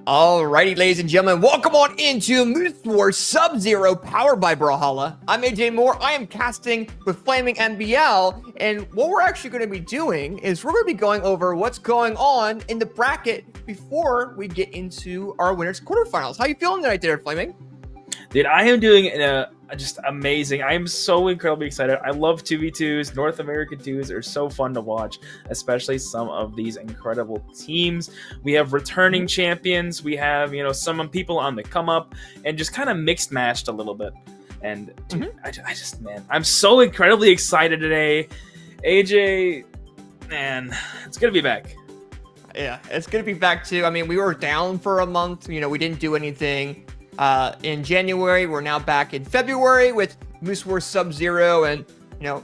Alrighty, ladies and gentlemen, welcome on into Moose War Sub-Zero powered by Brawlhalla. I'm AJ Moore. I am casting with Flaming MBL, and what we're actually going to be doing is we're going to be going over what's going on in the bracket before we get into our winners quarterfinals. How you feeling tonight there, Flaming? Dude, I am doing just amazing. I am so incredibly excited. I love 2v2s. North American 2s are so fun to watch, especially some of these incredible teams. We have returning champions. We have, some people on the come up and just kind of mixed matched a little bit. And dude, man, I'm so incredibly excited today. AJ, man, it's going to be back. Yeah, it's going to be back too. I mean, we were down for a month. We didn't do anything. In January, we're now back in February with Moose War Sub-Zero, and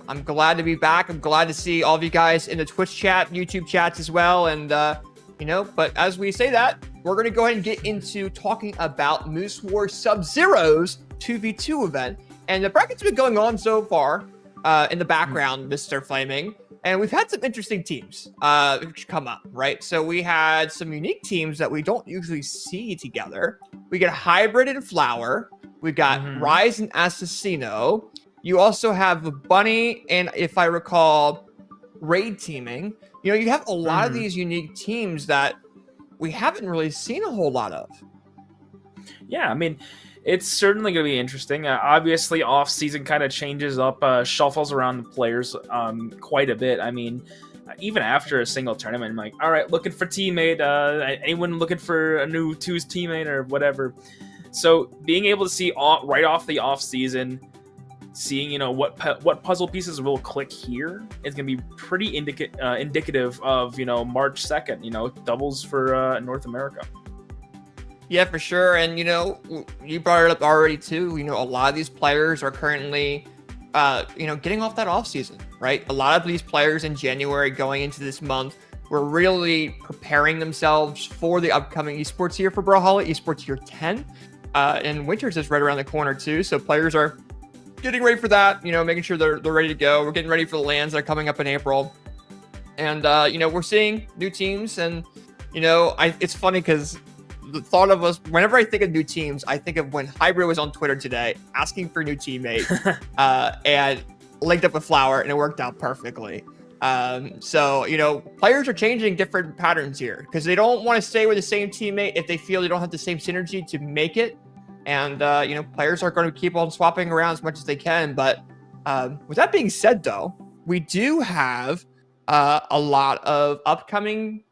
I'm glad to be back. I'm glad to see all of you guys in the Twitch chat, YouTube chats as well, and but as we say that, we're going to go ahead and get into talking about Moose War Sub-Zero's 2v2 event, and the bracket's been going on so far in the background, Mr. Flaming. And we've had some interesting teams come up, right? So we had some unique teams that we don't usually see together. We got Hybrid and Flower. We got Rise and Assassino. You also have Bunny and, if I recall, Raid teaming. You have a lot of these unique teams that we haven't really seen a whole lot of. Yeah, I mean, it's certainly going to be interesting. Obviously, off-season kind of changes up, shuffles around the players quite a bit. I mean, even after a single tournament, I'm like, all right, looking for teammate. Anyone looking for a new 2's teammate or whatever. So being able to see right off the off-season, seeing what puzzle pieces will click here is going to be pretty indicative of March 2nd. Doubles for North America. Yeah, for sure. And, you brought it up already, too. A lot of these players are currently, getting off that off season, right? A lot of these players in January going into this month were really preparing themselves for the upcoming esports year for Brawlhalla, esports year 10. And Winters is right around the corner, too. So players are getting ready for that, making sure they're ready to go. We're getting ready for the LANs that are coming up in April. And, we're seeing new teams. And, it's funny because the thought of us, whenever I think of new teams, I think of when Hybrid was on Twitter today asking for a new teammate and linked up with Flower, and it worked out perfectly. So, players are changing different patterns here because they don't want to stay with the same teammate if they feel they don't have the same synergy to make it. And, players are going to keep on swapping around as much as they can. But with that being said, though, we do have a lot of upcoming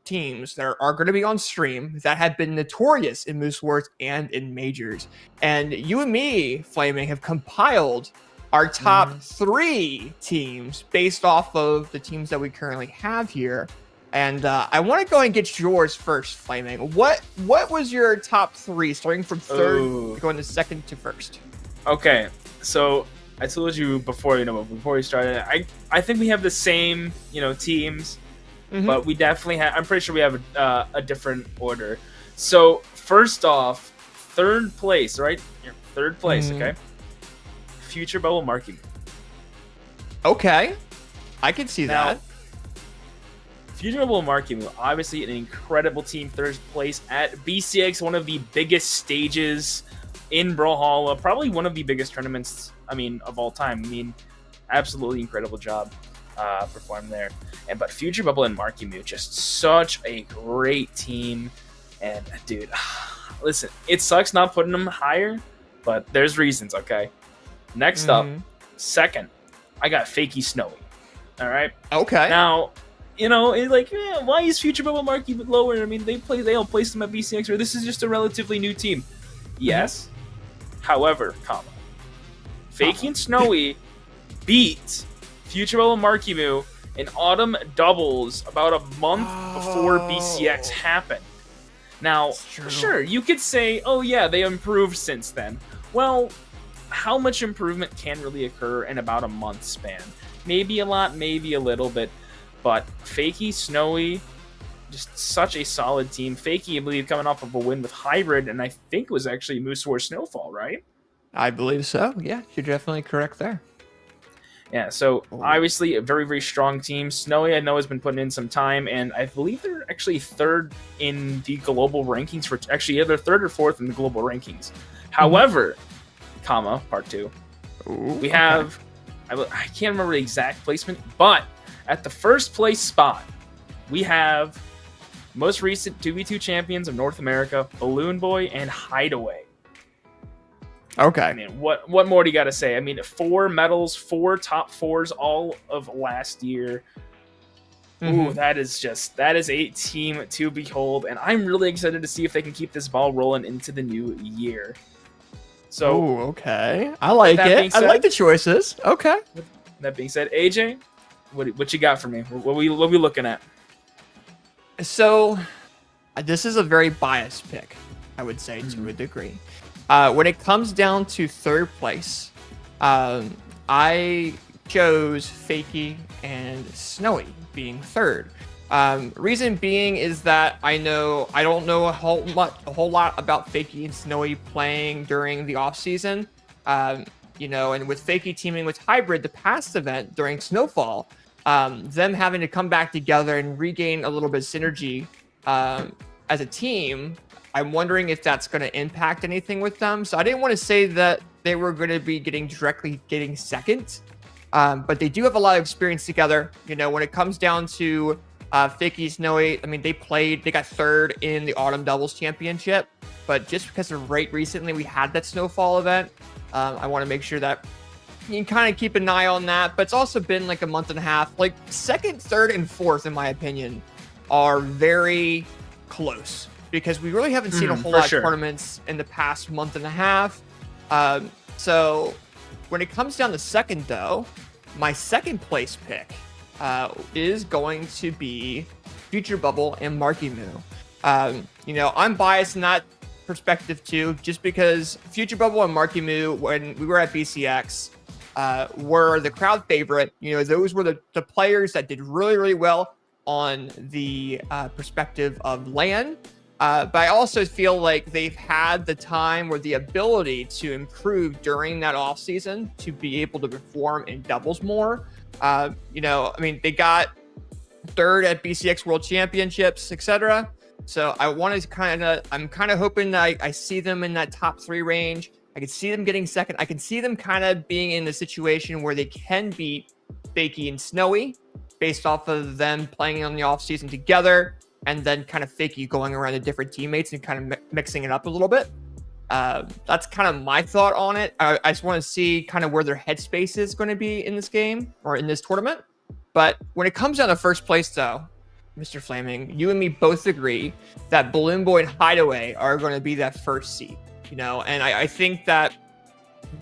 teams that are going to be on stream that have been notorious in Moose Wars and in majors. And you and me, Flaming, have compiled our top 3 teams based off of the teams that we currently have here. And I want to go and get yours first, Flaming. What was your top 3, starting from third, going to second to first? Okay, so I told you before, before we started, I think we have the same, teams. But we definitely have, I'm pretty sure we have a different order. So, first off, third place, right? Third place, okay? Future Bubble Marckiemoo. Okay. I can see that. Future Bubble Marckiemoo, obviously an incredible team. Third place at BCX, one of the biggest stages in Brawlhalla. Probably one of the biggest tournaments, of all time. Absolutely incredible job. Perform there. But Future Bubble and Marckiemoo, just such a great team. And dude, listen, it sucks not putting them higher, but there's reasons, okay? Next up, second, I got Fakey Snowy. All right. Okay. Now, why is Future Bubble Marckiemoo lower? They all placed them at BCX, or this is just a relatively new team. Yes. However, Fakey and Snowy beat Future Bubble Marckiemoo in Autumn Doubles about a month before BCX happened. Now, sure, you could say, oh yeah, they improved since then. Well, how much improvement can really occur in about a month span? Maybe a lot, maybe a little bit, but Fakey, Snowy, just such a solid team. Fakey, I believe, coming off of a win with Hybrid, and I think it was actually Moose War Snowfall, right? I believe so. Yeah, you're definitely correct there. Yeah, so obviously a very, very strong team. Snowy, I know, has been putting in some time, and I believe they're actually third in the global rankings. They're third or fourth in the global rankings. However, part two, we have, I can't remember the exact placement, but at the first place spot, we have most recent 2v2 champions of North America, BalloonBoy and Hideaway. Okay. I mean, what more do you got to say? I mean, 4 medals, 4 top 4s all of last year. Ooh, that is a team to behold, and I'm really excited to see if they can keep this ball rolling into the new year. So, okay. I like it. I like the choices. Okay. With that being said, AJ, what you got for me? What we looking at? So, this is a very biased pick, I would say, to a degree. When it comes down to third place, I chose Fakey and Snowy being third. Reason being is that I don't know a whole lot about Fakey and Snowy playing during the off season. And with Fakey teaming with Hybrid, the past event during Snowfall, them having to come back together and regain a little bit of synergy as a team. I'm wondering if that's going to impact anything with them. So I didn't want to say that they were going to be getting second, but they do have a lot of experience together. When it comes down to Fakey, Snowy, I mean, they got third in the Autumn Doubles Championship, but just because of recently we had that Snowfall event, I want to make sure that you can kind of keep an eye on that. But it's also been like a month and a half. Like second, third, and fourth, in my opinion, are very close, because we really haven't seen a whole lot of tournaments in the past month and a half. So when it comes down to second, though, my second place pick is going to be Future Bubble and Marckiemoo. I'm biased in that perspective too, just because Future Bubble and Marckiemoo, when we were at BCX, were the crowd favorite. Those were the players that did really, really well on the perspective of LAN. But I also feel like they've had the time or the ability to improve during that off season to be able to perform in doubles more. They got third at BCX World Championships, etc. So I'm kind of hoping that I see them in that top 3 range. I can see them getting second. I can see them kind of being in the situation where they can beat Fakey and Snowy based off of them playing on the off season together, and then kind of Fakey going around to different teammates and kind of mixing it up a little bit. That's kind of my thought on it. I just want to see kind of where their headspace is going to be in this game or in this tournament. But when it comes down to first place, though, Mr. Flaming, you and me both agree that BalloonBoy and Hideaway are going to be that first seed. And I think that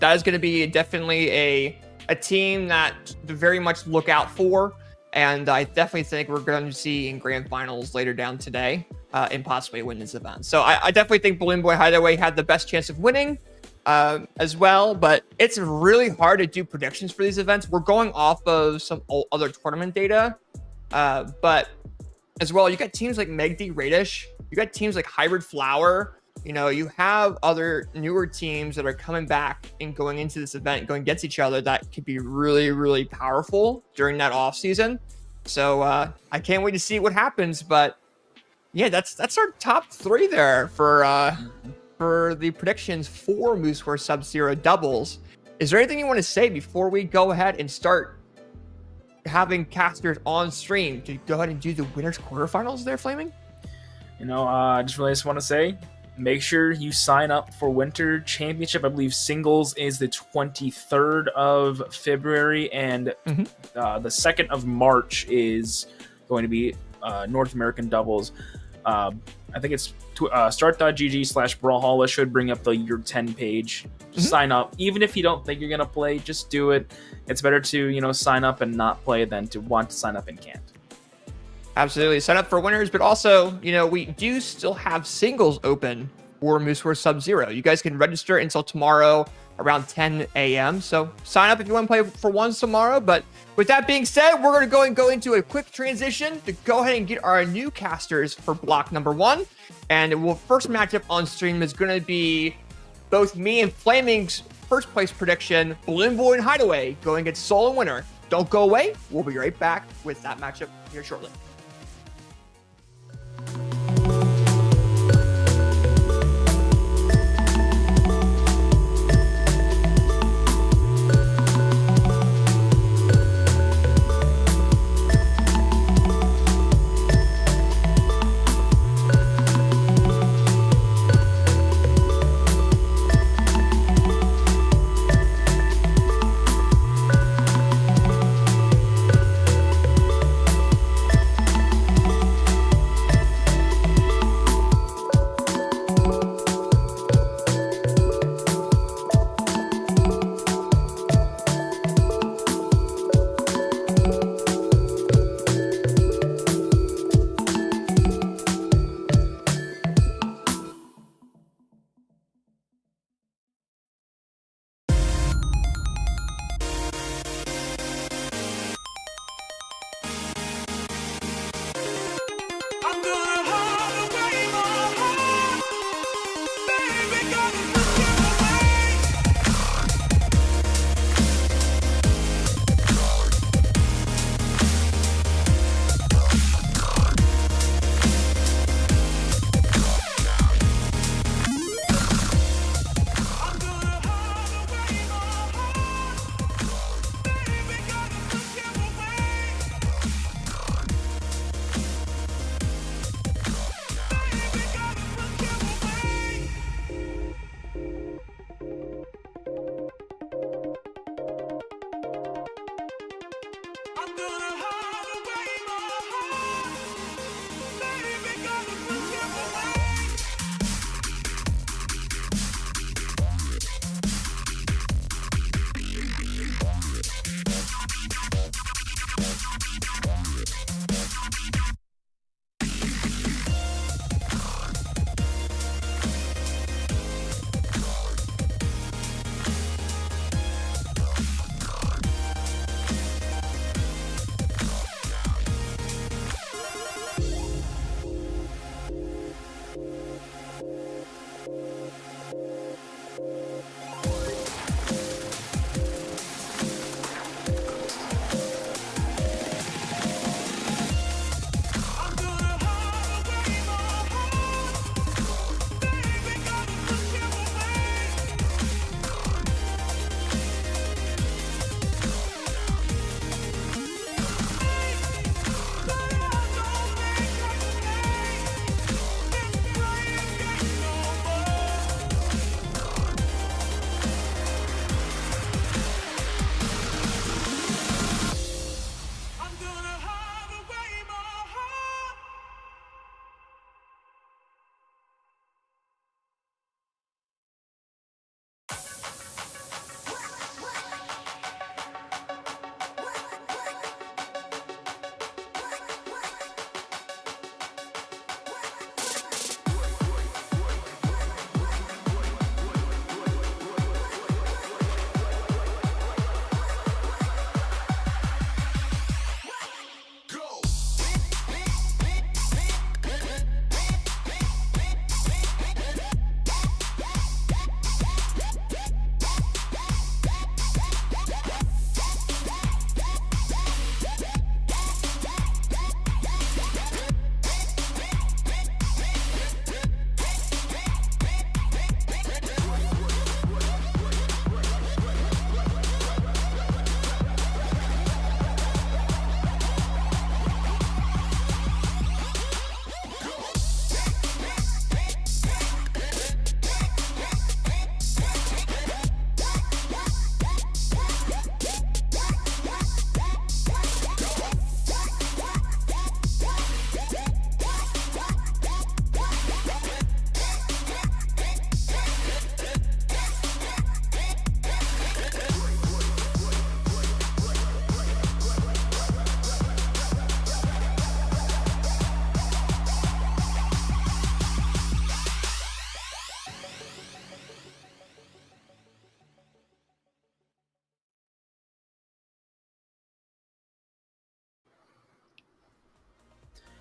is going to be definitely a team that to very much look out for. And I definitely think we're going to see in grand finals later down today and possibly win this event. So I definitely think BalloonBoy Hideaway had the best chance of winning as well. But it's really hard to do predictions for these events. We're going off of some other tournament data. But as well, you got teams like Megd Radish. You got teams like Hybrid Flower. You have other newer teams that are coming back and going into this event, going against each other, that could be really, really powerful during that off season. So I can't wait to see what happens. But yeah, that's our top 3 there for the predictions for Moose War Sub-Zero doubles. Is there anything you want to say before we go ahead and start having casters on stream to go ahead and do the winners quarterfinals there, Flaming? I just want to say, make sure you sign up for Winter Championship. I believe singles is the 23rd of February, and the 2nd of March is going to be North American doubles. I think it's start.gg/Brawlhalla should bring up the your 10 page. Just sign up. Even if you don't think you're gonna play, just do it. It's better to sign up and not play than to want to sign up and can't. Absolutely. Sign up for winners, but also, we do still have singles open for Moose Wars Sub-Zero. You guys can register until tomorrow around 10 a.m. So sign up if you want to play for ones tomorrow. But with that being said, we're going to go into a quick transition to go ahead and get our new casters for block number 1. And first matchup on stream is going to be both me and Flaming's first place prediction, BalloonBoy and Hideaway, going against Soul and Winner. Don't go away. We'll be right back with that matchup here shortly.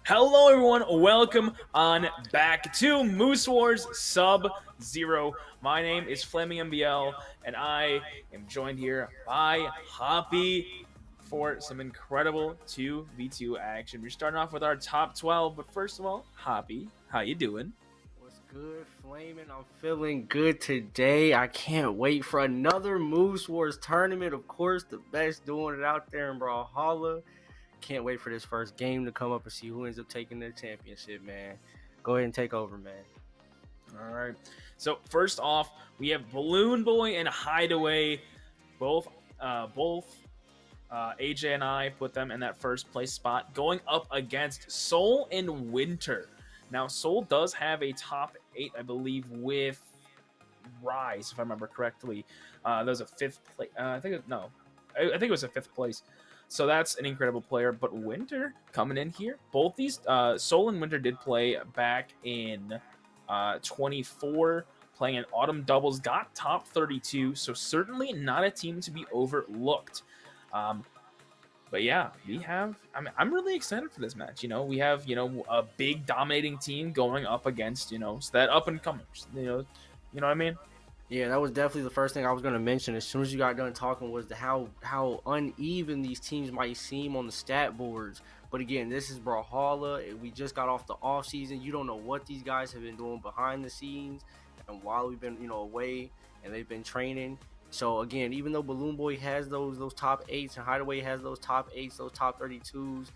Hello, everyone. Welcome on back to Moose Wars Sub-Zero. My name is Flaming MBL, and I am joined here by Hoppy for some incredible 2v2 action. We're starting off with our top 12, but first of all, Hoppy, how you doing? What's good, Flaming? I'm feeling good today. I can't wait for another Moose Wars tournament. Of course, the best doing it out there in Brawlhalla. Can't wait for this first game to come up and see who ends up taking the championship, man. Go ahead and take over, man. All right. So first off, we have BalloonBoy and Hideaway. Both AJ and I put them in that first place spot, going up against Soul and Winter. Now, Soul does have a top 8, I believe, with Rise, if I remember correctly. That was a 5th place. I think it was a 5th place. So that's an incredible player. But Winter coming in here. Both these, Soul and Winter did play back in 24, playing in Autumn Doubles, got top 32. So certainly not a team to be overlooked. But yeah, I'm really excited for this match. We have, a big dominating team going up against, that up and comers. You know what I mean? Yeah, that was definitely the first thing I was going to mention as soon as you got done talking, was how uneven these teams might seem on the stat boards. But again, this is Brawlhalla. We just got off the off season. You don't know what these guys have been doing behind the scenes, and while we've been away and they've been training. So again, even though BalloonBoy has those top 8s and Hideaway has those top 8s, those top 32s,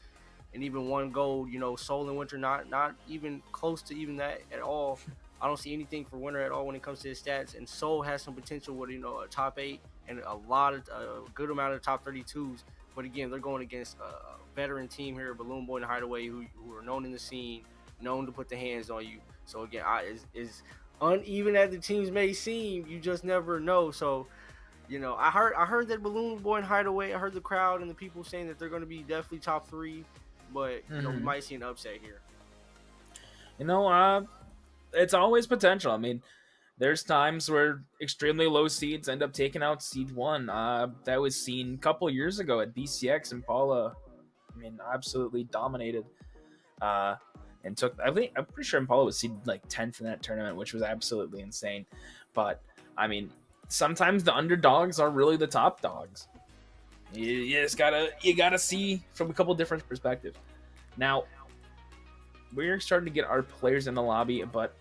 and even one gold, Soul and Winter not even close to even that at all. I don't see anything for Winter at all when it comes to his stats, and Soul has some potential with a top 8 and a good amount of top 32s. But again, they're going against a veteran team here, BalloonBoy and Hideaway, who are known in the scene, known to put the hands on you. So again, is uneven as the teams may seem, you just never know. So I heard that BalloonBoy and Hideaway, I heard the crowd and the people saying that they're going to be definitely top 3, but we might see an upset here. It's always potential. I mean, there's times where extremely low seeds end up taking out seed 1. That was seen a couple years ago at BCX, and Paula, absolutely dominated. And took, I'm pretty sure Impala was seeded like 10th in that tournament, which was absolutely insane. But sometimes the underdogs are really the top dogs. You just gotta see from a couple different perspectives. Now, we're starting to get our players in the lobby, but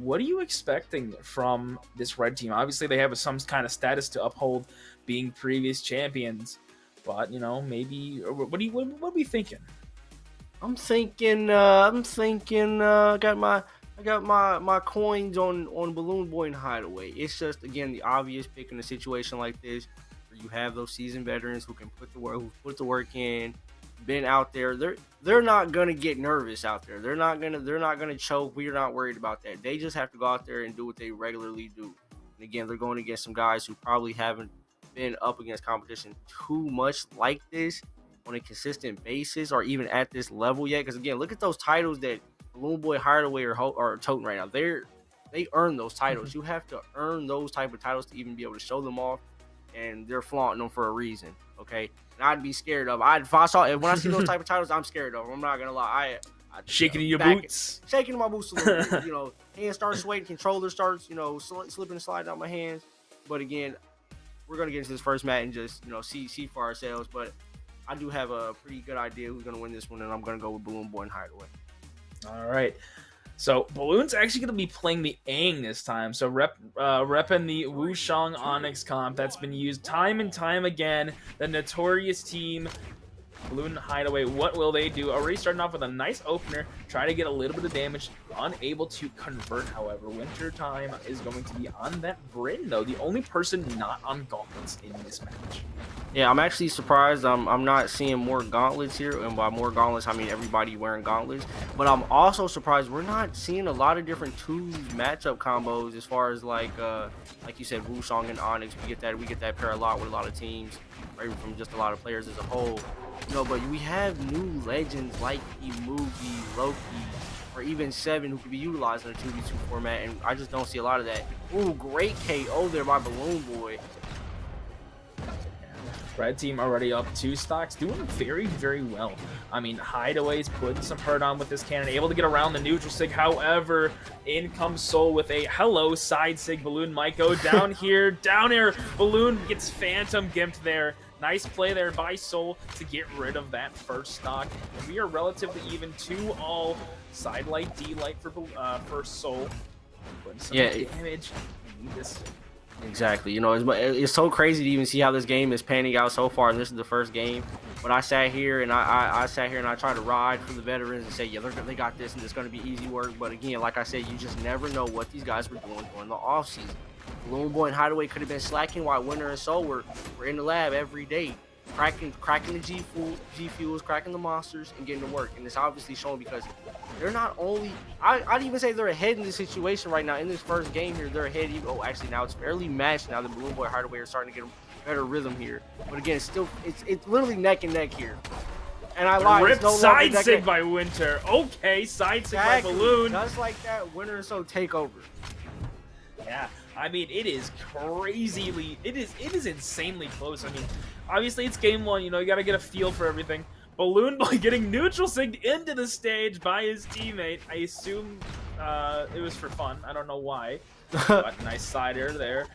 what are you expecting from this red team? Obviously, they have some kind of status to uphold, being previous champions. But maybe what are we thinking? I'm thinking. I got my coins on BalloonBoy and Hideaway. It's just, again, the obvious pick in a situation like this, where you have those seasoned veterans who can put the work in, been out there. They're not gonna get nervous out there. They're not gonna choke. We're not worried about that. They just have to go out there and do what they regularly do. And again, they're going against some guys who probably haven't been up against competition too much like this on a consistent basis, or even at this level yet. Because again, look at those titles that BalloonBoy, Hideaway are toting right now. They earn those titles. You have to earn those type of titles to even be able to show them off, and they're flaunting them for a reason. Okay, and I'd be scared of. When I see those type of titles, I'm scared of them. I'm not gonna lie. I shaking in your boots, shaking my boots a little bit. Hands start sweating, controller starts slipping and sliding out my hands. But again, we're gonna get into this first match and just see for ourselves. But I do have a pretty good idea who's gonna win this one, and I'm gonna go with BalloonBoy and Hideaway. All right. So Balloon's actually going to be playing the Aang this time. So repping the Wushang Onyx comp that's been used time and time again. The notorious team, Balloon Hideaway. What will they do? Already starting off with a nice opener. Try to get a little bit of damage. Unable to convert, however. Winter Time is going to be on that Bryn, though. The only person not on gauntlets in this match. Yeah, I'm actually surprised. I'm not seeing more gauntlets here, and by more gauntlets, I mean everybody wearing gauntlets. But I'm also surprised we're not seeing a lot of different twos matchup combos as far as like you said, Wushang and Onyx. We get that pair a lot with a lot of teams, or even from just a lot of players as a whole. But we have new legends like Imugi, Loki, or even Seven who could be utilized in a 2v2 format, and I just don't see a lot of that. Ooh, great KO there by BalloonBoy. Red team already up 2 stocks, doing very, very well. I mean, Hideaway's putting some hurt on with this cannon, able to get around the neutral sig. However, in comes Soul with a hello side sig. Balloon might go down here, down air. Balloon gets phantom gimped there. Nice play there by Soul to get rid of that first stock. And we are relatively even 2-all. Side light, D light for Soul. Putting some damage. We need this. Exactly. You know, it's so crazy to even see how this game is panning out so far, and this is the first game. But I sat here and I tried to ride for the veterans and say, yeah, they got this and it's going to be easy work. But again, like I said, you just never know what these guys were doing during the offseason. BalloonBoy and Hideaway could have been slacking while Winter and Soul were in the lab every day, cracking the G fuels, cracking the monsters, and getting to work. And it's obviously showing because they're not only I'd even say they're ahead in this situation right now. In this first game here, they're ahead. Oh, actually now it's fairly matched now. The BalloonBoy and Hideaway are starting to get a better rhythm here. But again, it's literally neck and neck here. And I lied. Ripped side sig by Winter. Okay, side sig by Balloon. Just like that, Winter and Soul take over. Yeah. I mean, it is crazily, it is insanely close. I mean, obviously it's game 1, you know, you gotta get a feel for everything. BalloonBoy getting neutral sigged into the stage by his teammate. I assume it was for fun. I don't know why. But nice side air there.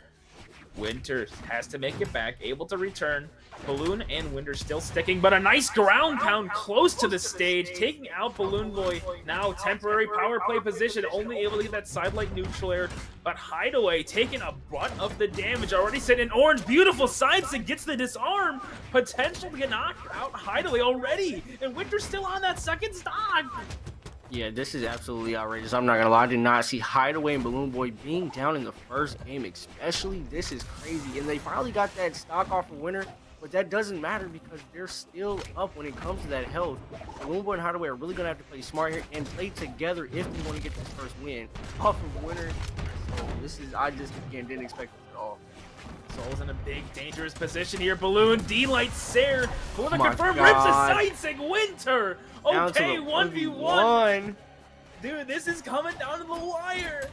Winter has to make it back, able to return. Balloon and Winter still sticking, but a nice ground pound close to the stage, taking out BalloonBoy. Now temporary power play position, only able to get that side light neutral air, but Hideaway taking a butt of the damage, already sitting in orange. Beautiful side sig, gets the disarm, potential to get knocked out Hideaway already, and Winter's still on that second stock. Yeah, this is absolutely outrageous. I'm not gonna lie, I did not see Hideaway and BalloonBoy being down in the first game, especially. This is crazy, and they finally got that stock off of Winter, but that doesn't matter because they're still up when it comes to that health. BalloonBoy and Hideaway are really gonna have to play smart here and play together if they want to get this first win off of Winter. So this is, I just again didn't expect it at all. Soul's in a big dangerous position here. Balloon D-Light Sair. Balloon to confirm, God. rips a side sig. Winter. Down Okay, to the 1v1. Dude, this is coming down to the wire.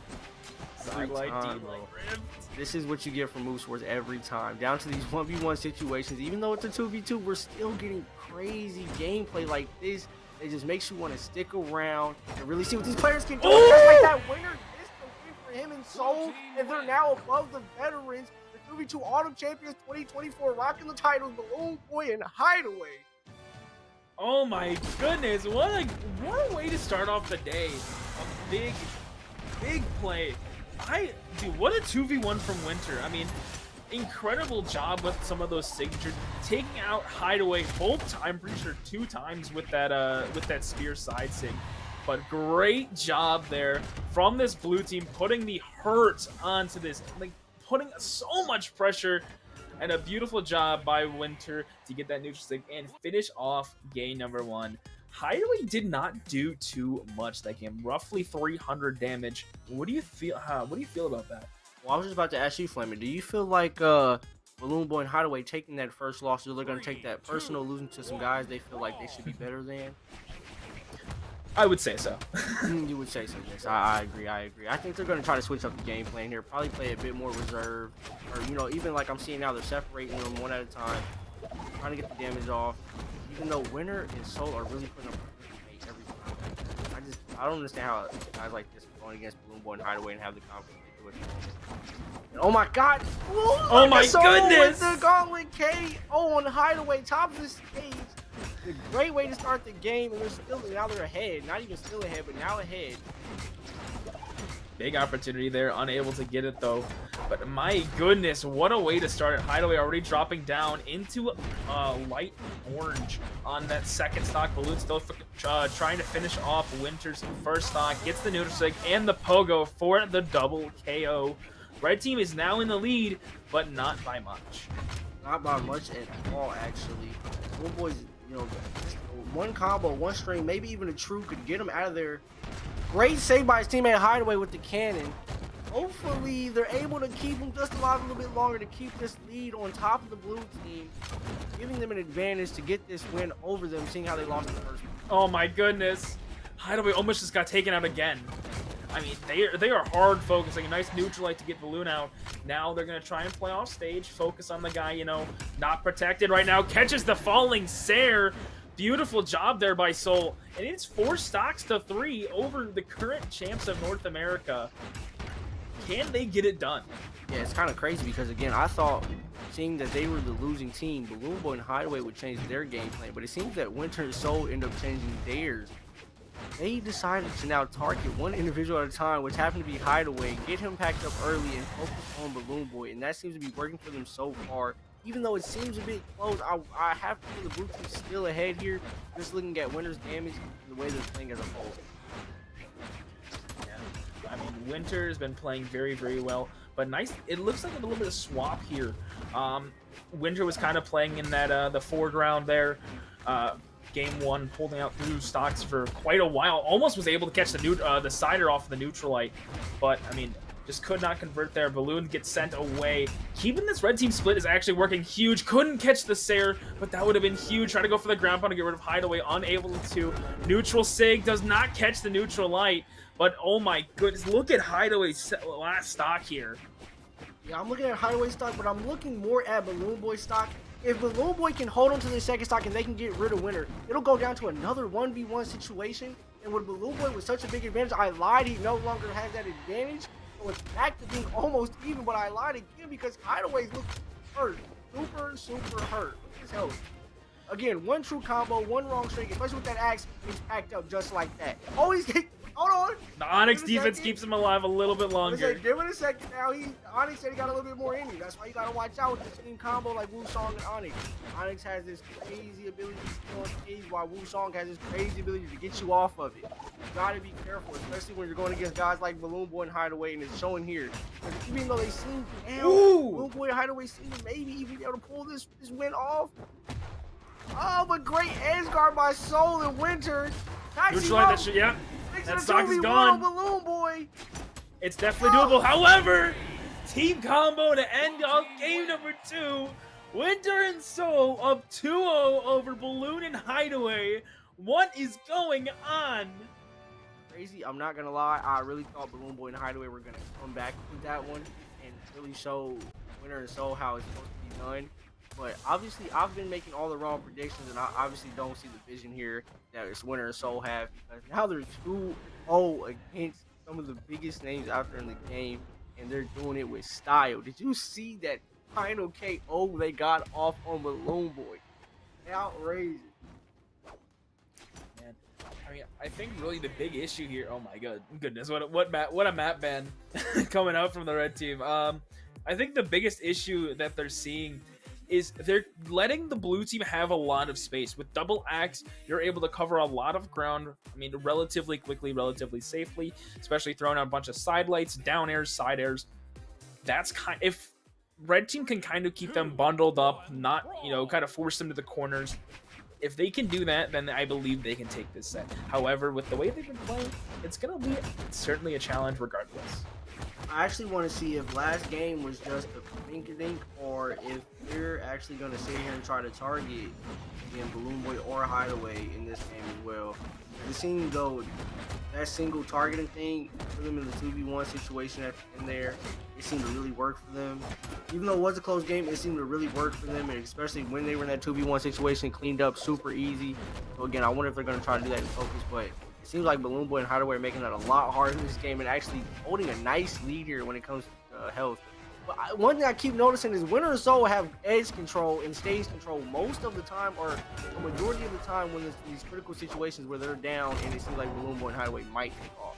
Side light, time, D-Light ripped. This is what you get from Moose Wars every time. Down to these 1v1 situations. Even though it's a 2v2, we're still getting crazy gameplay like this. It just makes you want to stick around and really see what these players can do. Just like that Winner, this the win for him and Soul, and they're now above the veterans. The 2v2 Autumn Champions 2024, rocking the titles, BalloonBoy and Hideaway. Oh my goodness, what a way to start off the day. A big play. Dude, what a 2v1 from Winter. I mean, incredible job with some of those signatures, taking out Hideaway both, I'm pretty sure 2 times with that spear side sig. But great job there from this blue team, putting the hurt onto this, like putting so much pressure. And a beautiful job by Winter to get that neutral sig and finish off game number 1. Hideaway did not do too much that game. Roughly 300 damage. What do you feel? What do you feel about that? Well, I was just about to ask you, Flamin. Do you feel like BalloonBoy and Hideaway taking that first loss, they're going to take that personal, losing to some guys they feel like they should be better than? I would say so. You would say so, yes. I agree. I think they're going to try to switch up the game plan here. Probably play a bit more reserved. Or, you know, even like I'm seeing now, they're separating them one at a time. Trying to get the damage off. Even though Winter and Soul are really putting up every time. I don't understand how guys like this are going against BalloonBoy and Hideaway and have the confidence to do it. And oh my god! Oh my goodness! The Gauntlet KO on Hideaway, top of the stage. A great way to start the game, and now they're ahead. Not even still ahead, but now ahead. Big opportunity there, unable to get it though. But my goodness, what a way to start it. Hideaway already dropping down into light orange on that second stock. Balloon still trying to finish off Winter's first stock. Gets the neutral sig and the pogo for the double KO. Red team is now in the lead, but not by much. Not by much at all, actually. BalloonBoy's, you know, one combo, one string, maybe even a true could get him out of there. Great save by his teammate Hideaway with the cannon. Hopefully, they're able to keep him just alive a little bit longer to keep this lead on top of the blue team, giving them an advantage to get this win over them, seeing how they lost the first one. Oh my goodness. Hideaway almost just got taken out again. I mean, they are hard focusing. A nice neutral light to get Balloon out. Now they're going to try and play off stage, focus on the guy, you know, not protected right now. Catches the falling Sair. Beautiful job there by Soul. And it's 4 stocks to 3 over the current champs of North America. Can they get it done? Yeah, it's kind of crazy because, again, I thought, seeing that they were the losing team, BalloonBoy and Hideaway would change their game plan, but it seems that Winter and Soul end up changing theirs. They decided to now target one individual at a time, which happened to be Hideaway, get him packed up early, and focus on BalloonBoy, and that seems to be working for them so far. Even though it seems a bit close, I have to feel the blue team still ahead here, just looking at Winter's damage and the way they're playing as a whole. Yeah, I mean, Winter has been playing very, very well, but nice. It looks like a little bit of swap here. Winter was kind of playing in that the foreground there. Game 1, holding out through stocks for quite a while. Almost was able to catch the Cider off the neutral light, but I mean, just could not convert there. Balloon gets sent away. Keeping this red team split is actually working huge. Couldn't catch the Sair, but that would have been huge. Try to go for the ground pound to get rid of Hideaway. Unable to. Neutral Sig does not catch the neutral light, but oh my goodness, look at Hideaway's last stock here. Yeah, I'm looking at Hideaway stock, but I'm looking more at BalloonBoy stock. If BalloonBoy can hold on to the second stock and they can get rid of Winter, it'll go down to another 1v1 situation. And with BalloonBoy with such a big advantage, I lied, he no longer has that advantage. So it's back to being almost even, but I lied again because Hideaway's looking hurt. Super hurt. His health. Again, one true combo, one wrong streak, especially with that axe, he's packed up just like that. Oh, he's getting... Hold on. The Onyx defense keeps him alive a little bit longer. Give it a second now. Onyx said he got a little bit more in him. That's why you gotta watch out with the team combo like Wusong and Onyx. Onyx has this crazy ability to stay on stage while Wusong has this crazy ability to get you off of it. You gotta be careful, especially when you're going against guys like BalloonBoy and Hideaway, and it's showing here. Even though they seem down, BalloonBoy and Hideaway seem to maybe even be able to pull this win off. Oh, but great edge guard by Soul and Winter. That shit, yeah. That stock is gone. BalloonBoy. It's definitely doable. However, team combo to end off game number 2. Winter and Soul up 2-0 over Balloon and Hideaway. What is going on? Crazy. I'm not gonna lie. I really thought BalloonBoy and Hideaway were gonna come back with that one and really show Winter and Soul how it's supposed to be done. But obviously, I've been making all the wrong predictions, and I obviously don't see the vision here that it's Winter and Soul have, because now they're 2-0 against some of the biggest names out there in the game, and they're doing it with style. Did you see that final KO they got off on BalloonBoy? Outrageous. Man, I mean, I think really the big issue here. Oh my goodness, what a map ban coming out from the red team. I think the biggest issue that they're seeing is they're letting the blue team have a lot of space. With double axe, you're able to cover a lot of ground, I mean, relatively quickly, relatively safely, especially throwing out a bunch of side lights, down airs, side airs. That's if red team can kind of keep them bundled up, not, you know, kind of force them to the corners. If they can do that, then I believe they can take this set. However, with the way they've been playing, it's going to be certainly a challenge regardless. I actually want to see if last game was just a dink-a-dink, or if they're actually going to sit here and try to target again BalloonBoy or Hideaway in this game as well. It seems though that single targeting thing for them in the 2v1 situation in there, it seemed to really work for them. Even though it was a close game, it seemed to really work for them, and especially when they were in that 2v1 situation, cleaned up super easy. So again, I wonder if they're going to try to do that in focus, but it seems like BalloonBoy and Hideaway are making that a lot harder in this game and actually holding a nice lead here when it comes to health. But one thing I keep noticing is Winter and Soul have edge control and stage control most of the time, or the majority of the time when there's these critical situations where they're down and it seems like BalloonBoy and Hideaway might take off.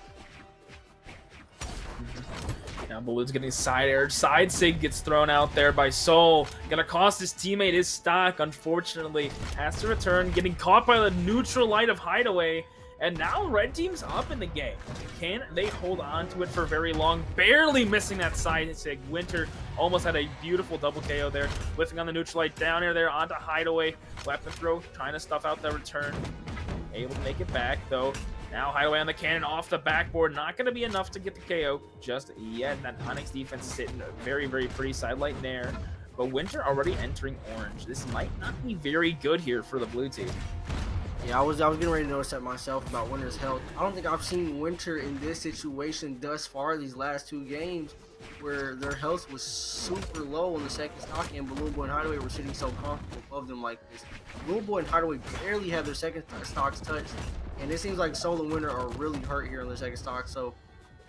Now Balloon's getting side aired. Side sig gets thrown out there by Soul. Gonna cost his teammate his stock, unfortunately. Has to return, getting caught by the neutral light of Hideaway. And now red team's up in the game. Can they hold on to it for very long? Barely missing that side sig. Winter almost had a beautiful double KO there. Whiffing on the neutral light down there onto Hideaway. Weapon throw, trying to stuff out the return. Able to make it back though. Now Hideaway on the cannon off the backboard. Not going to be enough to get the KO just yet. That Onyx defense sitting very, very pretty side light there. But Winter already entering orange. This might not be very good here for the blue team. Yeah, I was getting ready to notice that myself about Winter's health. I don't think I've seen Winter in this situation thus far these last 2 games where their health was super low on the second stock, and BalloonBoy and Hideaway were sitting so comfortable above them like this. BalloonBoy and Hideaway barely have their second stocks touched, and it seems like Soul and Winter are really hurt here on their second stock. So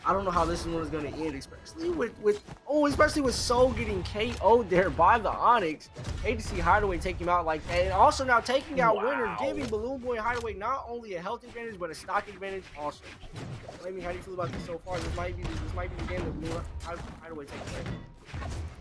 I don't know how this one is going to end, especially with Soul getting KO'd there by the Onyx. Hate to see Hideaway take him out like that, and also now taking out Winter, giving BalloonBoy and Hideaway not only a health advantage but a stock advantage also. Maybe how do you feel about this so far? This might be the game that Hideaway takes away.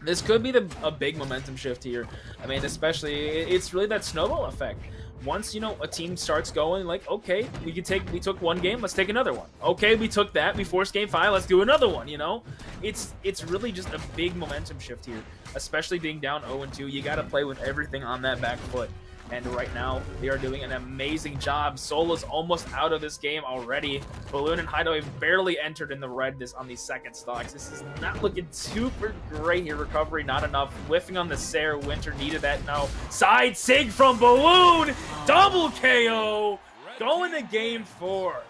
This could be a big momentum shift here. I mean, especially it's really that snowball effect. Once, you know, a team starts going like, okay, we took 1 game, let's take another one. Okay, we took that, we forced game 5, let's do another one, you know? It's really just a big momentum shift here, especially being down 0-2. You got to play with everything on that back foot. And right now, they are doing an amazing job. Soul is almost out of this game already. Balloon and Hideaway barely entered in the red on these second stocks. This is not looking super great here. Recovery not enough. Whiffing on the Sarah. Winter needed that now. Side sig from Balloon. Double KO. Going to game 4.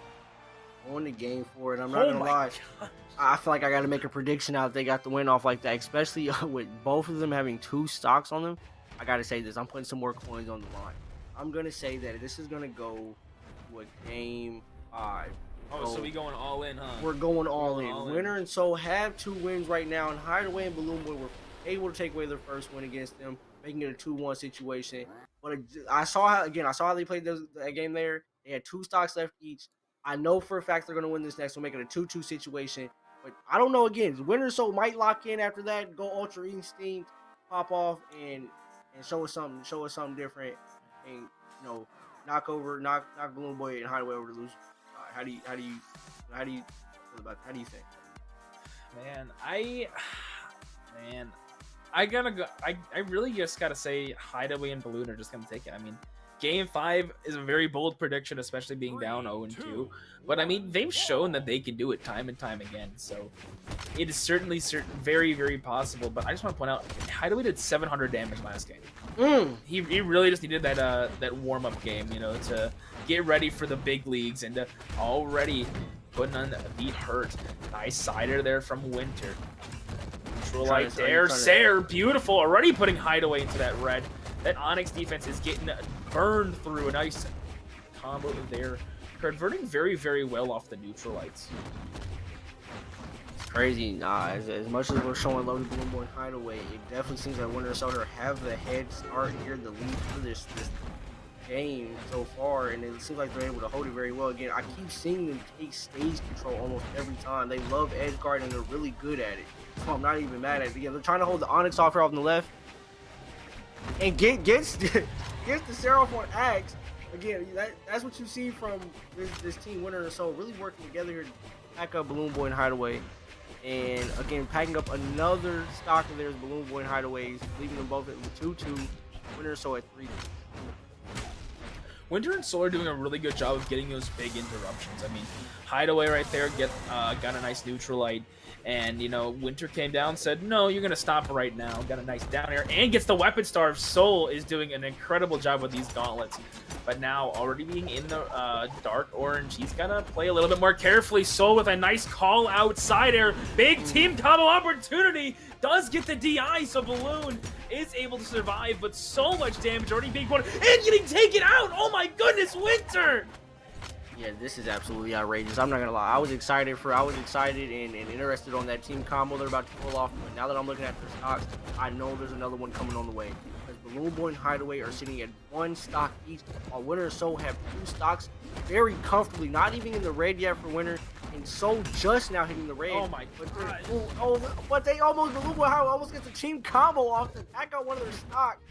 On to game 4, and I'm not going to lie. I feel like I got to make a prediction out if they got the win off like that, especially with both of them having 2 stocks on them. I gotta say this. I'm putting some more coins on the line. I'm gonna say that this is gonna go with game 5. Oh, so we going all in, huh? We're going all in. Winter and Soul have 2 wins right now, and Hideaway and BalloonBoy were able to take away their first win against them, making it a 2-1 situation. But I saw how they played that game there. They had 2 stocks left each. I know for a fact they're gonna win this next one, make it a 2-2 situation. But I don't know. Again, Winter and Soul might lock in after that, go Ultra Instinct, pop off, and show us something different, and you know, knock BalloonBoy and Hideaway over to lose. How do you feel about? How do you think? Man, I gotta go. I really just gotta say Hideaway and Balloon are just gonna take it. I mean, game 5 is a very bold prediction, especially being down 0-2. But I mean, they've shown that they can do it time and time again. So it is certainly very, very possible. But I just want to point out, Hideaway did 700 damage last game. He really just needed that warm-up game, you know, to get ready for the big leagues, and already putting on the hurt. Nice sider there from Winter. Neutral light there, Sayer, beautiful. Already putting Hideaway into that red. That Onyx defense is getting burned through. A nice combo there. Converting very, very well off the neutral lights. It's crazy. Nah, as much as we're showing love to BalloonBoy and Hideaway, it definitely seems like Winter and Soul have the head start here, the lead for this game so far, and it seems like they're able to hold it very well. Again, I keep seeing them take stage control almost every time. They love edge guard, and they're really good at it. So I'm not even mad at it. Again, they're trying to hold the Onyx off here on the left, and gets the Seraph on Axe. Again, that's what you see from this team, Winter and Soul, really working together here to pack up BalloonBoy and Hideaway. And again, packing up another stock of theirs, BalloonBoy and Hideaways, leaving them both at 2-2. Winter and Soul at 3. Winter and Soul are doing a really good job of getting those big interruptions. I mean, Hideaway right there got a nice neutral light. And, you know, Winter came down, said, no, you're going to stop right now. Got a nice down air and gets the weapon starve. Soul is doing an incredible job with these gauntlets. But now, already being in the dark orange, he's got to play a little bit more carefully. Soul with a nice call outside air. Big team combo opportunity. Does get the DI, so Balloon is able to survive. But so much damage already being put and getting taken out. Oh my goodness, Winter! Yeah, this is absolutely outrageous. I'm not gonna lie. I was excited and interested on that team combo they're about to pull off. But now that I'm looking at their stocks, I know there's another one coming on the way. Because BalloonBoy and Hideaway are sitting at 1 stock each, while Winter and Soul have 2 stocks very comfortably. Not even in the red yet for Winter, and Soul just now hitting the red. Oh my god! But they BalloonBoy almost gets the team combo off to pack out one of their stocks.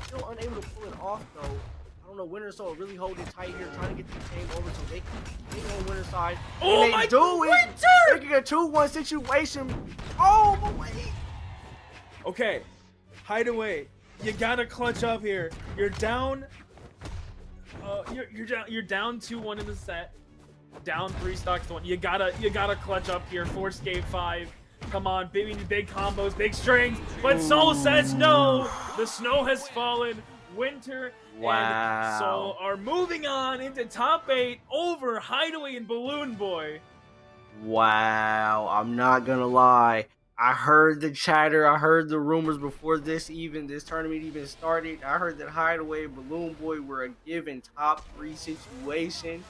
Still unable to pull it off though. I don't know, Winter and Soul really holding tight here, trying to get the game over so they can get on Winter's side. Oh my god, Winter! Making a 2-1 situation. Oh, but wait. Okay, Hideaway, you gotta clutch up here. You're down. You're down 2-1 in the set. Down 3 stocks to 1. You gotta clutch up here. Force game 5. Come on, big combos, big strings. But Soul says no. The snow has fallen. Winter Wow. and Soul are moving on into top 8 over Hideaway and BalloonBoy. Wow, I'm not gonna lie. I heard the chatter, I heard the rumors before this tournament even started. I heard that Hideaway and BalloonBoy were a given top 3 situation.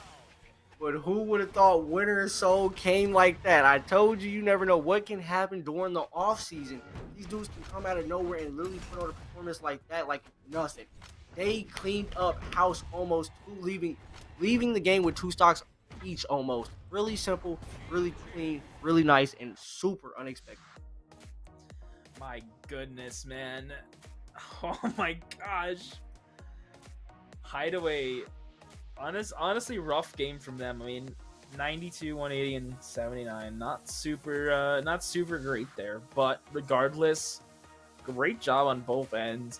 But who would have thought Winter and Soul came like that? I told you, you never know what can happen during the off season. These dudes can come out of nowhere and literally put on a performance like that, like nothing. They cleaned up house almost, leaving the game with 2 stocks each almost. Really simple, really clean, really nice, and super unexpected. My goodness, man. Oh my gosh. Hideaway, honestly rough game from them. I mean, 92, 180, and 79. Not super great there, but regardless, great job on both ends.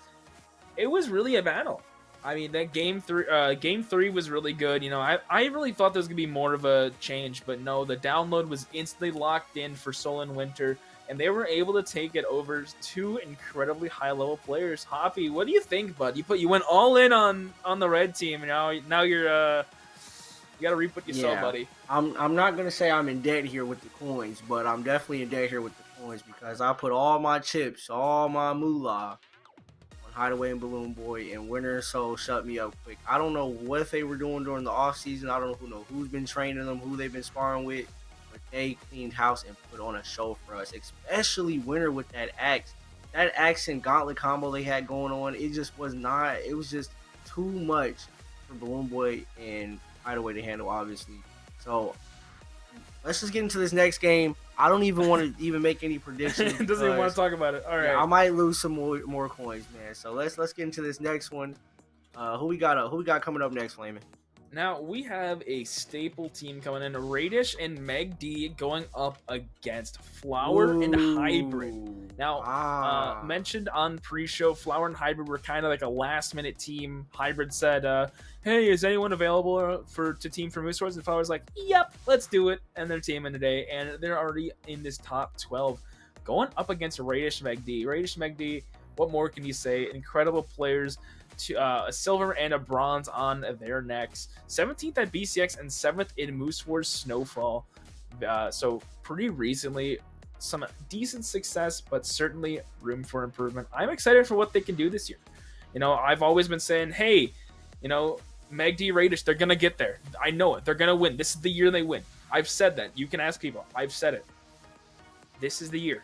It was really a battle. I mean, that game three was really good. You know, I really thought there was gonna be more of a change, but no, the download was instantly locked in for Soul and Winter, and they were able to take it over 2 incredibly high level players. Hoppy, what do you think, bud? You went all in on the red team, and now you're you gotta reap what you sow, buddy. I'm not gonna say I'm in debt here with the coins, but I'm definitely in debt here with the coins because I put all my chips, all my moolah on Hideaway and BalloonBoy, and Winter and Soul shut me up quick. I don't know what they were doing during the off season. I don't know who's been training them, who they've been sparring with, but they cleaned house and put on a show for us, especially Winter with that axe. That axe and gauntlet combo they had going on, it was just too much for BalloonBoy and Hideaway to handle, obviously. So let's just get into this next game. I don't even want to even make any predictions. Doesn't even want to talk about it. All right. Yeah, I might lose some more coins, man. So let's get into this next one. Who we got coming up next, Flamin'? Now, we have a staple team coming in, Radish and Meg D going up against Flower and Hybrid. Now, mentioned on pre-show, Flower and Hybrid were kind of like a last-minute team. Hybrid said, hey, is anyone available to team for Moose Swords? And Flower's like, yep, let's do it. And they're teaming today, and they're already in this top 12. Going up against Radish and Meg D. Radish and Meg D, what more can you say? Incredible players. A silver and a bronze on their necks. 17th at BCX and 7th in Moose Wars Snowfall. So pretty recently, some decent success, but certainly room for improvement. I'm excited for what they can do this year. You know, I've always been saying, hey, you know, Meg D Radish, they're going to get there. I know it. They're going to win. This is the year they win. I've said that. You can ask people. I've said it. This is the year.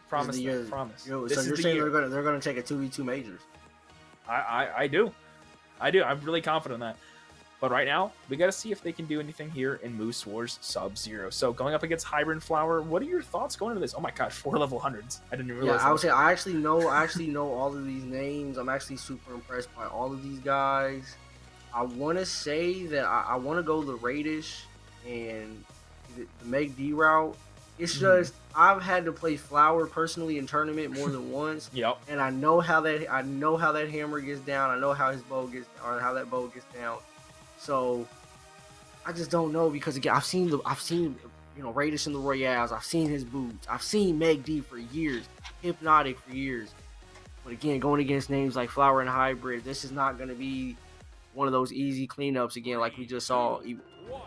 Promise. Promise. So you're saying they're going to take a 2v2 majors? I do. I'm really confident in that. But right now, we got to see if they can do anything here in Moose Wars Sub-Zero. So going up against Hybrid and Flower, what are your thoughts going into this? Oh my god, 4 level 100s. I didn't realize. Yeah, I would say I actually know all of these names. I'm actually super impressed by all of these guys. I want to say that I want to go the Radish and the Meg D route. It's just I've had to play Flower personally in tournament more than once. Yep. And I know how that hammer gets down. I know how his bow gets, or how that bow gets down. So I just don't know because again I've seen Radish in the Royales. I've seen his boots. I've seen Meg D for years, Hypnotic for years. But again, going against names like Flower and Hybrid, this is not going to be one of those easy cleanups again like we just saw.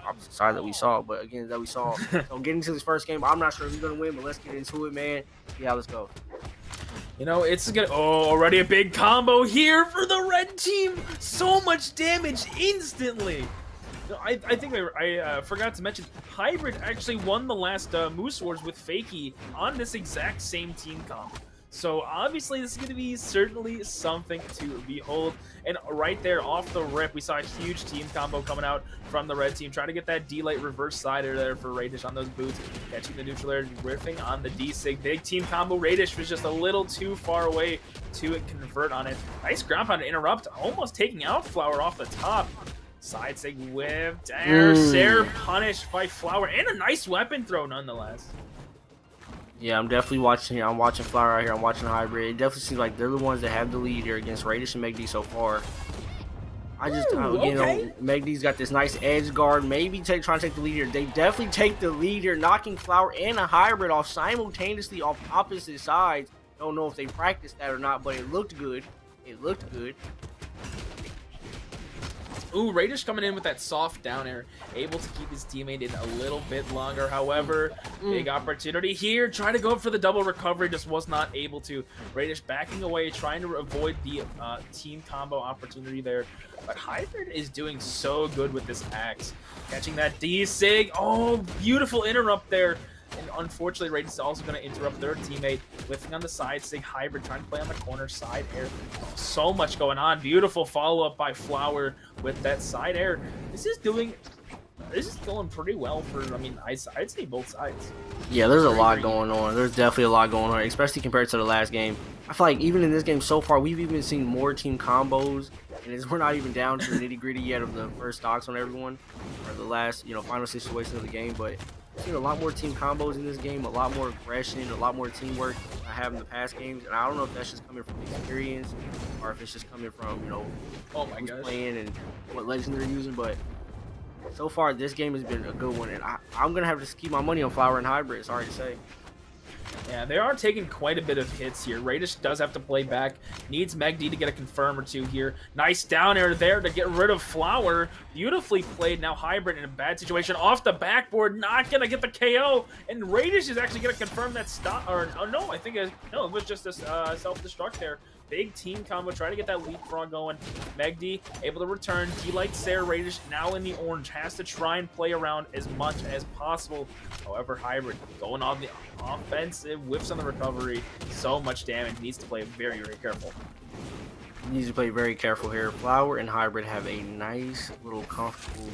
I'm sorry that we saw, but again that we saw. So getting to this first game, I'm not sure who's gonna win, but let's get into it, man. Yeah, let's go. You know, it's gonna already a big combo here for the red team. So much damage instantly. I think I forgot to mention Hybrid actually won the last Moose Wars with Fakey on this exact same team comp. So obviously this is going to be certainly something to behold. And right there off the rip, we saw a huge team combo coming out from the red team. Trying to get that D-Light reverse sider there for Radish on those boots. Catching the neutral air, riffing on the D-Sig. Big team combo. Radish was just a little too far away to convert on it. Nice ground pound to interrupt. Almost taking out Flower off the top. Side Sig whip. Air punished by Flower. And a nice weapon throw nonetheless. Yeah, I'm definitely watching here. I'm watching Flower out here. I'm watching Hybrid. It definitely seems like they're the ones that have the lead here against Radish and Meg D so far. Meg D's got this nice edge guard. Maybe trying to take the lead here. They definitely take the lead here, knocking Flower and a Hybrid off simultaneously off opposite sides. Don't know if they practiced that or not, but it looked good. Ooh, Radish coming in with that soft down air, able to keep his teammate in a little bit longer. However, big opportunity here, trying to go up for the double recovery, just was not able to. Radish backing away, trying to avoid the team combo opportunity there. But Hybrid is doing so good with this axe. Catching that D-Sig. Oh, beautiful interrupt there. And unfortunately, Radish is also going to interrupt their teammate. Lifting on the side, Sig Hybrid trying to play on the corner, side air. Oh, so much going on. Beautiful follow-up by Flower with that side air. This is going pretty well for, I mean, I'd say both sides. Yeah, there's a lot going on. There's definitely a lot going on, especially compared to the last game. I feel like even in this game so far, we've even seen more team combos, and we're not even down to the nitty-gritty yet of the first stocks on everyone, or the last, final situation of the game, but I've seen a lot more team combos in this game, a lot more aggression, a lot more teamwork I have in the past games, and I don't know if that's just coming from experience, or if it's just coming from, who's playing and what legend they're using, but so far this game has been a good one, and I'm going to have to keep my money on Flower and Hybrid, sorry to say. Yeah, they are taking quite a bit of hits here. Radish does have to play back. Needs Megd to get a confirm or two here. Nice down air there to get rid of Flower. Beautifully played. Now Hybrid in a bad situation. Off the backboard, not going to get the KO. And Radish is actually going to confirm that stop. Or no, I think it was just a self-destruct there. Big team combo, trying to get that leapfrog going. Megd able to return. D-Light Sarah Radish now in the orange. Has to try and play around as much as possible. However, Hybrid going on the offensive, whiffs on the recovery. So much damage. Needs to play very, very careful. Needs to play very careful here. Flower and Hybrid have a nice little comfortable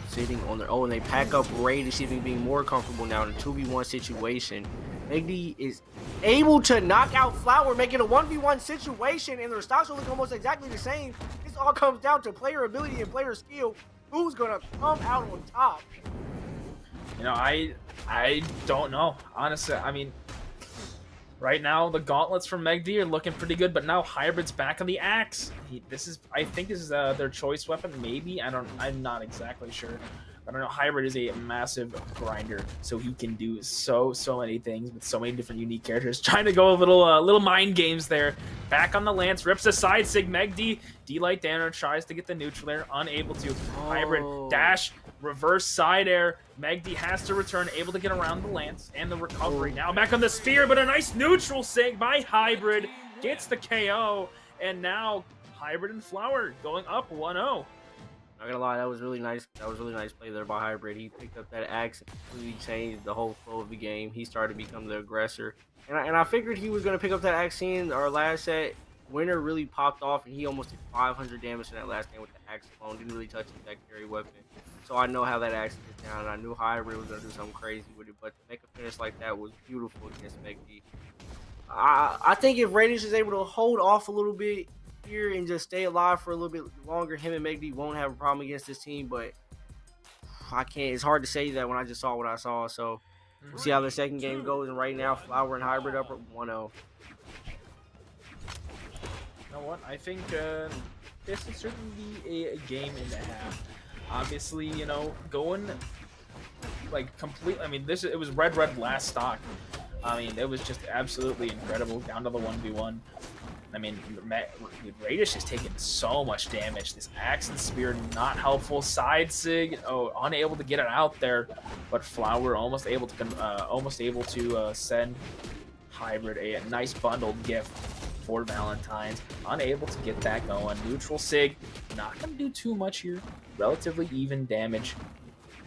sitting on their own. They pack up Radish even being more comfortable now in a 2v1 situation. Megd is able to knock out Flower, making a 1v1 situation, and their stocks are looking almost exactly the same. This all comes down to player ability and player skill. Who's gonna come out on top? I don't know. Honestly, I mean, right now the gauntlets from Megd are looking pretty good, but now Hybrid's back on the axe. I think this is their choice weapon. Maybe I'm not exactly sure. I don't know. Hybrid is a massive grinder, so he can do so many things with so many different unique characters. Trying to go a little mind games there. Back on the lance, rips aside Sig Megd. D-Light Danner tries to get the neutral there, unable to. Hybrid dash, reverse side air. Megd has to return, able to get around the lance and the recovery. Now back on the spear, but a nice neutral Sig by Hybrid gets the KO, and now Hybrid and Flower going up 1-0. Not gonna lie, that was really nice. That was really nice play there by Hybrid. He picked up that axe and completely changed the whole flow of the game. He started to become the aggressor, and I figured he was gonna pick up that axe. Seeing our last set, Winner really popped off, and he almost did 500 damage in that last game with the axe alone. Didn't really touch his secondary weapon, so I know how that axe gets down. And I knew Hybrid was gonna do something crazy with it, but to make a finish like that was beautiful against Fakey. I think if Radish is able to hold off a little bit here and just stay alive for a little bit longer, him and Megd won't have a problem against this team, but I can't. It's hard to say that when I just saw what I saw. So we'll see how the second game goes. And right now, Flower and Hybrid up at 1-0. You know what? I think this will certainly be a game and a half. Obviously, going like complete. I mean, it was red last stock. I mean, it was just absolutely incredible down to the 1v1. I mean, Radish is taking so much damage. This axe and spear not helpful. Side Sig, unable to get it out there, but Flower almost able to send Hybrid a nice bundled gift for Valentine's. Unable to get that going. Neutral Sig, not gonna do too much here. Relatively even damage.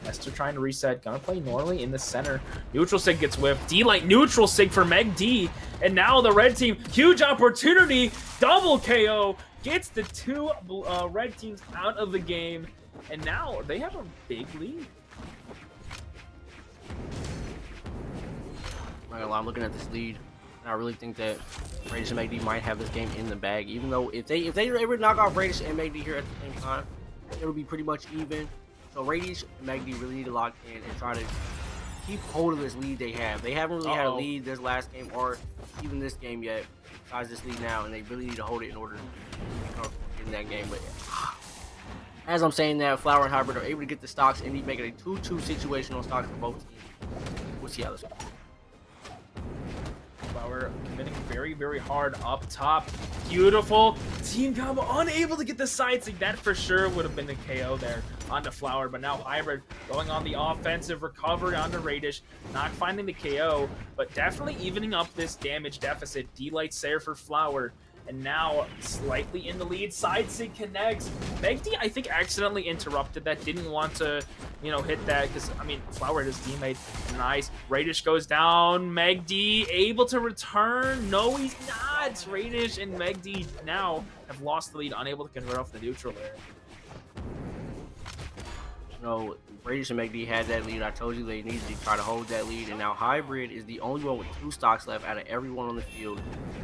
Esther trying to reset, gonna play normally in the center. Neutral Sig gets whiffed. D-Light neutral Sig for Megd. And now the red team, huge opportunity, double KO, gets the two red teams out of the game. And now they have a big lead. I'm not gonna lie, I'm looking at this lead, and I really think that Radish and Megd might have this game in the bag. Even though if they were able to knock off Radish and Megd here at the same time, it would be pretty much even. So Radish and Megd really need to lock in and try to keep hold of this lead they have. They haven't really had a lead this last game or even this game yet, besides this lead now, and they really need to hold it in order to be comfortable in that game. But as I'm saying that, Flower and Hybrid are able to get the stocks and make it a 2-2 situational stocks for both teams. We'll see how this goes. Flower committing very very, very hard up top. Beautiful team combo, unable to get the side sig. That for sure would have been the KO there onto Flower, but now Hybrid going on the offensive recovery onto Radish, not finding the KO, but definitely evening up this damage deficit. D-Light there for Flower, and now slightly in the lead. Side sig connects. Megd, I think, accidentally interrupted that. Didn't want to, you know, hit that because, I mean, Flower hit his teammate. Nice. Radish goes down. Megd able to return. No, he's not. Radish and Megd now have lost the lead, unable to convert off the neutral there. No, Radish and Megd had that lead. I told you they needed to try to hold that lead, and now Hybrid is the only one with 2 stocks left out of everyone on the field.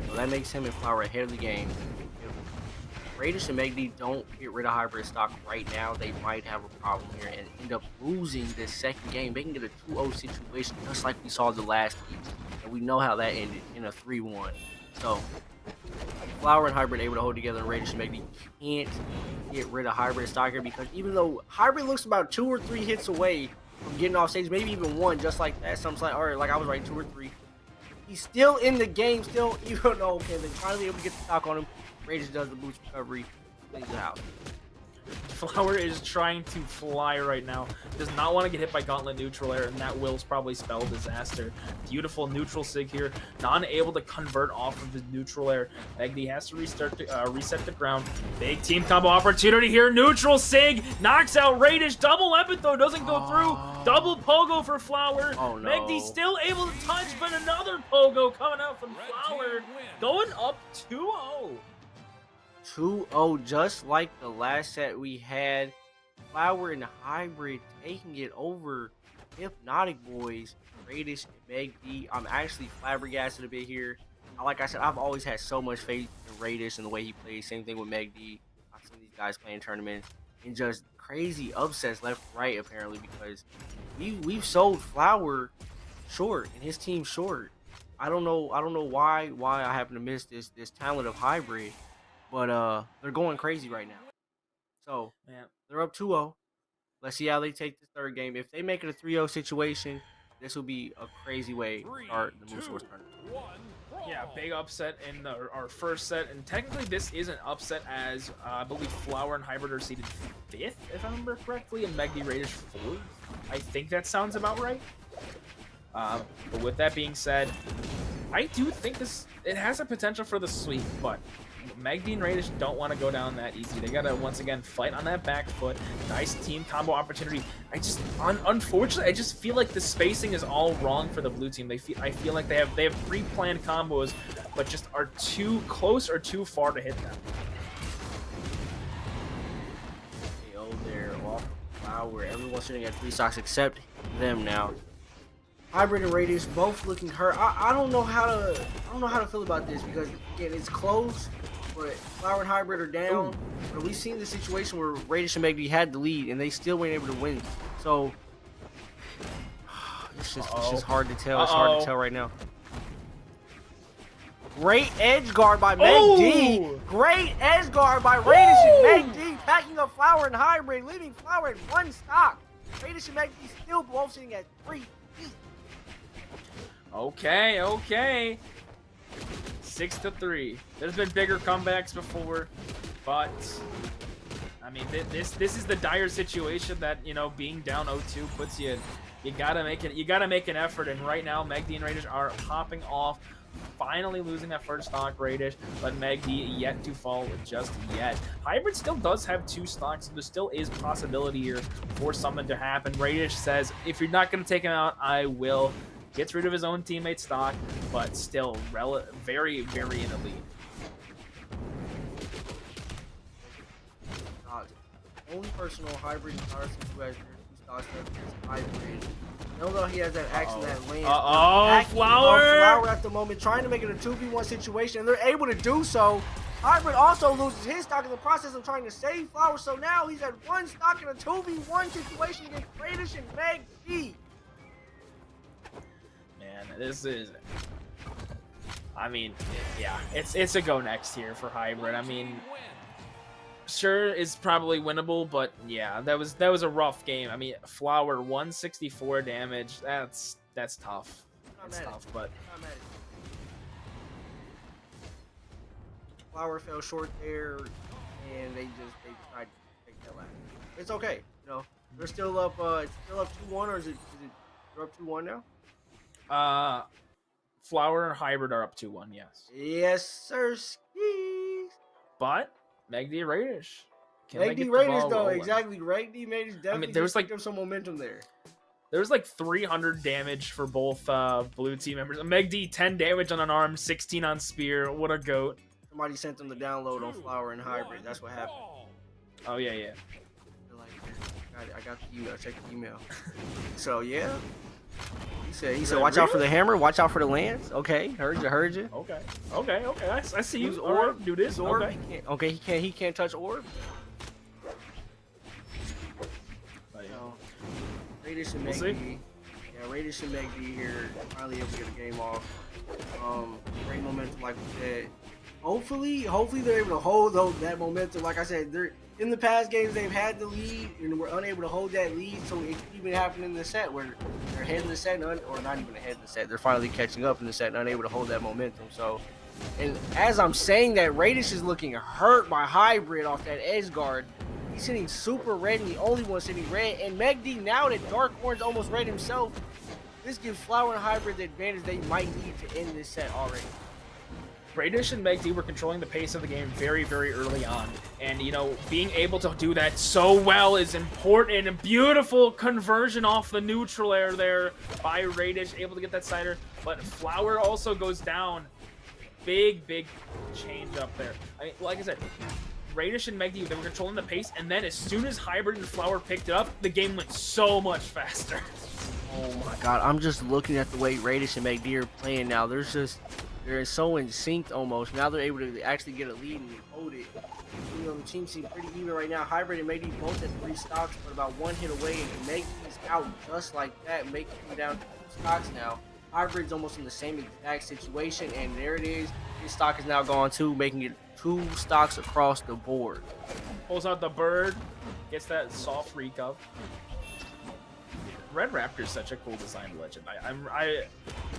So that makes him and Flower ahead of the game. If Radish and Megd don't get rid of Hybrid stock right now, they might have a problem here and end up losing this second game. They can get a 2-0 situation just like we saw the last week, and we know how that ended in a 3-1. So Flower and Hybrid able to hold together, and Radish and Megd can't get rid of Hybrid stock here, because even though Hybrid looks about 2 or 3 hits away from getting off stage, maybe even 1, just like that. So I'm like, all right, like I was right, 2 or 3. He's still in the game, still, even though, okay, they finally able to get the stock on him. Radish does the boost recovery, cleans it out. Flower is trying to fly right now. Does not want to get hit by Gauntlet neutral air, and that will probably spell disaster. Beautiful neutral sig here. Not able to convert off of his neutral air. Megd has to reset the ground. Big team combo opportunity here. Neutral sig knocks out Radish. Double epic though, doesn't go through. Double pogo for Flower. Oh, no. Megd still able to touch, but another pogo coming out from Flower. Going up 2-0. 2-0, just like the last set we had. Flower and Hybrid taking it over Hypnotic Boys, Radish and Megd. I'm actually flabbergasted a bit here. Like I said, I've always had so much faith in Radish and the way he plays. Same thing with Megd. I've seen these guys playing tournaments and just crazy upsets left and right, apparently, because we've sold Flower short and his team short. I don't know why I happen to miss this talent of Hybrid. But they're going crazy right now. So they're up 2-0. Let's see how they take the third game. If they make it a 3-0 situation, this will be a crazy way to start the Moose Wars tournament. Yeah, big upset in our first set, and technically this is an upset as I believe Flower and Hybrid are seeded 5th, if I remember correctly, and Megd Radish 4th. I think that sounds about right. But with that being said, I do think it has a potential for the sweep, but Megd and Radish don't want to go down that easy. They gotta once again fight on that back foot. Nice team combo opportunity. Unfortunately, I just feel like the spacing is all wrong for the blue team. I feel like they have pre-planned combos, but just are too close or too far to hit them. KO there off Flower. Everyone's sitting at 3 stocks except them now. Hybrid and Radish both looking hurt. I don't know how to feel about this, because again, it's close, but Flower and Hybrid are down. But we've seen the situation where Radish and Megd had the lead and they still weren't able to win. So it's just hard to tell. It's hard to tell right now. Great edge guard by Megd. Great edge guard by Radish and Megd, packing up Flower and Hybrid, leaving Flower at 1 stock. Radish and Megd still both sitting at 3 feet. Okay. 6-3. There's been bigger comebacks before, but I mean, this is the dire situation that, you know, being down 0-2 puts you. You gotta make an effort, and right now Megd and Radish are popping off, finally losing that first stock. Radish, but Megd yet to fall just yet. Hybrid still does have 2 stocks, so there still is possibility here for something to happen. Radish says, if you're not gonna take him out, I will. Gets rid of his own teammate stock, but still very, very in the lead. Only personal Hybrid and Carson who has 2 stocks left is Hybrid. Although he has that action that lands. Flower at the moment, trying to make it a 2v1 situation, and they're able to do so. Hybrid also loses his stock in the process of trying to save Flower, so now he's at 1 stock in a 2v1 situation against Radish and Megd. Man, this is, I mean, yeah, it's a go next here for Hybrid. I mean, sure, it's probably winnable, but yeah, that was a rough game. I mean, Flower 164 damage. That's tough. That's tough, but Flower fell short there, and they decided to take that last. It's okay, you know. They're still up. It's still up 2-1, or is it? They're up 2-1 now? Flower and Hybrid are up 2-1. Yes. Yes, sir. Skis. But Megdi Radish. Megdi Raiders, though, exactly. Megdi Raiders definitely there was picked up some momentum there. There was like 300 damage for both blue team members. Megdi 10 damage on an arm, 16 on spear. What a goat! Somebody sent them the download on Flower and Hybrid. That's what happened. Oh yeah. They're like, I got the email. Check the email. So yeah. He said, watch out for the hammer, watch out for the lance. Okay, heard you. Okay. I see you. Orb, do this. Orb. Okay. He can't touch orb. Radish and Megdi. Yeah, Radish and Megdi here. Finally able to get a game off. Great momentum, like we said. Hopefully they're able to hold that momentum. Like I said, they're in the past games they've had the lead and were unable to hold that lead. So it could even happen in the set where they're ahead in the set, or not even ahead in the set. They're finally catching up in the set and unable to hold that momentum. So, and as I'm saying that, Radish is looking hurt by Hybrid off that edge guard. He's sitting super red and the only one sitting red. And Megdi, now that Dark Orange almost red himself, this gives Flower and Hybrid the advantage they might need to end this set already. Radish and Megdi were controlling the pace of the game very, very early on. And, you know, being able to do that so well is important. A beautiful conversion off the neutral air there by Radish, able to get that cider. But Flower also goes down. Big change up there. I mean, like I said, Radish and Megdi, they were controlling the pace, and then as soon as Hybrid and Flower picked it up, the game went so much faster. Oh my god, I'm just looking at the way Radish and Megdi are playing now. They're so in sync almost. Now they're able to actually get a lead and hold it. You know, the team seems pretty even right now. Hybrid and Megdi both at 3 stocks, but about 1 hit away, and Megdi's out just like that, making him down to 2 stocks now. Hybrid's almost in the same exact situation, and there it is. His stock is now gone too, making it 2 stocks across the board. Pulls out the bird, gets that soft recov. Red Raptor's such a cool design legend.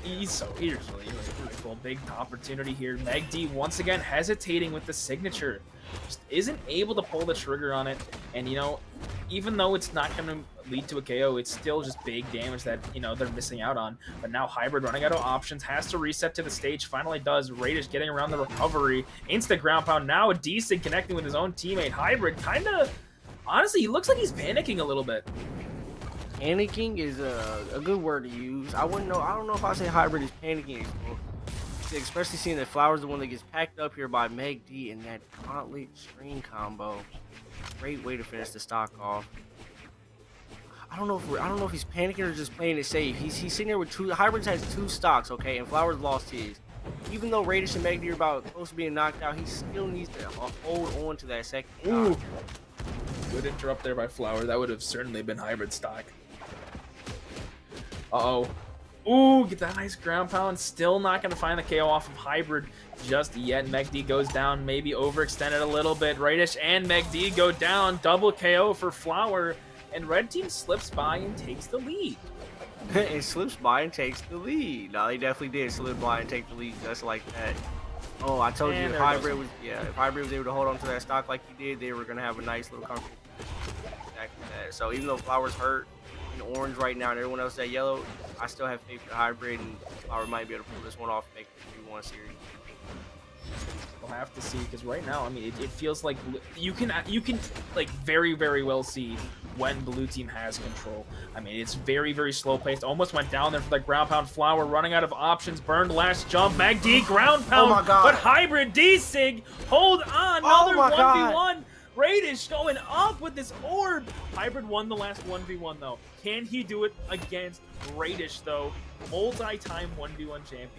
He's really cool. Big opportunity here. Megdi once again hesitating with the signature. Just isn't able to pull the trigger on it. And, you know, even though it's not going to lead to a KO, it's still just big damage that, you know, they're missing out on. But now Hybrid running out of options, has to reset to the stage, finally does. Radish getting around the recovery. Insta ground pound. Now a decent connecting with his own teammate. Hybrid kind of, honestly, he looks like he's panicking a little bit. Panicking is a good word to use. I don't know if I say Hybrid is panicking, especially seeing that Flower's the one that gets packed up here by Megdi in that gauntlet string combo. Great way to finish the stock off. I don't know if he's panicking or just playing it safe. He's sitting there with 2. Hybrid has 2 stocks, okay, and Flower's lost his. Even though Radish and Megdi are about close to being knocked out, he still needs to hold on to that second stock. Ooh. Good interrupt there by Flower. That would have certainly been Hybrid stock. Uh-oh. Ooh, get that nice ground pound. Still not going to find the KO off of Hybrid just yet. Megdi goes down, maybe overextended a little bit. Radish and Megdi go down. Double KO for Flower. And Red Team slips by and takes the lead. It slips by and takes the lead. No, they definitely did slip by and take the lead just like that. Oh, I told you if Hybrid was able to hold on to that stock like he did, they were going to have a nice little comfort. Exactly that. So even though Flower's hurt in orange right now and everyone else at yellow, I still have faith in Hybrid, and Flower might be able to pull this one off and make it 3-1 series. We'll have to see, because right now, I mean, it feels like you can like very well see when blue team has control. I mean, it's very slow paced. Almost went down there for the ground pound. Flower running out of options. Burned last jump. Megdi ground pound. Oh my god! But Hybrid D-Sig hold on. Another 1v1. Radish going up with this orb. Hybrid won the last 1v1 though. Can he do it against Radish though? Multi-time 1v1 champion.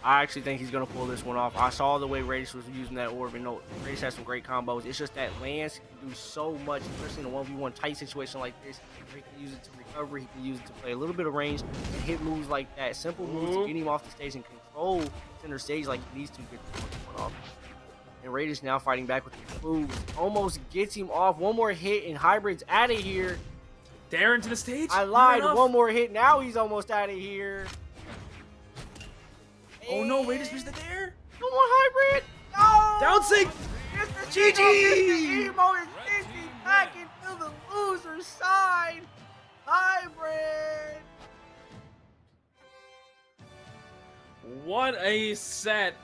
I actually think he's going to pull this one off. I saw the way Radish was using that orb, and Radish has some great combos. It's just that Lance can do so much, especially in a 1v1 tight situation like this. He can use it to recover. He can use it to play a little bit of range and hit moves like that. Simple moves to get him off the stage and control center stage like he needs to get this one off. And Radish now fighting back with the moves. Almost gets him off. One more hit, and Hybrid's out of here. Darren to the stage. I lied. One more hit. Now he's almost out of here. Oh no, Radish missed the dare. Come on, Hybrid. No! Down sync. Mr. Emo is sending back into the loser side. Hybrid. What a set.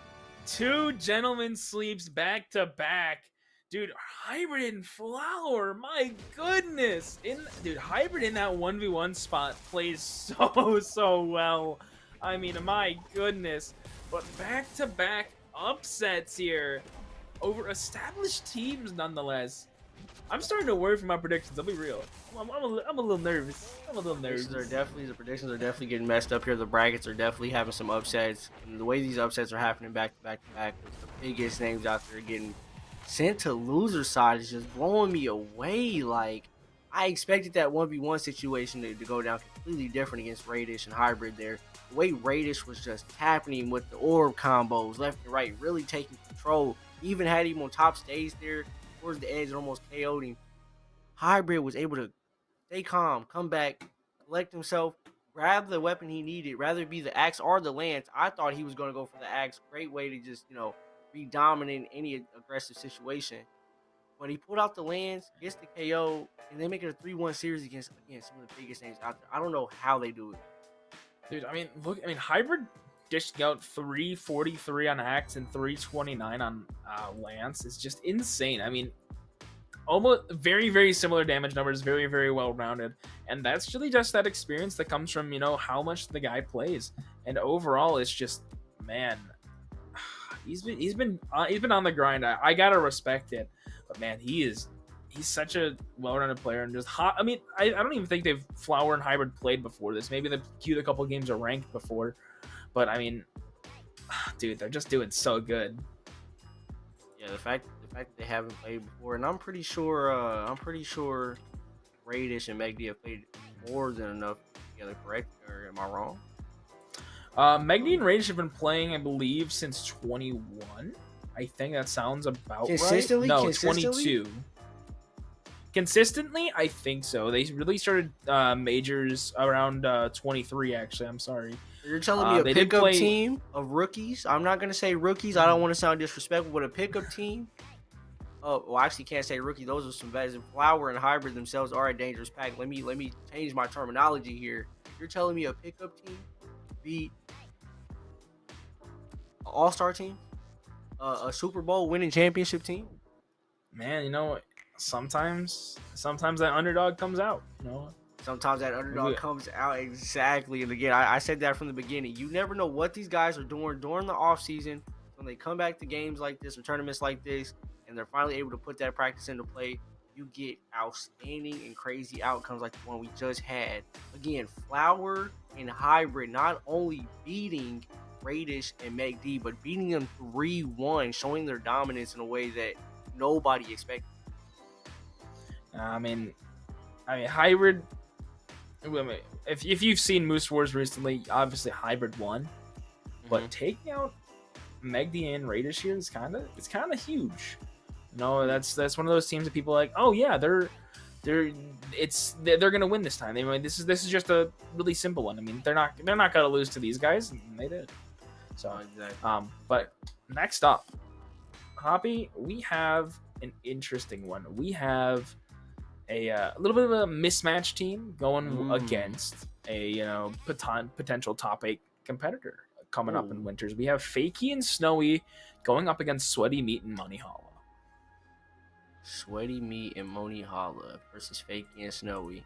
2 gentlemen sleeps back to back. Dude, Hybrid and Flower, my goodness. Dude, Hybrid in that 1v1 spot plays so well. I mean, my goodness. But back-to-back upsets here over established teams nonetheless. I'm starting to worry for my predictions. I'll be real. I'm a little nervous. The predictions are definitely getting messed up here. The brackets are definitely having some upsets. And the way these upsets are happening back to back to back, with the biggest names out there getting sent to loser side is just blowing me away. Like, I expected that 1v1 situation to go down completely different against Radish and Hybrid there. The way Radish was just tapping him with the orb combos left and right, really taking control. He even had him on top stage there towards the edge and almost KO'd him. Hybrid was able to stay calm, come back, collect himself, grab the weapon he needed, rather it be the axe or the lance. I thought he was going to go for the axe. Great way to just, be dominant in any aggressive situation. But he pulled out the lance, gets the KO, and they make it a 3-1 series against, again, some of the biggest names out there. I don't know how they do it. Dude, Hybrid dished out 343 on axe and 329 on lance. It's just insane. I mean, almost very, very similar damage numbers, very, very well rounded, and that's really just that experience that comes from how much the guy plays. And overall, it's just, man, he's been on the grind. I gotta respect it, but man, he's such a well-rounded player and just hot. I mean, I don't even think Flower and Hybrid played before this. Maybe they've queued a couple games of ranked before, but I mean, dude, they're just doing so good. Yeah, the fact that they haven't played before, and I'm pretty sure Radish and Megdi have played more than enough together, correct? Or am I wrong? Megdi and Radish have been playing, I believe, since 21. I think that sounds about consistently? right. No, Consistently? 22. Consistently, I think so. They really started majors around 23, actually. I'm sorry. You're telling me a pickup team of rookies? I'm not going to say rookies. I don't want to sound disrespectful, but a pickup team? Oh, well, I actually can't say rookie. Those are some vets. And Flower and Hybrid themselves are a dangerous pack. Let me change my terminology here. You're telling me a pickup team beat an all-star team? A Super Bowl winning championship team? Man, sometimes that underdog comes out. Sometimes that underdog comes out, exactly. And again, I said that from the beginning. You never know what these guys are doing during the offseason when they come back to games like this or tournaments like this, and they're finally able to put that practice into play. You get outstanding and crazy outcomes like the one we just had. Again, Flower and Hybrid not only beating Radish and McD, but beating them 3-1, showing their dominance in a way that nobody expected. I mean, Hybrid. If you've seen Moose Wars recently, obviously Hybrid won, but taking out Megdi and Radish here is kind of huge. That's one of those teams that people are like, oh yeah, they're gonna win this time. This is just a really simple one. I mean, they're not gonna lose to these guys, and they did. So exactly. But next up, Hoppy, we have an interesting one. We have a little bit of a mismatch team going against a potential top 8 competitor coming up in winters. We have Fakey and Snowy going up against Sweaty Meat and Money Holla. Sweaty Meat and Money Holla versus Fakey and Snowy.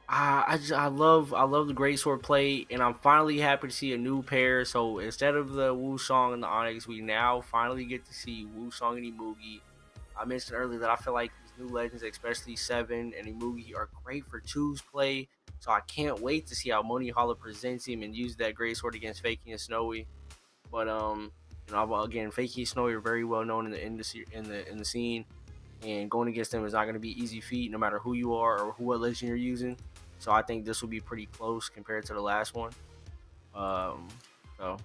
I love the Great Sword play, and I'm finally happy to see a new pair. So instead of the Wusong and the Onyx, we now finally get to see Wusong and Imugi. I mentioned earlier that I feel like these new legends, especially Seven and Imugi, are great for 2's play. So I can't wait to see how Money Holla presents him and use that Great Sword against Fakey and Snowy. But again, Fakey and Snowy are very well known in the scene, and going against them is not going to be easy feat, no matter who you are or what legend you're using. So I think this will be pretty close compared to the last one. So how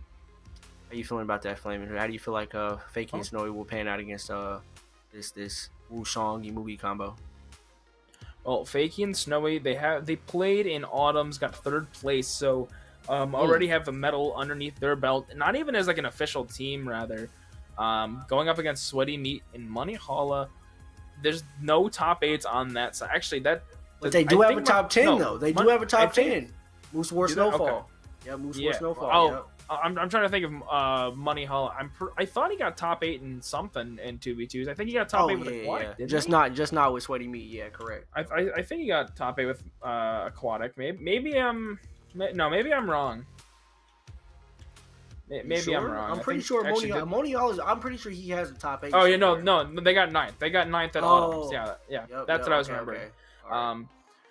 you feeling about that, Flamin'? How do you feel like Fakey and Snowy will pan out against this Wusong Imugi combo? Well, Fakey and Snowy, they played in Autumn's, got 3rd place, so already have the medal underneath their belt. Not even as like an official team, rather. Going up against Sweaty Meat and Money Holla, there's no top 8s on that side. Actually, but they do have a top 10 though. They do have a top 10. Moose War Snowfall. Okay. Yeah, Moose War Snowfall. Oh, yep. I'm trying to think of Money Holla. I thought he got top 8 in something in 2v2s. I think he got top 8 with Aquatic. Yeah. Just not with Sweaty Meat. Yeah, correct. I think he got top 8 with Aquatic. Maybe I'm wrong. Maybe sure? I'm wrong. I'm pretty sure Money Holla's. I'm pretty sure he has a top 8. Oh yeah, no, they got 9th. They got 9th at Autumns. Yeah. Yep, That's what I was remembering. Okay. Right.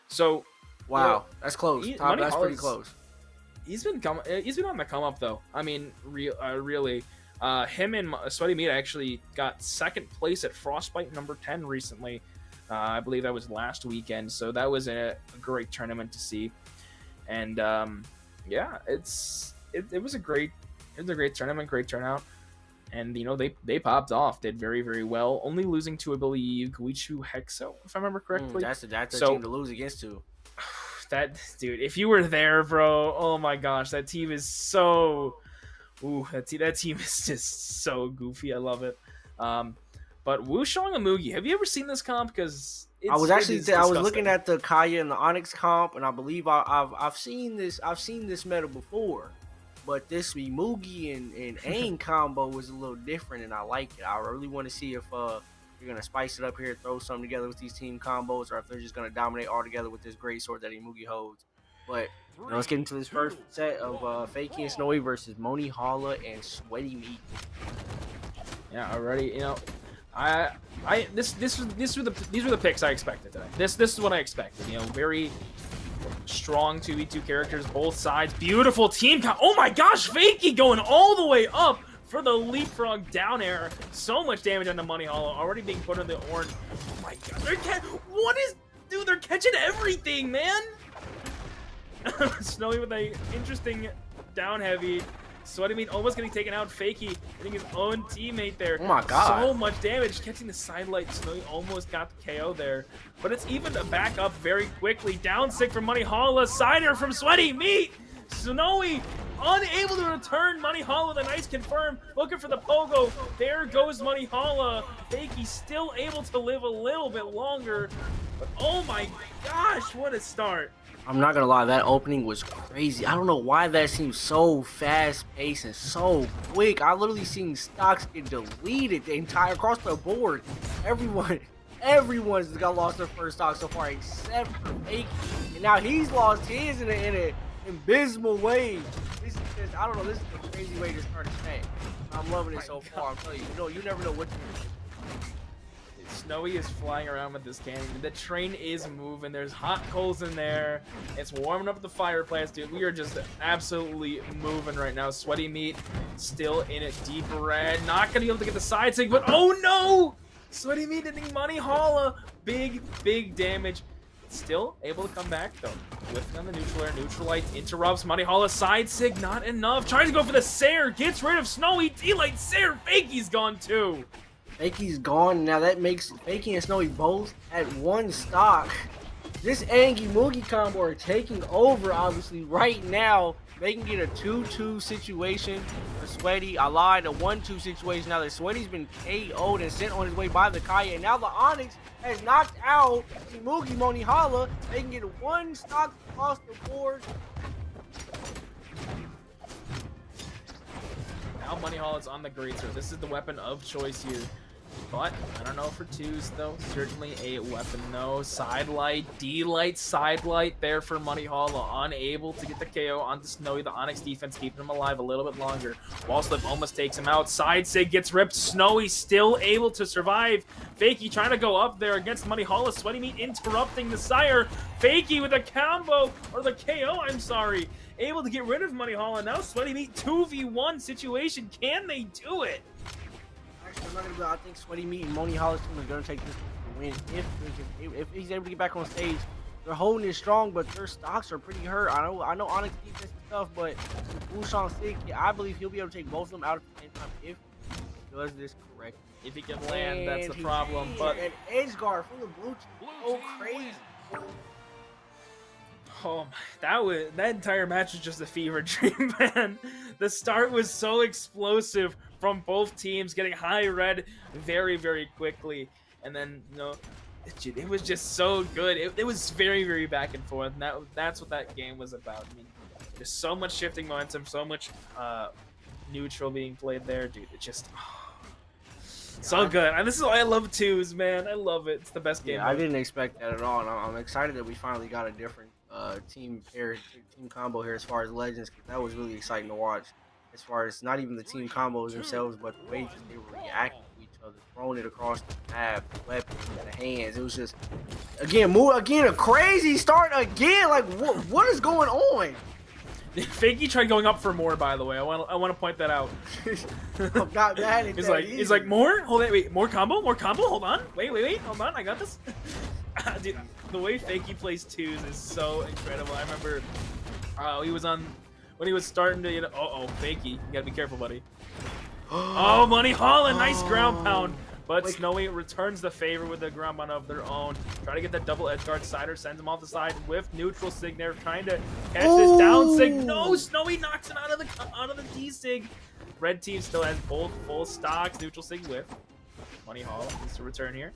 So wow, that's close. That's pretty close. He's been on the come up though. I mean, really. Him and Sweaty Meat actually got 2nd place at Frostbite number 10 recently. I believe that was last weekend. So that was a great tournament to see. And yeah, it was a great tournament, great turnout. And they popped off, did very, very well. Only losing to, I believe, Guichu Hexo, if I remember correctly. That's a team to lose against too. That dude, if you were there, bro, oh my gosh, that team is so. Ooh, that team is just so goofy. I love it. But Wushong and Mugi, have you ever seen this comp? Because I was looking at the Kaya and the Onyx comp, and I believe I've seen this meta before. But this Mugi and Aang combo was a little different, and I like it. I really want to see if you're gonna spice it up here, throw something together with these team combos, or if they're just gonna dominate altogether with this great sword that Mugi holds. But let's get into this first set of Fakey and Snowy versus Money Holla and Sweaty Meat. Yeah, already. These were the picks I expected today. This is what I expected. Very strong 2v2 characters, both sides. Beautiful team. Oh my gosh, Fakey going all the way up for the leapfrog down air. So much damage on the Money Hollow, already being put in the orange. Oh my god, they're catching everything, man. Snowy with a interesting down heavy. Sweaty Meat almost getting taken out. Fakey hitting his own teammate there. Oh my god. So much damage. Catching the sidelight. Snowy almost got the KO there. But it's even back up very quickly. Down 6 from Money Holla. Sider from Sweaty Meat. Snowy unable to return. Money Holla with a nice confirm. Looking for the pogo. There goes Money Holla. Fakey still able to live a little bit longer. But oh my gosh, what a start. I'm not gonna lie, that opening was crazy. I don't know why that seems so fast-paced and so quick. I literally seen stocks get deleted across the board. Everyone's got lost their first stock so far except for Fakey. And now he's lost his in an abysmal way. This is just, I don't know, this is a crazy way to start a set. I'm loving it so far. I'm telling you, you never know what you're gonna do. Snowy is flying around with this cannon. The train is moving. There's hot coals in there. It's warming up the fireplace, dude. We are just absolutely moving right now. Sweaty Meat still in it, deep red. Not gonna be able to get the side sig, but oh no! Sweaty Meat hitting Money Holla. Big damage. Still able to come back though. Whiffing on the neutral air. Neutralite interrupts. Money Holla side sig, not enough. Tries to go for the Sair. Gets rid of Snowy. D-Light Sair. Fakey's gone too. Fakey's gone. Now that makes Fakey and Snowy both at 1 stock. This Angie Moogie combo are taking over, obviously, right now. They can get a 2-2 situation for Sweaty. I lied, a 1-2 situation. Now that Sweaty's been KO'd and sent on his way by the Kaya. And now the Onyx has knocked out the Moogie Money Holla. They can get 1 stock across the board. Now Money Holla's on the Greaser. This is the weapon of choice here. But I don't know for 2s though. Certainly a weapon though. Sidelight, D-Light, Sidelight there for Money Holla. Unable to get the KO onto Snowy. The Onyx defense keeping him alive a little bit longer. Wall Slip almost takes him out. Side Sig gets ripped. Snowy still able to survive. Fakey trying to go up there against Money Holla. Sweaty Meat interrupting the Sire. Fakey with a combo, or the KO, I'm sorry. Able to get rid of Money Holla. Now Sweaty Meat 2v1 situation. Can they do it? I think Sweaty Meat and Money Holla's team is going to take this to win if he's able to get back on stage. They're holding it strong, but their stocks are pretty hurt. I know Onyx defense and stuff, but with Wushong sick, I believe he'll be able to take both of them out at the same time if he does this correctly. If he can land, that's the problem. But an edge guard from the blue team, so crazy. Oh my, that entire match was just a fever dream, man. The start was so explosive from both teams, getting high red very, very quickly, and then it was just so good. It was very, very back and forth, and that's what that game was about. I mean, there's so much shifting momentum, so much neutral being played there, dude. It just so good. And this is why I love twos, man. I love it. It's the best game. Yeah, I didn't expect that at all, and I'm excited that we finally got a different team combo here as far as legends. 'Cause that was really exciting to watch. As far as not even the team combos themselves, but the way that they were reacting to each other, throwing it across the map, the weapons, the hands. It was just again a crazy start again. Like what is going on? Fakey tried going up for more, by the way. I want to point that out. I'm not mad at that. He's like more. Hold on, wait, more combo. Hold on, wait, hold on, I got this. Dude, the way Fakey plays twos is so incredible. I remember he was on when he was starting to Fakey, you gotta be careful, buddy. Oh, Money Holland, nice ground pound. But Snowy returns the favor with a ground pound of their own. Try to get that double edge guard. Sider sends him off the side with neutral sig there, trying to catch this down sig. No, Snowy knocks him out of the D sig. Red team still has both full stocks. Neutral sig with Money Holland needs to return here.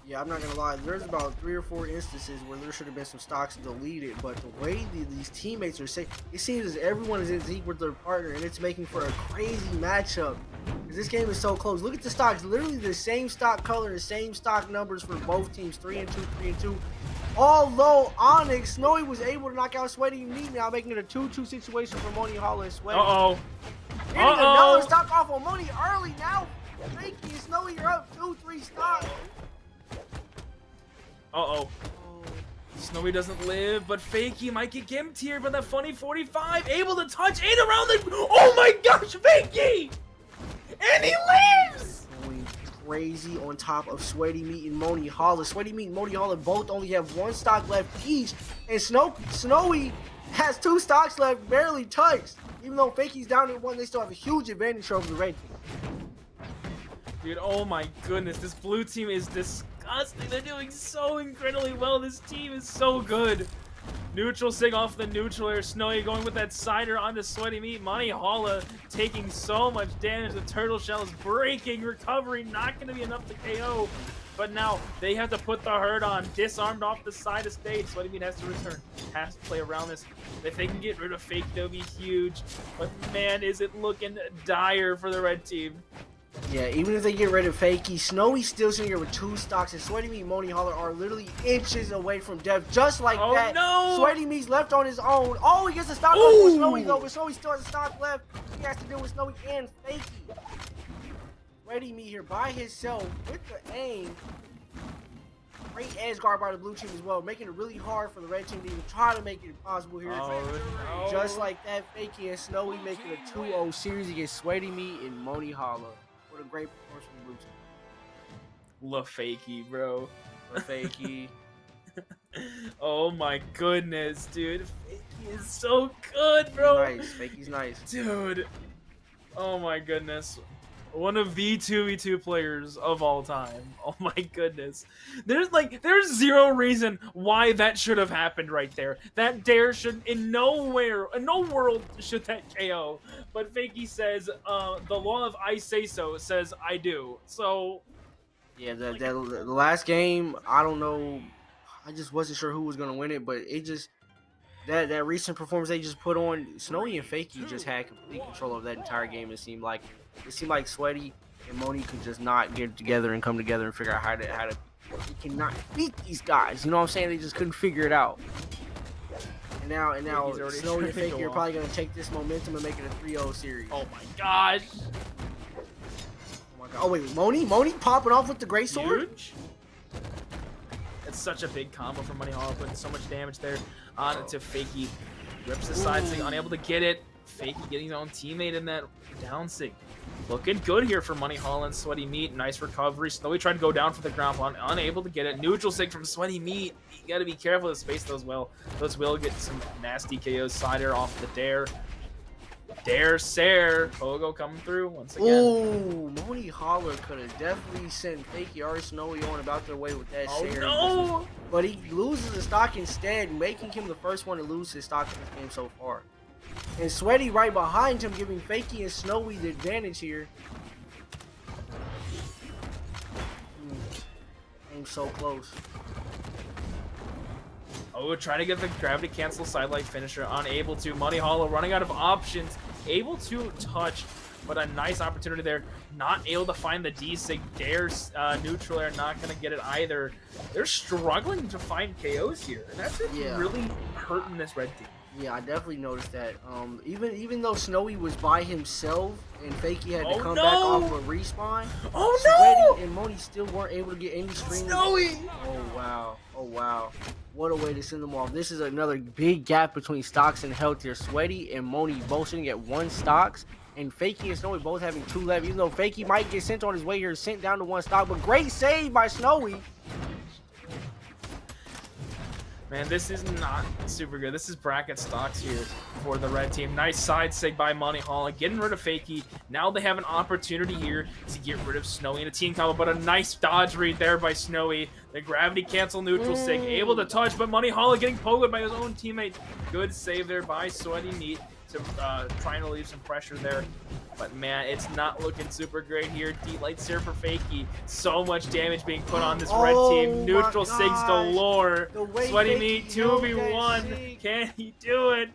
Yeah, I'm not gonna lie. There's about 3 or 4 instances where there should have been some stocks deleted, but the way these teammates are saying, it seems as everyone is in sync with their partner, and it's making for a crazy matchup. Because this game is so close. Look at the stocks. Literally the same stock color, the same stock numbers for both teams. 3 and 2, 3 and 2. Although Onyx, Snowy was able to knock out Sweaty Meat, now making it a 2-2 situation for Money Hollow and Sweaty. Getting another stock off on Money early now. Fakey and Snowy are up 2-3 stocks. Snowy doesn't live, but Fakey might get gimped here, but that funny 45 able to touch 8 around the. Oh my gosh, Fakey! And he lives! Going crazy on top of Sweaty Meat and Money Hollow. Sweaty Meat and Money Hollow both only have 1 stock left each, and Snowy has 2 stocks left, barely touched. Even though Fakey's down at 1, they still have a huge advantage over the red team. Dude, oh my goodness, this blue team is disgusting. They're doing so incredibly well. This team is so good. Neutral sig off the neutral air. Snowy going with that cider onto Sweaty Meat. Money Holla taking so much damage. The turtle shell is breaking. Recovery not going to be enough to KO. But now they have to put the hurt on. Disarmed off the side of stage. Sweaty Meat has to return. Has to play around this. If they can get rid of Fake, that would be huge. But man, is it looking dire for the red team. Yeah, even if they get rid of Fakey, Snowy's still sitting here with 2 stocks, and Sweaty Meat and Money Holler are literally inches away from death. Just like that, no! Sweaty Meat's left on his own. Oh, he gets a stock off with Snowy though, but Snowy still has a stock left. He has to deal with Snowy and Fakey. Sweaty Meat here by himself with the aim. Great edge guard by the blue team as well, making it really hard for the red team to even try to make it possible here. Just like that, Fakey and Snowy making a 2-0 series against Sweaty Meat and Money Holler. What a great performance from the blue team. Love Fakey, bro. Love Fakey. Oh my goodness, dude. Fakey is so good, bro. Fakey's nice. Dude. Oh my goodness. One of the 2v2 players of all time. Oh my goodness. There's zero reason why that should have happened right there. That dare should in no world should that KO. But Fakey says, the law of I say so says I do. So yeah, the last game, I don't know. I just wasn't sure who was gonna win it, but it just that recent performance they just put on, Snowy and Fakey just had complete control of that entire game. It seemed like Sweaty and Moni could just not get together and come together and figure out how to they cannot beat these guys. You know what I'm saying? They just couldn't figure it out. And now Snowy and Fakey are probably gonna take this momentum and make it a 3-0 series. Oh my gosh. Oh my god. Oh wait, Moni popping off with the great sword? Huge. It's such a big combo for Money Hollow, putting so much damage there on to Fakey. Rips the side sig, unable to get it. Fakey getting his own teammate in that down sig. Looking good here for Money Hollow and Sweaty Meat. Nice recovery. Snowy tried to go down for the ground pound, unable to get it. Neutral sig from Sweaty Meat. You gotta be careful to space those well. Those will get some nasty KOs. Cider off the dare. Dare Sair. Pogo coming through once again. Ooh, Moni Holler could have definitely sent Fakey or Snowy on about their way with that Oh Sair. no! But he loses the stock instead, making him the first one to lose his stock in this game so far. And Sweaty right behind him, giving Fakey and Snowy the advantage here. Aim so close. Oh, trying to get the gravity cancel sidelight finisher, unable to. Money Hollow running out of options, able to touch, but a nice opportunity there. Not able to find the D-Sig. Dare's neutral air, not going to get it either. They're struggling to find KOs here, and that's really hurting this red team. Yeah, I definitely noticed that. Even though Snowy was by himself and Fakey had to come back off a respawn, Sweaty and Moni still weren't able to get any stream. Snowy! Oh wow! Oh wow! What a way to send them off. This is another big gap between stocks and health here. Sweaty and Moni both sitting at 1 stocks, and Fakey and Snowy both having 2 left. Even though Fakey might get sent on his way here, sent down to 1 stock, but great save by Snowy. Man, this is not super good. This is bracket stocks here for the red team. Nice side sig by Money Hall, getting rid of Fakey. Now they have an opportunity here to get rid of Snowy in a team combo, but a nice dodge read there by Snowy. The gravity cancel neutral sig, able to touch, but Money Hall getting pogoed by his own teammate. Good save there by Sweaty Meat to trying to leave some pressure there. But man, it's not looking super great here. D-Lights here for Fakey. So much damage being put on this red team. Neutral sigs galore. Sweaty Meat 2v1. Can he do it?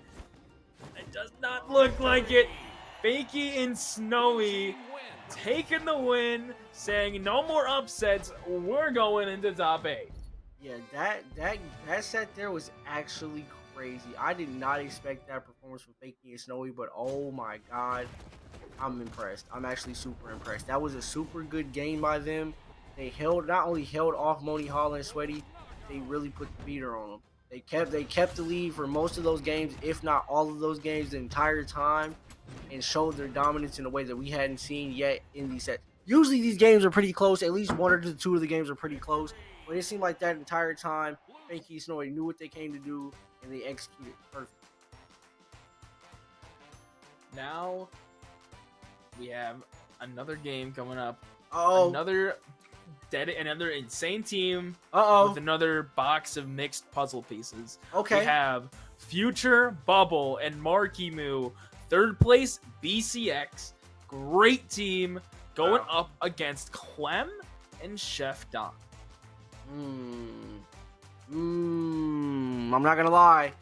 It does not look like it. Fakey and Snowy taking the win, saying no more upsets. We're going into top 8. Yeah, that set there was actually crazy. I did not expect that performance from Fakey and Snowy, but oh my god, I'm impressed. I'm actually super impressed. That was a super good game by them. They not only held off Moni Hall and Sweaty, they really put the beater on them. They kept the lead for most of those games, if not all of those games, the entire time, and showed their dominance in a way that we hadn't seen yet in these sets. Usually these games are pretty close. At least 1 or 2 of the games are pretty close. But it seemed like that entire time, Fakey and Snowy knew what they came to do, and they executed perfect. Now we have another game coming up. Another insane team with another box of mixed puzzle pieces. Okay. We have Future, Bubble, and Marckiemoo. 3rd place, BCX. Great team going up against Clem and Chef Don. I'm not gonna lie.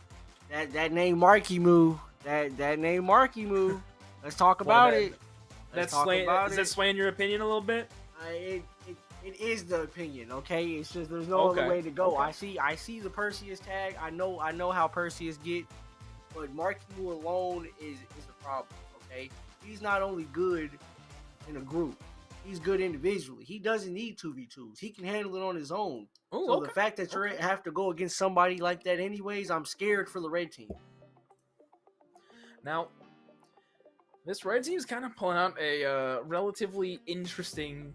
That name Marckiemoo. That name Marckiemoo. Let's talk about it. Is that swaying your opinion a little bit? It is the opinion, okay? It's just there's no other way to go. Okay. I see the Perseus tag. I know how Perseus get, but Marckiemoo alone is the problem, okay? He's not only good in a group, he's good individually. He doesn't need 2v2s. He can handle it on his own. The fact that you have to go against somebody like that anyways, I'm scared for the red team. Now, this red team is kind of pulling out a relatively interesting,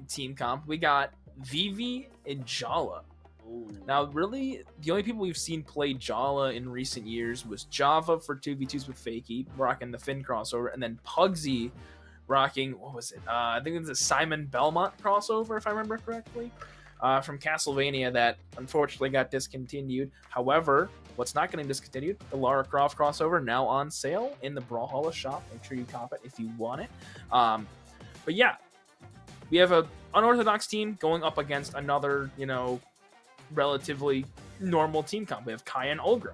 team comp. We got Vivi and Jala. Ooh. Now, really, the only people we've seen play Jala in recent years was Java for 2v2s with Fakey, rocking the Finn crossover, and then Pugsy rocking, what was it? I think it's a Simon Belmont crossover, if I remember correctly, from Castlevania that unfortunately got discontinued. However, what's not getting discontinued, the Lara Croft crossover, now on sale in the Brawlhalla shop. Make sure you cop it if you want it. But yeah, we have an unorthodox team going up against another, relatively normal team comp. We have Kaya and Olgrim.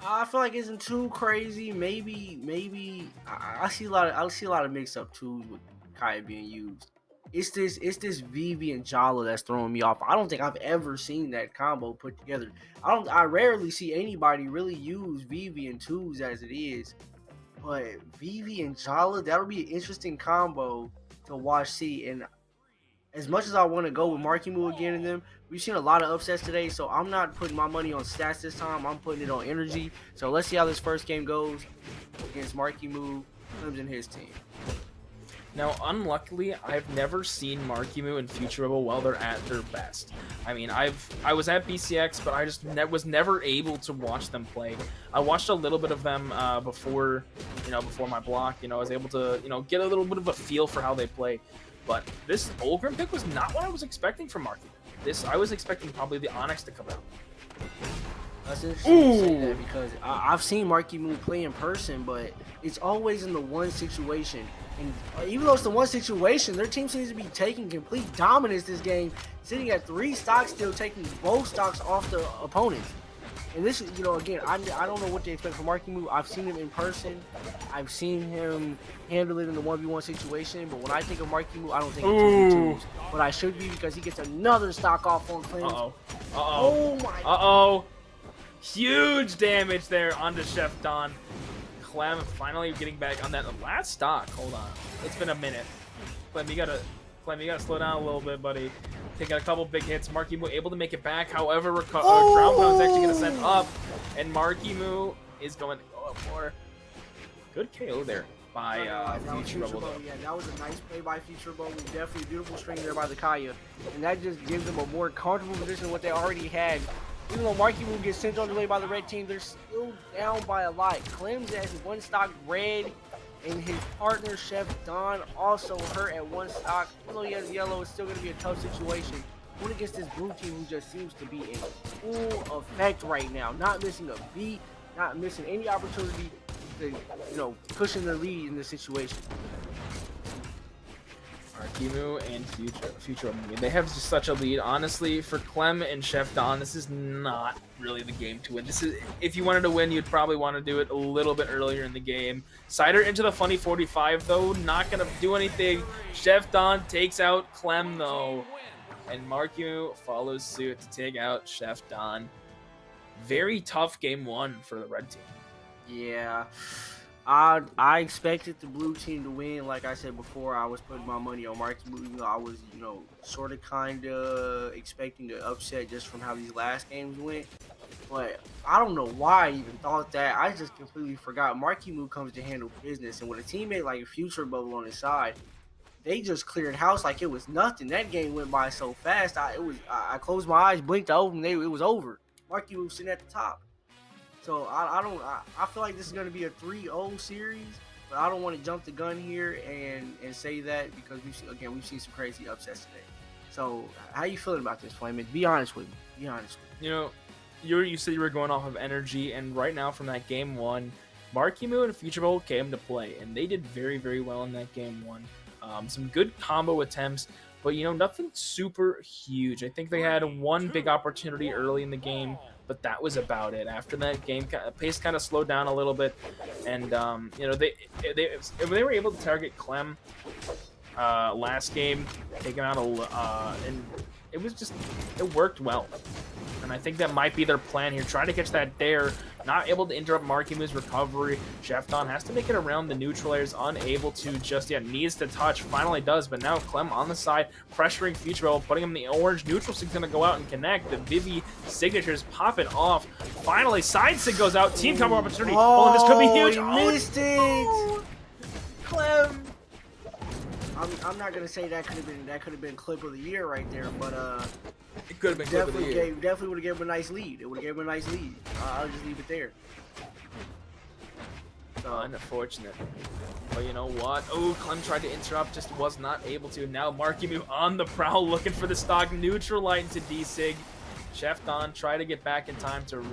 I feel like it isn't too crazy. Maybe I see a lot of mix up twos with Kaya being used. It's this Vivi and Jala that's throwing me off. I don't think I've ever seen that combo put together. I rarely see anybody really use Vivi and twos as it is. But Vivi and Jala, that'll be an interesting combo to watch see. And as much as I want to go with Marckiemoo again in them, we've seen a lot of upsets today, so I'm not putting my money on stats this time. I'm putting it on energy. So let's see how this first game goes against Marckiemoo, Clem's and his team. Now, unluckily, I've never seen Marckiemoo and Future Rebel while they're at their best. I mean, I was at BCX, but I just was never able to watch them play. I watched a little bit of them before my block. I was able to, get a little bit of a feel for how they play. But this Olgrim pick was not what I was expecting from Marckiemoo. I was expecting probably the Onyx to come out. That's interesting to say that because I've seen Marckiemoo play in person, but it's always in the one situation. And even though it's the one situation, their team seems to be taking complete dominance this game, sitting at 3 stocks, still taking both stocks off the opponents. And this is, again, I don't know what to expect from Marckiemoo. I've seen him in person. I've seen him handle it in the 1v1 situation. But when I think of Marckiemoo, I don't think of 2v2s. But I should be because he gets another stock off on Cleanse. Oh my. Huge damage there onto Chef Don. Clem finally getting back on that last stock. Hold on. It's been a minute. Clem, you gotta slow down a little bit, buddy. Taking a couple big hits. Marckiemoo able to make it back. However, Ground Pound's actually going to send up. And Marckiemoo is going to go up more. Good KO there by Future Rebel. Yeah, that was a nice play by Future Rebel. Definitely a beautiful string there by the Kaya. And that just gives them a more comfortable position than what they already had. Even though Marckiemoo gets sent on the way by the red team, they're still down by a lot. Clem's has 1 stock red. And his partner, Chef Don, also hurt at 1 stock. Even though he has yellow, it's still going to be a tough situation. Going against this blue team who just seems to be in full effect right now. Not missing a beat, not missing any opportunity to, pushing the lead in this situation. Marckiemoo and Future. I mean, they have just such a lead. Honestly, for Clem and Chef Don, this is not really the game to win. This is, if you wanted to win, you'd probably want to do it a little bit earlier in the game. Cider into the funny 45 though, not gonna do anything. Chef Don takes out Clem though, and Marckiemoo follows suit to take out Chef Don. Very tough game 1 for the red team. Yeah. I expected the blue team to win. Like I said before, I was putting my money on Marckiemoo. Even though I was, sort of kind of expecting the upset just from how these last games went. But I don't know why I even thought that. I just completely forgot. Marckiemoo comes to handle business. And with a teammate like Future Bubble on his side, they just cleared house like it was nothing. That game went by so fast. I closed my eyes, blinked over, and it was over. Marckiemoo sitting at the top. So I feel like this is going to be a 3-0 series, but I don't want to jump the gun here and say that because we've seen some crazy upsets today. So how you feeling about this, Flamin'? Be honest with me. Be honest with me. You said you were going off of energy, and right now from that game 1, Marckiemoo and Future Bowl came to play, and they did very, very well in that game 1. Some good combo attempts, but nothing super huge. I think they had 1 big opportunity early in the game, but that was about it. After that, game pace kind of slowed down a little bit, and they were able to target Clem last game, take him out, and it worked well. And I think that might be their plan here, trying to catch that dare. Not able to interrupt Marckiemoo's recovery. Chef Don has to make it around the neutral layers, unable to just yet. Needs to touch, finally does, but now Clem on the side, pressuring Future Rebel, putting him in the orange. Neutral Sig's gonna go out and connect. The Vivi signatures pop it off. Finally, side sig goes out. Team combo opportunity. Oh, this could be huge. He missed it. Clem. I'm not gonna say that could have been clip of the year right there, but it could have been clip of the year. Definitely would have given him a nice lead. It would have given him a nice lead. I'll just leave it there. So unfortunate. But you know what? Oh, Clem tried to interrupt, just was not able to. Now Marckiemoo on the prowl, looking for the stock. Neutral light into D-Sig. Chef Don tried to get back in time to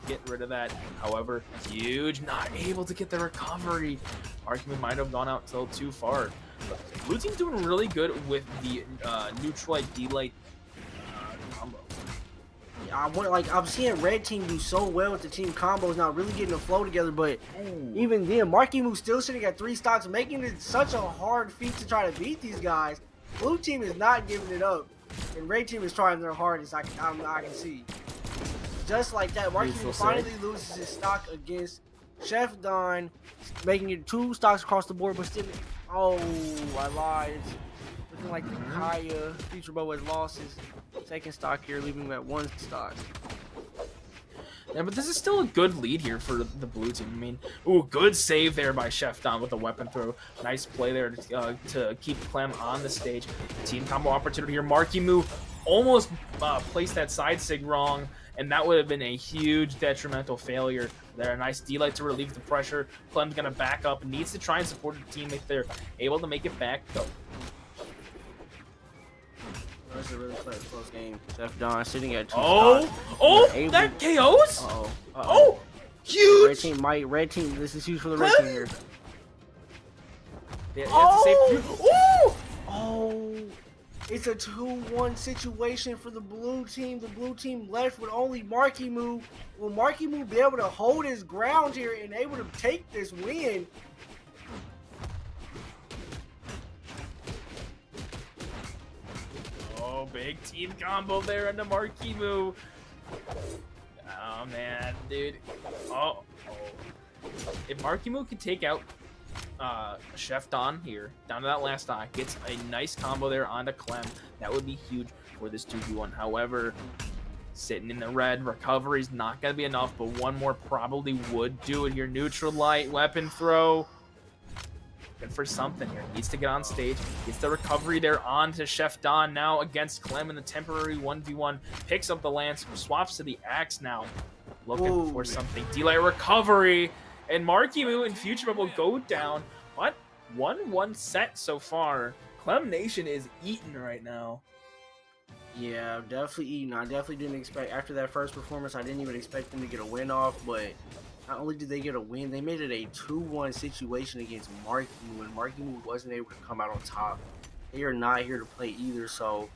get rid of that. However, huge, not able to get the recovery. Marckiemoo might have gone out a little too far. But blue team's doing really good with the neutral light D-light combo. I'm seeing red team do so well with the team combos, not really getting the flow together, but even then, Marckiemoo still sitting at 3 stocks, making it such a hard feat to try to beat these guys. Blue team is not giving it up, and red team is trying their hardest, I can see. Just like that, Marckiemoo finally loses his stock against Chef Don, making it 2 stocks across the board, but still, oh, I lied. It's looking like the Kaya Future Bow has lost his second stock here, leaving him at 1 stock. Yeah, but this is still a good lead here for the blue team. I mean, ooh, good save there by Chef Don with the weapon throw. Nice play there to keep Clem on the stage. Team combo opportunity here. Marckiemoo almost placed that side sig wrong, and that would have been a huge detrimental failure there. A nice D-Light to relieve the pressure. Clem's going to back up. Needs to try and support the team if they're able to make it back. Go. That's a really close game. Chef Don sitting at 2 Oh, stocks. that KOs? Uh-oh. Oh, huge. Red team. This is huge for the red team here. Yeah, Oh! Oh, it's a 2-1 situation for the blue team. The blue team left with only Marckiemoo. Will Marckiemoo be able to hold his ground here and able to take this win? Oh, big team combo there into Marckiemoo. Oh, man, dude. Oh. If Marckiemoo could take out Chef Don here, down to that last stock, gets a nice combo there onto Clem, that would be huge for this 2v1. However, sitting in the red, recovery's not going to be enough, but one more probably would do it here. Neutral light, weapon throw. Looking for something here. Needs to get on stage. Gets the recovery there on to Chef Don now against Clem in the temporary 1v1. Picks up the lance, swaps to the axe now. Looking for something. D-Light recovery. And Marckiemoo and Future Bubble go down. What? 1-1 set so far. Clem Nation is eating right now. Yeah, definitely eating. I definitely didn't expect, after that first performance, I didn't even expect them to get a win off, but not only did they get a win, they made it a 2-1 situation against Marckiemoo, and Marckiemoo wasn't able to come out on top. They are not here to play either, so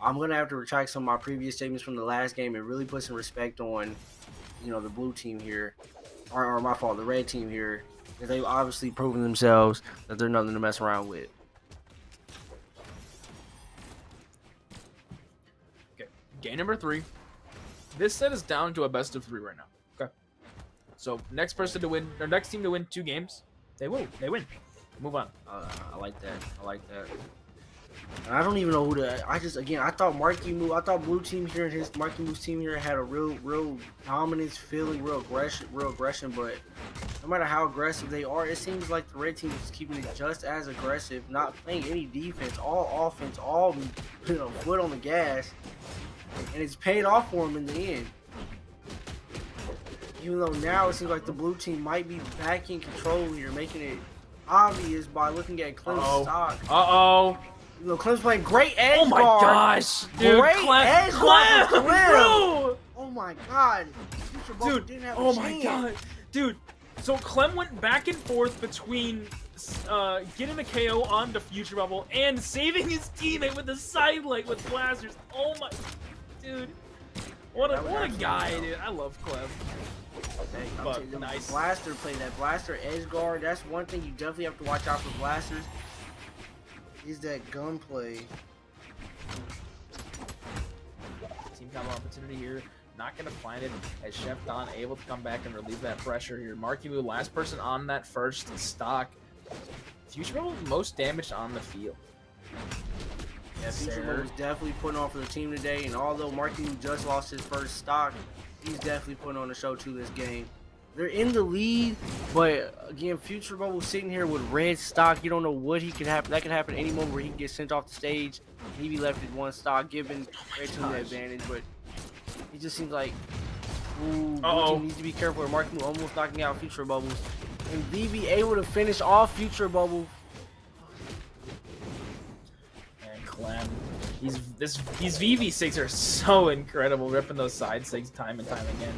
I'm going to have to retract some of my previous statements from the last game and really put some respect on, you know, the blue team here, or my fault, the red team here, because they've obviously proven themselves that they're nothing to mess around with. Okay, game number 3. This set is down to a best of 3 right now. Okay. So next person to win, or next team to win 2 games, they win. Move on. I like that. And I don't even know who to. I thought Marckiemoo, I thought blue team here and Marckiemoo's team here had a real dominance feeling, real aggression. But no matter how aggressive they are, it seems like the red team is keeping it just as aggressive, not playing any defense, all offense, all foot on the gas, and it's paid off for them in the end. Even though now it seems like the blue team might be back in control here, making it obvious by looking at Clem's stock. You know, Clem's playing great edge guard. Oh my gosh, dude! Great edge guard for Clem. Bro! Oh my god, Dude! Didn't have Oh a my chance. god, dude! So Clem went back and forth between getting the KO onto Future Bubble and saving his teammate with the side light with blasters. Oh my, dude! What a guy, dude! I love Clem. But nice. Blaster play, that blaster edge guard. That's one thing you definitely have to watch out for blasters. Is that gunplay? Team combo opportunity here. Not going to find it as Chef Don able to come back and relieve that pressure here. Marckiemoo, last person on that first stock. Future Bubble most damaged on the field. Yes, Future sir. Bubble was definitely putting on for the team today, and although Marckiemoo just lost his first stock, he's definitely putting on a show to this game. They're in the lead, but again, Future Bubble sitting here with red stock. You don't know what he could happen. That could happen any moment where he can get sent off the stage. He be left with 1 stock, giving red team the advantage. But he just seems like, blue team needs to be careful. With Marckiemoo almost knocking out Future Bubbles, and VV able to finish off Future Bubble. And Clem, these VV6 are so incredible, ripping those side sigs time and time again.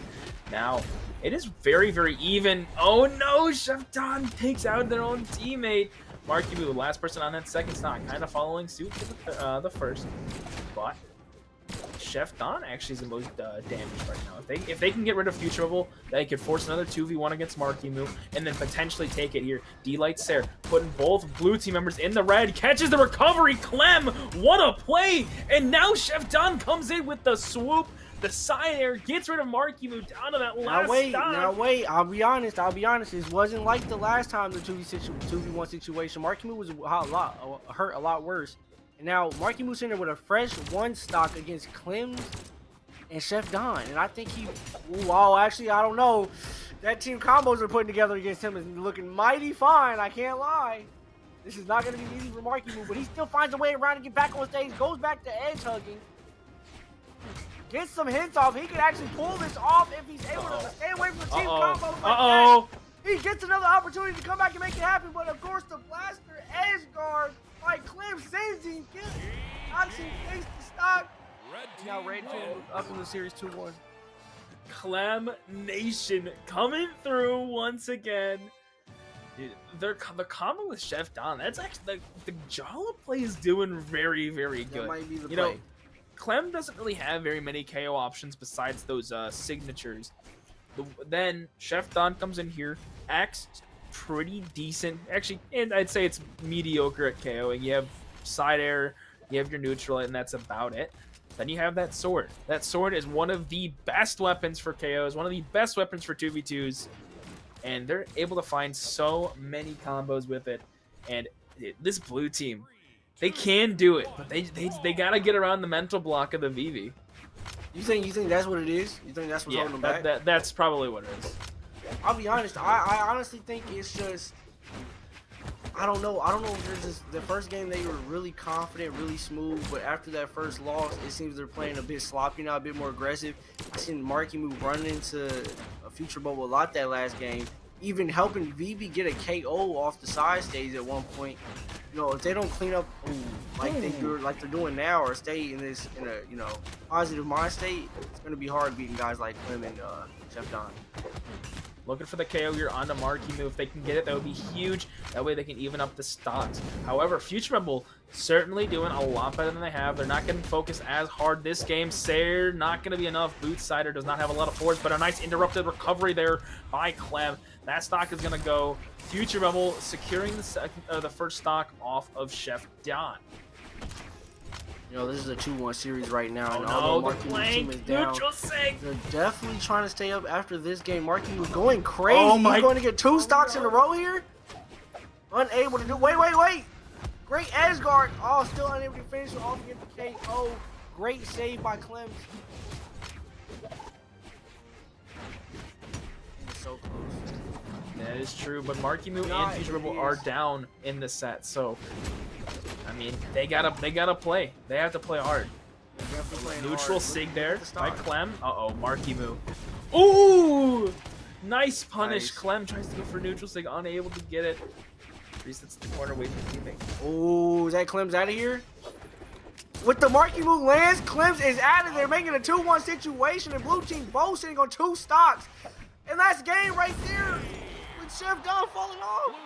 Now, it is very, very even. Oh no, Chef Don takes out their own teammate. Marckiemoo, last person on that second stock, kind of following suit to the first. But Chef Don actually is the most damaged right now. If they can get rid of Future Bubble, they could force another 2v1 against Marckiemoo and then potentially take it here. D-Light Ser putting both blue team members in the red, catches the recovery. Clem, what a play! And now Chef Don comes in with the swoop. The side air gets rid of Marckiemoo down to that last stock. Now wait. I'll be honest. It wasn't like the last time the 2v1 situation. Marckiemoo was hurt a lot worse. And now Marckiemoo sitting there with a fresh 1 stock against Clem's and Chef Don. And I think actually, I don't know. That team combos they're putting together against him is looking mighty fine. I can't lie. This is not going to be easy for Marckiemoo, but he still finds a way around to get back on stage, goes back to edge hugging. Gets some hints off. He can actually pull this off if he's able to stay away from the team combo like that. He gets another opportunity to come back and make it happen, but of course the blaster edge guard by Clem sends him. Knocks him face to stock. Now Red Team up in the series 2-1. Clem Nation coming through once again. Dude, the combo with Chef Don, that's actually the Jala play is doing very, very good. That might be the you play. know, Clem doesn't really have very many KO options besides those signatures. Then Chef Don comes in here, acts pretty decent. Actually, and I'd say it's mediocre at KOing. You have side air, you have your neutral, and that's about it. Then you have that sword. That sword is one of the best weapons for KOs, one of the best weapons for 2v2s. And they're able to find so many combos with it. And this blue team, they can do it, but they gotta get around the mental block of the VV. You think that's what it is? You think that's what's holding them back? That's probably what it is. I'll be honest. I honestly think it's just. I don't know. If they're just the first game they were really confident, really smooth, but after that first loss, it seems they're playing a bit sloppy now, a bit more aggressive. I seen Marckiemoo running into a future bubble a lot that last game, even helping VV get a KO off the side stage at one point. You know, if they don't clean up like they're doing now, or stay in a positive mind state, it's gonna be hard beating guys like Clem and Chef Don. Looking for the KO here onto Marckiemoo. If they can get it, that would be huge. That way they can even up the stocks. However, Future Rebel certainly doing a lot better than they have. They're not getting focused as hard this game. Sayer not going to be enough. Bootsider does not have a lot of force, but a nice interrupted recovery there by Clem. That stock is going to go. Future Rebel securing the first stock off of Chef Don. You know, this is a 2-1 series right now. Oh and no, the flank, neutral sig. They're definitely trying to stay up after this game. Marckiemoo going crazy. Oh my. He's going to get 2 stocks in a row here. Unable to do. Wait. Great edge guard. Oh, still unable to finish it off. Get the KO. Great save by Clem. So close. That is true, but Marckiemoo and Future Rebel are down in the set, so I mean they gotta play. They have to play hard. Neutral sig there by Clem. Marckiemoo. Ooh! Nice punish. Nice. Clem tries to go for neutral sig, unable to get it. Resets the corner, wait for teammate. Oh, is that Clem's out of here? With the Marckiemoo lands, Clem's is out of there, making a 2-1 situation, and blue team both sitting on 2 stocks. And that's game right there. Chef Don falling off.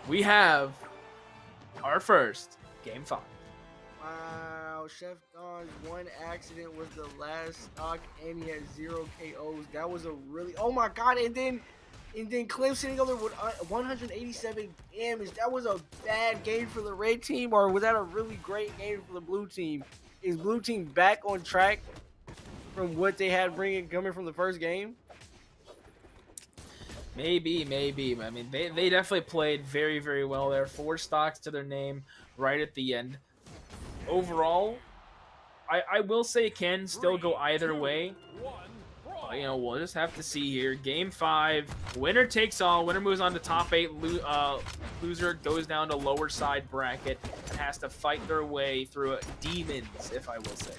We have our first game 5. Wow, Chef Don's one accident was the last stock, and he had 0 KOs. That was a really, oh my god! And then Clem sitting over with 187 damage. That was a bad game for the red team, or was that a really great game for the blue team? Is blue team back on track from what they had coming from the first game? Maybe. I mean, they definitely played very, very well there. 4 stocks to their name right at the end. Overall, I will say it can still go either way. But, you know, we'll just have to see here. Game 5, winner takes all. Winner moves on to top 8. Loser goes down to lower side bracket and has to fight their way through demons, if I will say.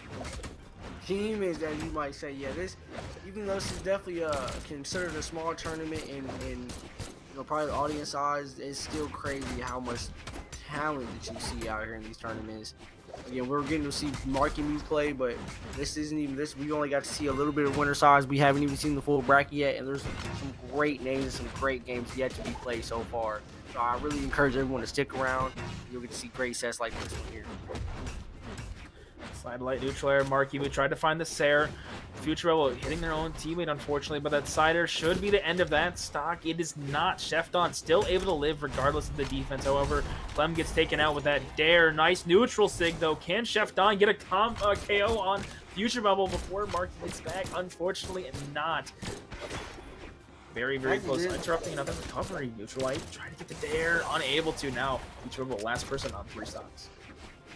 Demons, as you might say. Yeah, even though this is definitely considered a small tournament and you know, probably the audience size, it's still crazy how much talent that you see out here in these tournaments. Again, we're getting to see Marckiemoo play, but this isn't even this. We only got to see a little bit of winner size. We haven't even seen the full bracket yet, and there's some great names and some great games yet to be played so far. So I really encourage everyone to stick around. You'll get to see great sets like this one here. Side light neutral air. Marckiemoo tried to find the Sayer. Future Rebel hitting their own teammate, unfortunately, but that sider should be the end of that stock. It is not. Chef Don still able to live regardless of the defense. However, Clem gets taken out with that dare. Nice neutral sig, though. Can Chef Don get a KO on Future Rebel before Marckiemoo gets back? Unfortunately, not. Very, very close. Interrupting another recovery. Neutral light trying to get the dare. Unable to now. Future Rebel, last person on 3 stocks.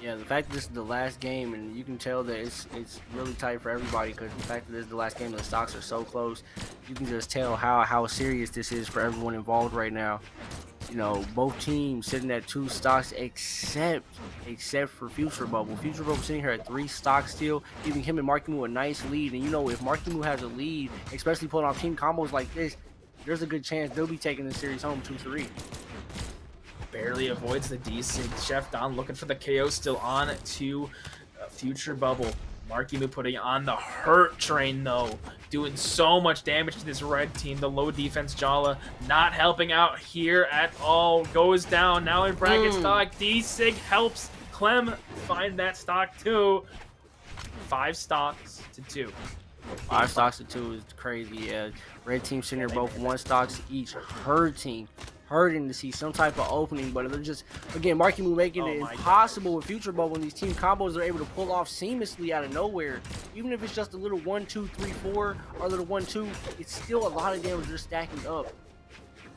Yeah, the fact that this is the last game, and you can tell that it's really tight for everybody, because the fact that this is the last game and the stocks are so close, you can just tell how serious this is for everyone involved right now. You know, both teams sitting at 2 stocks, except for Future Bubble. Future Bubble sitting here at 3 stocks still, giving him and Marckiemoo a nice lead. And you know, if Marckiemoo has a lead, especially pulling off team combos like this, there's a good chance they'll be taking the series home 2-3. Barely avoids the DC. Chef Don looking for the KO, still on to Future Bubble. Marckiemoo putting on the hurt train, though. Doing so much damage to this red team. The low defense Jala not helping out here at all. Goes down now in bracket stock. D-Sig helps Clem find that stock too. 5 stocks to 2. 5 stocks to 2 is crazy. Yeah, red team sitting here both 1 stocks each, hurting to see some type of opening, but they're just, again, Marckiemoo making it impossible with Future Bubble, and these team combos are able to pull off seamlessly out of nowhere. Even if it's just a little 1, 2, 3, 4, or a little 1, 2, it's still a lot of damage they're stacking up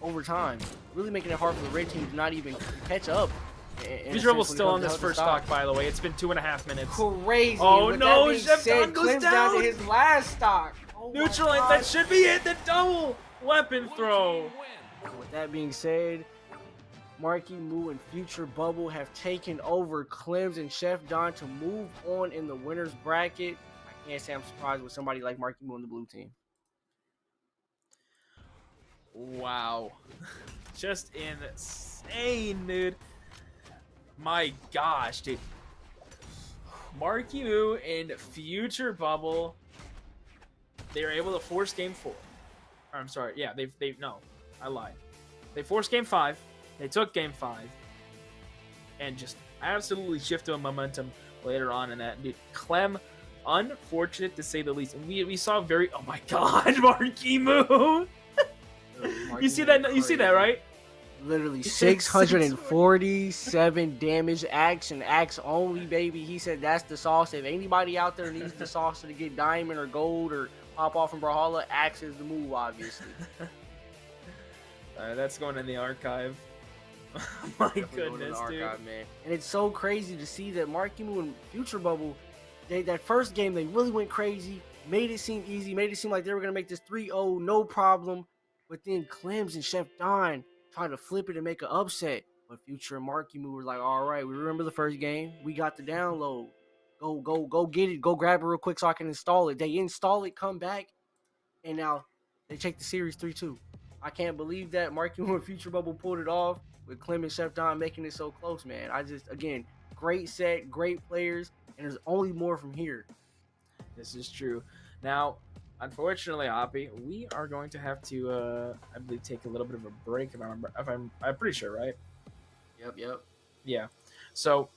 over time, really making it hard for the red team to not even catch up. Future Bubble's still on this first stock, by the way. It's been 2.5 minutes. Crazy. Oh no, Chef Don goes Clem's down to his last stock. Oh neutral, that should be it. The double weapon throw. With that being said, Marckiemoo and Future Bubble have taken over Clems and Chef Don to move on in the winner's bracket. I can't say I'm surprised with somebody like Marckiemoo on the blue team. Wow. Just insane, dude. My gosh, dude. Marckiemoo and Future Bubble, they were able to force game 4. Or, I'm sorry, yeah, no, I lied. They forced game 5, they took game 5, and just absolutely shifted momentum later on in that. Dude, Clem, unfortunate to say the least. And we saw very, oh my god, Marckiemoo! You see that? You see that, right? Literally 647 damage, axe and axe only, baby. He said that's the sauce. If anybody out there needs the sauce to get diamond or gold or pop off from Brawlhalla, axe is the move, obviously. That's going in the archive. My goodness, dude. Man. And it's so crazy to see that Marckiemoo and Future Bubble, that first game, they really went crazy, made it seem easy, made it seem like they were going to make this 3-0, no problem. But then Clems and Chef Don tried to flip it and make an upset. But Future and Marckiemoo were like, all right, we remember the first game. We got the download. Go get it. Go grab it real quick so I can install it. They install it, come back, and now they take the series 3-2. I can't believe that Marckiemoo and Future Bubble pulled it off with Clem and Chef Don making it so close, man. Again, great set, great players, and there's only more from here. This is true. Now, unfortunately, Hoppy, we are going to have to, I believe, take a little bit of a break. I'm pretty sure, right? Yep. Yeah. So,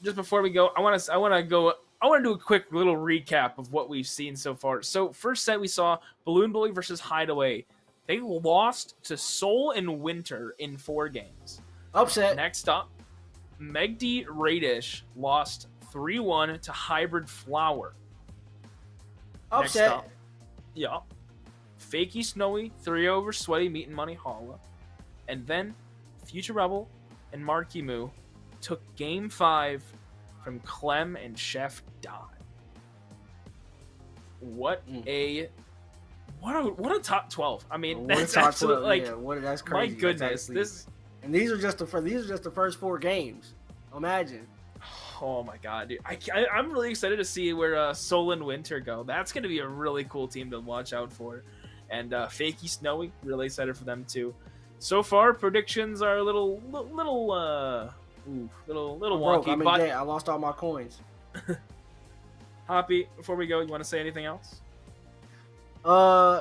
just before we go, I want to do a quick little recap of what we've seen so far. So, first set we saw BalloonBoy versus Hideaway. They lost to Soul and Winter in 4 games. Upset. Next up, Megd Radish lost 3-1 to Hybrid Flower. Upset. Next up, yeah. Fakey Snowy 3 over Sweaty Meat and Money Holla. And then Future Rebel and Marckiemoo took game 5 from Clem and Chef Don. What a top 12. I mean, that's absolutely like, that's crazy. My goodness, and these are just the first 4 games. Imagine. Oh my god, dude! I'm really excited to see where Soul and Winter go. That's gonna be a really cool team to watch out for. And Fakey Snowy, really excited for them too. So far, predictions are a little wonky. I lost all my coins. Hoppy, before we go, you want to say anything else?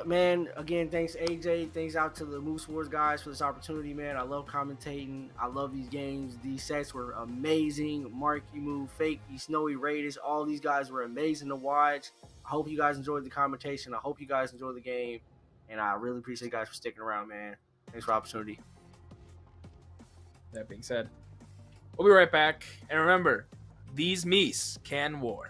Man, again, thanks AJ, thanks out to the Moose Wars guys for this opportunity, man. I love commentating. I love these games. These sets were amazing. Marckiemoo, Fakey, Snowy, Radish, all these guys were amazing to watch. I hope you guys enjoyed the commentation. I hope you guys enjoyed the game, and I really appreciate you guys for sticking around, man. Thanks for the opportunity. That being said, we'll be right back, and remember, these meese can war.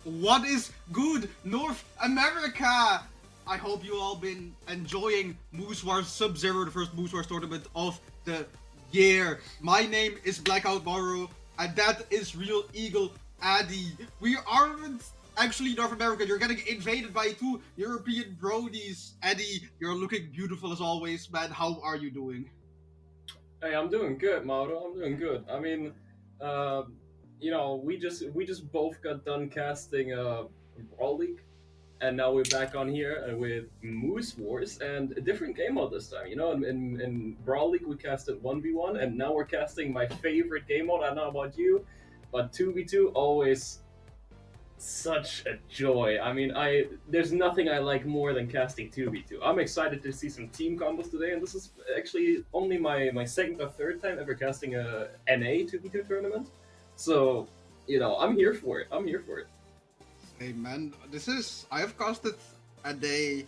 What is good, North America? I hope you all been enjoying Moose Wars Sub-Zero, the first Moose Wars tournament of the year. My name is Blackout Maru, and that is Real Eagle Addy. We aren't actually North America. You're getting invaded by two European brodies. Addy, you're looking beautiful as always, man. How are you doing? Hey, I'm doing good, Mauro. I'm doing good. I mean, we just both got done casting Brawl League, and now we're back on here with Moose Wars and a different game mode this time. In Brawl League we casted 1v1, and now we're casting my favorite game mode. I don't know about you, but 2v2 always such a joy. I mean, there's nothing I like more than casting 2v2. I'm excited to see some team combos today, and this is actually only my second or third time ever casting a NA 2v2 tournament. So, I'm here for it. Hey man, I have casted a day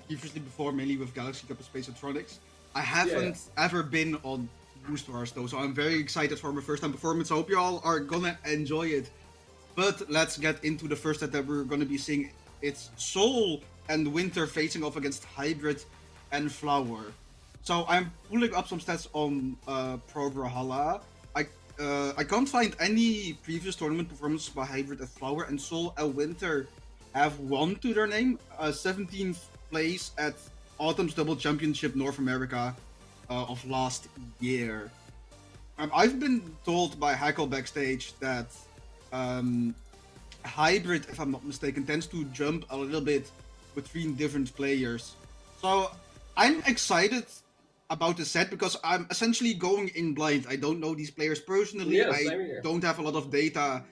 previously before, mainly with Galaxy Cup of Space Atronics. I haven't ever been on Boost Wars though, so I'm very excited for my first time performance. I hope you all are gonna enjoy it. But let's get into the first set that we're gonna be seeing. It's Soul and Winter facing off against Hybrid and Flower. So I'm pulling up some stats on Pro Brawlhalla. I can't find any previous tournament performances by Hybrid and Flower, and Soul and Winter have won to their name. 17th place at Autumn's Double Championship North America of last year. I've been told by Hackle backstage that Hybrid, if I'm not mistaken, tends to jump a little bit between different players. So I'm excited about the set because I'm essentially going in blind. I don't know these players personally. Yeah, I don't have a lot of data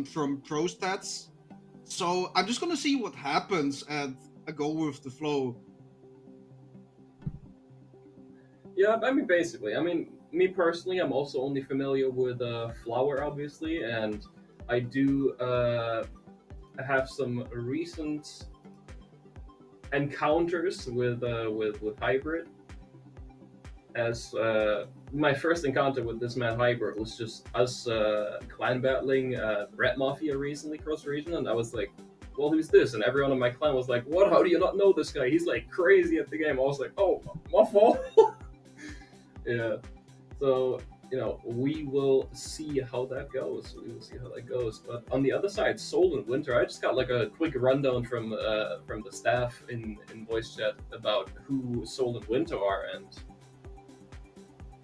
from pro stats. So I'm just gonna see what happens and go with the flow. Yeah, me personally, I'm also only familiar with Flower, obviously, and I do have some recent encounters with Hybrid. As my first encounter with this man Hybrid was just us clan battling Red Mafia recently cross region, and I was like, well, who's this? And everyone in my clan was like, what? How do you not know this guy? He's like crazy at the game. I was like, oh, my fault. Yeah. So, we will see how that goes. But on the other side, Soul and Winter, I just got like a quick rundown from the staff in voice chat about who Soul and Winter are, and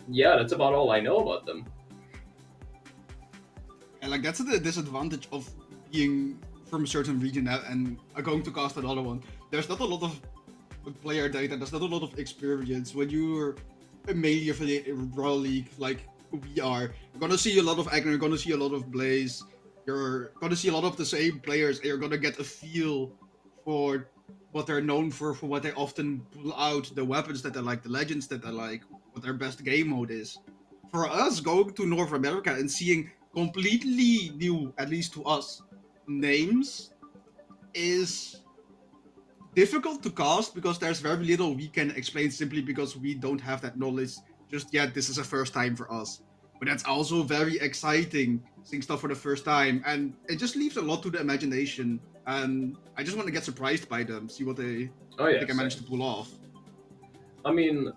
yeah, that's about all I know about them. And like that's the disadvantage of being from a certain region and going to cast another one. There's not a lot of player data, there's not a lot of experience. When you're mainly affiliated with Brawl League, like we are, you're gonna see a lot of Agner, you're gonna see a lot of Blaze, you're gonna see a lot of the same players, and you're gonna get a feel for what they're known for what they often pull out, the weapons that they like, the legends that they like, what their best game mode is. For us, going to North America and seeing completely new, at least to us, names is difficult to cast because there's very little we can explain simply because we don't have that knowledge just yet. This is a first time for us. But that's also very exciting, seeing stuff for the first time, and it just leaves a lot to the imagination. And I just want to get surprised by them, see what they can manage to pull off. I mean,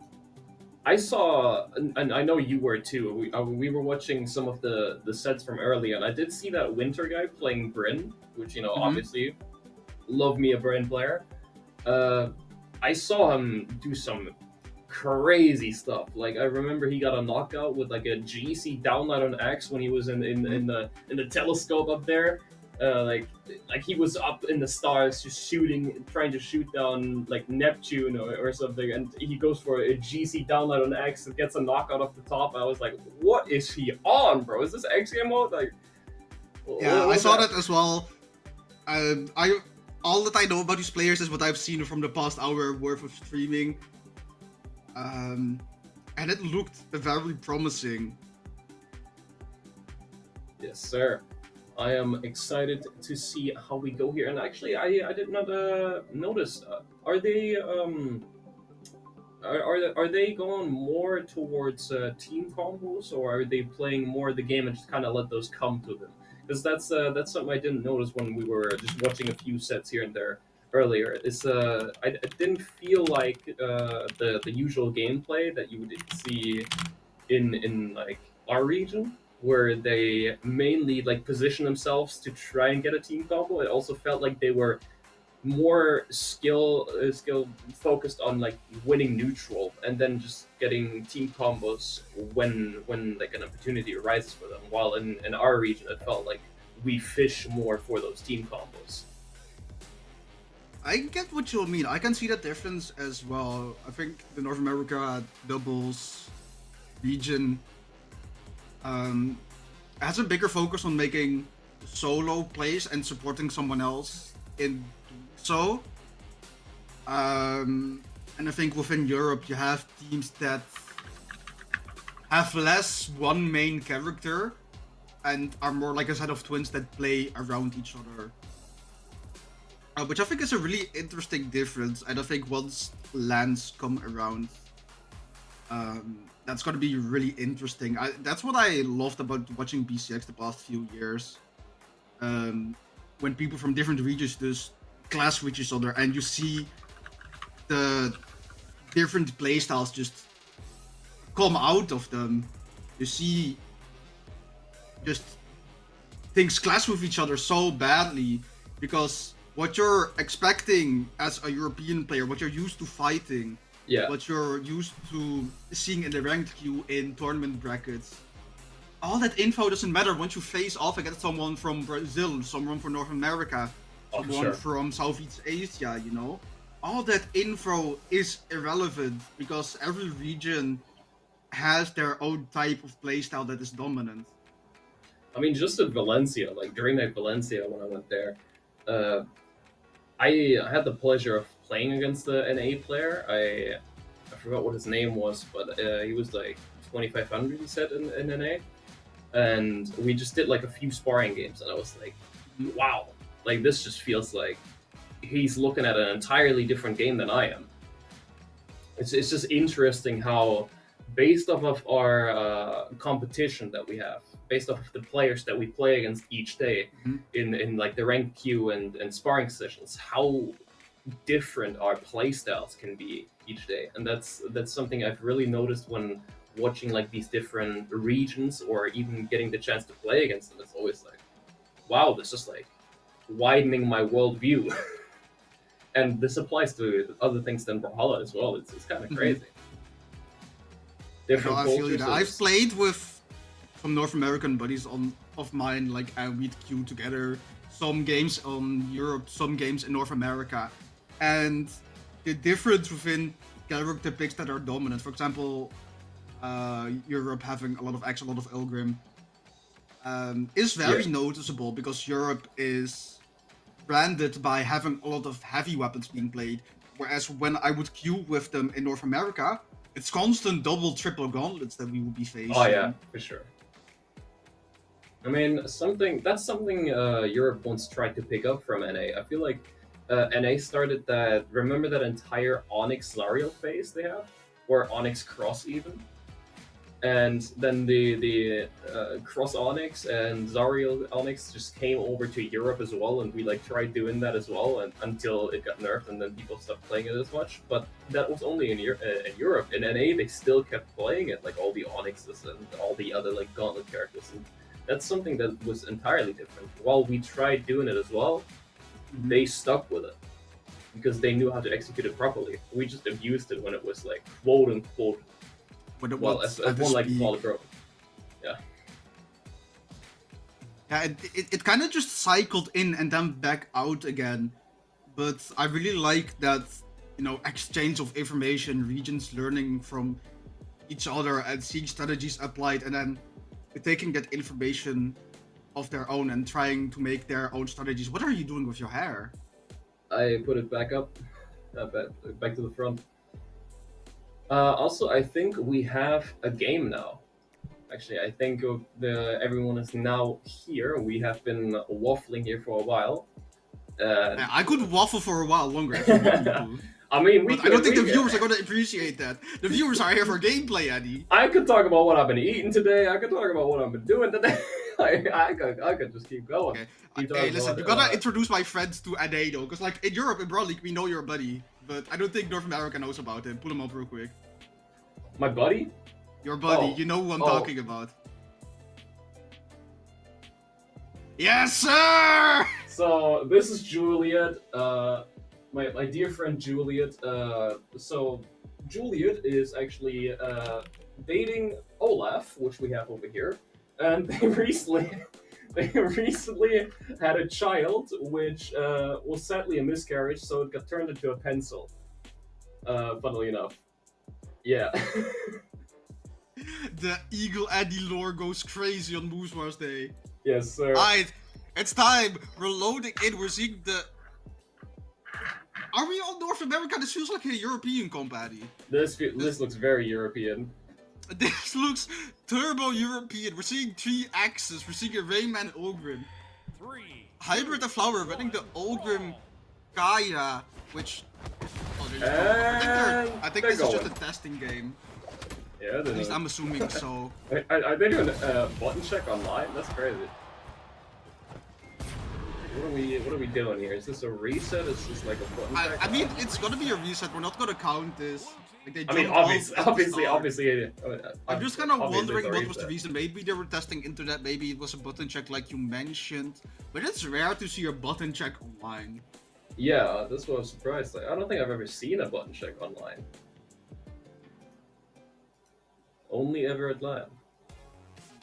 I saw, and I know you were too. We were watching some of the sets from earlier, and I did see that Winter guy playing Bryn, which obviously love me a Bryn player. I saw him do some crazy stuff. Like I remember he got a knockout with like a GC downlight on X when he was in the telescope up there. Like he was up in the stars just trying to shoot down like Neptune or something, and he goes for a GC downlight on X and gets a knockout off the top. I was like, what is he on, bro? Is this X game mode? Like, yeah, I saw that as well. All that I know about these players is what I've seen from the past hour worth of streaming. And it looked very promising. Yes, sir. I am excited to see how we go here. And actually, I did not notice. Are they are they going more towards team combos, or are they playing more of the game and just kind of let those come to them? Because that's something I didn't notice when we were just watching a few sets here and there earlier. I didn't feel like the usual gameplay that you would see in like our region, where they mainly like position themselves to try and get a team combo. It also felt like they were more skill focused on like winning neutral and then just getting team combos when like an opportunity arises for them. While in our region, it felt like we fish more for those team combos. I get what you mean. I can see that difference as well. I think the North America doubles region has a bigger focus on making solo plays and supporting someone else in so. And I think within Europe you have teams that have less one main character and are more like a set of twins that play around each other. Which I think is a really interesting difference, and I think once lands come around, that's going to be really interesting. That's what I loved about watching BCX the past few years. When people from different regions just clash with each other, and you see the different playstyles just come out of them. You see just things clash with each other so badly because what you're expecting as a European player, what you're used to fighting, what you're used to seeing in the ranked queue in tournament brackets, all that info doesn't matter once you face off against someone from Brazil, someone from North America, someone from Southeast Asia, you know? All that info is irrelevant because every region has their own type of playstyle that is dominant. I mean, just at Valencia, like during that Valencia when I went there, I had the pleasure of playing against the NA player. I forgot what his name was, but he was like 2,500, he said, in NA. And we just did like a few sparring games, and I was like, wow, like this just feels like he's looking at an entirely different game than I am. It's just interesting how, based off of our competition that we have, based off of the players that we play against each day in like the ranked queue and sparring sessions, how different our playstyles can be each day. And that's something I've really noticed when watching like these different regions or even getting the chance to play against them. It's always like, wow, this is like widening my worldview. And this applies to other things than Brawlhalla as well. It's kind of crazy. Different cultures. I've played with some North American buddies of mine, like, and we'd queue together some games on Europe, some games in North America, and the difference within character picks that are dominant. For example, Europe having a lot of X, a lot of Ilgrim, is very noticeable because Europe is branded by having a lot of heavy weapons being played, whereas when I would queue with them in North America, it's constant double, triple gauntlets that we will be facing. Oh yeah, for sure. I mean, that's something Europe once tried to pick up from NA. I feel like NA started that. Remember that entire Onyx Zariel phase they have, or Onyx Cross even, and then the Cross Onyx and Zariel Onyx just came over to Europe as well, and we like tried doing that as well, and until it got nerfed, and then people stopped playing it as much. But that was only in Europe. In NA, they still kept playing it, like all the Onyxes and all the other like Gauntlet characters. And that's something that was entirely different. While we tried doing it as well, they stuck with it because they knew how to execute it properly. We just abused it when it was like quote unquote. As one like Fall Pro. Yeah. Yeah, it kind of just cycled in and then back out again. But I really like that, you know, exchange of information, regions learning from each other and seeing strategies applied, and then taking that information of their own and trying to make their own strategies. What are you doing with your hair? I put it back up, back to the front. Also, I think we have a game now. Actually, I think everyone is now here. We have been waffling here for a while. I could waffle for a while longer if you want to. I mean, But I don't think the viewers are gonna appreciate that. The viewers are here for gameplay, Eddie. I could talk about what I've been eating today. I could talk about what I've been doing today. I could just keep going. Okay. Keep Hey, talking listen, about, you gotta introduce my friends to Ade though, because like in Europe, in Brawl League, we know your buddy, but I don't think North America knows about him. Pull him up real quick. my buddy. Your buddy, Oh. you know who I'm Oh. talking about. Yes, sir! So this is Juliet, my dear friend Juliet. So Juliet is actually dating Olaf, which we have over here, and they recently had a child, which was sadly a miscarriage, so it got turned into a pencil. Funnily enough, yeah. The Eagle Eddie lore goes crazy on Moose Wars Day. Yes, sir. Alright, it's time. We're loading in. We're seeing the. Are we on North America? This feels like a European comp, Eddie. This looks very European. This looks turbo European. We're seeing 3 axes. We're seeing a Rayman Ogrim. Hybrid and Flower winning the Ogrim Kaya, which. Oh, I think they're this is just going. a testing game. Yeah, At least I'm assuming so. Are they doing a button check online? That's crazy. What are we doing here? Is this a reset? Is this like a button check? I mean, it's gonna be a reset. We're not gonna count this. Like, they I mean, jumped off at the obviously. start. I'm just kind of obviously wondering it's a what was the reset. reason. Maybe they were testing internet. Maybe it was a button check, like you mentioned. But it's rare to see a button check online. Yeah, that's what I was surprised. Like, I don't think I've ever seen a button check online. Only ever at LAN.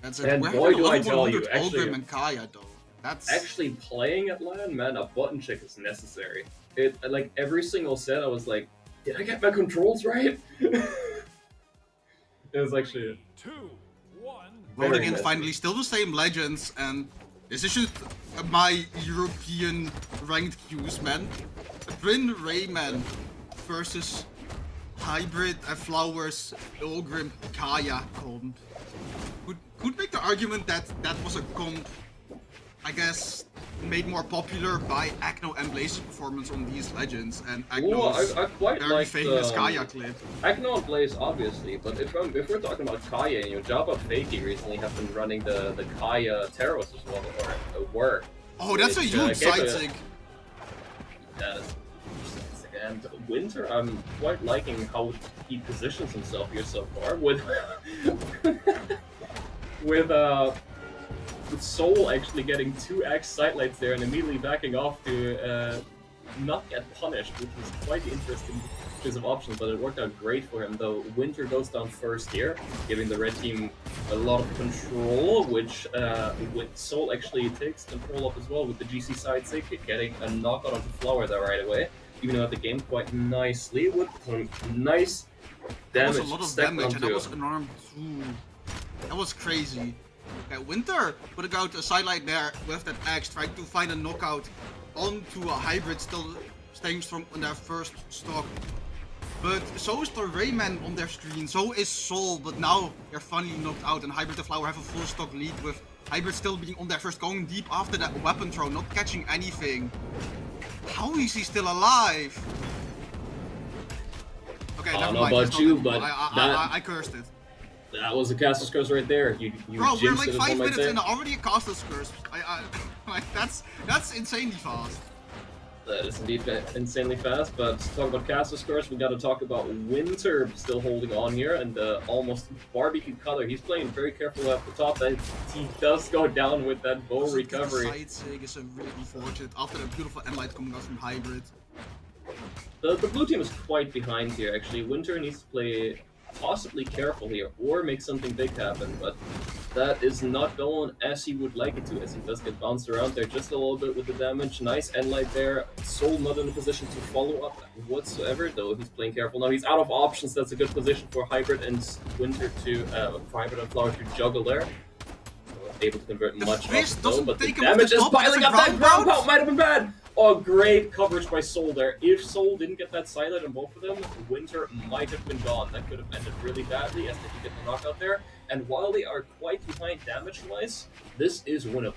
That's it. And We're boy, having do a I level tell you, 100 actually- Ogrim and Kaya though. That's Actually playing at LAN, man, a button check is necessary. It like every single set, I was like, did I get my controls right? It was actually rolling very in messy. finally. Still the same legends, and this is just my European ranked queues, man. Bryn Rayman versus Hybrid and Flowers Ogrim Kaya comp. Could make the argument that that was a comp, I guess, made more popular by Acno and Blaze's performance on these legends, and Well, Acno's I quite very like famous the Kaya clip. Acno and Blaze, obviously, but if we're talking about Kaya, you know, Jabba Fakey recently have been running the Kaya Terros as well, or were. Oh, that's a which, huge gave side a- sig. That is. And Winter, I'm quite liking how he positions himself here so far with with Soul actually getting 2x sidelights there and immediately backing off to not get punished, which was quite interesting choice of options, but it worked out great for him, though Winter goes down first here, giving the red team a lot of control, which with Soul actually takes control of as well with the GC side sig, getting a knockout onto Flower there right away, even out the game quite nicely with some nice That was damage a lot of stacked damage, and that onto was unarmed too. That was crazy. Okay, Winter putting out a sidelight there with that axe, trying to find a knockout onto a Hybrid, still staying strong on their first stock. But so is the Rayman on their screen, so is Soul, but now they're finally knocked out, and Hybrid and Flower have a full stock lead with Hybrid still being on their first, going deep after that weapon throw, not catching anything. How is he still alive? Okay, I never don't know mind. about it's not you, him. but I cursed it. that was a caster's curse right there. You Bro, we're jinxed like it, as 5 one might minutes say. in, already a caster's curse. Like that's insanely fast. That is indeed insanely fast, but to talk about caster's curse, we got to talk about Winter still holding on here, and almost barbecue color. He's playing very careful at the top, and he does go down with that bow Also, recovery. The side sig is really unfortunate after the beautiful Enlight coming out from Hybrid. The blue team is quite behind here, actually. Winter needs to play possibly careful here, or make something big happen, but that is not going as he would like it to, as he does get bounced around there just a little bit with the damage. Nice Enlight there. Soul not in a position to follow up whatsoever, though he's playing careful. Now he's out of options. That's a good position for Hybrid and Winter to, Hybrid and Flower to juggle there. Able to convert The much fish off, though, doesn't but the take him off damage the is top, but piling it's up. a That ground ground pound. pound might have been bad. Oh, great coverage by Soul there. If Soul didn't get that silent on both of them, Winter might have been gone. That could have ended really badly as they could get the knockout there. And while they are quite behind damage-wise, this is winnable.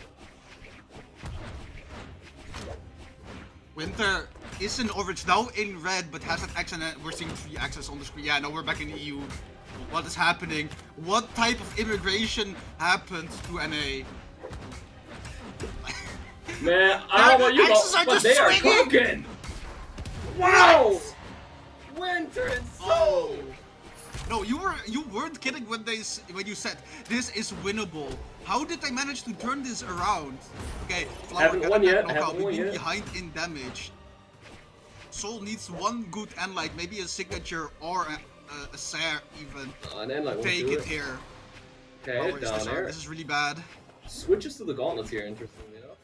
Winter is in orange, now in red, but has an X and we're seeing 3 X's on the screen. Yeah, now we're back in the EU. What is happening? What type of immigration happened to NA? Man, I don't know what you X's know, are but just they are swinging. cooking! Wow! Winter and Soul! No, you weren't kidding when you said this is winnable. How did they manage to turn this around? Okay, Flower Haven't got won a yet, knockout. haven't We've won been yet. behind in damage. Soul needs one good end light, maybe a signature or a Sair even. And then like Take do it here. Okay, Flower is down disarmed. there. This is really bad. Switches to the gauntlets here, interestingly enough.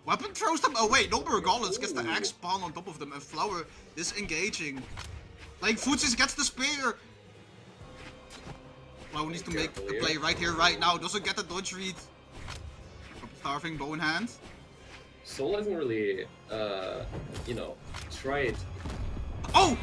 Weapon throws them away. No more gauntlets. Gets the Ooh. axe spawn on top of them, and Flower disengaging. Like Futsis gets the spear. Flower needs to make Careful the here. play right here, right now. Doesn't get the dodge read. Starving bow in hand. Soul hasn't really, tried. Oh!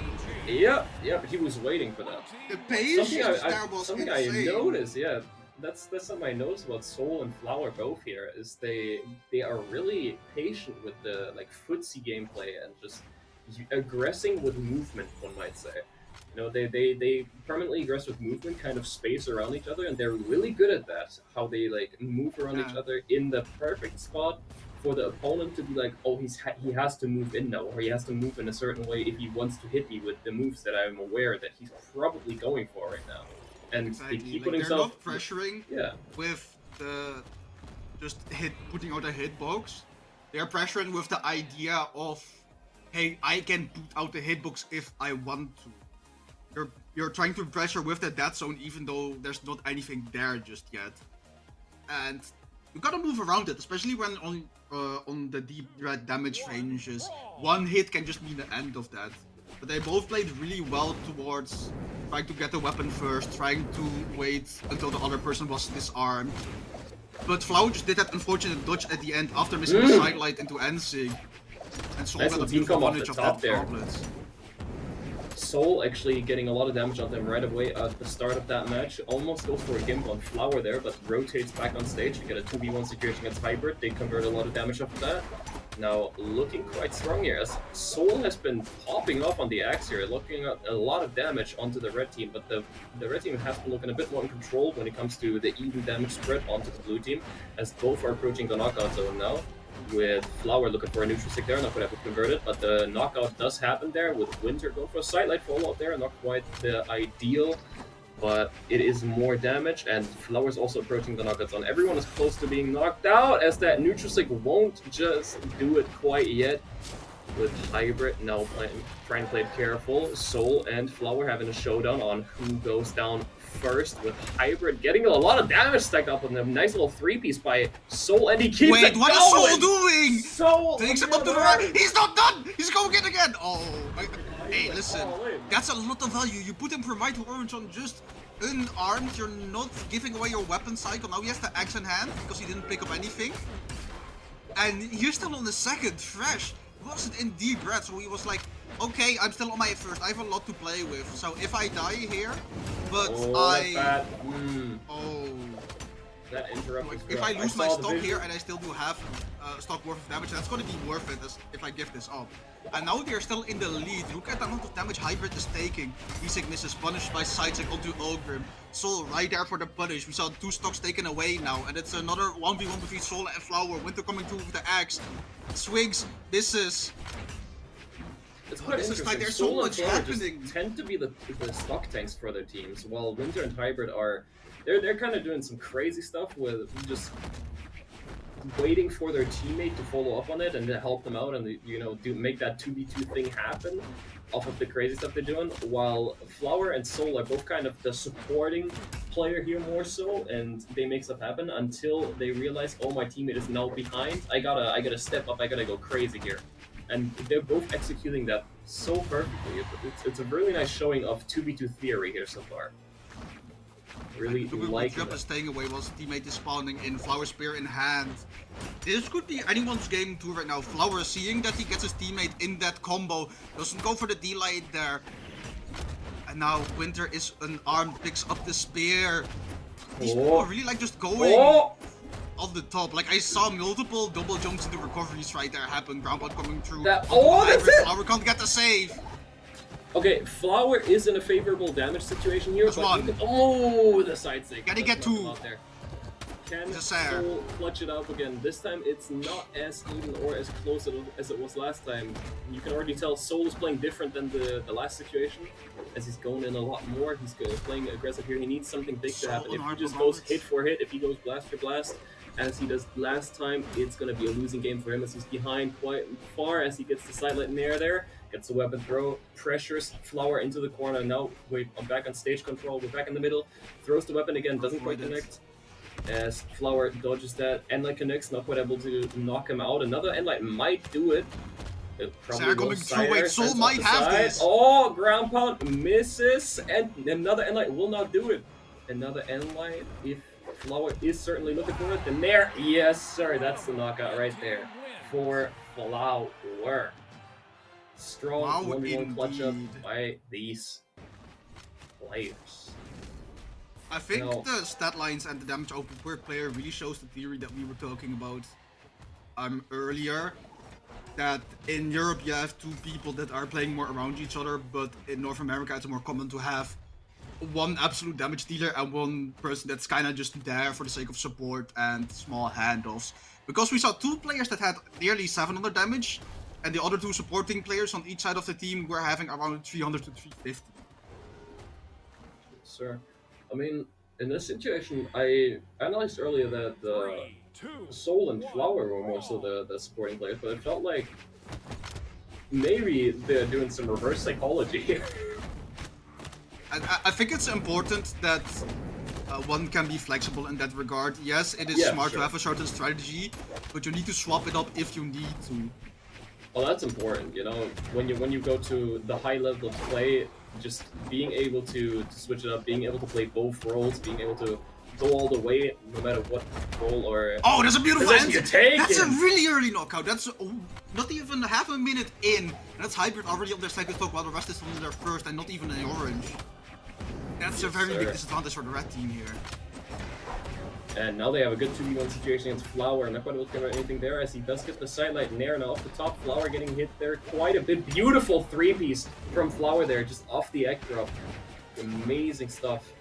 Yeah, but he was waiting for that. The patience there was Something I insane. noticed, yeah. That's something I noticed about Soul and Flower both here, is they are really patient with the footsie gameplay and just aggressing with movement, one might say. You know, they permanently aggress with movement, kind of space around each other, and they're really good at that. How they move around each other in the perfect spot for the opponent to be like, oh, he has to move in now, or he has to move in a certain way if he wants to hit me with the moves that I'm aware that he's probably going for right now. And Exactly. they keep Like, putting they're himself. not pressuring Yeah. with the putting out a hitbox. They're pressuring with the idea of, hey, I can put out the hitbox if I want to. You're trying to pressure with the dead zone even though there's not anything there just yet. And you gotta move around it, especially when on the deep red damage ranges. One hit can just mean the end of that. But they both played really well towards trying to get the weapon first, trying to wait until the other person was disarmed. But Flower just did that unfortunate dodge at the end after missing the sidelight into Ensig. And Soul Nice got a little team beautiful come off advantage the of top that there. gauntlet. Soul actually getting a lot of damage on them right away at the start of that match. Almost goes for a gimp on Flower there, but rotates back on stage to get a 2v1 situation against Hybrid. They convert a lot of damage off of that. Now looking quite strong here, as Soul has been popping off on the axe here, looking at a lot of damage onto the red team, but the red team has been looking a bit more in control when it comes to the even damage spread onto the blue team, as both are approaching the knockout zone now. With Flower looking for a neutral stick there, not gonna have to convert it, but the knockout does happen there with Winter going for a sidelight fallout there, not quite the ideal, but it is more damage, and Flower's also approaching the knockout zone. Everyone is close to being knocked out, as that neutral stick won't just do it quite yet. With Hybrid now trying to play it careful, Soul and Flower having a showdown on who goes down first, with Hybrid getting a lot of damage stacked up on them. Nice little 3-piece by Soul, and he keeps Wait, it what is going! Soul doing? Soul Takes him up to the right. He's not done! He's going in again! Oh, hey, listen. That's a lot of value. You put him from right to orange on just unarmed. You're not giving away your weapon cycle. Now he has the axe in hand because he didn't pick up anything. And you're still on the second, fresh. Wasn't in deep red, so he was like, okay, I'm still on my first. I have a lot to play with. So if I die here, but That's bad. Oh. That interrupt is If rough. I lose my saw the stock vision. here and I still do have stock worth of damage, that's gonna be worth it if I give this up. And now they're still in the lead. Look at the amount of damage Hybrid is taking. Isaac misses, punished by Sidesick onto Ulgrim. Soul right there for the punish. We saw 2 stocks taken away now, and it's another 1v1 between Soul and Flower. Winter coming through with the axe. Swings, misses. It's quite This is interesting. like there's so Soul and much Flower just happening. tend to be the stock tanks for their teams, while Winter and Hybrid are they're kind of doing some crazy stuff with just waiting for their teammate to follow up on it and to help them out and make that 2v2 thing happen off of the crazy stuff they're doing, while Flower and Soul are both kind of the supporting player here more so, and they make stuff happen until they realize, oh, my teammate is now behind, I gotta step up, I gotta go crazy here. And they're both executing that so perfectly. It's a really nice showing of 2v2 theory here so far. Really like Trip is staying away while his teammate is spawning in. Flower spear in hand. This could be anyone's game too right now. Flower seeing that he gets his teammate in that combo. Doesn't go for the D-light there. And now Winter is unarmed, picks up the spear. These people really like just going on the top. Like, I saw multiple double jumps into recoveries right there happen. Groundbot coming through. That's it! Flower can't get the save. Okay, Flower is in a favorable damage situation here. That's one. The side stick. Gotta get That's not two. out there. Can Just there. Soul clutch it up again? This time it's not as even or as close as it was last time. You can already tell Soul is playing different than the last situation, as he's going in a lot more. He's playing aggressive here. He needs something big to happen. If he just goes hit for hit, if he goes blast for blast, as he does last time, it's going to be a losing game for him as he's behind quite far as he gets the sidelight in the air there. Gets the weapon throw, pressures Flower into the corner. Now, wait, I'm back on stage control. We're back in the middle. Throws the weapon again, doesn't quite connect. As Flower dodges that, Endlight connects, not quite able to knock him out. Another Endlight might do it. It probably Sarah coming through. Wait, Soul might have this. Oh, ground pound misses, and another Endlight will not do it. Another Endlight, if Flower is certainly looking for it, then there, yes sir, that's the knockout right there for Flower. Strong Wow, 1v1 clutch up indeed. by these players. I think No. the stat lines and the damage output per player really shows the theory that we were talking about earlier. That in Europe you have two people that are playing more around each other, but in North America it's more common to have one absolute damage dealer and one person that's kind of just there for the sake of support and small handoffs. Because we saw two players that had nearly 700 damage, and the other two supporting players on each side of the team were having around 300 to 350. Sir, I mean, in this situation, I analyzed earlier that the Soul and Flower were more so the supporting players, but it felt like maybe they're doing some reverse psychology here. I think it's important that one can be flexible in that regard. Yes, it is Yeah, smart sure. to have a certain strategy, but you need to swap it up if you need to. Well, that's important, you know, when you go to the high level of play, just being able to switch it up, being able to play both roles, being able to go all the way, no matter what role or... Oh, that's a beautiful Position end! you take That's a him. really early knockout. That's not even half a minute in. And that's Hybrid already on their second stock while the rest is on their first and not even in orange. That's a very sir. big disadvantage for the red team here. And now they have a good 2v1 situation against Flower, and not quite able to cover anything there as he does get the sidelight Nair. Now off the top, Flower getting hit there quite a bit. Beautiful 3-piece from Flower there, just off the egg drop. Amazing stuff.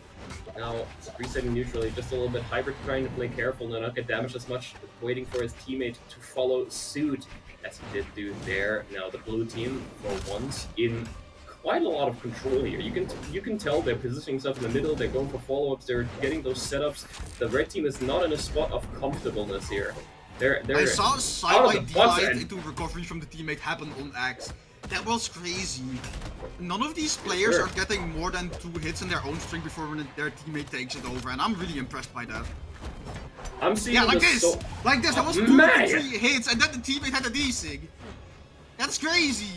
Now resetting neutrally, just a little bit. Hybrid trying to play careful, no, not get damaged as much, waiting for his teammate to follow suit, as he did do there. Now the blue team, for once, in quite a lot of control here. You can tell they're positioning themselves in the middle, they're going for follow-ups, they're getting those setups. The red team is not in a spot of comfortableness here. They're I saw a out of side-by the box D-light and- into recovery from the teammate happen on X. That was crazy. None of these players Sure. are getting more than 2 hits in their own string before their teammate takes it over, and I'm really impressed by that. I'm seeing Yeah, like this this! so Like this, that was Oh, 2 man! to 3 hits, and then the teammate had a D-Sig. That's crazy!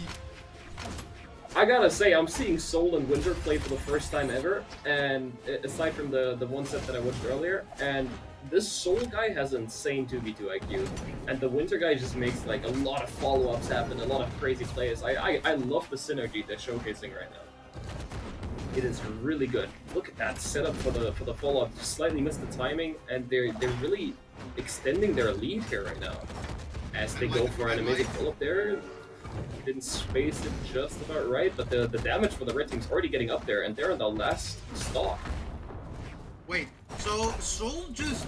I gotta say, I'm seeing Soul and Winter play for the first time ever, and aside from the one set that I watched earlier, and this Soul guy has insane 2v2 IQ, and the Winter guy just makes like a lot of follow-ups happen, a lot of crazy plays. I love the synergy they're showcasing right now. It is really good. Look at that setup for the follow-up. Just slightly missed the timing, and they're really extending their lead here right now. As they go for an amazing follow-up there. He didn't space it just about right, but the damage for the red team's already getting up there, and they're in the last stock. Wait, so Soul just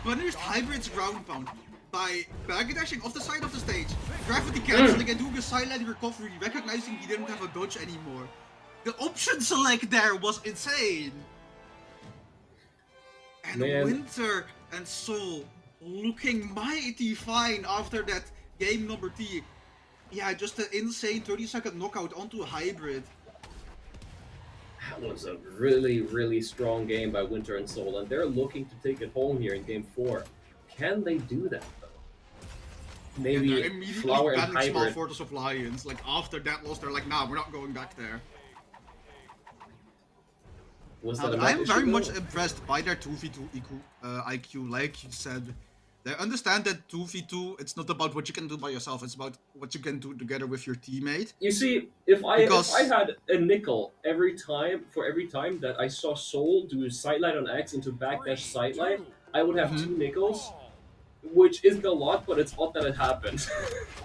punished Hybrid's ground pound by backdashing off the side of the stage, gravity cancelling and doing a silent recovery, recognizing he didn't have a dodge anymore. The option select there was insane! And Man. Winter and Soul looking mighty fine after that game number T. Yeah, just an insane 30-second knockout onto a Hybrid. That was a really, really strong game by Winter and Soul, and they're looking to take it home here in Game 4. Can they do that, though? And Maybe they're immediately Flower and banning Small Hybrid. Fortress of Lions. Like, after that loss, they're like, nah, we're not going back there. Was that a I'm issue, very though? much impressed by their 2v2 IQ. Like you said, they understand that 2v2, it's not about what you can do by yourself, it's about what you can do together with your teammate. You see, if I Because- had a nickel every time that I saw Soul do sidelight on X into backdash sidelight, I would have Mhm. 2 nickels, which isn't a lot, but it's odd that it happened.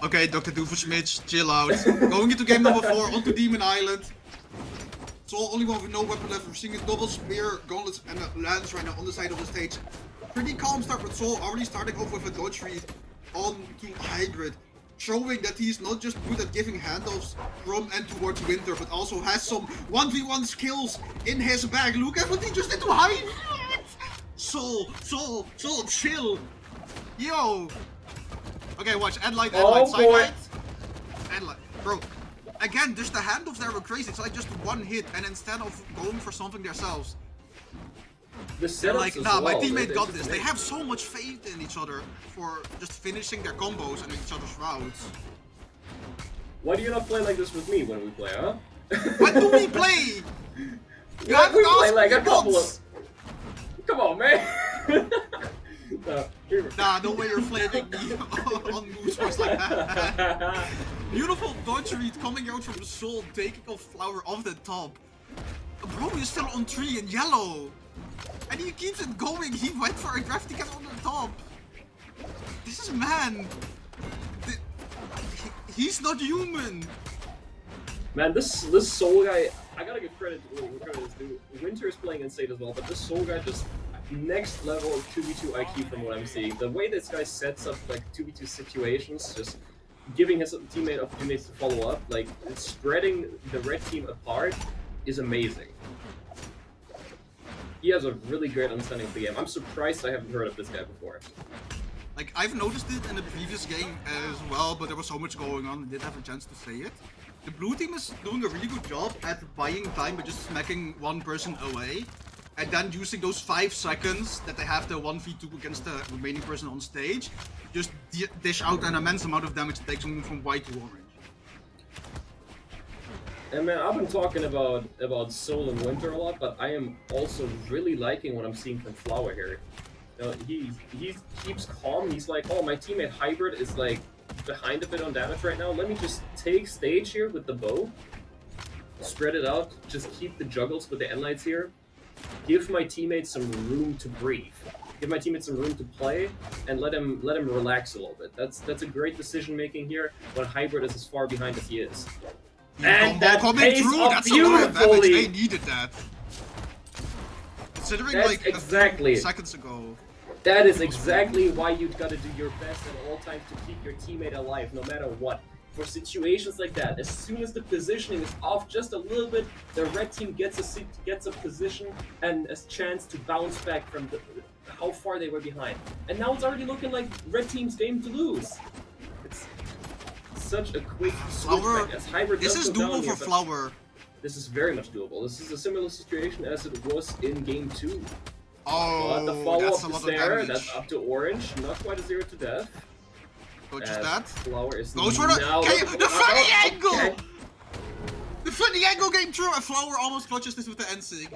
Okay, Dr. Doofenshmirtz, chill out. Going into game number 4, onto Demon Island. Soul only one with no weapon left. We're seeing a double spear, gauntlets, and a lance right now on the side of the stage. Pretty calm start with Soul already starting off with a dodge read on to Hybrid, showing that he's not just good at giving handoffs from and towards Winter, but also has some 1v1 skills in his bag. Look at what he just did to Hybrid! Soul, chill! Yo! Okay, watch, Endlight, Oh, side boy. light. Endlight, bro. Again, just the handoffs there were crazy. It's like just one hit, and instead of going for something themselves, The they're setups like, as nah, my well, teammate they're got just this. They amazing. have so much faith in each other for just finishing their combos and each other's routes. Why do you not play like this with me when we play, huh? When do we play? You Yeah, haven't we play asked like me a couple once. of... Come on, man! Nah, no way you're flaming me on moves first like that. Beautiful dodge read coming out from the Soul, taking off Flower off the top. Bro, he's still on 3 in yellow. And he keeps it going. He went for a draft to get on the top. This is man. He's not human. Man, this Soul guy, I gotta give credit to where credit is due. Winter is playing insane as well, but this Soul guy just next level of 2v2 IQ from what I'm seeing. The way this guy sets up like 2v2 situations, just giving his teammate opportunities to follow up, like spreading the red team apart is amazing. He has a really great understanding of the game. I'm surprised I haven't heard of this guy before. Like, I've noticed it in the previous game as well, but there was so much going on, I didn't have a chance to say it. The blue team is doing a really good job at buying time by just smacking one person away, and then using those 5 seconds that they have the 1v2 against the remaining person on stage, just dish out an immense amount of damage to take someone from white to orange. And man, I've been talking about Soul and Winter a lot, but I am also really liking what I'm seeing from Flower here. You know, he keeps calm. He's like, oh, my teammate Hybrid is like behind a bit on damage right now. Let me just take stage here with the bow, spread it out, just keep the juggles with the endlights here. Give my teammates some room to breathe. Give my teammates some room to play, and let him relax a little bit. That's a great decision making here when Hybrid is as far behind as he is. And that pays off that's a lot of damage, beautifully. they needed that. Considering That's like exactly. a few seconds ago. That is exactly why you've got to do your best at all times to keep your teammate alive, no matter what. For situations like that, as soon as the positioning is off just a little bit, the red team gets a position and a chance to bounce back from how far they were behind. And now it's already looking like red team's game to lose. It's such a quick switch Flower, back as Hybrid this does is go down doable here, for but Flower. this is very much doable. This is a similar situation as it was in game 2. Oh, But the that's a follow-up lot is of there, damage. that's up to orange, not quite a 0 to death. Coaches As that. Flower is Goes for the now the funny angle! okay. The funny angle came true and Flower almost clutches this with the NSYNC.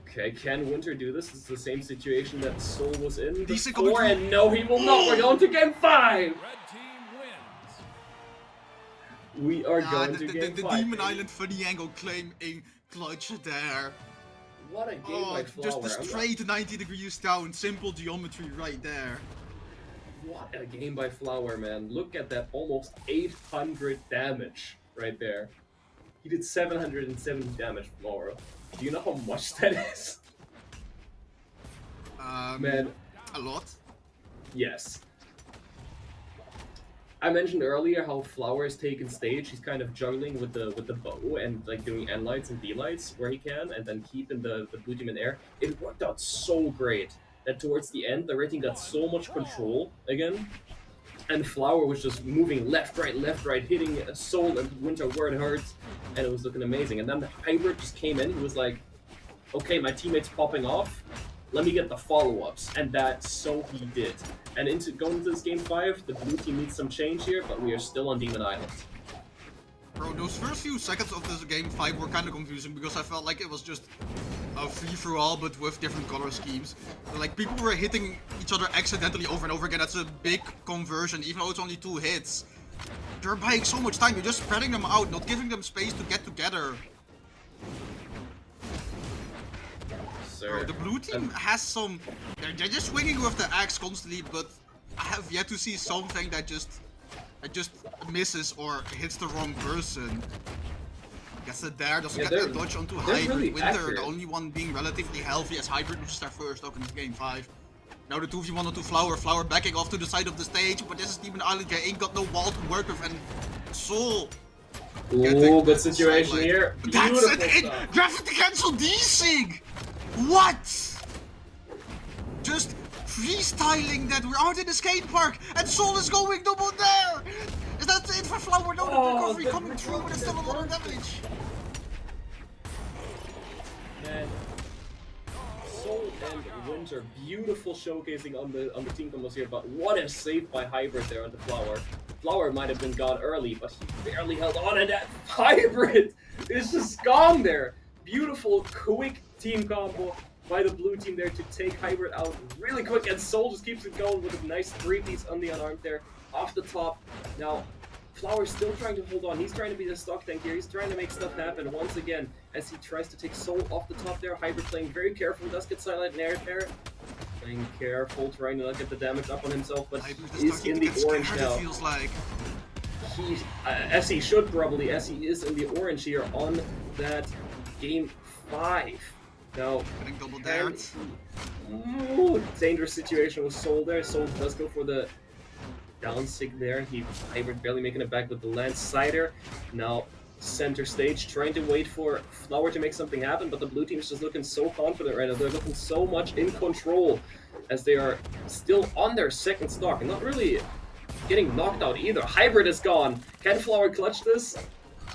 Okay, can Winter do this? This is the same situation that Soul was in Decent before, coming and no, he will not. We're going to game 5! We are going to game the 5. Demon Island funny angle claim in clutch there. What a game Oh, by Flower. just the straight 90 degrees down, simple geometry right there. What a game by Flower, man. Look at that almost 800 damage right there. He did 770 damage, Flower. Do you know how much that is? Man. A lot. Yes. I mentioned earlier how Flower is taking stage. He's kind of juggling with the bow and like doing N lights and D lights where he can, and then keeping the blue team in air. It worked out so great that towards the end, the red team got so much control again, and Flower was just moving left, right, hitting Soul and Winter where it hurts, and it was looking amazing. And then the Hybrid just came in. He was like, "Okay, my teammate's popping off. Let me get the follow-ups," and that so he did. And going into this game 5, the blue team needs some change here, but we are still on Demon Island. Bro, those first few seconds of this game 5 were kind of confusing because I felt like it was just a free-for-all but with different color schemes. So, like, people were hitting each other accidentally over and over again. That's a big conversion, even though it's only 2 hits. You're buying so much time, you're just spreading them out, not giving them space to get together. sir. Bro, the blue team has some. They're just swinging with the axe constantly, but I have yet to see something that just misses or hits the wrong person. Gets it there, doesn't get the dodge onto Hybrid. really Winter, accurate. the only one being relatively healthy as Hybrid loses their first stock in game 5. Now the 2v1 onto Flower. Flower backing off to the side of the stage, but this is Demon Island. They ain't got no wall to work with, and Soul. Ooh, good situation sidelight. here. That's Beautiful it! stuff. Gravity cancel D-Sig! What? Just freestyling that we're out in the skate park and Soul is going double there! Is that it for Flower? No, the recovery the coming through, but it's still a lot of damage. Man. Soul and Winter, beautiful showcasing on the team combos here, but what a save by Hybrid there on the Flower. Flower might have been gone early, but he barely held on, and that Hybrid is just gone there. Beautiful, quick team combo by the blue team there to take Hybrid out really quick, and Soul just keeps it going with a nice 3-piece on the unarmed there off the top. Now, Flower's still trying to hold on. He's trying to be the stock tank here. He's trying to make stuff happen once again as he tries to take Soul off the top there. Hybrid playing very careful. Does get silent nair there. Playing careful, trying to not get the damage up on himself, but he is in the orange now. Feels like. He, as he should probably, as he is in the orange here on that game 5. Now, Getting double dared. Ooh, dangerous situation with Soul there. Soul does go for the down sig there. Hybrid barely making it back with the landsider. Now, center stage, trying to wait for Flower to make something happen, but the blue team is just looking so confident right now. They're looking so much in control as they are still on their second stock and not really getting knocked out either. Hybrid is gone. Can Flower clutch this?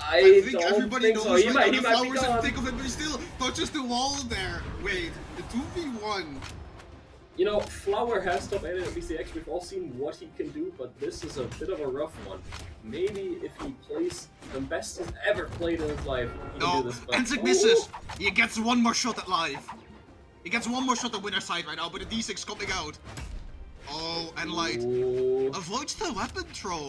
I think don't everybody think knows so. He right might now be the Flower's in the gone. thick of it, but he still touches the wall there. Wait, the 2v1. You know, Flower has top 8 at BCX. We've all seen what he can do, but this is a bit of a rough one. Maybe if he plays the best he's ever played in his life, he can No, do this. But Enzig misses. He gets one more shot at live. He gets one more shot at winner's side right now, but the D6 coming out. Oh, and Light Ooh. avoids the weapon throw.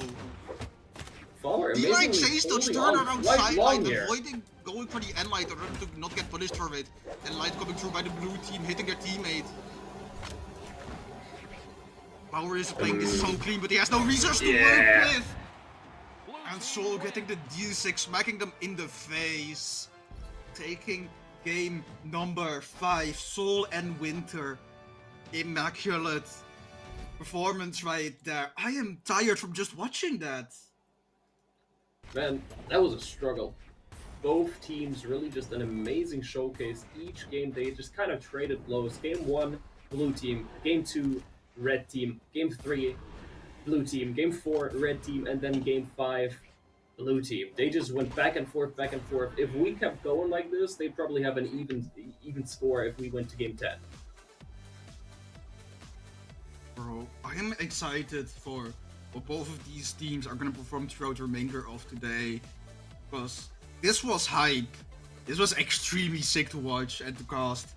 Flower D-Line amazingly chase touch holding turn on around quite side long Light, here. avoiding going for the end Light in order to not get punished for it. And Light coming through by the blue team, hitting their teammate. Power is playing this so clean, but he has no resource to work with. And Soul getting the D6, smacking them in the face. Taking game number 5, Soul and Winter. Immaculate performance right there. I am tired from just watching that. Man, that was a struggle. Both teams really just an amazing showcase. Each game they just kind of traded blows. Game 1, blue team. Game 2, red team. Game 3, blue team. Game 4, red team. And then game 5, blue team. They just went back and forth, back and forth. If we kept going like this, they'd probably have an even score if we went to game 10. Bro, I am excited for what both of these teams are going to perform throughout the remainder of today. Because this was hype. This was extremely sick to watch and to cast.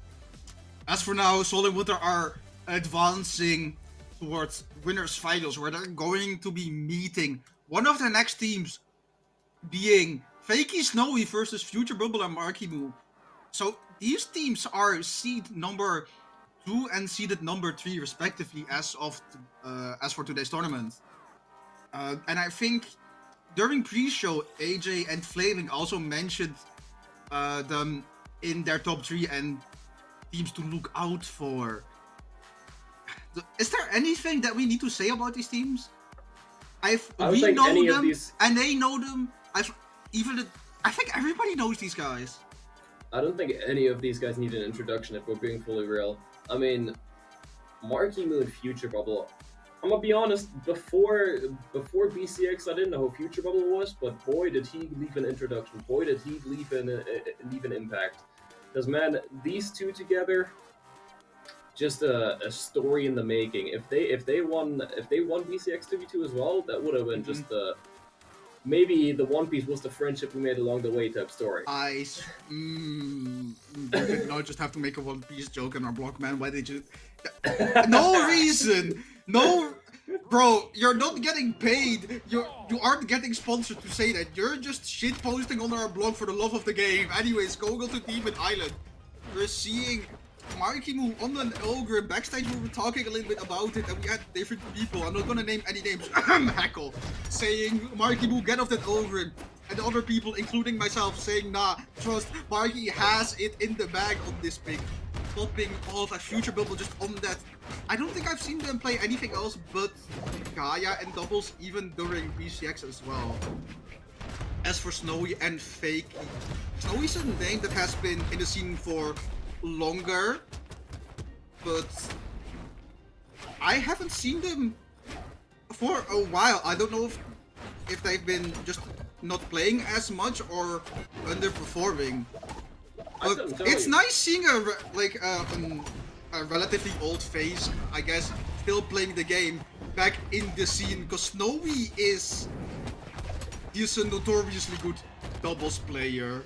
As for now, Soul and Winter are advancing towards winners finals, where they're going to be meeting one of the next teams being Fakey Snowy versus Future Bubble and Marckiemoo. So these teams are seed number 2 and seeded number 3 respectively as for today's tournament. And I think during pre-show, AJ and Flaming also mentioned them in their top 3 and teams to look out for. Is there anything that we need to say about these teams? We know them, and they know them. I think everybody knows these guys. I don't think any of these guys need an introduction if we're being fully real. I mean, Marckiemoo and Future Bubble. I'm gonna be honest, before BCX, I didn't know who Future Bubble was, but boy did he leave an introduction. Boy did he leave an impact. Because man, these two together, just a story in the making. If they won BCX 2v2 as well, that would have been just maybe the One Piece was the friendship we made along the way type story. We did not just have to make a One Piece joke in our blog, man. Why did you? No reason. No, bro. You're not getting paid. You aren't getting sponsored to say that. You're just shit posting on our blog for the love of the game. Anyways, going on to Demon Island, we're seeing Marckiemoo on an ogre backstage. We were talking a little bit about it, and we had different people. I'm not gonna name any names. Heckle saying Marckiemoo, get off that ogre, and other people, including myself, saying nah, trust Marky has it in the bag on this pick. Popping off a future bubble just on that. I don't think I've seen them play anything else but Gaia and doubles, even during BCX as well. As for Snowy and Fakey, Snowy's a name that has been in the scene for longer, but I haven't seen them for a while. I don't know if they've been just not playing as much or underperforming. But it's nice seeing a relatively old face, I guess, still playing the game back in the scene, because Snowy is a notoriously good doubles player.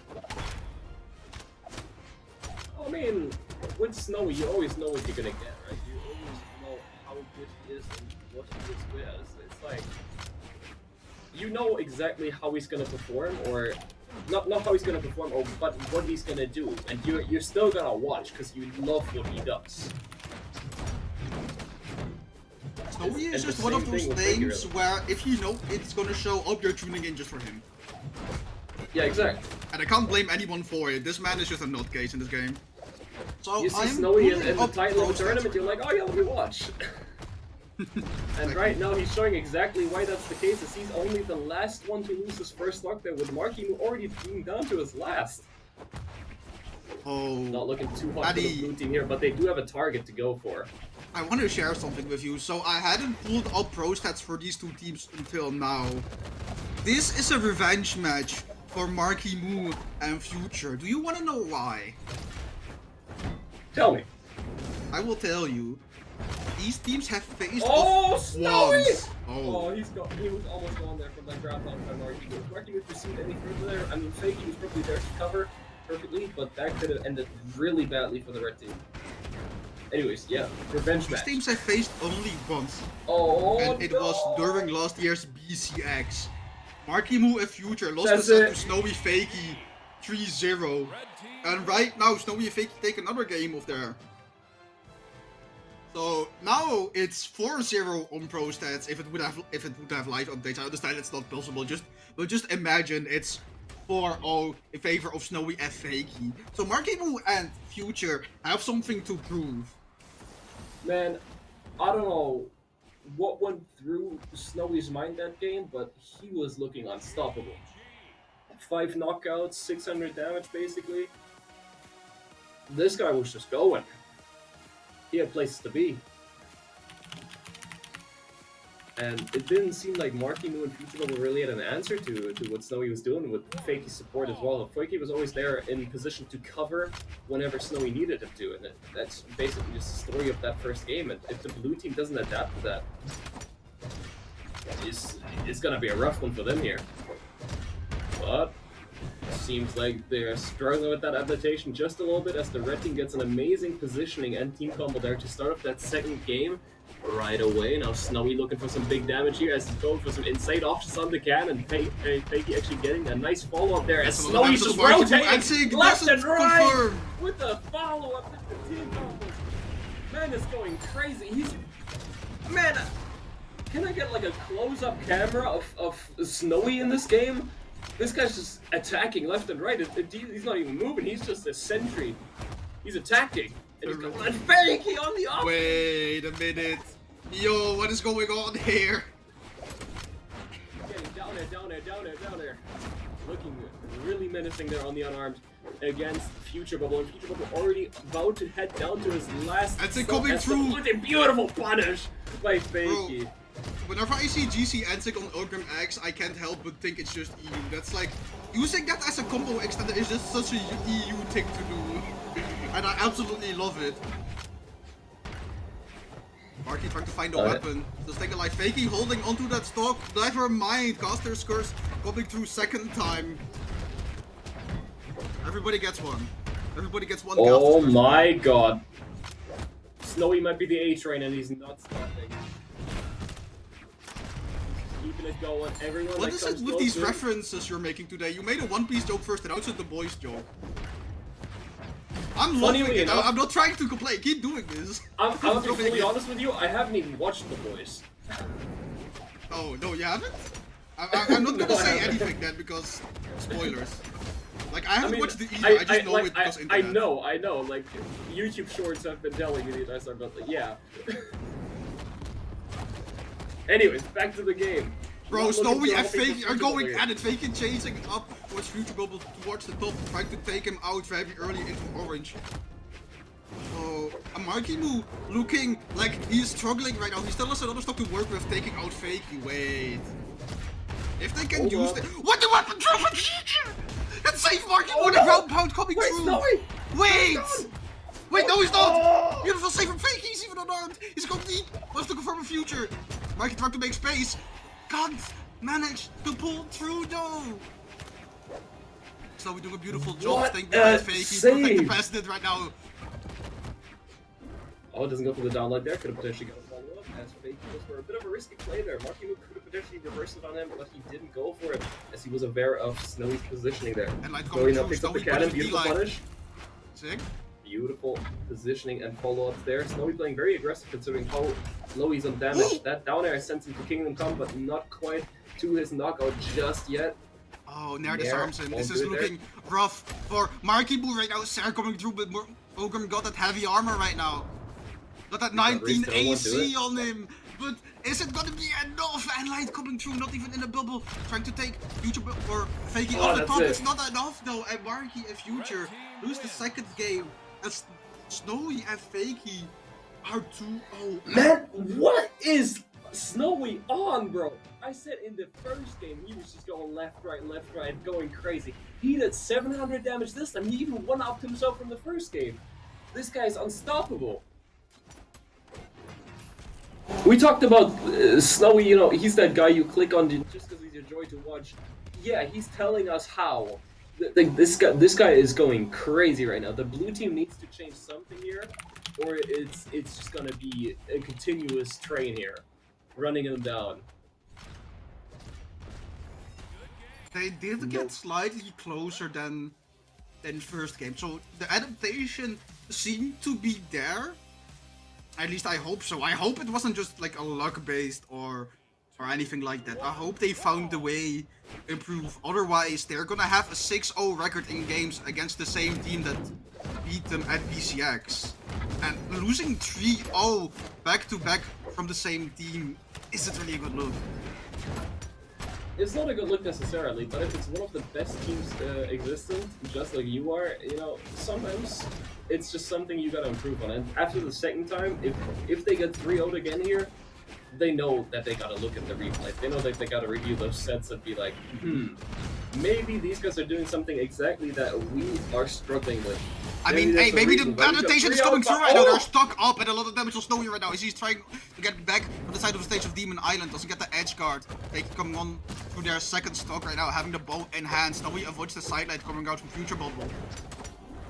I mean, with Snowy, you always know what you're gonna get, right? You always know how good he is and what he is good at. It's like, you know exactly how he's gonna perform, or not how he's gonna perform, but what he's gonna do, and you're still gonna watch because you love what he does. Snowy is just one of those names where if you know it's gonna show up, you're tuning in just for him. Yeah, exactly. And I can't blame anyone for it. This man is just a nutcase in this game. So you see Snowy in the title of the tournament, you're like, oh yeah, let me watch. And right now he's showing exactly why that's the case, as he's only the last one to lose his first lockdown, with Marckiemoo already being down to his last. Oh, not looking too hot for the blue team here, but they do have a target to go for. I want to share something with you. So I hadn't pulled up pro stats for these two teams until now. This is a revenge match for Marckiemoo and Future. Do you want to know why? Tell me. I will tell you. These teams have faced Snowy! once. He was almost gone there from that grab down by Marckiemoo. If Marckiemoo pursued any further there, I mean, Fakey was probably there to cover perfectly, but that could have ended really badly for the red team. Anyways, yeah, revenge match. These teams have faced only once. And it was during last year's BCX. Marckiemoo and Future lost the set to Snowy Fakey 3-0. And right now, Snowy and Fakey take another game of there. So now it's 4-0 on pro stats. If it would have live updates, I understand it's not possible. But just imagine it's 4-0 in favor of Snowy and Fakey. So Marckiemoo and Future have something to prove. Man, I don't know what went through Snowy's mind that game, but he was looking unstoppable. 5 knockouts, 600 damage basically. This guy was just going. He had places to be. And it didn't seem like Marckiemoo and Future really had an answer to what Snowy was doing with Fakey's support as well. Fakey was always there in position to cover whenever Snowy needed him to, and that's basically just the story of that first game. And if the blue team doesn't adapt to that, it's gonna be a rough one for them here. But seems like they're struggling with that adaptation just a little bit, as the red team gets an amazing positioning and team combo there to start off that second game right away. Now Snowy looking for some big damage here as he's going for some inside options on the can, and Fakey actually getting a nice follow-up there as Snowy's just rotating left and right with the follow-up with the team combos. Man is going crazy. Man, can I get like a close-up camera of Snowy in this game? This guy's just attacking left and right. He's not even moving. He's just a sentry. He's attacking. And he's going Fakey on the offense. Wait a minute. Yo, what is going on here? Getting down there. Looking really menacing there on the unarmed against Future Bubble. And Future Bubble already about to head down to his last. That's it coming through. With a beautiful punish by Fakey. Bro, whenever I see GC Antic on Ulgrim X, I can't help but think it's just EU. That's like, using that as a combo extender is just such a EU thing to do. And I absolutely love it. Marky trying to find a weapon. Just take a life. Fakey holding onto that stock. Never mind. Caster's Curse coming through second time. Everybody gets one. Everybody gets one. Oh my god. Snowy might be the A-train and he's not stopping. Keeping it going. Everyone what is it with these references you're making today? You made a One Piece joke first and now it's just the boys joke. I'm Funny loving it. enough- I'm not trying to complain. Keep doing this. I'm gonna be fully honest with you. I haven't even watched The Boys. Oh, no, you haven't? I'm not No, gonna I say haven't. anything then because spoilers. Like, I haven't mean, watched it either. I just know like, it because I internet. know. Like, YouTube Shorts have been telling me that, but like, yeah. Anyways, back to the game. Bro, Not looking Snowy too and healthy for Fakey are Future going Bubble at it. Fakey chasing up towards Future Bubble, towards the top, trying to take him out very early into orange. Oh, Marckiemoo looking like he's struggling right now. He still has a lot of stuff to work with, taking out Fakey. Wait. If they can Hold use on. it. What the weapon drop? That's safe Marckiemoo, the ground pound coming Wait, through. Snowy! Wait! Wait, no, he's not! Oh! Beautiful save from Fakey, he's even unarmed! He's going deep! Wants to confirm a future! Marky tried to make space! Can't manage to pull through though! So we do a beautiful job What staying a behind Fakey, protect the save! president right now! Oh, it doesn't go for the down leg there. Could have potentially got a follow-up as Fakey was for a bit of a risky play there. Marckiemoo could have potentially reversed it on him, but he didn't go for it as he was aware of Snowy's positioning there. And like Snowy now coming picks through, up the Snowy cannon. puts Beautiful D-line. punish. Sick. Beautiful positioning and follow-ups there. Snowy playing very aggressive considering how low he's on damage. That down air sends him to Kingdom Come, but not quite to his knockout just yet. Oh, Nair Nair, disarms him. all This is good there. looking rough for Marckiemoo right now. Sarah coming through, but Ogrim got that heavy armor right now. Got that 19 Still won't do AC it. on him. But is it gonna be enough? And Light coming through, not even in a bubble. Trying to take Future or Fakey Oh, off the that's top. it. It's not enough though. And Marky and Future lose the second game. As Snowy and Fakey are 2-0. Man, what is Snowy on, bro? I said in the first game he was just going left, right, going crazy. He did 700 damage this time. He even one-upped himself from the first game. This guy is unstoppable. We talked about Snowy, you know, he's that guy you click on just because he's a joy to watch. Yeah, he's telling us how. This guy is going crazy right now. The blue team needs to change something here, or it's just gonna be a continuous train here, running him down. They did get slightly closer than first game. So the adaptation seemed to be there. At least I hope so. I hope it wasn't just like a luck based or anything like that. I hope they found the way to improve. Otherwise, they're gonna have a 6-0 record in games against the same team that beat them at BCX. And losing 3-0 back to back from the same team isn't really a good look. It's not a good look necessarily, but if it's one of the best teams existent, just like you are, you know, sometimes it's just something you gotta improve on. And after the second time, if they get 3-0'd again here, they know that they gotta look at the replay. They know that they gotta review those sets and be like, maybe these guys are doing something exactly that we are struggling with. I mean, hey, maybe the adaptation is coming through right now. They're stuck up and a lot of damage on Snowy right now. He's trying to get back on the side of the stage of Demon Island. Doesn't get the edge guard. They coming on through their second stock right now, having the bow in hand. Snowy avoids the sidelight coming out from Future Bubble.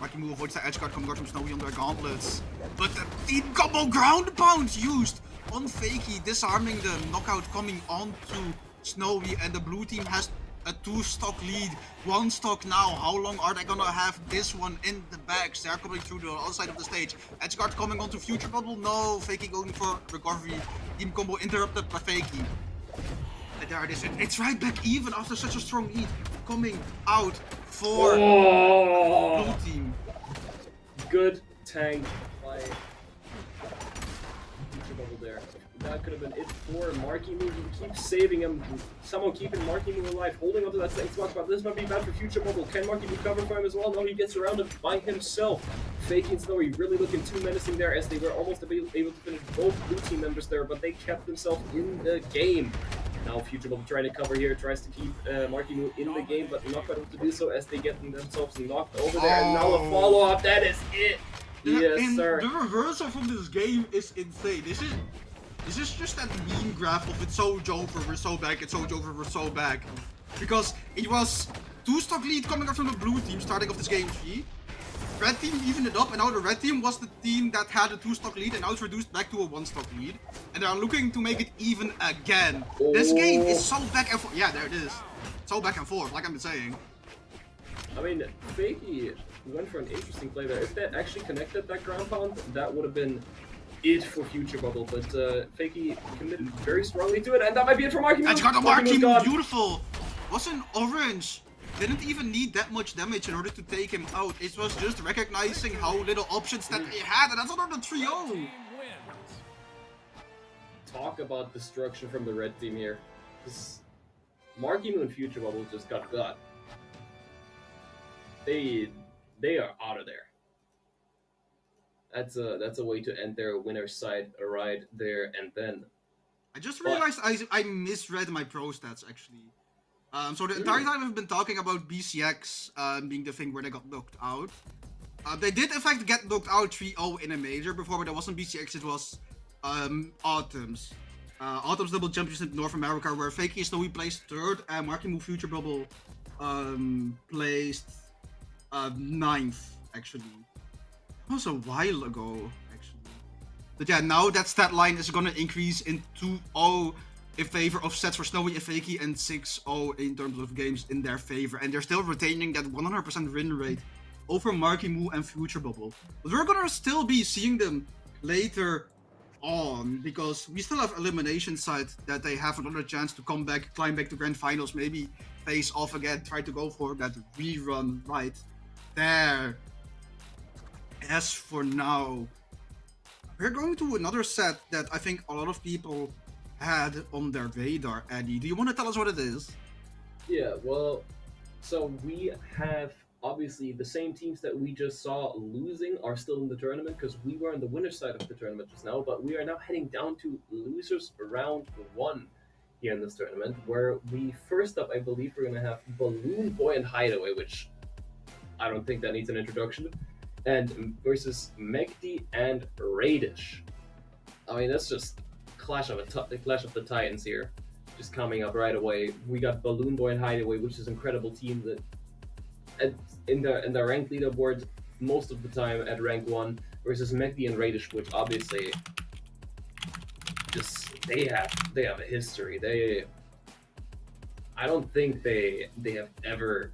Marckiemoo avoids the edge guard coming out from Snowy on their gauntlets. But the team combo ground pound used on Fakey, disarming the knockout coming onto Snowy, and the blue team has a 2-stock lead, 1 stock now. How long are they gonna have this one in the bags? They're coming through the other side of the stage. Edgeguard coming onto Future Bubble. No, Fakey going for recovery. Team combo interrupted by Fakey. And there it is. It's right back even after such a strong lead. Coming out for blue team. Good tank play. Future Bubble there. That could have been it for Marckiemoo. He keeps saving him, somehow keeping Marckiemoo alive, holding onto that second spot. But this might be bad for Future Bubble. Can Marckiemoo cover for him as well? No, he gets surrounded by himself. Fakey and Snowy really looking too menacing there, as they were almost able to finish both blue team members there, but they kept themselves in the game. Now Future Bubble trying to cover here, tries to keep Marckiemoo in the game, but not able to do so as they get themselves knocked over there. And now a follow-up, that is it! Yes, sir. The reversal from this game is insane. This is just that meme graph of it's so over, we're so back, it's so over, we're so back. Because it was 2-stock lead coming up from the blue team starting off this game 3. Red team evened it up, and now the red team was the team that had a 2-stock lead, and now it's reduced back to a 1-stock lead. And they are looking to make it even again. This game is so back and forth. Yeah, there it is. So back and forth, like I've been saying. I mean, Fakey went for an interesting play there. If that actually connected that ground pound, that would have been it for Future Bubble. But Fakey committed very strongly to it, and that might be it for Marckiemoo. And got a Marckiemoo Marckiemoo, beautiful! Was an orange. Didn't even need that much damage in order to take him out. It was just recognizing how little options that they had, and that's another 3-0. Talk about destruction from the red team here. Marckiemoo and Future Bubble just got. They are out of there. That's a way to end their winner's side right there and then. I just realized I misread my pro stats actually. So the entire time I've been talking about BCX being the thing where they got knocked out. They did in fact get knocked out 3-0 in a major before, but it wasn't BCX, it was Autumn's. Autumn's Double Championship North America, where Fakey Snowy placed 3rd and Marckiemoo Future Bubble placed 9th actually. That was a while ago actually. But yeah, now that stat line is gonna increase in 2-0 in favor of sets for Snowy and Fakey, and 6-0 in terms of games in their favor, and they're still retaining that 100% win rate over Marckiemoo and Future Bubble. But we're gonna still be seeing them later on, because we still have elimination side that they have another chance to come back, climb back to grand finals, maybe face off again, try to go for that rerun right there. As for now, we're going to another set that I think a lot of people had on their radar. Eddie, do you want to tell us what it is? Yeah, well, so we have obviously the same teams that we just saw losing are still in the tournament, because we were on the winner's side of the tournament just now, but we are now heading down to losers round 1 here in this tournament, where we first up, I believe we're going to have BalloonBoy and Hideaway, which I don't think that needs an introduction, and versus Megdi and Radish. I mean, that's just clash of the Titans here, just coming up right away. We got BalloonBoy and Hideaway, which is an incredible team that in the ranked leaderboard most of the time at rank 1, versus Megdi and Radish, which obviously just they have a history. I don't think they have ever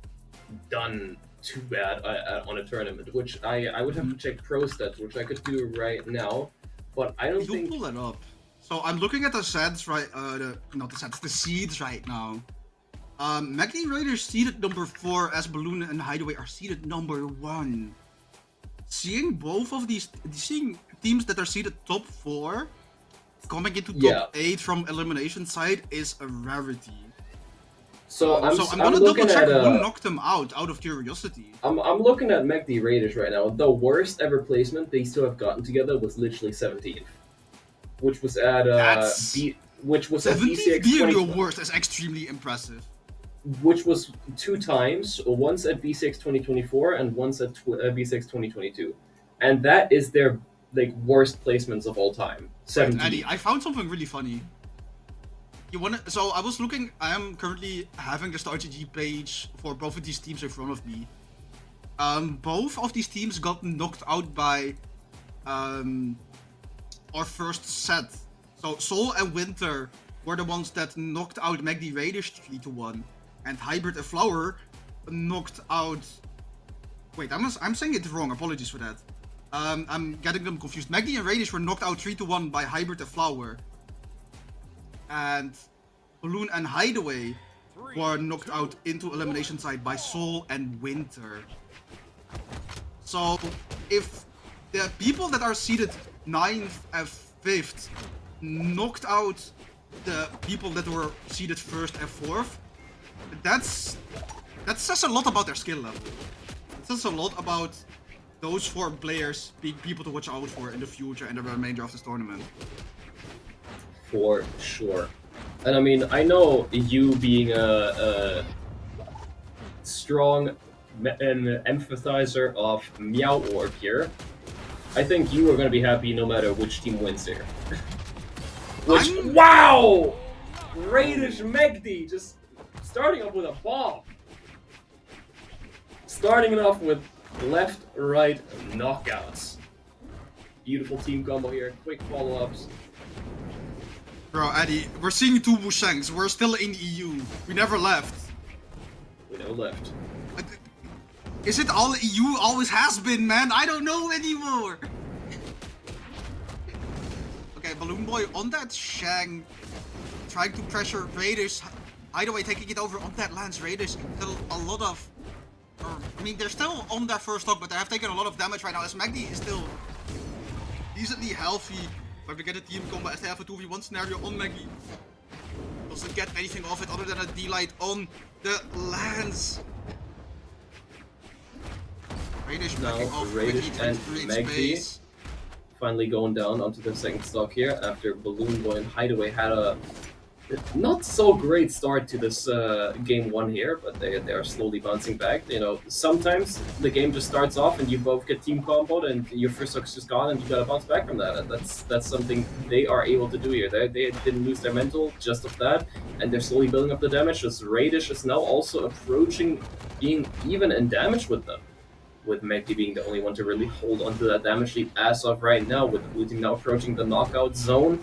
done too bad on a tournament, which I would have to check pro stats, which I could do right now, but I don't think. Pull it up. So I'm looking at the sets right, the seeds right now. Megdi and Raiders seeded number 4, as Balloon and Hideaway are seeded number 1. Seeing teams that are seeded top 4 coming into top 8 from elimination side is a rarity. So I'm gonna double check at, who knocked them out of curiosity. I'm looking at Megdi Raiders right now. The worst ever placement these two have gotten together was literally 17th, which was at which was at 17th BCX being your worst is extremely impressive. Which was 2 times, once at BCX 2024 and once at BCX 2022, and that is their worst placements of all time. 17. Eddie, I found something really funny. So I was looking. I am currently having the StarGG page for both of these teams in front of me. Both of these teams got knocked out by our first set. So Sol and Winter were the ones that knocked out Megdi Raiders 3-1, and Hybrid and Flower knocked out. Wait, I'm saying it wrong. Apologies for that. I'm getting them confused. Megdi and Raiders were knocked out 3-1 by Hybrid and Flower. And Balloon and Hideaway were knocked out into elimination side by Sol and Winter. So if the people that are seeded 9th and 5th knocked out the people that were seeded 1st and 4th, that says a lot about their skill level. It says a lot about those 4 players being people to watch out for in the future and the remainder of this tournament. For sure. And I mean, I know you being a strong empathizer of Meow Orb here, I think you are going to be happy no matter which team wins here. Wow! Radish Megdi just starting off with a bomb. Starting it off with left-right knockouts. Beautiful team combo here, quick follow-ups. Bro, Eddie, we're seeing 2 Wushangs. We're still in EU. We never left. We never left. Is it all EU always has been, man? I don't know anymore. Okay, BalloonBoy on that Shang, trying to pressure Raiders. Hideaway taking it over on that Lance. Raiders still a lot of, I mean, they're still on their first stock, but they have taken a lot of damage right now. As Magdi is still decently healthy, but we get a team combo as they have a 2v1 scenario on Magdi. Doesn't get anything off it other than a D-light on the Lance. Radish Now, backing off, Radish trying and to create Magdi space. finally going down onto the second stock here after BalloonBoy and Hideaway had a not so great start to this game 1 here, but they are slowly bouncing back. You know, sometimes the game just starts off and you both get team comboed and your first stock's just gone and you gotta bounce back from that, and that's something they are able to do here. They didn't lose their mental just of that, and they're slowly building up the damage. This Radish is now also approaching being even in damage with them, with Magdi being the only one to really hold onto that damage lead as of right now, with the blue team now approaching the knockout zone.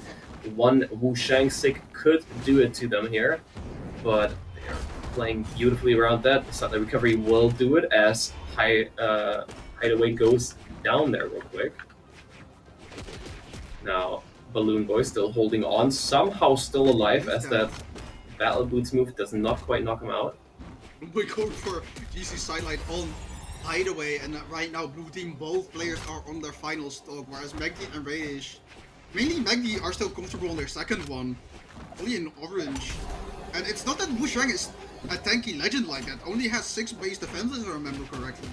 One Wu Shang Sick could do it to them here, but they're playing beautifully around that. So the recovery will do it as Hideaway goes down there real quick. Now, BalloonBoy still holding on, somehow still alive, as that Battle Boots move does not quite knock him out. We're going for GC sidelight on Hideaway, and right now blue team, both players are on their final stock, whereas Magdi and Radish, mainly Magdi, are still comfortable on their second one, only in orange. And it's not that Wu Shang is a tanky legend like that, only has 6 base defense if I remember correctly.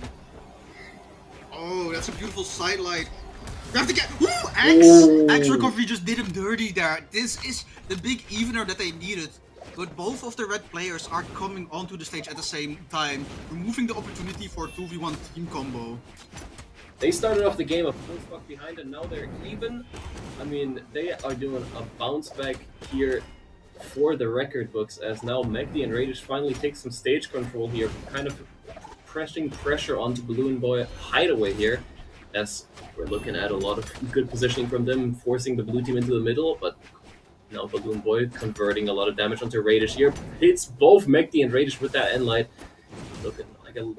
Oh, that's a beautiful sidelight. We have to get X recovery just did him dirty there. This is the big evener that they needed. But both of the red players are coming onto the stage at the same time, removing the opportunity for a 2v1 team combo. They started off the game a full stock behind, and now they're even. I mean, they are doing a bounce back here for the record books, as now Magdi and Radish finally take some stage control here, kind of pressing pressure onto BalloonBoy Hideaway here, as we're looking at a lot of good positioning from them, forcing the blue team into the middle, but now BalloonBoy converting a lot of damage onto Radish here, hits both Magdi and Radish with that end light. Looking like a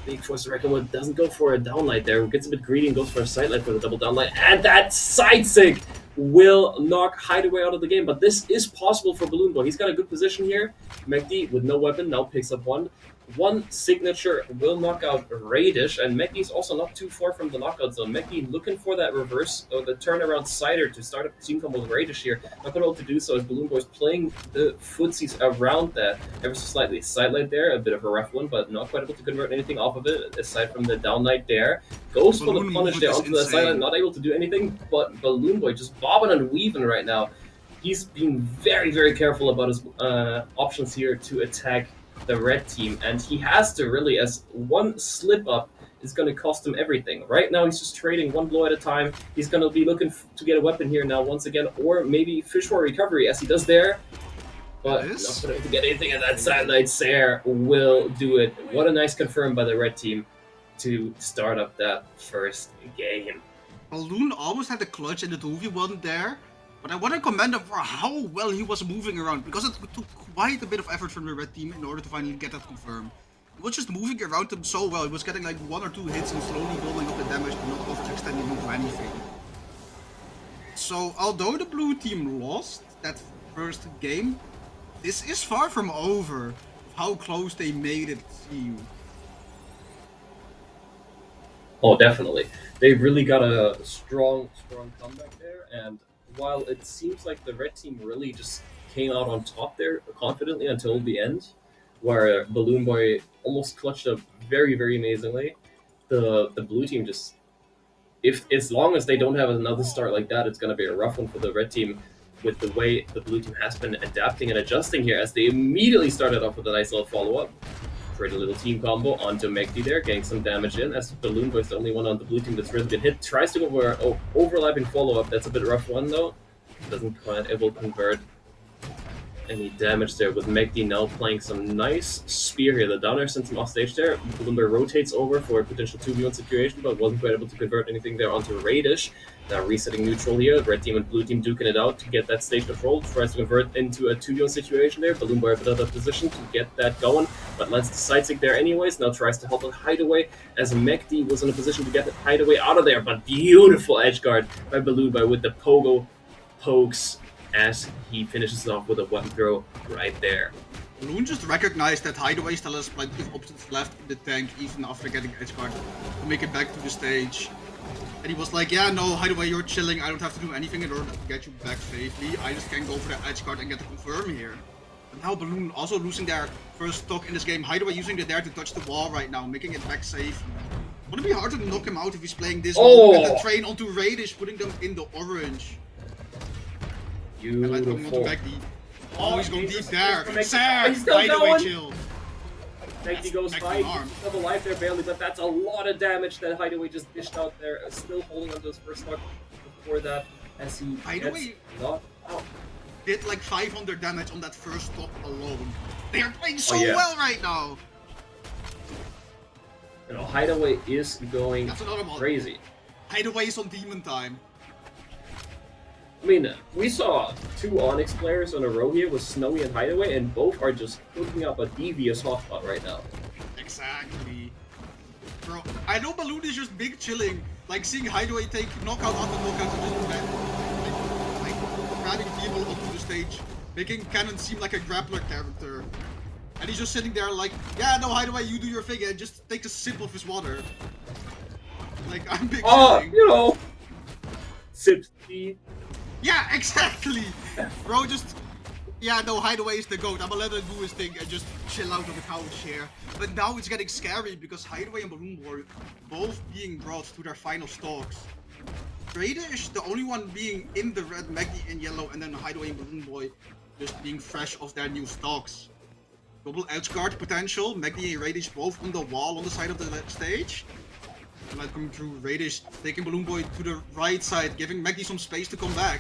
big force to reckon with, doesn't go for a downlight there, gets a bit greedy and goes for a sidelight for the double downlight, and that side sig will knock Hideaway out of the game, but this is possible for BalloonBoy. He's got a good position here. Magdi with no weapon now picks up one. One signature will knock out Radish, and Magdi's also not too far from the knockout zone. Magdi looking for that reverse, or the turnaround cider to start up the team combo with Radish here. Not going to be able to do so as BalloonBoy's playing the footsies around that ever so slightly. Sidelight there, a bit of a rough one, but not quite able to convert anything off of it, aside from the downlight there. Goes for the punish there onto the sidelight, not able to do anything, but BalloonBoy just bobbing and weaving right now. He's being very, very careful about his options here to attack the red team, and he has to really, as one slip up is going to cost him everything. Right now he's just trading one blow at a time. He's going to be looking to get a weapon here now once again, or maybe fish for recovery as he does there, but not able to get anything, and that sidelight Sair will do it. What a nice confirm by the red team to start up that first game. Balloon almost had the clutch in the 2v1 there, but I want to commend him for how well he was moving around, because it took quite a bit of effort from the red team in order to finally get that confirmed. He was just moving around them so well. He was getting like 1 or 2 hits and slowly building up the damage, but not overextending into anything. So although the blue team lost that first game, this is far from over. How close they made it seem. Oh, definitely. They really got a strong comeback there, and while it seems like the red team really just came out on top there confidently until the end, where BalloonBoy almost clutched up very, very amazingly, the blue team just, as long as they don't have another start like that, it's going to be a rough one for the red team, with the way the blue team has been adapting and adjusting here, as they immediately started off with a nice little follow-up. Create a little team combo onto Magdi there, getting some damage in, as BalloonBoy is the only one on the blue team that's really been hit. Tries to go for an overlapping follow-up. That's a bit rough one though. Doesn't quite able to convert. any damage there, with Megdi now playing some nice spear here. The downer sends him off stage there. BalloonBoy rotates over for a potential 2v1 situation, but wasn't quite able to convert anything there onto Radish. Now resetting neutral here. Red team and blue team duking it out to get that stage control. Tries to convert into a 2v1 situation there. BalloonBoy a bit out of position to get that going, but lands the side stick there anyways. Now tries to help out Hideaway, as Megdi was in a position to get the Hideaway out of there, but beautiful edge guard by BalloonBoy with the pogo pokes as he finishes off with a weapon throw right there. Balloon just recognized that Hideaway still has plenty of options left in the tank, even after getting edge guard to make it back to the stage. And he was like, yeah, no, Hideaway, you're chilling. I don't have to do anything in order to get you back safely. I just can go for the edge guard and get the confirm here. And now Balloon also losing their first stock in this game. Hideaway using the dare to touch the wall right now, making it back safe. Wouldn't it be hard to knock him out if he's playing this well? And then train onto Radish, putting them in the orange. Beautiful. And coming onto Megdi. Oh, he's going deep there. He's Hideaway chill. Megdi goes fight. Double life there barely, but that's a lot of damage that Hideaway just dished out there. Still holding on to his first stock before that, as he Hideaway knocked out. Did like 500 damage on that first stock alone. They are playing so yeah. well right now. You know, Hideaway is going That's another one. crazy. Hideaway is on demon time. I mean, we saw 2 Onyx players in a row here with Snowy and Hideaway, and both are just hooking up a devious hotspot right now. Exactly. Bro, I know Balloon is just big chilling, like seeing Hideaway take knockout after knockout and just like grabbing people onto the stage, making Cannon seem like a grappler character. And he's just sitting there like, yeah, no, Hideaway, you do your thing, and just take a sip of his water. Like, I'm big chilling. You know, sips tea. Yeah, exactly! Bro, just... Yeah, no, Hideaway is the GOAT. I'ma let him do his thing and just chill out on the couch here. But now it's getting scary because Hideaway and BalloonBoy both being brought to their final stocks. Radish, the only one being in the red, Megdi in yellow, and then Hideaway and BalloonBoy just being fresh off their new stocks. Double edge guard potential, Megdi and Radish both on the wall on the side of the stage. Light coming through, Radish taking BalloonBoy to the right side, giving Megdi some space to come back.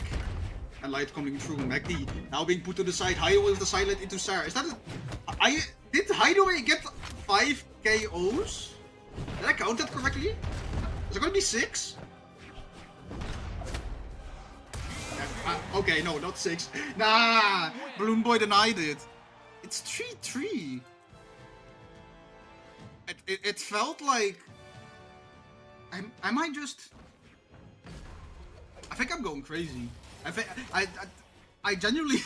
And Light coming through, Megdi now being put to the side, Hideaway with the silent into Sarah. Is that a... Did Hideaway get 5 KOs? Did I count that correctly? Is it gonna be 6? Okay, no, not 6. Nah! BalloonBoy denied it. It's 3-3. It felt like... I might just... I think I'm going crazy. I genuinely...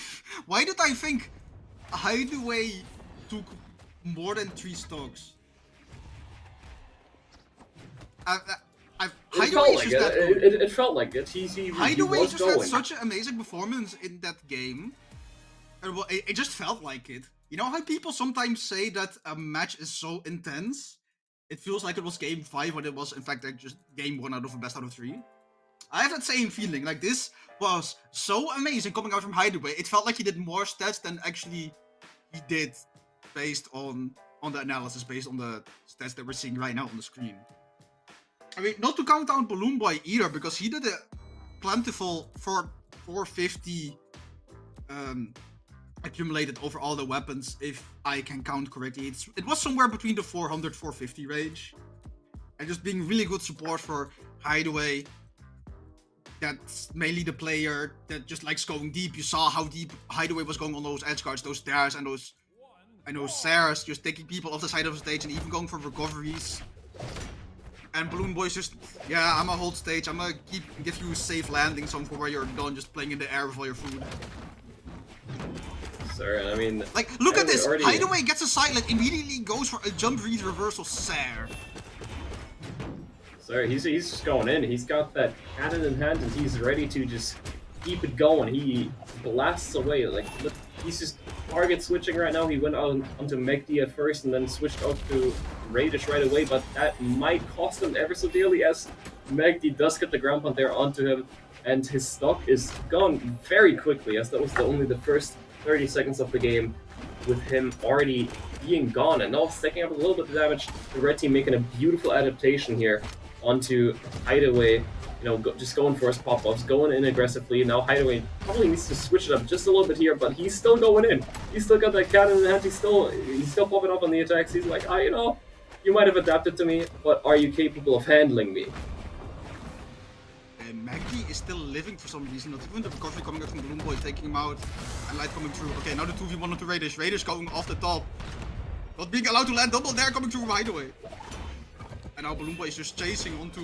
Why did I think Hideaway took more than 3 stocks? It felt like it. Hideaway just had such an amazing performance in that game. Well, it just felt like it. You know how people sometimes say that a match is so intense? It feels like it was game 5 when it was in fact like just game 1 out of a best out of 3. I have that same feeling, like this was so amazing coming out from Hideaway. It felt like he did more stats than actually he did based on the analysis, based on the stats that we're seeing right now on the screen. I mean, not to count down BalloonBoy either, because he did a plentiful 450 accumulated over all the weapons, if I can count correctly. It was somewhere between the 400-450 range. And just being really good support for Hideaway. That's mainly the player that just likes going deep. You saw how deep Hideaway was going on those edge guards, those dares, and those Saras, just taking people off the side of the stage and even going for recoveries. And BalloonBoy's just, yeah, I'ma hold stage, I'ma give you a safe landing somewhere where you're done just playing in the air with all your food. Sir, I mean... Like, look at this! Hideaway gets a silent, immediately goes for a jump read reversal Sare. Sir, he's just going in. He's got that cannon in hand and he's ready to just keep it going. He blasts away. Like, look, he's just target switching right now. He went on onto Megdi at first and then switched out to Radish right away, but that might cost him ever so dearly as Megdi does get the ground pound there onto him, and his stock is gone very quickly, as that was only the first 30 seconds of the game with him already being gone, and now stacking up a little bit of damage. The red team making a beautiful adaptation here onto Hideaway, just going for his pop-ups, going in aggressively. Now Hideaway probably needs to switch it up just a little bit here, but he's still going in. He's still got that cannon in the hand. He's still popping up on the attacks. He's like, you might have adapted to me, but are you capable of handling me? And Maggie is still living for some reason. Not even the recovery coming out from BalloonBoy, taking him out, and Light coming through. Okay, now the 2v1 onto Raiders. Raiders going off the top. Not being allowed to land double there, coming through from Hideaway. And now BalloonBoy is just chasing onto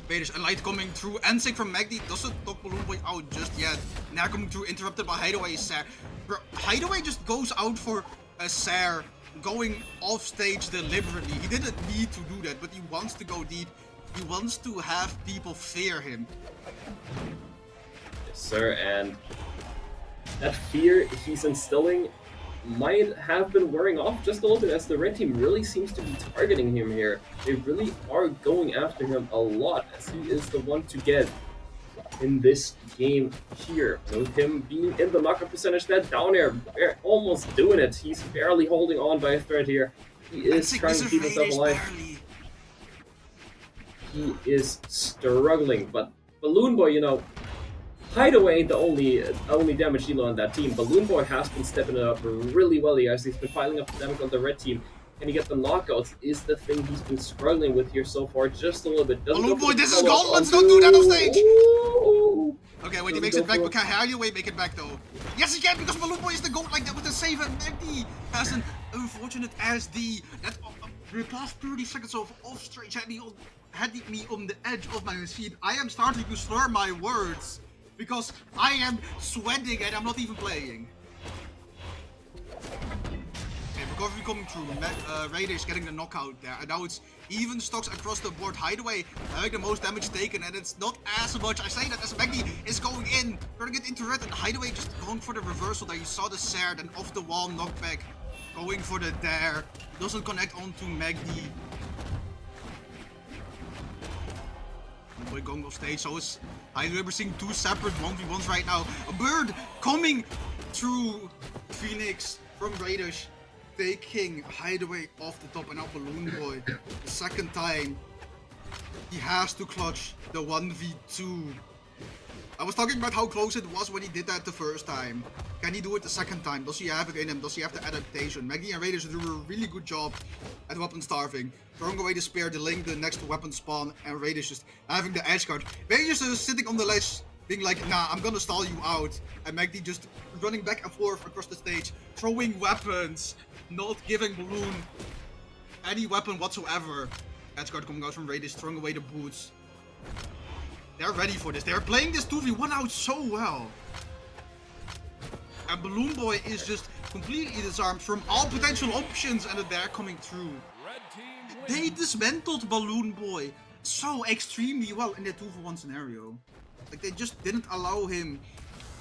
Raiders, and Light coming through. N-Sync from Magdi doesn't knock BalloonBoy out just yet. Now coming through, interrupted by Hideaway. Bro, Hideaway just goes out for a Sair, going off stage deliberately. He didn't need to do that, but he wants to go deep. He wants to have people fear him. Yes, sir, and that fear he's instilling might have been wearing off just a little bit, as the red team really seems to be targeting him here. They really are going after him a lot, as he is the one to get in this game here. With him being in the knockup percentage, that down air, almost doing it. He's barely holding on by a thread here. He is trying to keep himself alive. He is struggling, but BalloonBoy, Hideaway ain't the only damage dealer on that team. BalloonBoy has been stepping it up really well here, as he's been piling up the damage on the red team. Can he get the knockouts? Is the thing he's been struggling with here so far, just a little bit. BalloonBoy, this is gold! Let's don't do that on stage! Ooh. Okay, wait, he makes it back, but can Hideaway make it back though? Yes, he can, because BalloonBoy is the gold like that with the save, and Magdi has an unfortunate SD. That the last 30 seconds of off-stage had me on the edge of my seat. I am starting to slur my words, because I am sweating and I'm not even playing. Okay, recovery coming through. Raiders getting the knockout there. And now it's even stocks across the board. Hideaway having the most damage taken, and it's not as much. I say that as Maggie is going in, trying to get into red, and Hideaway just going for the reversal there. You saw the Sair, then off the wall knockback, going for the dare. Doesn't connect onto Maggie. We're going off stage, so it's Hideaway. We're seeing two separate 1v1s right now. A bird coming through Phoenix from Raiders, taking Hideaway off the top, and now BalloonBoy, the second time, he has to clutch the 1v2. I was talking about how close it was when he did that the first time. Can he do it the second time? Does he have it in him? Does he have the adaptation? Maggie and Raiders do a really good job at weapon starving. Throwing away the spear, delaying the next weapon spawn, and Raiders just having the edge guard. Raiders just sitting on the ledge, being like, nah, I'm gonna stall you out. And Magdi just running back and forth across the stage, throwing weapons, not giving Balloon any weapon whatsoever. Edge guard coming out from Raiders, throwing away the boots. They're ready for this. They're playing this 2v1 out so well. And BalloonBoy is just completely disarmed from all potential options, and they're coming through. They dismantled BalloonBoy so extremely well in their 2v1 scenario. Like, they just didn't allow him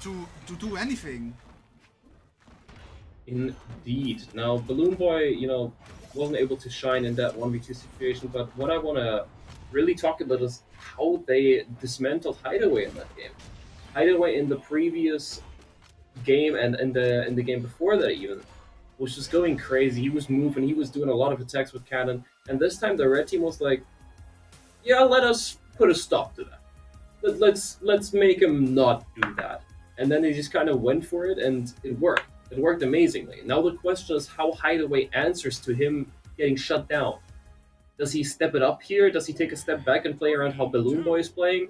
to do anything. Indeed. Now, BalloonBoy, wasn't able to shine in that 1v2 situation, but what I want to really talk about is how they dismantled Hideaway in that game. Hideaway in the previous game and in the game before that even was just going crazy. He was moving, he was doing a lot of attacks with cannon, and this time the red team was like, yeah, let us put a stop to that. Let's make him not do that. And then they just kind of went for it, and it worked. It worked amazingly. Now the question is how Hideaway answers to him getting shut down. Does he step it up here? Does he take a step back and play around how BalloonBoy is playing?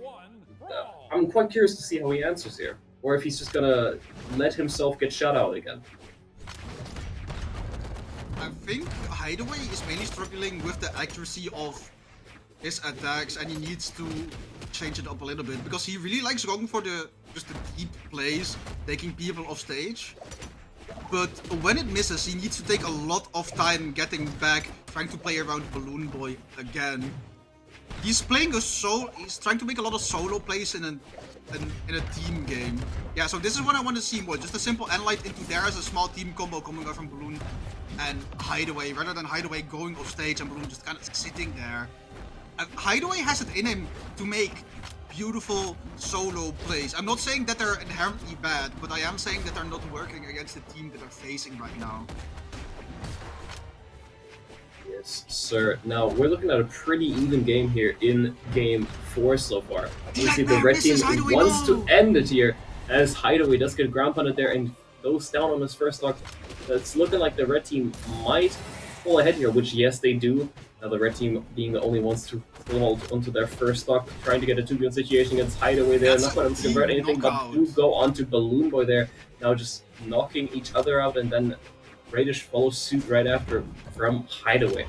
I'm quite curious to see how he answers here. Or if he's just gonna let himself get shut out again. I think Hideaway is mainly struggling with the accuracy of his attacks, and he needs to change it up a little bit, because he really likes going for just the deep plays, taking people off stage. But when it misses, he needs to take a lot of time getting back, trying to play around BalloonBoy again. He's playing he's trying to make a lot of solo plays in a team game. Yeah, so this is what I want to see more. Just a simple Enlight into there as a small team combo coming out from Balloon and Hideaway, rather than Hideaway going off stage and Balloon just kind of sitting there. Hideaway has it in him to make beautiful solo plays. I'm not saying that they're inherently bad, but I am saying that they're not working against the team that they're facing right now. Yes, Yes, sir. Now, we're looking at a pretty even game here in Game 4 so far. Obviously, the red team wants to end it here, as Hideaway does get ground pounded there and goes down on his first stock. It's looking like the red team might pull ahead here, which, yes, they do. Now, the red team being the only ones to hold onto their first stock, trying to get a 2v1 situation against Hideaway there. Not quite able to convert anything, but do go onto BalloonBoy there. Now just knocking each other out, and then Radish follows suit right after from Hideaway.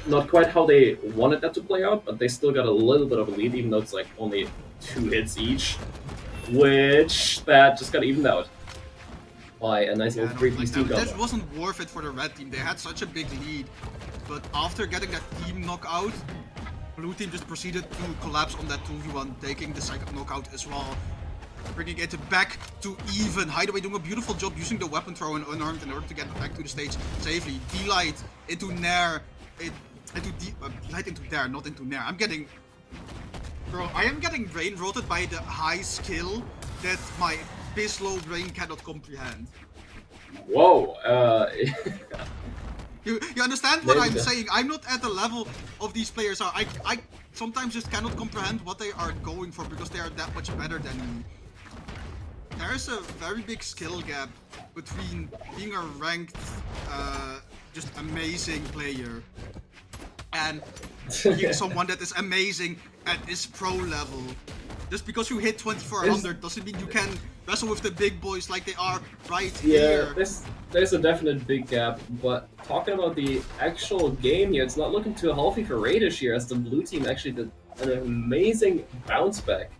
Not quite how they wanted that to play out, but they still got a little bit of a lead, even though it's like only 2 hits each, which that just got evened out by a nice little 3-piece team combo. This wasn't worth it for the red team. They had such a big lead, but after getting that team knockout, blue team just proceeded to collapse on that 2v1, taking the second knockout as well, bringing it back to even. Hideaway doing a beautiful job using the weapon throw and unarmed in order to get back to the stage safely. D-Light into Nair, Light into Nair, not into Nair. I am getting brain rotted by the high skill that my piss-low brain cannot comprehend. Whoa, You understand what I'm saying? I'm not at the level of these players are. I sometimes just cannot comprehend what they are going for because they are that much better than me. There's a very big skill gap between being a ranked, just amazing player and being someone that is amazing at this pro level. Just because you hit 2400 doesn't mean you can wrestle with the big boys like they are right here. Yeah, there's a definite big gap, but talking about the actual game here, it's not looking too healthy for Radish here, as the blue team actually did an amazing bounce back.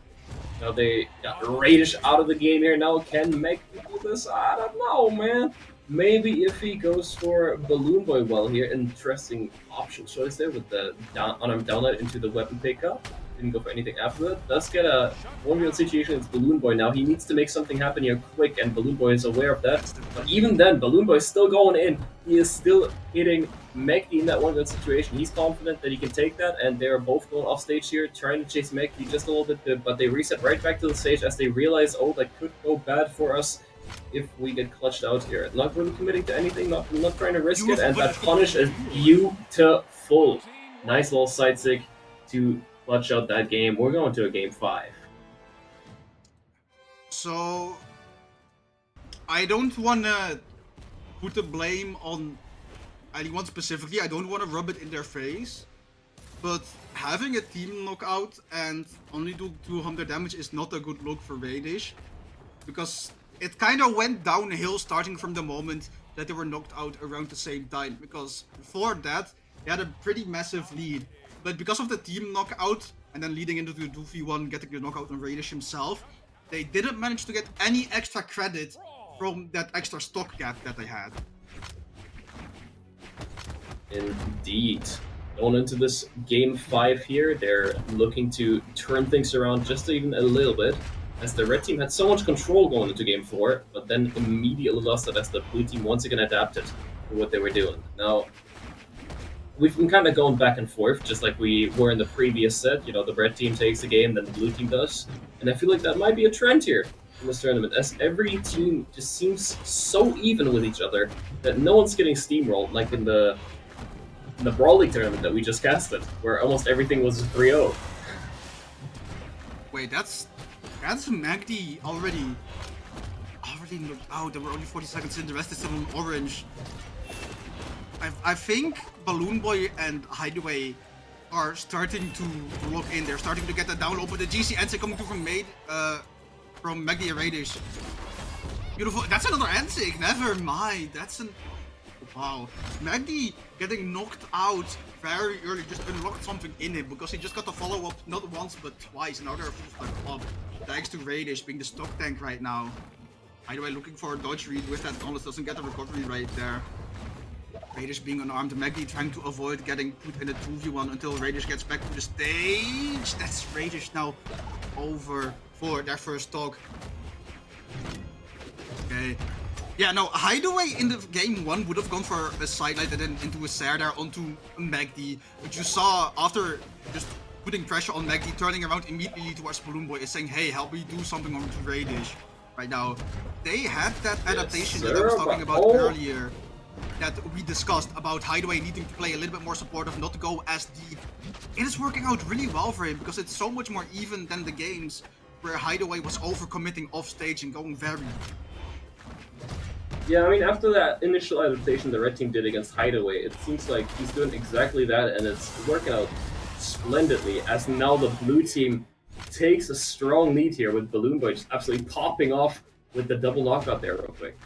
Now they got Radish out of the game here. Now can Meg do this? I don't know, man. Maybe if he goes for BalloonBoy well here, interesting option choice there with the unarmed downlight into the weapon pickup. Didn't go for anything after that. Does get a 1v1 situation against BalloonBoy. Now he needs to make something happen here quick, and BalloonBoy is aware of that. But even then, BalloonBoy is still going in. He is still hitting Megdy in that 1v1 situation. He's confident that he can take that, and they're both going off stage here, trying to chase Megdy just a little bit, but they reset right back to the stage as they realize, oh, that could go bad for us if we get clutched out here. Not really committing to anything, not trying to risk it, and that punish is beautiful. Nice little side stick to clutch out that game. We're going to a game 5. So I don't wanna put the blame on anyone specifically. I don't wanna rub it in their face. But having a team knockout and only do 200 damage is not a good look for Radish. Because it kind of went downhill starting from the moment that they were knocked out around the same time. Because before that, they had a pretty massive lead. But because of the team knockout, and then leading into the 2v1, getting the knockout on Radish himself, they didn't manage to get any extra credit from that extra stock gap that they had. Indeed. Going into this game 5 here, they're looking to turn things around just even a little bit, as the red team had so much control going into game 4, but then immediately lost it as the blue team once again adapted to what they were doing. Now, we've been kind of going back and forth, just like we were in the previous set. You know, the red team takes the game, then the blue team does. And I feel like that might be a trend here in this tournament, as every team just seems so even with each other that no one's getting steamrolled, like in the Brawl League tournament that we just casted, where almost everything was 3-0. Wait, that's Magdy already knocked out. There were only 40 seconds in, the rest is still on orange. I think BalloonBoy and Hideaway are starting to lock in. They're starting to get that down low, but the GC answer coming through from Magdy and Radish. Beautiful. That's another answer. Never mind. That's an... Wow. Magdy getting knocked out very early just unlocked something in him, because he just got the follow-up not once but twice. Now they're full stack up. Thanks to Radish being the stock tank right now. Hideaway looking for a dodge read with that Gauntlet, doesn't get a recovery right there. Radish being unarmed, Magdy trying to avoid getting put in a 2v1 until Radish gets back to the stage. That's Radish now over for their first stock. Okay. Yeah, no, Hideaway in the game 1 would have gone for a sidelight and then into a Sair there onto Magdy. But you saw after just putting pressure on Magdy, turning around immediately towards BalloonBoy is saying, hey, help me do something onto Radish right now. They had that adaptation that I was talking about earlier. that we discussed about Hideaway needing to play a little bit more supportive, not to go as deep. It is working out really well for him because it's so much more even than the games where Hideaway was overcommitting off stage and going very deep. Yeah, I mean, after that initial adaptation the red team did against Hideaway, it seems like he's doing exactly that, and it's working out splendidly, as now the blue team takes a strong lead here with BalloonBoy just absolutely popping off with the double knockout there real quick.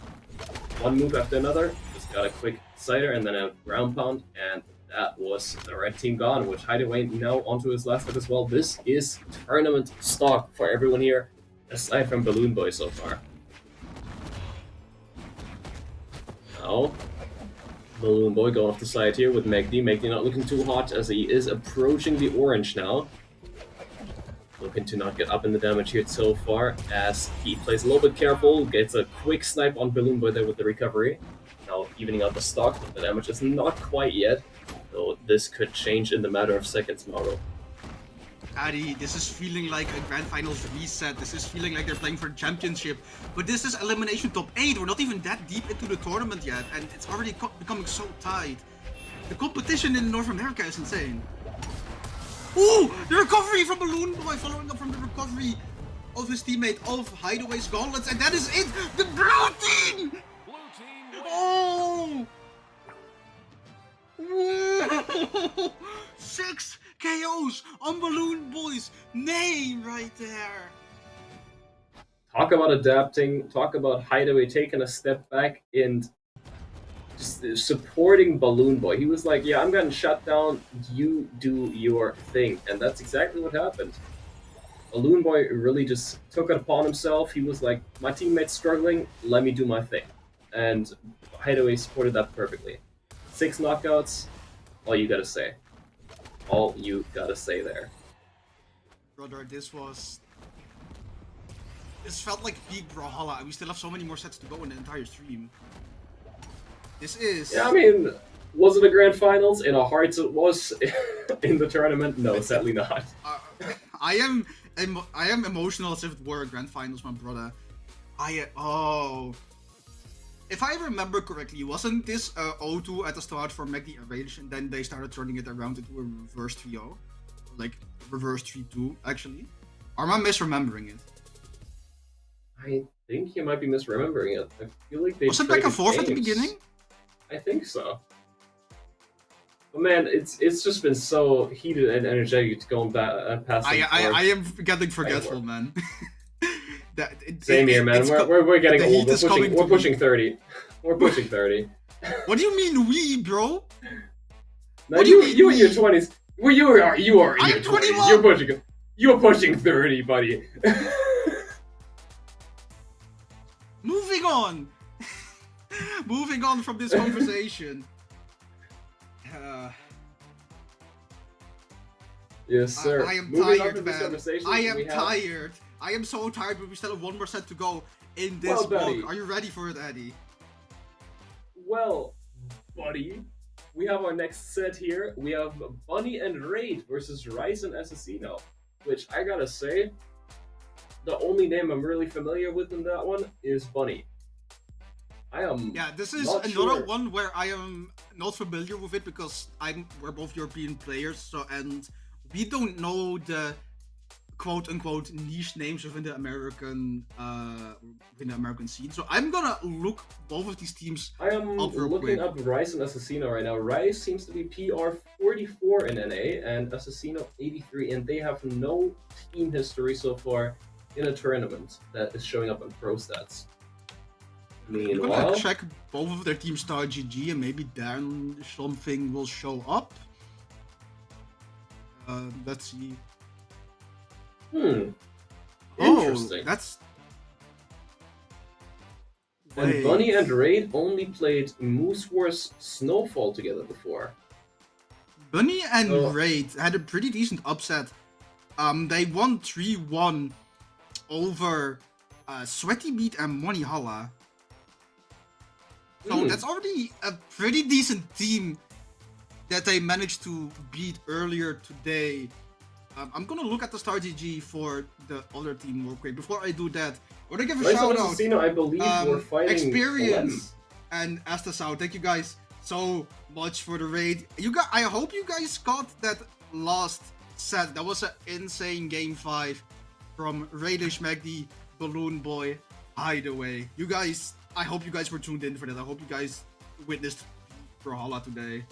One move after another, just got a quick cider and then a ground pound, and that was the red team gone, which Hideaway now onto his last step as well. This is tournament stock for everyone here, aside from BalloonBoy so far. Now, BalloonBoy going off the side here with Magdi. Magdi not looking too hot as he is approaching the orange now. Looking to not get up in the damage here so far as he plays a little bit careful, gets a quick snipe on BalloonBoy there with the recovery. Now evening out the stock, but the damage is not quite yet, though this could change in the matter of seconds, Mauro. Addy, this is feeling like a Grand Finals reset. This is feeling like they're playing for the championship. But this is elimination top 8. We're not even that deep into the tournament yet, and it's already becoming so tight. The competition in North America is insane. Ooh! The recovery from BalloonBoy, following up from the recovery of his teammate of Hideaway's gauntlets, and that is it! The blue team! Oh! 6 KOs on BalloonBoy's name right there. Talk about adapting, talk about Hideaway taking a step back and just supporting BalloonBoy. He was like, yeah, I'm getting shut down, you do your thing. And that's exactly what happened. BalloonBoy really just took it upon himself. He was like, my teammate's struggling, let me do my thing. And Hideaway supported that perfectly. 6 knockouts, all you gotta say. All you gotta say there. Brother, this felt like peak Brawlhalla, and we still have so many more sets to go in the entire stream. This is... Yeah, I mean, was it a grand finals in our hearts? It was in the tournament. No, sadly not. I am emotional as if it were a grand finals, my brother. If I remember correctly, wasn't this 0-2 at the start for Magdi Arrange, and then they started turning it around into a reverse 3-0? Like, reverse 3-2, actually? Or am I misremembering it? I think you might be misremembering it. I feel like they was it back and forth at the games. beginning? I think so. But man, it's just been so heated and energetic going back past. I am getting forgetful, man. Same here, man. We're getting old. We're pushing 30. We're pushing 30. What do you mean we, bro? No, you in your 20s. Well, you are in your 20s. 21. You're pushing 30, buddy. Moving on. Moving on from this conversation. Yes, sir. I am Moving tired, man. I am tired. I am so tired, but we still have 1 more set to go in this block. Are you ready for it, Eddie? Well, buddy, we have our next set here. We have Bunny and Raid versus Rice and Assassino, which I gotta say, the only name I'm really familiar with in that one is Bunny. Yeah, this is another one where I am not familiar with it because we're both European players, and we don't know the quote-unquote niche names within the American scene. So I'm gonna look both of these teams I am looking up Rice and Assassino right now. Rice seems to be PR 44 in NA and Assassino 83, and they have no team history so far in a tournament that is showing up on pro stats. Meanwhile, I'm gonna check both of their team star GG and maybe then something will show up. Let's see. Interesting. Oh, that's... And Bunny and Raid only played Moose Wars Snowfall together before. Bunny and Raid had a pretty decent upset. They won 3-1 over Sweaty Beat and Money Holla. So that's already a pretty decent team that they managed to beat earlier today. I'm gonna look at the star GG for the other team real quick. Before I do that, I want to give a shout out. I believe we're fighting Experience and Astasau. Thank you guys so much for the raid. I hope you guys got that last set. That was an insane game 5 from Radish Magdi, BalloonBoy, Hideaway. You guys, I hope you guys were tuned in for that. I hope you guys witnessed Brawlhalla today.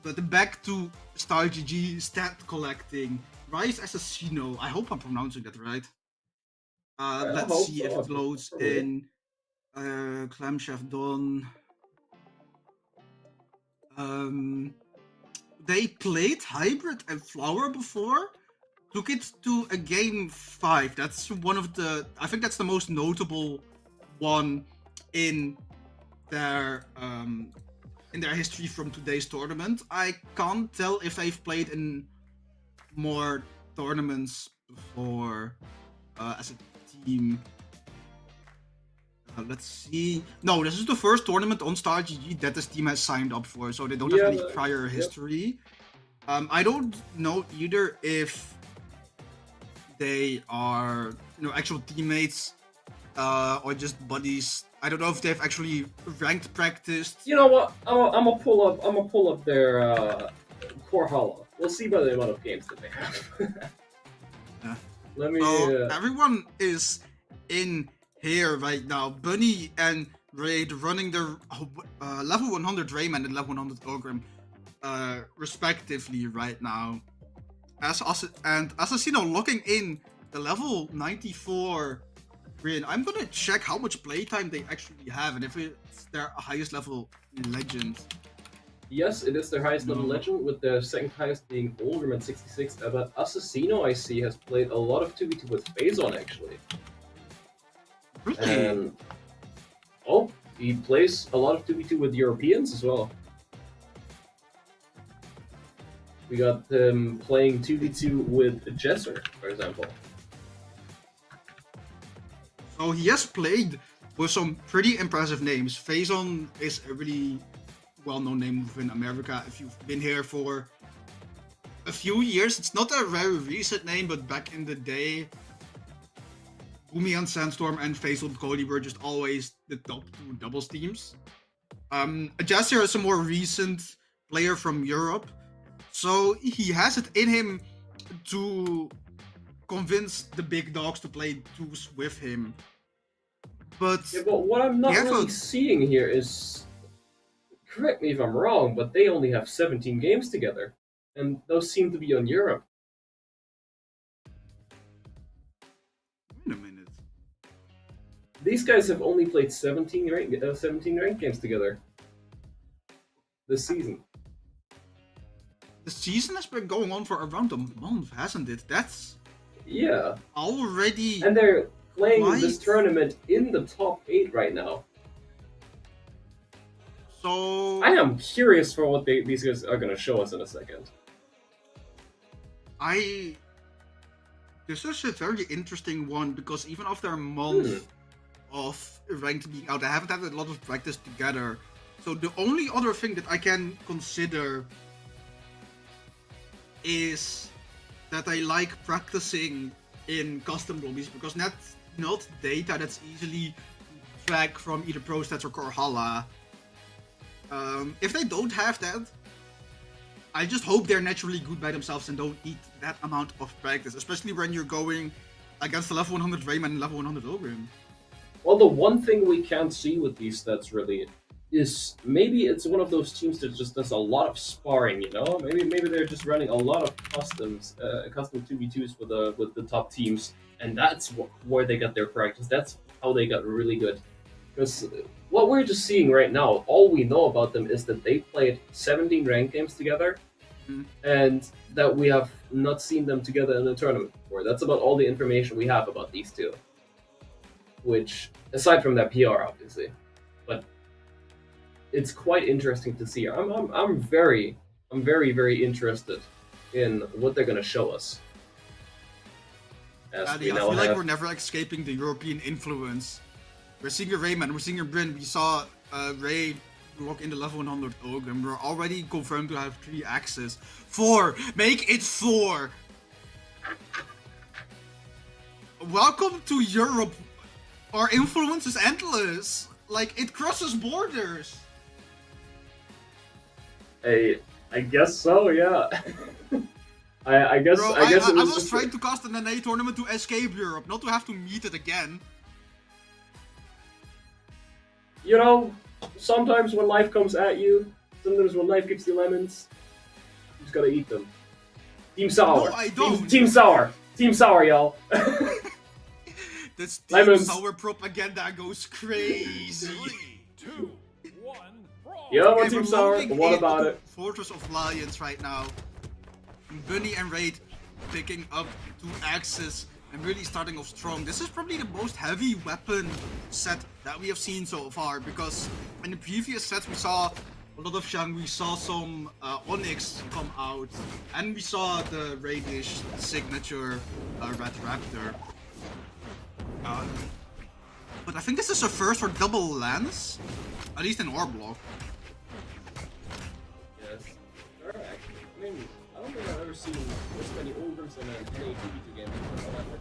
But back to Star GG stat collecting. Rise Assassino. I hope I'm pronouncing that right. Let's see if it loads in. Clamshaft Dawn. They played Hybrid and Flower before. Took it to a game 5. That's one of the. I think that's the most notable one in their history from today's tournament. I can't tell if they've played in more tournaments before as a team. Let's see. No, this is the first tournament on Star GG that this team has signed up for, so they don't have any prior history. I don't know either if they are, actual teammates or just buddies. I don't know if they've actually ranked practiced. You know what? I'm gonna pull up their core Hala. We'll see by the amount of games that they have. Let me. Everyone is in here right now. Bunny and Raid running their level 100 Rayman and level 100 Ogrim, respectively right now. And Assassino locking in the level 94 Rin. I'm gonna check how much playtime they actually have and if it's their highest level legend. Yes, it is their highest level legend, with the second highest being Ogrim at 66. But Assassino, I see, has played a lot of 2v2 with Phazon, actually. Really? And he plays a lot of 2v2 with Europeans as well. We got them playing 2v2 with Jesser, for example. So he has played with some pretty impressive names. Phazon is a really well-known name within America. If you've been here for a few years, it's not a very recent name, but back in the day, Boomy and Sandstorm and Phazon Cody were just always the top 2 doubles teams. Jesser is a more recent player from Europe, so he has it in him to convince the big dogs to play 2s with him. But what I'm not really seeing here is, correct me if I'm wrong, but they only have 17 games together, and those seem to be on Europe. Wait a minute. These guys have only played 17 ranked games together this season. The season has been going on for around a month, hasn't it? That's already. And they're playing this tournament in the top 8 right now. So I am curious for what these guys are going to show us in a second. This is a very interesting one because even after a month of ranked being out, they haven't had a lot of practice together. So the only other thing that I can consider is that I like practicing in custom lobbies because that's not data that's easily tracked from either Pro Stats or Brawlhalla. If they don't have that, I just hope they're naturally good by themselves and don't need that amount of practice, especially when you're going against the level 100 Rayman and level 100 Ogrim. Well, the one thing we can't see with these stats really is maybe it's one of those teams that just does a lot of sparring, Maybe they're just running a lot of custom 2v2s with the top teams, and that's where they got their practice. That's how they got really good. Because what we're just seeing right now, all we know about them is that they played 17 ranked games together, and that we have not seen them together in a tournament before. That's about all the information we have about these two. Which, aside from that PR, obviously, but it's quite interesting to see. I'm very interested in what they're gonna show us. I feel like we're never escaping the European influence. We're seeing a Rayman, we're seeing a Bryn, we saw Ray walk in the level 100 Ogre, we're already confirmed to have 3 axes. 4! Make it 4! Welcome to Europe! Our influence is endless! Like, it crosses borders. I guess so, yeah. I guess Bro, I guess it I was was just trying to cast an NA tournament to escape Europe, not to have to meet it again. you know, sometimes when life comes at you, sometimes when life gives you lemons, you just gotta eat them. Team sour. No, I don't. Team sour. Team sour, y'all. This Lemons. sour propaganda goes crazy. 3, 2, 1, brawl. Yeah, Okay, one Team we're sour. moving What into about it? Fortress of Lions right now. Bunny and Raid picking up 2 axes and really starting off strong. This is probably the most heavy weapon set that we have seen so far, because in the previous sets we saw a lot of Shang, we saw some Onyx come out, and we saw the Raidish signature Red Raptor. But I think this is a first for double lance, at least in our block. Yes. Alright. I mean, I don't think I've ever seen this many ogres in an NA2v2 game before, however.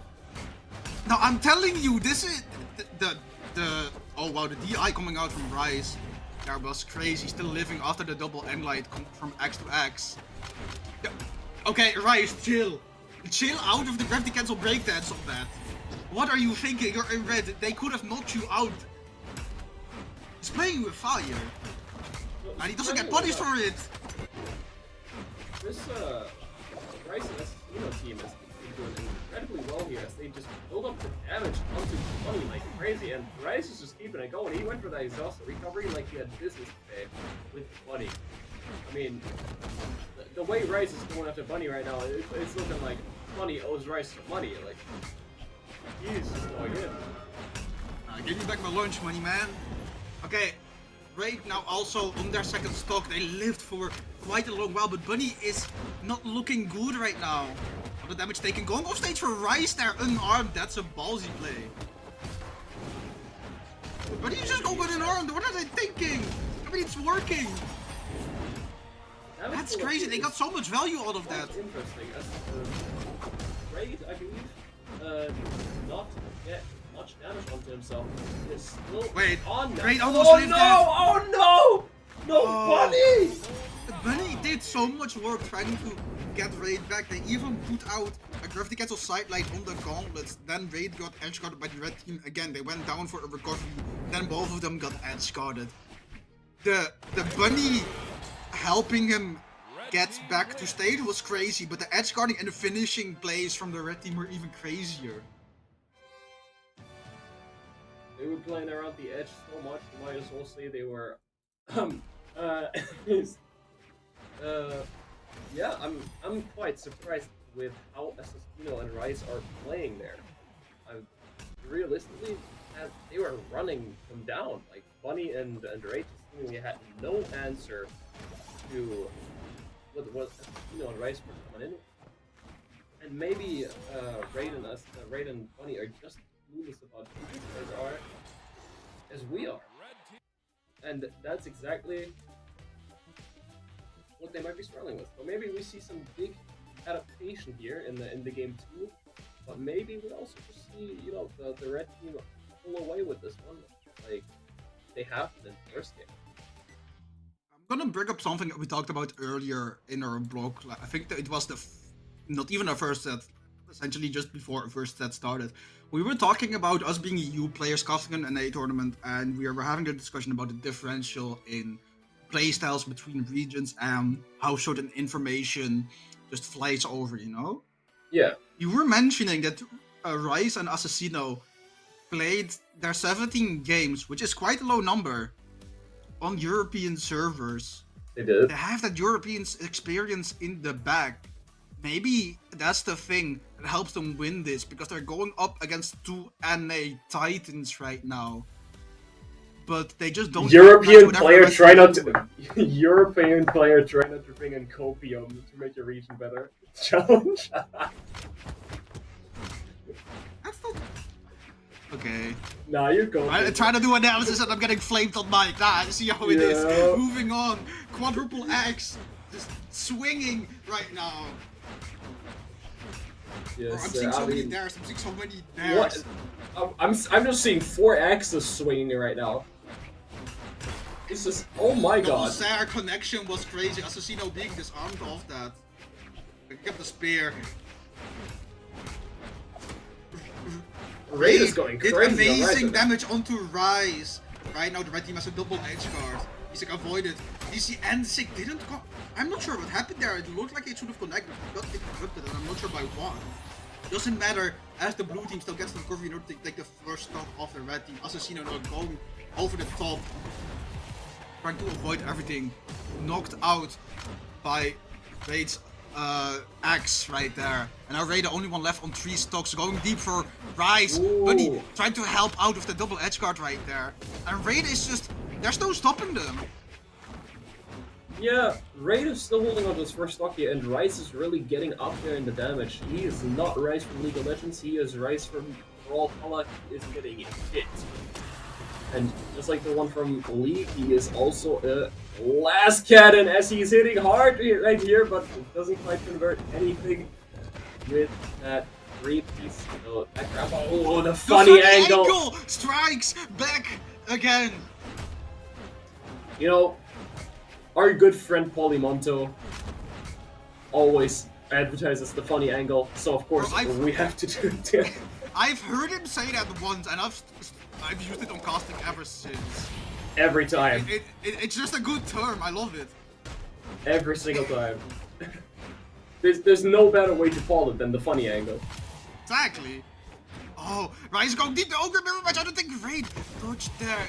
Now I'm telling you, this is the oh wow, the DI coming out from Rise. That was crazy. Still living after the double Enlight from X to X. Yeah. Okay, Rise, chill. Chill out of the gravity cancel breakdance of that. What are you thinking? You're in red. They could have knocked you out. He's playing with fire. And he doesn't get punished for it. This Rice and Assassino team is doing incredibly well here as they just build up the damage onto Bunny like crazy, and Rice is just keeping it going. He went for that exhaust recovery like he had business today with Bunny. I mean, the way Rice is going after Bunny right now, it's looking like Bunny owes Rice some money. Like, he's just going in. Give me back my lunch money, man. Okay, Raid now also on their second stock. They lived for quite a long while, but Bunny is not looking good right now. All the damage taken. Going off stage for Rice there, unarmed. That's a ballsy play. But he's just going unarmed. What are they thinking? I mean, it's working. That's crazy. They got so much value out of that. Interesting. As Raid, I believe, not get much damage onto himself. Is still on now. Raid almost lived that. Oh no! No, Oh. Bunny! Bunny did so much work trying to get Raid back. They even put out a gravity cancel sidelight on the gauntlets. Then Raid got edge guarded by the red team again. They went down for a recovery. Then both of them got edge guarded. The Bunny helping him get back to stage was crazy, but the edge guarding and the finishing plays from the red team were even crazier. They were playing around the edge so much, you might as well say they were yeah, I'm quite surprised with how Assassino and Rice are playing there. Realistically, they were running them down. Like Bunny and Raid seemingly had no answer to what was Assassino and Rice were coming in. And maybe Raid and Bunny are just clueless about who these guys are as we are. And that's exactly what they might be struggling with. So maybe we see some big adaptation here in the game too. But maybe we also just see, you know, the red team pull away with this one, like they have in the first game. I'm gonna bring up something that we talked about earlier in our blog. I think that it was not even our first set, essentially just before our first set started. We were talking about us being EU players casting an NA tournament, and we were having a discussion about the differential in playstyles between regions and how certain information just flies over, you know? Yeah. You were mentioning that Rice and Assassino played their 17 games, which is quite a low number, on European servers. They did. They have that European experience in the back. Maybe that's the thing that helps them win this, because they're going up against 2 NA titans right now. But they just don't. European player try not to bring in copium to make your region better. Challenge. That's not... Okay. Nah, you're going. I try to do analysis and I'm getting flamed on mic. Nah, see how it is. Moving on. Quadruple X. Just swinging right now. Yes, I'm seeing so many dares. I'm seeing so many dares. What? I'm just seeing 4 axes swinging right now. Jesus! Oh my The god! Sarah connection was crazy. Assassino being disarmed off that. Get the spear. Raid is going did crazy. amazing damage onto Rise. Right now the red team has a double edge guard. Isaac avoided. DC and Sick didn't go. I'm not sure what happened there. It looked like it should have connected. Got interrupted and I'm not sure by what. Doesn't matter as the blue team still gets the recovery in order to take the first stop off the red team. Assassino now going over the top. Trying to avoid everything. Knocked out by Raid's axe right there. And now Raid the only one left on 3 stocks, going deep for Rise. Buddy trying to help out with the double edge guard right there. And Raid is just, there's no stopping them. Yeah, Raid is still holding on to his first stock here, and Rice is really getting up there in the damage. He is not Rice from League of Legends, he is Rice from Brawlhalla. He is getting hit. And just like the one from League, he is also a last cannon as he's hitting hard right here, but doesn't quite convert anything with that 3-piece. Oh, that grab. Oh, the funny angle! Strikes back again. You know, our good friend Polymonto always advertises the funny angle, so of course we have to do it. I've heard him say that once, and I've used it on casting ever since. Every time. It's just a good term. I love it. Every single time. There's no better way to call it than the funny angle. Exactly. Oh, Rise going deep. The Ogre Mirror Match. I don't think Raid dodged there.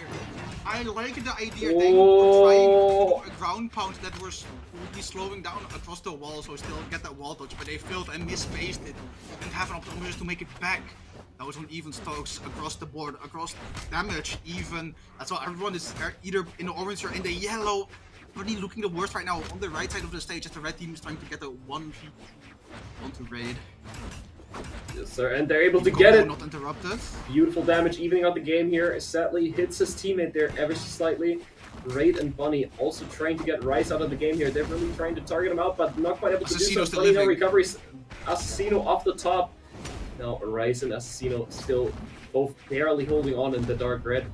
I like the idea they were trying to do a ground pound that was be slowing down across the wall, so still get that wall dodge, but they failed and misspaced it. Didn't have an opportunity to make it back. That was on even stocks across the board, across damage even. That's why everyone is either in the orange or in the yellow. Really looking the worst right now on the right side of the stage as the red team is trying to get a 1v onto Raid. Yes, sir, and they're able to get it. Not interrupted. Beautiful damage, evening out the game here. Sadly, hits his teammate there ever so slightly. Raid and Bunny also trying to get Rice out of the game here. They're really trying to target him out, but not quite able to do so. Bunny no recoveries. Assassino off the top. Now Rice and Assassino still both barely holding on in the dark red.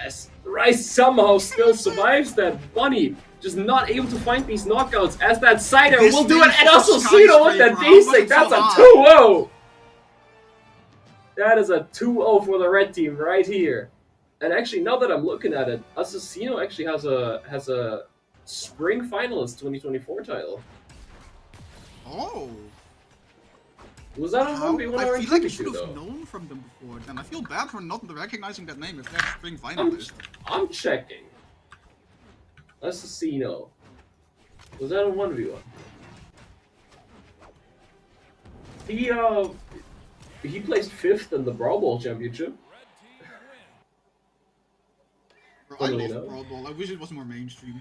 As Rice somehow still survives that. Bunny just not able to find these knockouts as that Cider will do it. And Assassino with that basic. That's a 2-0. That is a 2-0 for the red team right here. And actually, now that I'm looking at it, Assassino actually has a spring finalist 2024 title. Oh. Was that a 1v1 or I feel like I 2v2 should though? have known from them before, and I feel bad for not recognizing that name if they're spring finalist. I'm checking. Assassino. Was that a 1v1? He placed 5th in the Brawl Ball Championship. I love Brawl Ball. I wish it was more mainstream.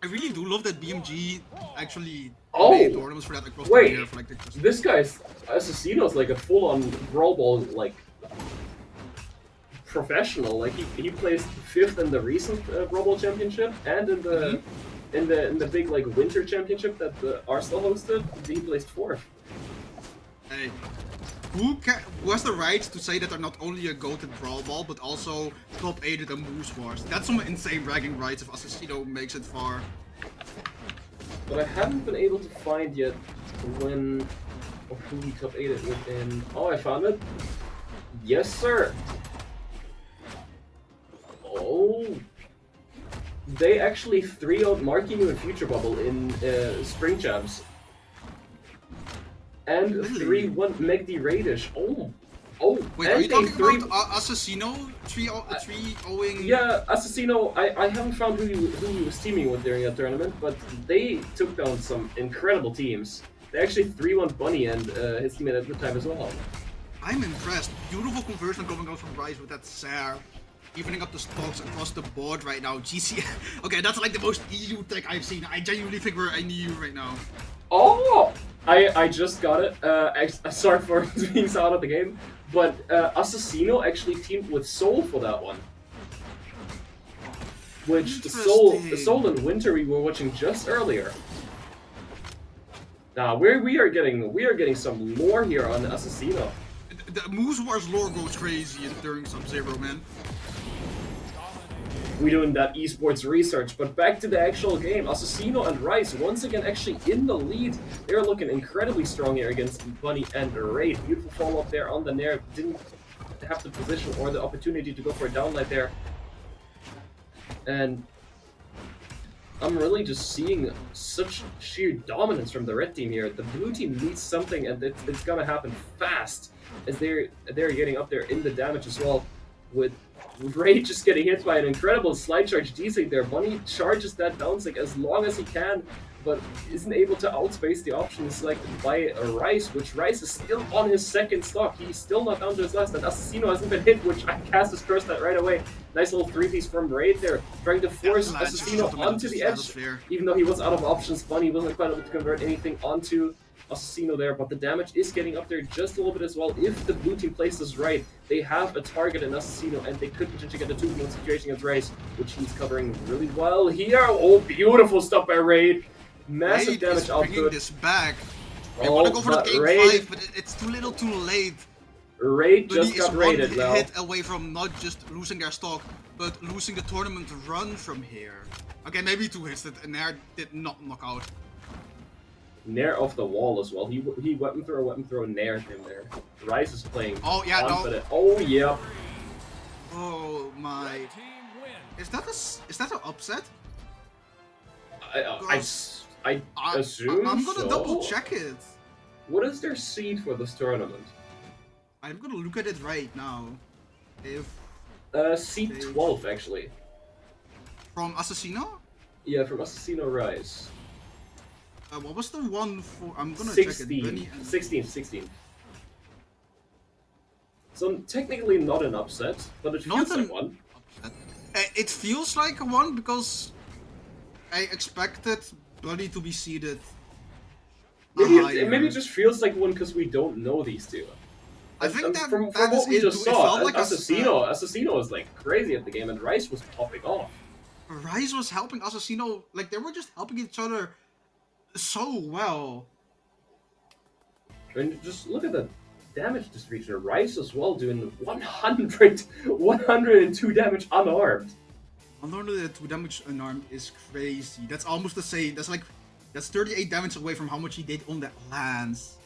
I really do love that BMG actually made tournaments for that across the year. For, like, this guy's Assassino's like a full-on Brawl Ball like professional. Like he placed 5th in the recent Brawl Ball Championship and in the in the big like Winter Championship that the Arsenal hosted. He placed 4th. Hey. Who has the right to say that they're not only a GOAT at Brawl Ball, but also top 8 at the Moose Wars? That's some insane bragging rights if Assassino makes it far. But I haven't been able to find yet when or who he top 8 within. Oh, I found it. Yes, sir. Oh. They actually 3-0'd Marckiemoo and Future Bubble in Spring Champs. And 3-1 Megdi Radish. Oh. Wait, and are you talking about Assassino 3-0ing? Yeah, Assassino. I haven't found who he was teaming with during that tournament, but they took down some incredible teams. They actually 3-1 Bunny and his teammate at the time as well. I'm impressed. Beautiful conversion coming out from Rice with that Sar. Evening up the stocks across the board right now. GC. Okay, that's like the most EU tech I've seen. I genuinely think we're in EU right now. Oh! I just got it. Sorry for being so out of the game, but Assassino actually teamed with Soul for that one. Which Soul and Winter we were watching just earlier. Now we are getting some lore here on Assassino. The Moose Wars lore goes crazy during Sub-Zero, man. we doing that esports research. But back to the actual game, Assassino and Rice once again actually in the lead. They're looking incredibly strong here against Bunny and Raid. Beautiful follow up there on the Nair. Didn't have the position or the opportunity to go for a downlight there. And I'm really just seeing such sheer dominance from the red team here. The blue team needs something, and it's gonna happen fast, as they're getting up there in the damage as well. With Ray just getting hit by an incredible slide charge desync there. Bunny charges that downsync as long as he can, but isn't able to outspace the option selected by Rice, which Rice is still on his second stock. He's still not down to his last, and Assassino hasn't been hit, which I cast his curse that right away. Nice little 3-piece from Raid there, trying to force Assassino onto the edge. Even though he was out of options, Bunny wasn't quite able to convert anything onto Assassino there, but the damage is getting up there just a little bit as well. If the blue team plays this right, they have a target in Assassino, and they could potentially get a 2v1 situation against Race, which he's covering really well here. Oh, beautiful stuff by Raid. Massive Raid damage is output. bringing this back. They Oh, want to go for the but game Raid- 5, but it's too little too late. Raid Bunny just is got one raided now. hit away from not just losing their stock, but losing the tournament run from here. Okay, maybe 2 hits that Nair did not knock out. Nair off the wall as well. He weapon throw, Nair him there. Rice is playing Oh, yeah, no. confident. Oh, yeah. Oh my. Red team wins. Is that an upset? I assume I'm gonna so. double check it. What is their seed for this tournament? I'm gonna look at it right now. If Seed 12, actually. from Assassino? Yeah, from Assassino Rise. What was the one for? I'm gonna check it. 16. Bunny and- 16. So technically not an upset, but it Not feels like an- one. It feels like one because I expected Bunny to be seeded. Maybe it just feels like one because we don't know these two. I think that from that what is we it. just It saw, felt like Assassino is like crazy at the game, and Rice was popping off. Rice was helping Assassino, like they were just helping each other so well. And just look at the damage distribution. Rice as well doing 102 damage unarmed. 102 damage unarmed is crazy. That's almost the same. That's 38 damage away from how much he did on that lance.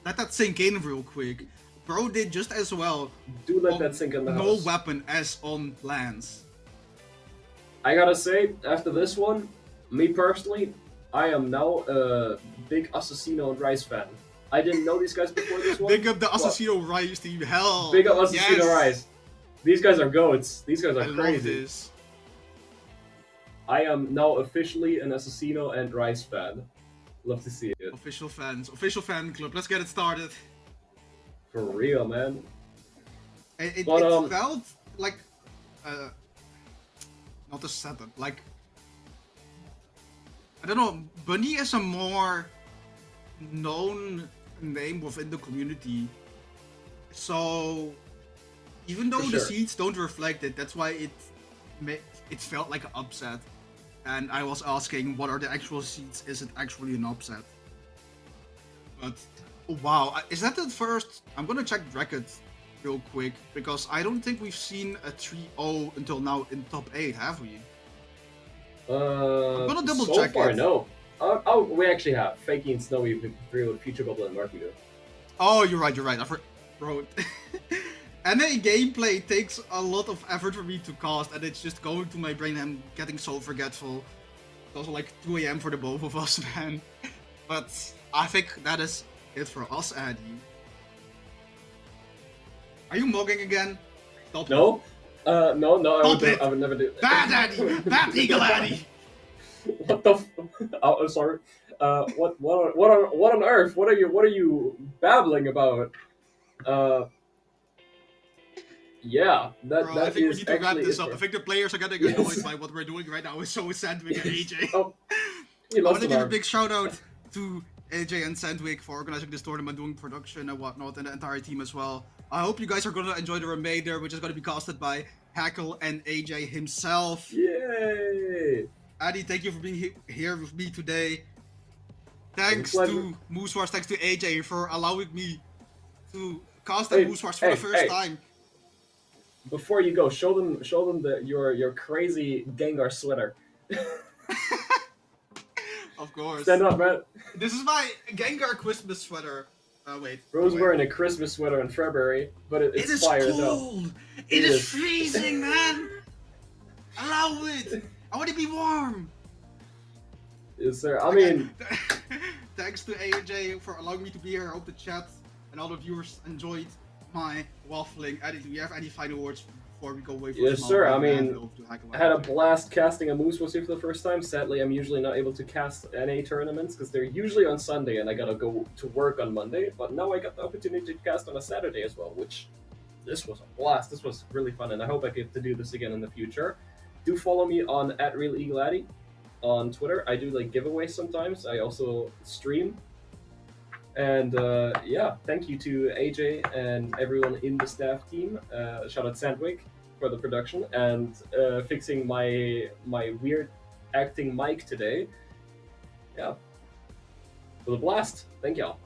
Let that sink in real quick. Bro did just as well. Do let on that sink in the no house. weapon as on lance. I gotta say, after this one, me personally, I am now a big Assassino and Rice fan. I didn't know these guys before this one. Big up the Assassino Rice team. Hell. Big up Assassino yes. Rice. These guys are goats. These guys are I love crazy. this. I am now officially an Assassino and Rice fan. Love to see it. Official fan club. Let's get it started. For real, man. It But, felt like not a setup. Like I don't know. Bunny is a more known name within the community, so even though For the sure. seeds don't reflect it, that's why it felt like an upset. And I was asking, what are the actual seeds? Is it actually an upset? But wow, is that the first? I'm gonna check record real quick because I don't think we've seen a 3-0 until now in top 8, have we? I'm gonna double so check far, it. no. Oh, we actually have Fakey and Snowy through Future Bubble and Marckiemoo. Oh, you're right. I wrote. NA gameplay takes a lot of effort for me to cast, and it's just going to my brain. I'm getting so forgetful. It's also like 2 AM for the both of us, man. But I think that is it for us, Addy. Are you mugging again? Stop No? No, Stop it. I would never do. Bad Addy! Bad Eagle Addy! What the? Oh, I'm sorry. What on earth? What are you babbling about? Yeah, Bro, I that think we is need to wrap actually this it up. for- I think the players are getting Yes. annoyed by what we're doing right now. It's so Sandwich and AJ. Oh, you I want lost to an give a arm. big shout out to AJ and Sandwich for organizing this tournament, doing production and whatnot, and the entire team as well. I hope you guys are going to enjoy the remainder, which is going to be casted by Hackle and AJ himself. Yay! Addy, thank you for being here with me today. Thanks pleasure. to Moose Wars, thanks to AJ for allowing me to cast Hey, Moose Wars for hey, the first hey. time. before you go, show them your crazy Gengar sweater. Of course. Stand up, man. This is my Gengar Christmas sweater. Wait. Bro's wait. wearing a Christmas sweater in February, but it's It is fire as hell. cold. It It is is. freezing, man. Allow it. I want to be warm. Yes, sir. I Again, mean, thanks to AJ for allowing me to be here. I hope the chat and all the viewers enjoyed my waffling. Eddie, do you have any final words before we go away for Yes, small sir. I break and mean, go to Hideaway? I had a blast casting a Moose was here for the first time. Sadly, I'm usually not able to cast NA tournaments because they're usually on Sunday and I gotta go to work on Monday. But now I got the opportunity to cast on a Saturday as well, which this was a blast. This was really fun, and I hope I get to do this again in the future. Do follow me on @RealEagleAddy on Twitter. I do like giveaways sometimes. I also stream. And yeah, thank you to AJ and everyone in the staff team. Shout out Sandwich for the production and fixing my weird acting mic today. Yeah, it was a blast. Thank y'all.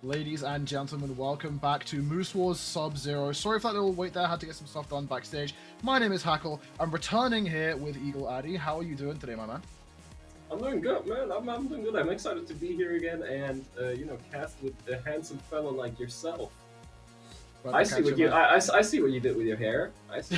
Ladies and gentlemen, welcome back to Moose Wars Sub-Zero. Sorry for that little wait there, I had to get some stuff done backstage. My name is Hackle. I'm returning here with Eagle Addy. How are you doing today, my man? I'm doing good, man. I'm doing good. I'm excited to be here again and, cast with a handsome fella like yourself. I see what you. I see what you did with your hair. I see.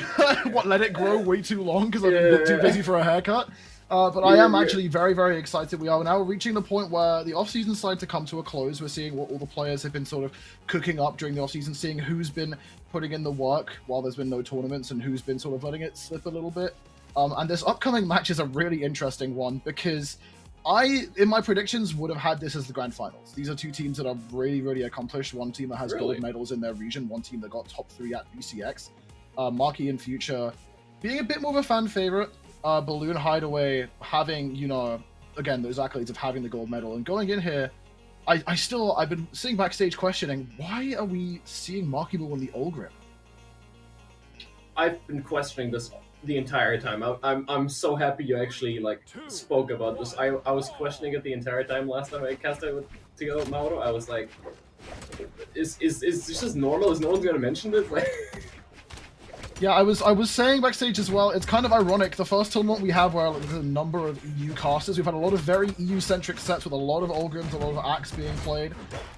What? Let it grow way too long because I've been too busy for a haircut. But I am actually very, very excited. We are now reaching the point where the off-season starting to come to a close. We're seeing what all the players have been sort of cooking up during the off-season, seeing who's been putting in the work while there's been no tournaments and who's been sort of letting it slip a little bit. And this upcoming match is a really interesting one because I, in my predictions, would have had this as the grand finals. These are two teams that are really, really accomplished. One team that has gold medals in their region, one team that got top 3 at BCX. Marky in future being a bit more of a fan favorite. Balloon Hideaway having, again, those accolades of having the gold medal and going in here. I've been sitting backstage questioning, why are we seeing Marckiemoo in the Olgrim? I've been questioning this the entire time. I'm so happy you actually spoke about this. I was questioning it the entire time last time I cast it together with Mauro. I was like, is this just normal? Is no one's gonna mention this? Yeah, I was saying backstage as well, it's kind of ironic. The first tournament we have where there's a number of EU casters, we've had a lot of very EU-centric sets with a lot of Olgrims, a lot of Axe being played,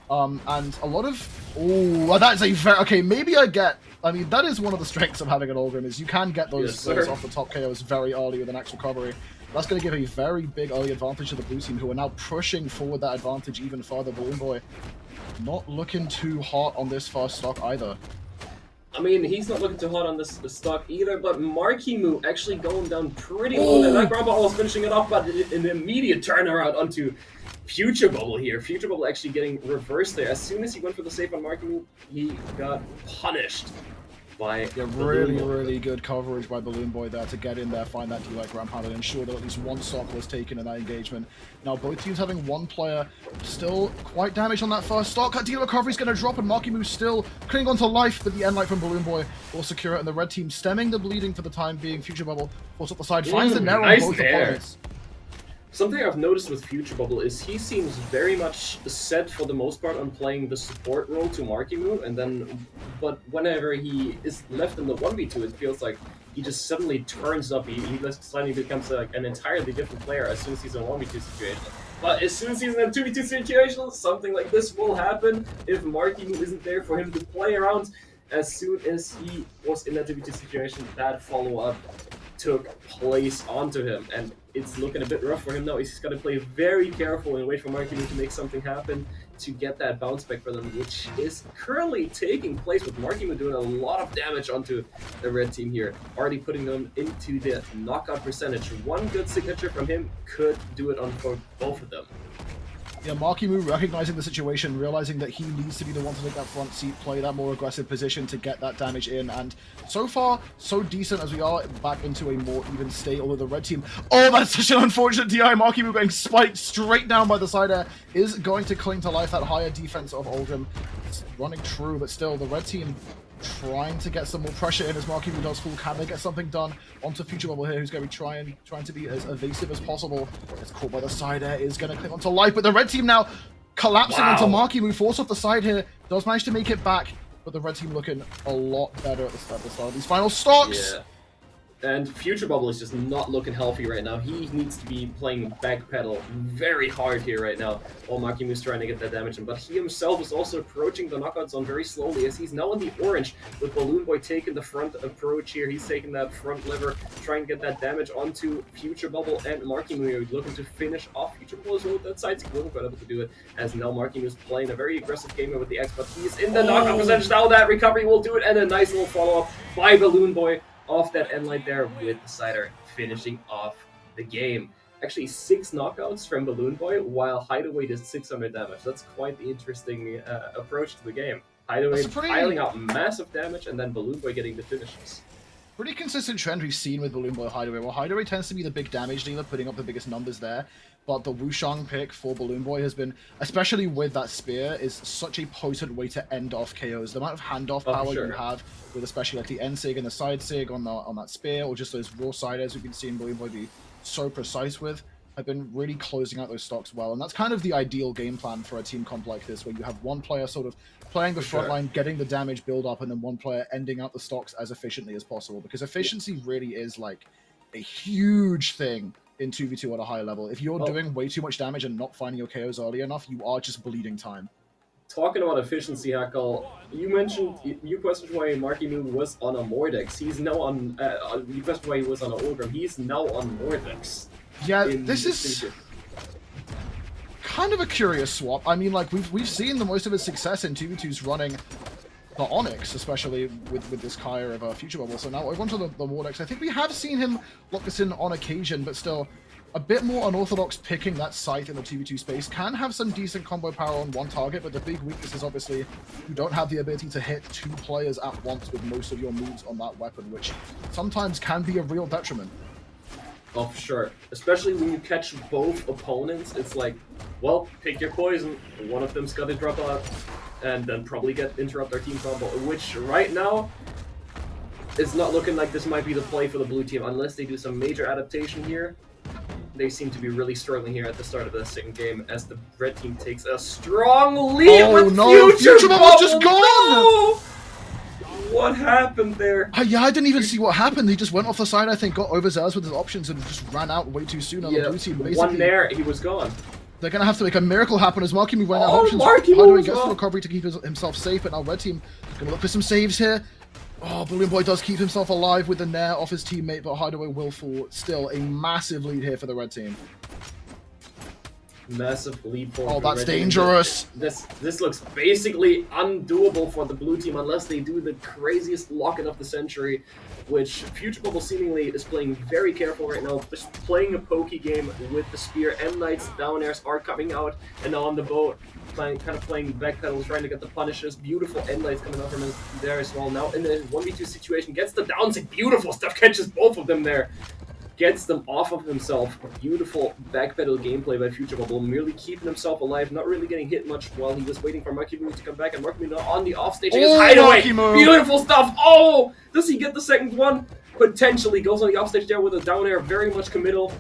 and a lot of... Oh, that's a very... Okay, maybe I mean, that is one of the strengths of having an Olgrim, is you can get those off the top KOs very early with an Axe recovery. That's going to give a very big early advantage to the blue team, who are now pushing forward that advantage even further. BalloonBoy not looking too hot on this first stock either. mean, he's not looking too hot on this stock either, but Marckiemoo actually going down pretty low. And that grab ball was finishing it off, but an immediate turnaround onto Future Bubble here. Future Bubble actually getting reversed there. As soon as he went for the save on Marckiemoo, he got punished by really good coverage by BalloonBoy there to get in there, find that delay ground pound, and ensure that at least one stock was taken in that engagement. Now both teams having one player still quite damaged on that first stock. That deal recovery is going to drop, and Marckiemoo still clinging on to life, but the end light from BalloonBoy will secure it, and the red team stemming the bleeding for the time being. Future Bubble forced up the side, finds the narrow on both opponents. Something I've noticed with Future Bubble is he seems very much set for the most part on playing the support role to Marckiemoo, and then, but whenever he is left in the 1v2, it feels like he just suddenly turns up. He suddenly becomes an entirely different player as soon as he's in a 1v2 situation. But as soon as he's in a 2v2 situation, something like this will happen if Marckiemoo isn't there for him to play around. As soon as he was in that 2v2 situation, that follow-up took place onto him, and it's looking a bit rough for him now. He's got to play very careful and wait for Marckiemoo to make something happen to get that bounce back for them, which is currently taking place with Marckiemoo doing a lot of damage onto the red team here, already putting them into the knockout percentage. One good signature from him could do it on for both of them. Yeah, Marckiemoo recognizing the situation, realizing that he needs to be the one to take that front seat, play that more aggressive position to get that damage in, and so far, so decent as we are back into a more even state, although the red team... Oh, that's such an unfortunate DI. Marckiemoo getting spiked straight down by the side air is going to cling to life. That higher defense of Aldrim. It's running true, but still, the red team trying to get some more pressure in as Marckiemoo does fall. Can they get something done onto Future Bubble here, who's going to be trying to be as evasive as possible? It's caught by the side air, is going to cling onto life, but the red team now collapsing onto Marckiemoo, force off the side here, does manage to make it back, but the red team looking a lot better at the start of these final stocks. Yeah. And Future Bubble is just not looking healthy right now. He needs to be playing backpedal very hard here right now while Marckiemoo trying to get that damage in. But he himself is also approaching the knockout zone very slowly as he's now in the orange with BalloonBoy taking the front approach here. He's taking that front lever, trying to get that damage onto Future Bubble and Marckiemoo. Looking to finish off Future Bubble as well with that side. He wasn't quite able to do it as now Marckiemoo is playing a very aggressive game with the X, but he's in the knockout percentage. Now that recovery will do it, and a nice little follow-up by BalloonBoy off that end light there with the Cider finishing off the game. Actually, 6 knockouts from BalloonBoy, while Hideaway did 600 damage. That's quite the interesting approach to the game. Hideaway piling out massive damage, and then BalloonBoy getting the finishes. Pretty consistent trend we've seen with BalloonBoy Hideaway. Well, Hideaway tends to be the big damage dealer, putting up the biggest numbers there. But the Wushang pick for BalloonBoy has been, especially with that spear, is such a potent way to end off KOs. The amount of handoff power you have with especially like the end sig and the side sig on that spear, or just those raw siders we've been seeing BalloonBoy be so precise with, have been really closing out those stocks well. And that's kind of the ideal game plan for a team comp like this, where you have one player sort of playing the front line, getting the damage build up, and then one player ending out the stocks as efficiently as possible. Because efficiency really is like a huge thing in 2v2 at a high level. If you're doing way too much damage and not finding your KOs early enough, you are just bleeding time. Talking about efficiency, Hackle, you questioned why Marckiemoo was on a Mordex. He's now on, you questioned why he was on an Ogre. He's now on Mordex. Yeah, this is kind of a curious swap. I mean, like, we've seen the most of his success in 2v2s running the Onyx, especially with this Kaya of Future Bubble. So now over onto the Mordex. I think we have seen him lock this in on occasion, but still a bit more unorthodox picking that Scythe in the 2v2 space. Can have some decent combo power on one target, but the big weakness is obviously you don't have the ability to hit 2 players at once with most of your moves on that weapon, which sometimes can be a real detriment. Oh, for sure. Especially when you catch both opponents, it's like, well, pick your poison. One of them's got to drop out and then probably interrupt our team combo, which right now is not looking like this might be the play for the blue team unless they do some major adaptation here. They seem to be really struggling here at the start of the second game as the red team takes a strong lead with Future Bubble just gone! No! What happened there? Yeah, I didn't even see what happened. He just went off the side, I think, got overzealous with his options and just ran out way too soon. On the blue team, basically, one there, he was gone. They're going to have to make a miracle happen as Marckiemoo ran out of options. Hideaway gets the recovery to keep himself safe, but now red team is going to look for some saves here. Oh, BalloonBoy does keep himself alive with the nair off his teammate, but Hideaway will fall. Still a massive lead here for the red team. Massive lead forward. Oh, for that's Reggie. dangerous. This looks basically undoable for the blue team unless they do the craziest lock-in of the century, which Future Bubble seemingly is playing very careful right now, just playing a pokey game with the spear. M Knight's down airs are coming out, and now on the boat, kind of playing backpedal, trying to get the punishes. Beautiful N Knights coming out from there as well. Now in the 1v2 situation, gets the downsing. Beautiful stuff, catches both of them there. Gets them off of himself. Beautiful backpedal gameplay by Future Bubble, merely keeping himself alive, not really getting hit much while he was waiting for Marckiemoo to come back, and Marckiemoo now on the offstage against Hideaway. Marckiemoo. Beautiful stuff. Oh, does he get the second one? Potentially goes on the offstage there with a down air, very much committal,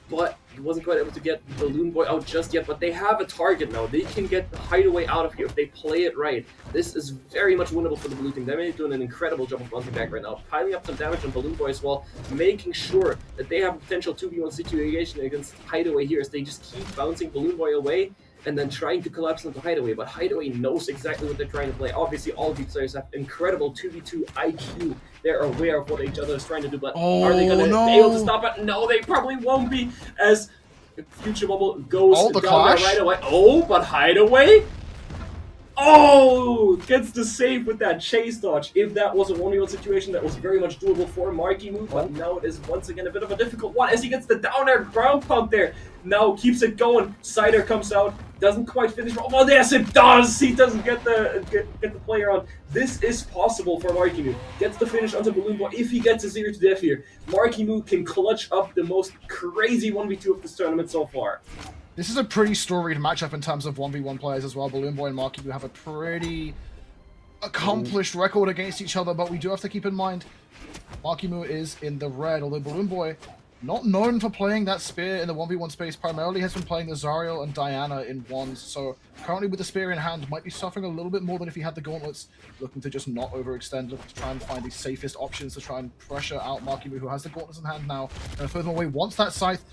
but he wasn't quite able to get BalloonBoy out just yet. But they have a target now. They can get the Hideaway out of here if they play it right. This is very much winnable for the blue team. They're doing an incredible job of bouncing back right now, piling up some damage on BalloonBoy as well, making sure that they have a potential 2v1 situation against Hideaway here as they just keep bouncing BalloonBoy away and then trying to collapse into Hideaway. But Hideaway knows exactly what they're trying to play. Obviously, all of these players have incredible 2v2 IQ. They're aware of what each other is trying to do, but are they going to be able to stop it? No, they probably won't be, as Future Bubble goes down there right away. Oh, but Hideaway? Oh, gets the save with that chase dodge. If that was a 1v1 situation, that was very much doable for Marckiemoo, but now it is once again a bit of a difficult one as he gets the down air ground pound there. Now keeps it going. Cider comes out, doesn't quite finish. Oh, yes, it does. He doesn't get the player on. This is possible for Marckiemoo. Gets the finish onto BalloonBoy. If he gets a 0 to death here, Marckiemoo can clutch up the most crazy 1v2 of this tournament so far. This is a pretty storied matchup in terms of 1v1 players as well. BalloonBoy and Marckiemoo have a pretty accomplished record against each other, but we do have to keep in mind Marckiemoo is in the red, although BalloonBoy, not known for playing that spear in the 1v1 space, primarily has been playing the Zariel and Diana in ones, so currently with the spear in hand, might be suffering a little bit more than if he had the gauntlets, looking to just not overextend, looking to try and find the safest options to try and pressure out Marckiemoo, who has the gauntlets in hand now, and furthermore, wants that scythe.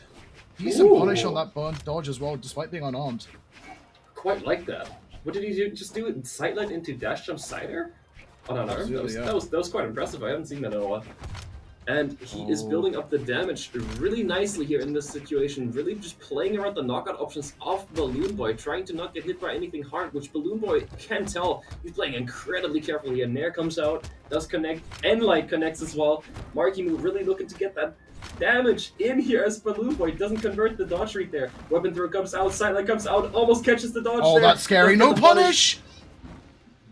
Decent punish on that burn dodge as well, despite being unarmed. Quite like that. What did he do? Just do it sightline into dash jump cider? On an arm? That was quite impressive. I haven't seen that in a while. And he is building up the damage really nicely here in this situation, really just playing around the knockout options of BalloonBoy, trying to not get hit by anything hard, which BalloonBoy can tell. He's playing incredibly carefully, and Nair comes out, does connect, and Light connects as well. Marckiemoo really looking to get that damage in here as BalloonBoy doesn't convert the dodge read there. Weapon throw comes out, sideline comes out, almost catches the dodge there. Oh, that's scary. No punish!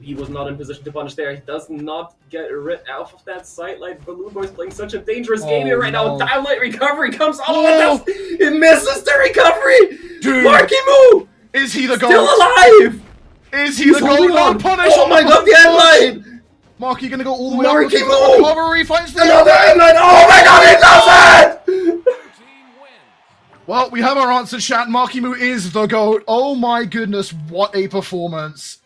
He was not in position to punish there. He does not get rid out of that sideline. BalloonBoy's playing such a dangerous game here right now. Diamond recovery comes all the way. It misses the recovery. Dude, Marckiemoo! Is he the goal? Still alive! Is he the goal? No punish! Oh my god, the headline! Marky gonna go all the way up. Marckiemoo! Recovery finds the another headline! Oh my god, he does it! Well, we have our answer, chat. Marckiemoo is the GOAT. Oh my goodness, what a performance.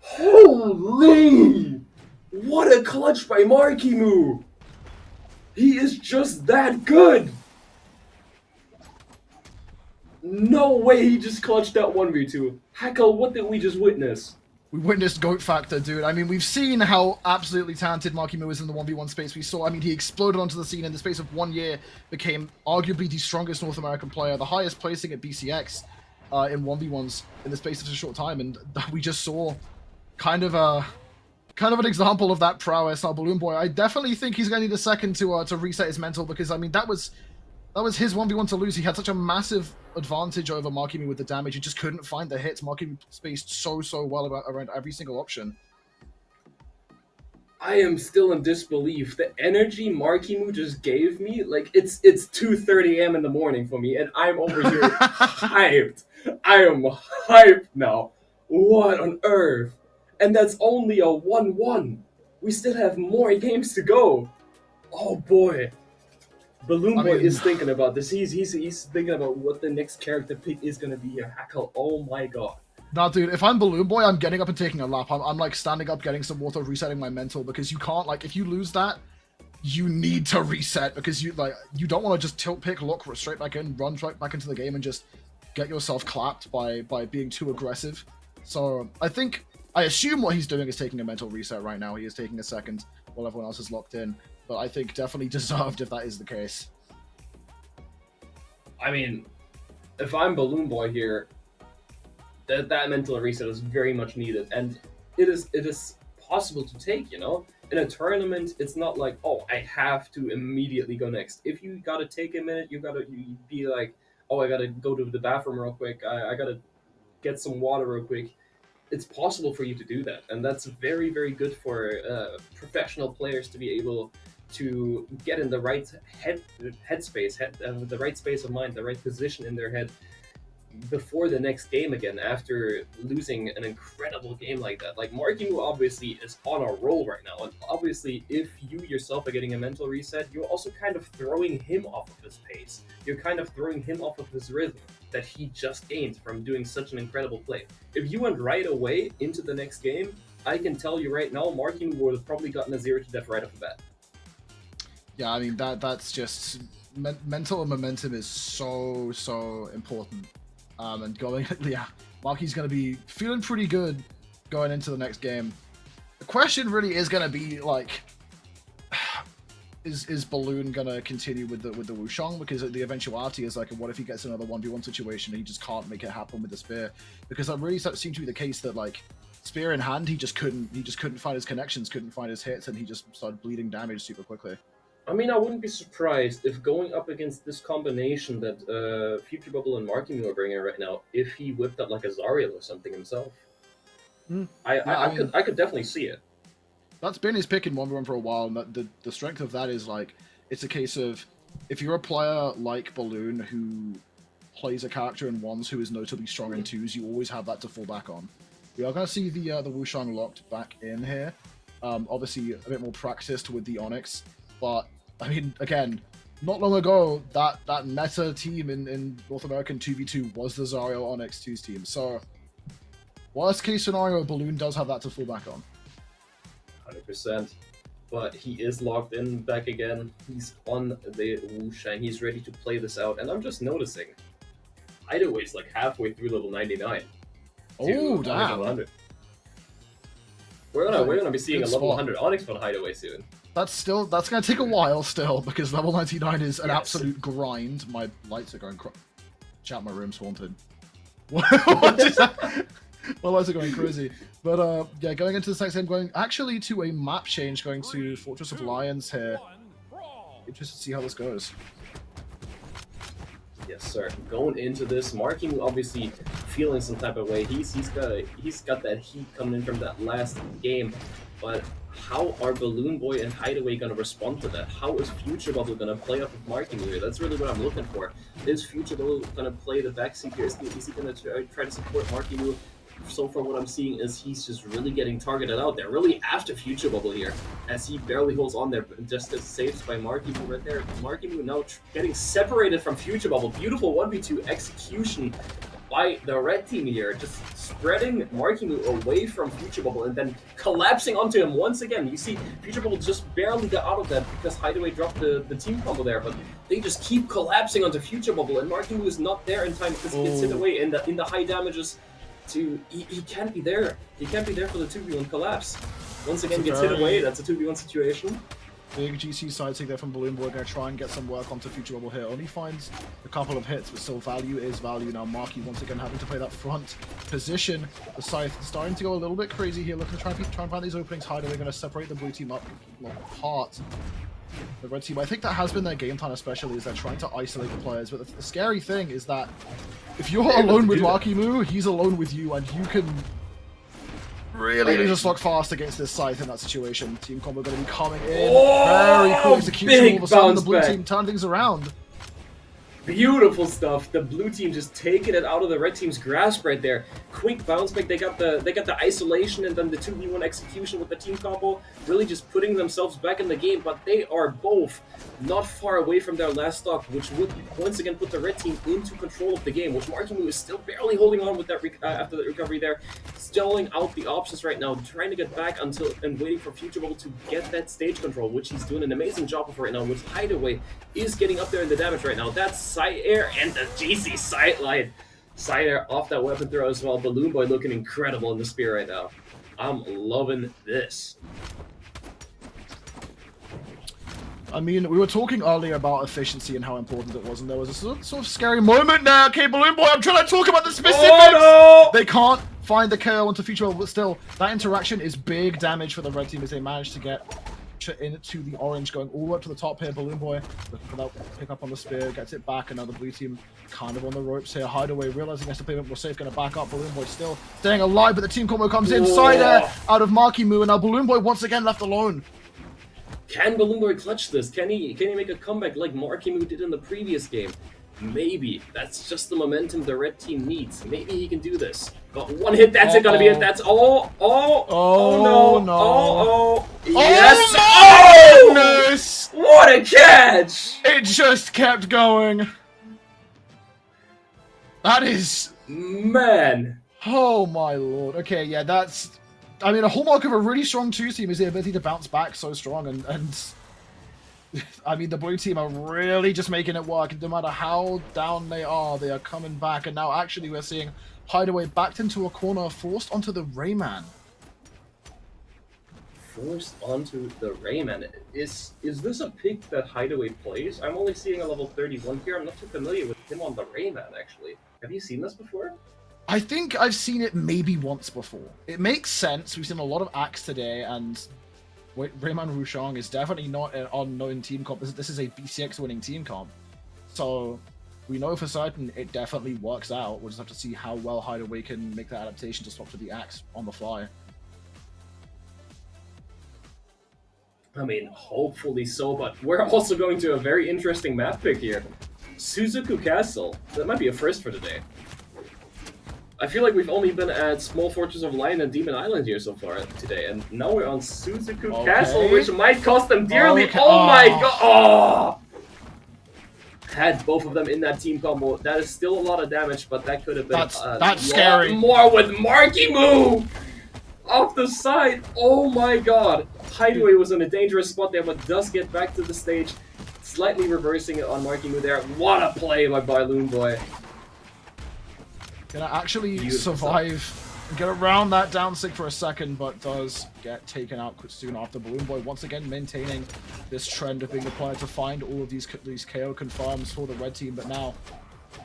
Holy! What a clutch by Marckiemoo! He is just that good! No way he just clutched that 1v2. Hackle, what did we just witness? We witnessed GOAT factor, dude. I mean, we've seen how absolutely talented Marckiemoo is in the 1v1 space. We saw, I mean, he exploded onto the scene in the space of 1 year, became arguably the strongest North American player, the highest placing at BCX in 1v1s in the space of a short time, and we just saw kind of an example of that prowess. Now, BalloonBoy, I definitely think he's going to need a second to reset his mental, because, I mean, that was his 1v1 to lose. He had such a massive advantage over Marckiemoo with the damage. He just couldn't find the hits. Marckiemoo spaced so well around every single option. I am still in disbelief. The energy Marckiemoo just gave me, like, it's 2:30 a.m. in the morning for me, and I'm over here hyped. I am hyped now. What on earth? And that's only a 1-1. We still have more games to go. Oh boy. BalloonBoy is thinking about this. He's thinking about what the next character pick is gonna be here. Hackle, oh my god. Nah, dude, if I'm BalloonBoy, I'm getting up and taking a lap. I'm like standing up, getting some water, resetting my mental, because you can't, like, if you lose that, you need to reset, because you don't want to just tilt pick, look straight back in, run right back into the game, and just get yourself clapped by being too aggressive. So I assume what he's doing is taking a mental reset right now. He is taking a second while everyone else is locked in. But I think definitely deserved if that is the case. I mean, if I'm BalloonBoy here, that mental reset is very much needed, and it is possible to take. You know, in a tournament, it's not like, oh, I have to immediately go next. If you gotta take a minute, you be like, oh, I gotta go to the bathroom real quick. I gotta get some water real quick. It's possible for you to do that, and that's very, very good for professional players to be able to get in the right headspace, the right space of mind, the right position in their head before the next game again, after losing an incredible game like that. Like, Marckiemoo obviously is on a roll right now, and obviously if you yourself are getting a mental reset, you're also kind of throwing him off of his pace. You're kind of throwing him off of his rhythm that he just gained from doing such an incredible play. If you went right away into the next game, I can tell you right now, Marckiemoo would have probably gotten a 0 to death right off the bat. Yeah, I mean, that's just... mental momentum is so important. And going, yeah, Marky's going to be feeling pretty good going into the next game. The question really is going to be, like, is Balloon going to continue with the Wushang? Because the eventuality is, like, what if he gets another 1v1 situation and he just can't make it happen with the spear? Because that really seemed to be the case that, like, spear in hand, he just couldn't find his connections, couldn't find his hits, and he just started bleeding damage super quickly. I mean, I wouldn't be surprised if going up against this combination that Future Bubble and Marckiemoo are bringing right now, if he whipped up like a Zariel or something himself. I could definitely see it. That's been his pick in 1v1 for a while, and the strength of that is, like, it's a case of, if you're a player like Balloon who plays a character in ones who is notably strong in twos, you always have that to fall back on. We are going to see the Wushang locked back in here. Obviously, a bit more practiced with the Onyx. But, I mean, again, not long ago, that meta team in North American 2v2 was the Zariel Onyx 2's team. So, worst case scenario, Balloon does have that to fall back on. 100%. But he is locked in back again. He's on the Wushang. He's ready to play this out. And I'm just noticing, Hideaway's like halfway through level 99. Oh, damn. 100. We're gonna be seeing a level 100 Onyx from Hideaway soon. That's going to take a while still, because level 99 is an absolute grind. My lights are going chat, my room's haunted. What is that? My lights are going crazy. But yeah, going into this next game, going actually to a map change, going to Fortress of Lions here. Interested to see how this goes. Yes, sir. Going into this, Marckiemoo obviously feeling some type of way. He's got that heat coming in from that last game, but how are BalloonBoy and Hideaway going to respond to that? How is Future Bubble going to play off of Marckiemoo here? That's really what I'm looking for. Is Future Bubble going to play the backseat here? Is he going to try to support Marckiemoo? So far, what I'm seeing is he's just really getting targeted out there, really after Future Bubble here, as he barely holds on there, just as saved by Marckiemoo right there. Marckiemoo now getting separated from Future Bubble. Beautiful 1v2 execution by the red team here, just spreading Marckiemoo away from Future Bubble and then collapsing onto him once again. You see, Future Bubble just barely got out of that because Hideaway dropped the team combo there, but they just keep collapsing onto Future Bubble, and Marckiemoo is not there in time because he gets hit away in the high damages. He can't be there. He can't be there for the 2v1 collapse. Once again, gets hit away. That's a 2v1 situation. Big GC side take there from BalloonBoy. Going to try and get some work onto Future Bubble here. Only finds a couple of hits, but still value is value. Now Marky once again having to play that front position. The Scythe starting to go a little bit crazy here, looking to try and find these openings. Hideaway going to separate the blue team up apart. The red team, I think that has been their game plan, especially, is they're trying to isolate the players. But the scary thing is that if you're alone with Marckiemoo, he's alone with you, and you can really just lock fast against this Scythe in that situation. Team combo going to be coming in. Very cool execution. All of a sudden, the blue team turn things around. Beautiful stuff. The blue team just taking it out of the red team's grasp right there. Quick bounce back. They got the isolation and then the 2v1 execution with the team combo. Really just putting themselves back in the game, but they are both not far away from their last stock, which would once again put the red team into control of the game, which Marckiemoo is still barely holding on with that after the recovery there. Stalling out the options right now, trying to get back and waiting for Future Bubble to get that stage control, which he's doing an amazing job of right now, which Hideaway is getting up there in the damage right now. That's side air and the GC sideline. Side air off that weapon throw as well. BalloonBoy looking incredible in the spear right now. I'm loving this. I mean, we were talking earlier about efficiency and how important it was, and there was a sort of scary moment there. Okay, BalloonBoy, I'm trying to talk about the specifics! Oh, no! They can't find the KO onto Future Bubble, but still, that interaction is big damage for the red team as they manage to get into the orange, going all the way up to the top here. BalloonBoy looking for that pick up on the spear, gets it back, and now the blue team kind of on the ropes here. Hideaway realizing that's the payment more safe, going to back up. BalloonBoy still staying alive, but the team combo comes inside there out of Marckiemoo, and now BalloonBoy once again left alone. Can BalloonBoy clutch this? Can he make a comeback like Marckiemoo did in the previous game? Maybe. That's just the momentum the red team needs. Maybe he can do this. But one hit, that's it, gonna be it. That's no. Yes! Oh, goodness! What a catch! It just kept going. That is... Man. Oh my lord. Okay, yeah, that's... I mean, a hallmark of a really strong 2 team is the ability to bounce back so strong, and I mean, the blue team are really just making it work. No matter how down they are coming back. And now, actually, we're seeing Hideaway backed into a corner, forced onto the Rayman. Forced onto the Rayman. Is this a pick that Hideaway plays? I'm only seeing a level 31 here. I'm not too familiar with him on the Rayman, actually. Have you seen this before? I think I've seen it maybe once before. It makes sense. We've seen a lot of Axe today, and Rayman Wushang is definitely not an unknown team comp. This is a BCX winning team comp. So we know for certain it definitely works out. We'll just have to see how well Hideaway can make that adaptation to swap to the Axe on the fly. I mean, hopefully so, but we're also going to a very interesting map pick here. Suzuku Castle. That might be a first for today. I feel like we've only been at Small Fortress of Lion and Demon Island here so far today, and now we're on Suzuku Castle, which might cost them dearly. Okay. Oh my god! Oh! Had both of them in that team combo. That is still a lot of damage, but that could have been that's scary. More with Marckiemoo off the side. Oh my god! Hideaway was in a dangerous spot there, but does get back to the stage, slightly reversing it on Marckiemoo there. What a play by BalloonBoy. Gonna actually survive and get around that down sig for a second, but does get taken out soon after. BalloonBoy once again maintaining this trend of being the player to find all of these KO confirms for the red team. But now,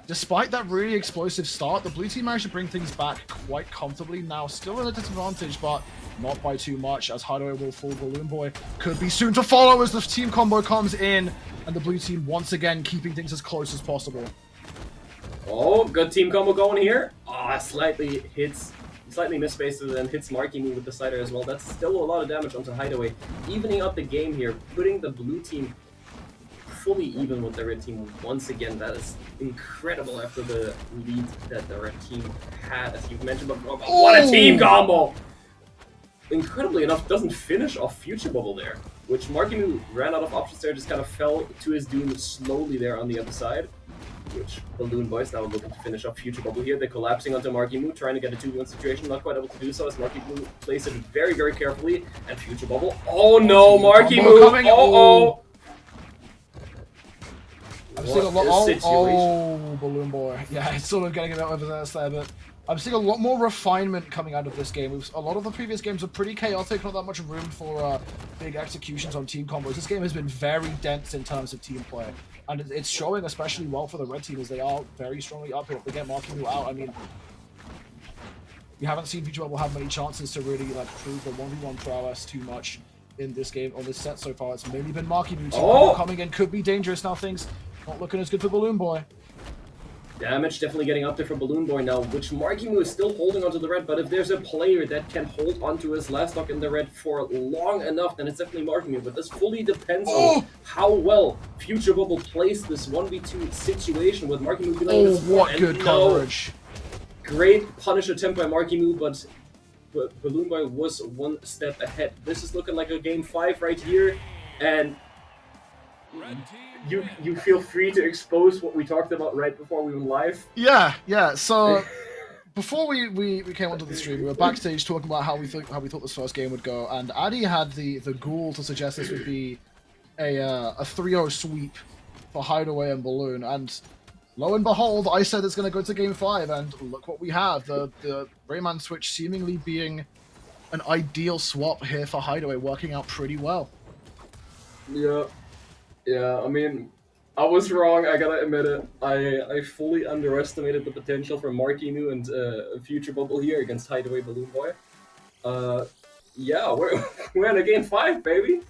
despite that really explosive start, the blue team managed to bring things back quite comfortably. Now still at a disadvantage, but not by too much, as Hideaway will fall. BalloonBoy could be soon to follow as the team combo comes in, and the blue team once again keeping things as close as possible. Oh, good team combo going here. Slightly misspaced it and hits Marckiemoo with the cider as well. That's still a lot of damage onto Hideaway. Evening up the game here, putting the blue team fully even with the red team once again. That is incredible after the lead that the red team had, as you've mentioned before. But what a team combo! Incredibly enough, doesn't finish off Future Bubble there, which Marckiemoo ran out of options there, just kind of fell to his doom slowly there on the other side. Which BalloonBoy is now looking to finish up Future Bubble here. They're collapsing onto Marckiemoo, trying to get a 2v1 situation, not quite able to do so as Marckiemoo plays it very, very carefully. And Future Bubble. Oh no, Marckiemoo! Oh! I'm seeing a lot. Oh, BalloonBoy. Yeah, it's sort of getting a bit overzealous there, but I'm seeing a lot more refinement coming out of this game. A lot of the previous games are pretty chaotic, not that much room for big executions on team combos. This game has been very dense in terms of team play. And it's showing especially well for the red team as they are very strongly uphill. If they get Marckiemoo out, I mean, we haven't seen Future Bubble have many chances to really prove the 1v1 prowess too much in this game, on this set so far. It's mainly been Marckiemoo coming in, could be dangerous now. Things not looking as good for BalloonBoy. Damage definitely getting up there for BalloonBoy now, which Marckiemoo is still holding onto the red, but if there's a player that can hold onto his last stock in the red for long enough, then it's definitely Marckiemoo, but this fully depends on how well Future Bubble plays this 1v2 situation with Marckiemoo being this what good coverage. Great punish attempt by Marckiemoo, but BalloonBoy was one step ahead. This is looking like a game 5 right here, and you feel free to expose what we talked about right before we went live. Yeah. So before we came onto the stream, we were backstage talking about how we thought this first game would go, and Addy had the ghoul to suggest this would be a 3-0 sweep for Hideaway and Balloon, and lo and behold, I said it's going to go to game 5, and look what we have. The Rayman switch seemingly being an ideal swap here for Hideaway, working out pretty well. Yeah. Yeah, I mean, I was wrong. I gotta admit it. I fully underestimated the potential for Marckiemoo and Future Bubble here against Hideaway BalloonBoy. Yeah, we're in a game 5, baby.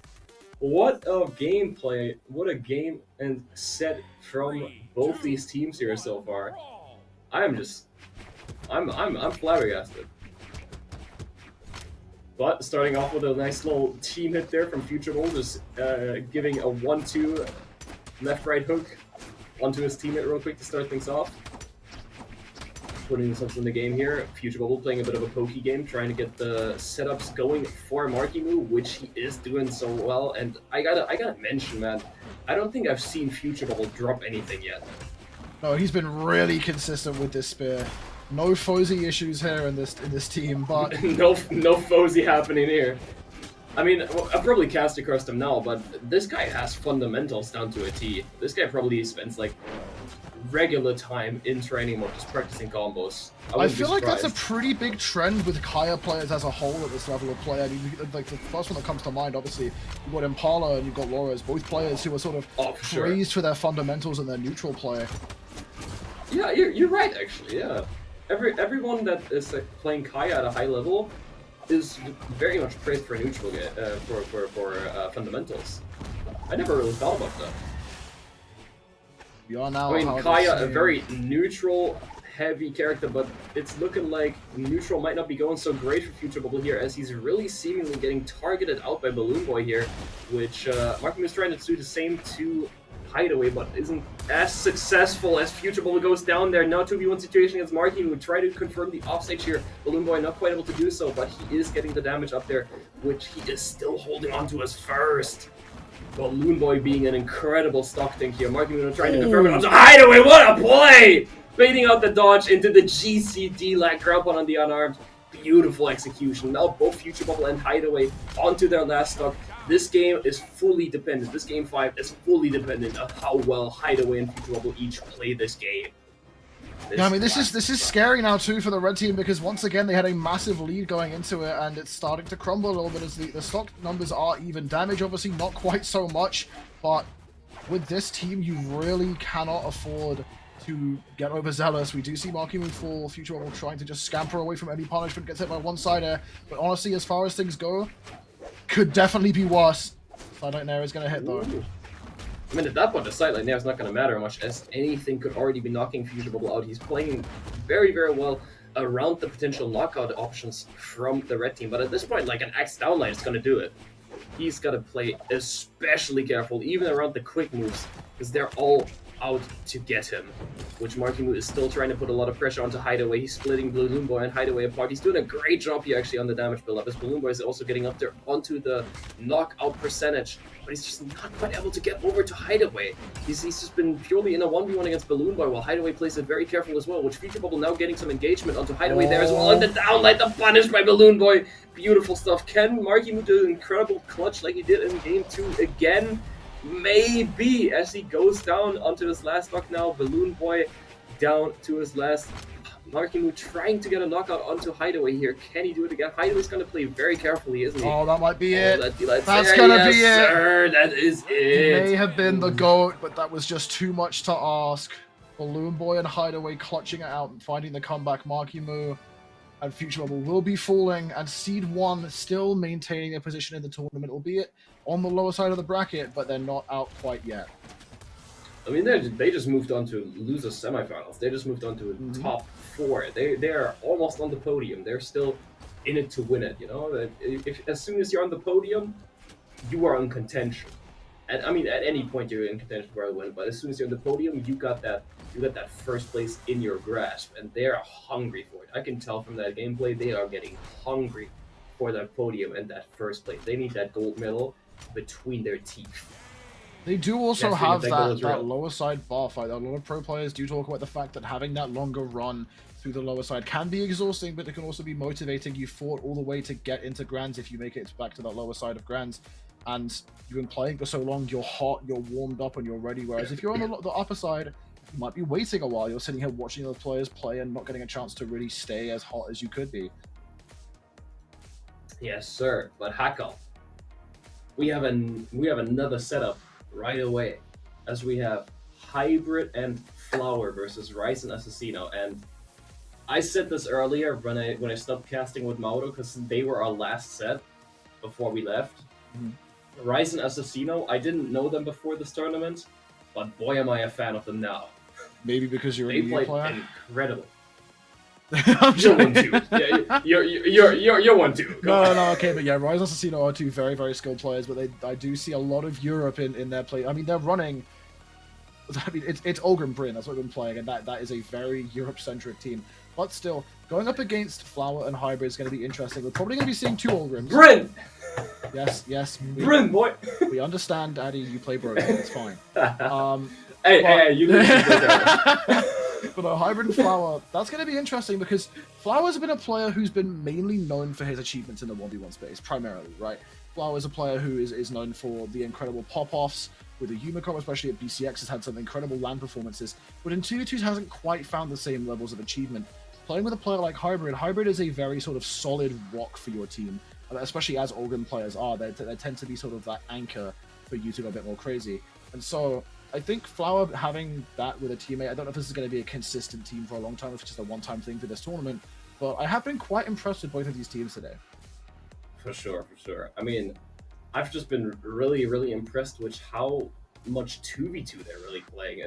What a gameplay! What a game and set from both these teams here so far. I'm flabbergasted. But starting off with a nice little team hit there from Future Bowl, just giving a 1-2 left-right hook onto his teammate real quick to start things off. Putting themselves in the game here. Future Bubble playing a bit of a pokey game, trying to get the setups going for Marckiemoo, which he is doing so well. And I gotta mention, man, I don't think I've seen Future Bubble drop anything yet. No, he's been really consistent with this spear. No Fozy issues here in this team, but no Fozy happening here. I mean, well, I'll probably cast across him now, but this guy has fundamentals down to a T. This guy probably spends like regular time in training mode just practicing combos. I feel like that's a pretty big trend with Kaya players as a whole at this level of play. I mean, like the first one that comes to mind, obviously, you've got Impala and you've got Laura's, both players who are sort of praised for their fundamentals and their neutral play. Yeah, you're right, actually, yeah. Everyone that is playing Kaya at a high level is very much praised for neutral for fundamentals. I never really thought about that. You are now. I mean, Kaya, a very neutral, heavy character, but it's looking like neutral might not be going so great for Future Bubble here, as he's really seemingly getting targeted out by BalloonBoy here, which Marckiemoo is trying to do the same to Hideaway, but isn't as successful as Future Bubble goes down there. Now 2v1 situation against Marckiemoo, try to confirm the offstage here. BalloonBoy not quite able to do so, but he is getting the damage up there, which he is still holding on to as first. BalloonBoy being an incredible stock tank here. Marckiemoo trying to confirm it onto Hideaway. What a play! Baiting out the dodge into the GCD lag grab on the unarmed. Beautiful execution. Now both Future Bubble and Hideaway onto their last stock. This game is fully dependent. This game 5 is fully dependent on how well Hideaway and Future Bubble each play this game. Yeah, I mean, this is scary now too for the red team, because once again they had a massive lead going into it, and it's starting to crumble a little bit as the stock numbers are even. Damage obviously not quite so much, but with this team you really cannot afford to get overzealous. We do see Marckiemoo fall. Future Bubble trying to just scamper away from any punishment, gets hit by one sider, but honestly, as far as things go, could definitely be worse. Sideline Nair is going to hit though. Ooh. I mean, at that point, the sideline Nair is not going to matter much, as anything could already be knocking Future Bubble out. He's playing very, very well around the potential knockout options from the red team, but at this point, like an Axe downline is going to do it. He's got to play especially careful, even around the quick moves, because they're all out to get him, which Marckiemoo is still trying to put a lot of pressure onto Hideaway. He's splitting BalloonBoy and Hideaway apart. He's doing a great job here actually on the damage build-up, as BalloonBoy is also getting up there onto the knockout percentage, but he's just not quite able to get over to Hideaway. He's just been purely in a 1v1 against BalloonBoy, while Hideaway plays it very careful as well, which Future Bubble now getting some engagement onto Hideaway there as well, and the downlight, the punish by BalloonBoy. Beautiful stuff. Can Marckiemoo do an incredible clutch like he did in game 2 again? Maybe, as he goes down onto his last stock now. BalloonBoy down to his last. Marckiemoo trying to get a knockout onto Hideaway here. Can he do it again? Hideaway's going to play very carefully, isn't he? Oh, that might be it. That's going to be it. Sir, that is it. May have been the GOAT, but that was just too much to ask. BalloonBoy and Hideaway clutching it out and finding the comeback. Marckiemoo and Future Bubble will be falling, and Seed 1 still maintaining their position in the tournament, albeit on the lower side of the bracket, but they're not out quite yet. I mean, they just moved on to losers semifinals. They just moved on to top 4. They are almost on the podium. They're still in it to win it. You know, as soon as you're on the podium, you are in contention. And I mean, at any point you're in contention for a win. But as soon as you're on the podium, you got that first place in your grasp, and they are hungry for it. I can tell from that gameplay they are getting hungry for that podium and that first place. They need that gold medal between their teeth. They do also have that lower side bar fight. A lot of pro players do talk about the fact that having that longer run through the lower side can be exhausting, but it can also be motivating. You fought all the way to get into Grands if you make it back to that lower side of Grands, and you've been playing for so long, you're hot, you're warmed up, and you're ready. Whereas if you're on the upper side, you might be waiting a while. You're sitting here watching those players play and not getting a chance to really stay as hot as you could be. Yes, sir. But Hackle, we have another setup right away, as we have Hybrid and Flower versus Rice and Assassino. And I said this earlier when I stopped casting with Mauro, because they were our last set before we left. Rice and Assassino, I didn't know them before this tournament, but boy am I a fan of them now. Maybe because you're They an EU played player. incredible. I'm You're one joking. too. Yeah, you're one too. Go No, on. no, okay, but yeah, Rise and Assassino are two very, very skilled players, but I do see a lot of Europe in their play. I mean, they're running. I mean, it's Olga and Bryn. That's what we've been playing, and that is a very Europe-centric team. But still, going up against Flower and Hybrid is going to be interesting. We're probably going to be seeing two Olgrims. Bryn! Yes, Bryn, boy! we understand, Addy. You play broken. It's fine. Hey, you can But a Hybrid and Flower, that's going to be interesting because Flower's been a player who's been mainly known for his achievements in the 1v1 space, primarily, right? Flower's a player who is known for the incredible pop-offs with the Humicom, especially at BCX, has had some incredible land performances, but in 2v2s hasn't quite found the same levels of achievement. Playing with a player like Hybrid is a very sort of solid rock for your team, especially as Olgrim players are. They tend to be sort of that anchor for you to go a bit more crazy. And so I think Flower having that with a teammate, I don't know if this is going to be a consistent team for a long time, if it's just a one-time thing for this tournament, but I have been quite impressed with both of these teams today. For sure. I mean, I've just been really, really impressed with how much 2v2 they're really playing.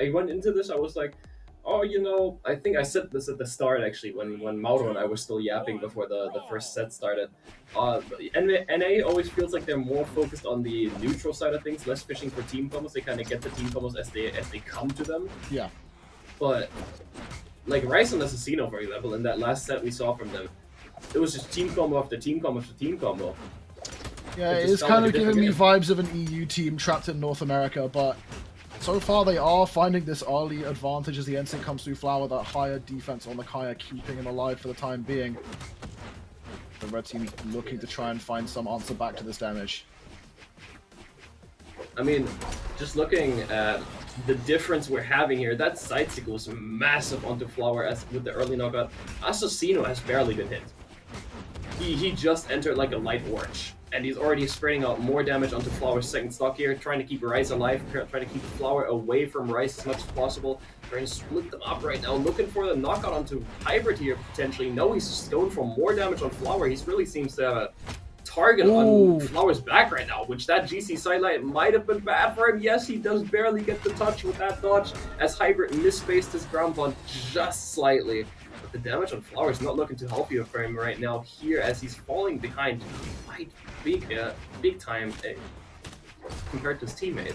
I went into this, I was like, oh, you know, I think I said this at the start, actually, when Mauro and I were still yapping before the first set started. NA always feels like they're more focused on the neutral side of things, less fishing for team combos. They kind of get the team combos as they come to them. Yeah. But, like, Rice and Assassino, for example, in that last set we saw from them, it was just team combo after team combo after team combo. Yeah, It it just is felt kind like of a giving me different vibes of an EU team trapped in North America, but so far they are finding this early advantage as the NSYNC comes through Flower, that higher defense on the Kaya, keeping him alive for the time being. The red team looking to try and find some answer back to this damage. I mean, just looking at the difference we're having here, that side stick was massive onto Flower as with the early knockout. Assassino has barely been hit. He just entered like a light orange, and he's already spreading out more damage onto Flower's second stock here, trying to keep Rice alive, trying to keep Flower away from Rice as much as possible, trying to split them up right now, looking for the knockout onto Hybrid here potentially. No, he's just going for more damage on Flower. He really seems to have a target on Flower's back right now, which that GC sidelight might have been bad for him. Yes, he does barely get the touch with that dodge as Hybrid misspaced his ground pound just slightly. But the damage on Flower is not looking too healthy for him right now here as he's falling behind quite big time compared to his teammate.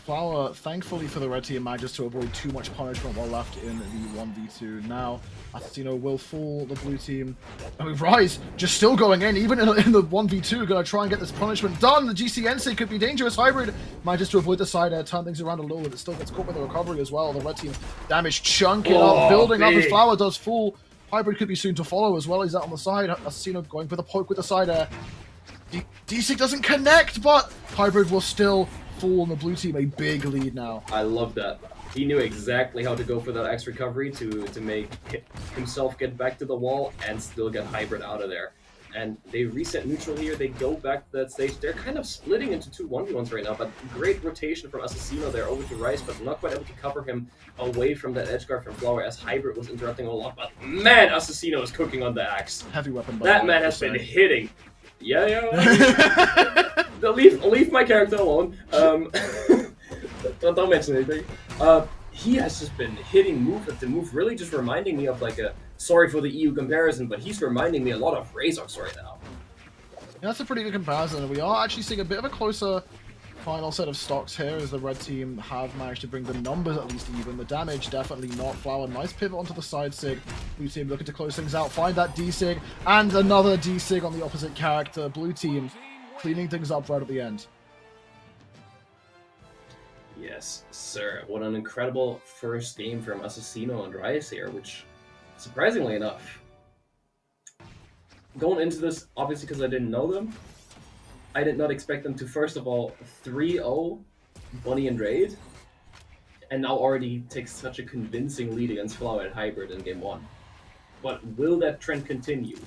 Flower, thankfully for the red team, manages to avoid too much punishment while left in the 1v2. Now, Assassino will fool the blue team. I mean, Rise just still going in, even in the 1v2, gonna try and get this punishment done. The GCNC could be dangerous. Hybrid manages to avoid the side air, turn things around a little bit. It still gets caught with the recovery as well. The red team damage chunking up, building up as Flower does fool. Hybrid could be soon to follow as well. He's out on the side. Assassino going for the poke with the side air. D-Sig doesn't connect, but Hybrid will still fool the blue team a big lead now. I love that. He knew exactly how to go for that X recovery to make himself get back to the wall and still get Hybrid out of there. And they reset neutral here, they go back to that stage. They're kind of splitting into two 1v1s right now, but great rotation from Assassino there over to Rice, but not quite able to cover him away from that edge guard from Flower as Hybrid was interrupting a lot. But man, Assassino is cooking on the axe. Heavy weapon. That man has been hitting. Yeah. leave my character alone. Don't mention anything. He has just been hitting move after move, really just reminding me of like a, sorry for the EU comparison, but he's reminding me a lot of Razorx right now. Yeah, that's a pretty good comparison. We are actually seeing a bit of a closer final set of stocks here as the red team have managed to bring the numbers at least even. The damage definitely not. Flower, nice pivot onto the side sig. Blue team looking to close things out, find that D-sig, and another D-sig on the opposite character. Blue team cleaning things up right at the end. Yes, sir. What an incredible first game from Assassino and Rice here, which, surprisingly enough, going into this, obviously because I didn't know them, I did not expect them to, first of all, 3-0 Bonnie and Raid, and now already take such a convincing lead against Flower and Hybrid in Game 1. But will that trend continue?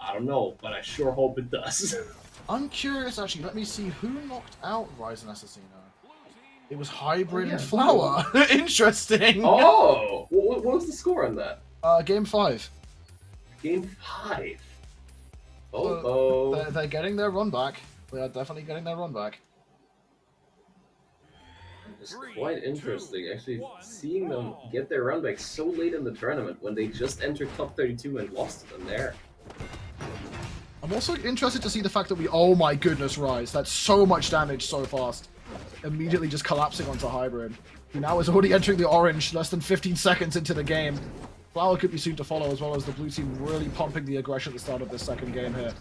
I don't know, but I sure hope it does. I'm curious, actually. Let me see who knocked out Rise and Assassino. It was Hybrid and Flower. Interesting. Oh, what was the score on that? Game 5. Game 5. Oh, They're getting their run back. They are definitely getting their run back. It's quite interesting, actually, seeing them get their run back so late in the tournament when they just entered top 32 and lost to them there. I'm also interested to see the fact that oh my goodness, Rise. That's so much damage so fast. Immediately just collapsing onto Hybrid, who now is already entering the orange less than 15 seconds into the game. Flower could be soon to follow, as well as the blue team really pumping the aggression at the start of this second game here.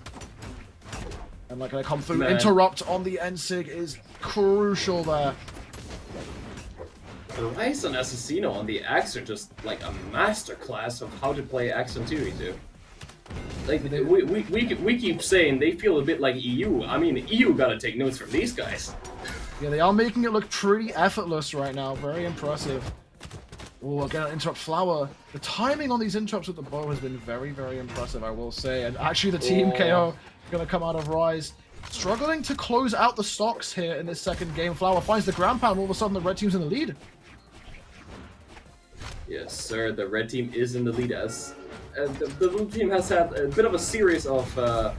And like, gonna come through. Man. Interrupt on the N-Sig is crucial there. Rice and Assassino on the Axe are just like a masterclass of how to play Axe on 2v2. Like, we keep saying they feel a bit like EU. I mean, EU gotta take notes from these guys. Yeah, they are making it look pretty effortless right now. Very impressive. Oh, again, interrupt Flower. The timing on these interrupts with the bow has been very, very impressive, I will say. And actually, the team KO going to come out of Rise. Struggling to close out the stocks here in this second game. Flower finds the ground pound. All of a sudden, the red team's in the lead. Yes, sir. The red team is in the lead as the blue team has had a bit of a series of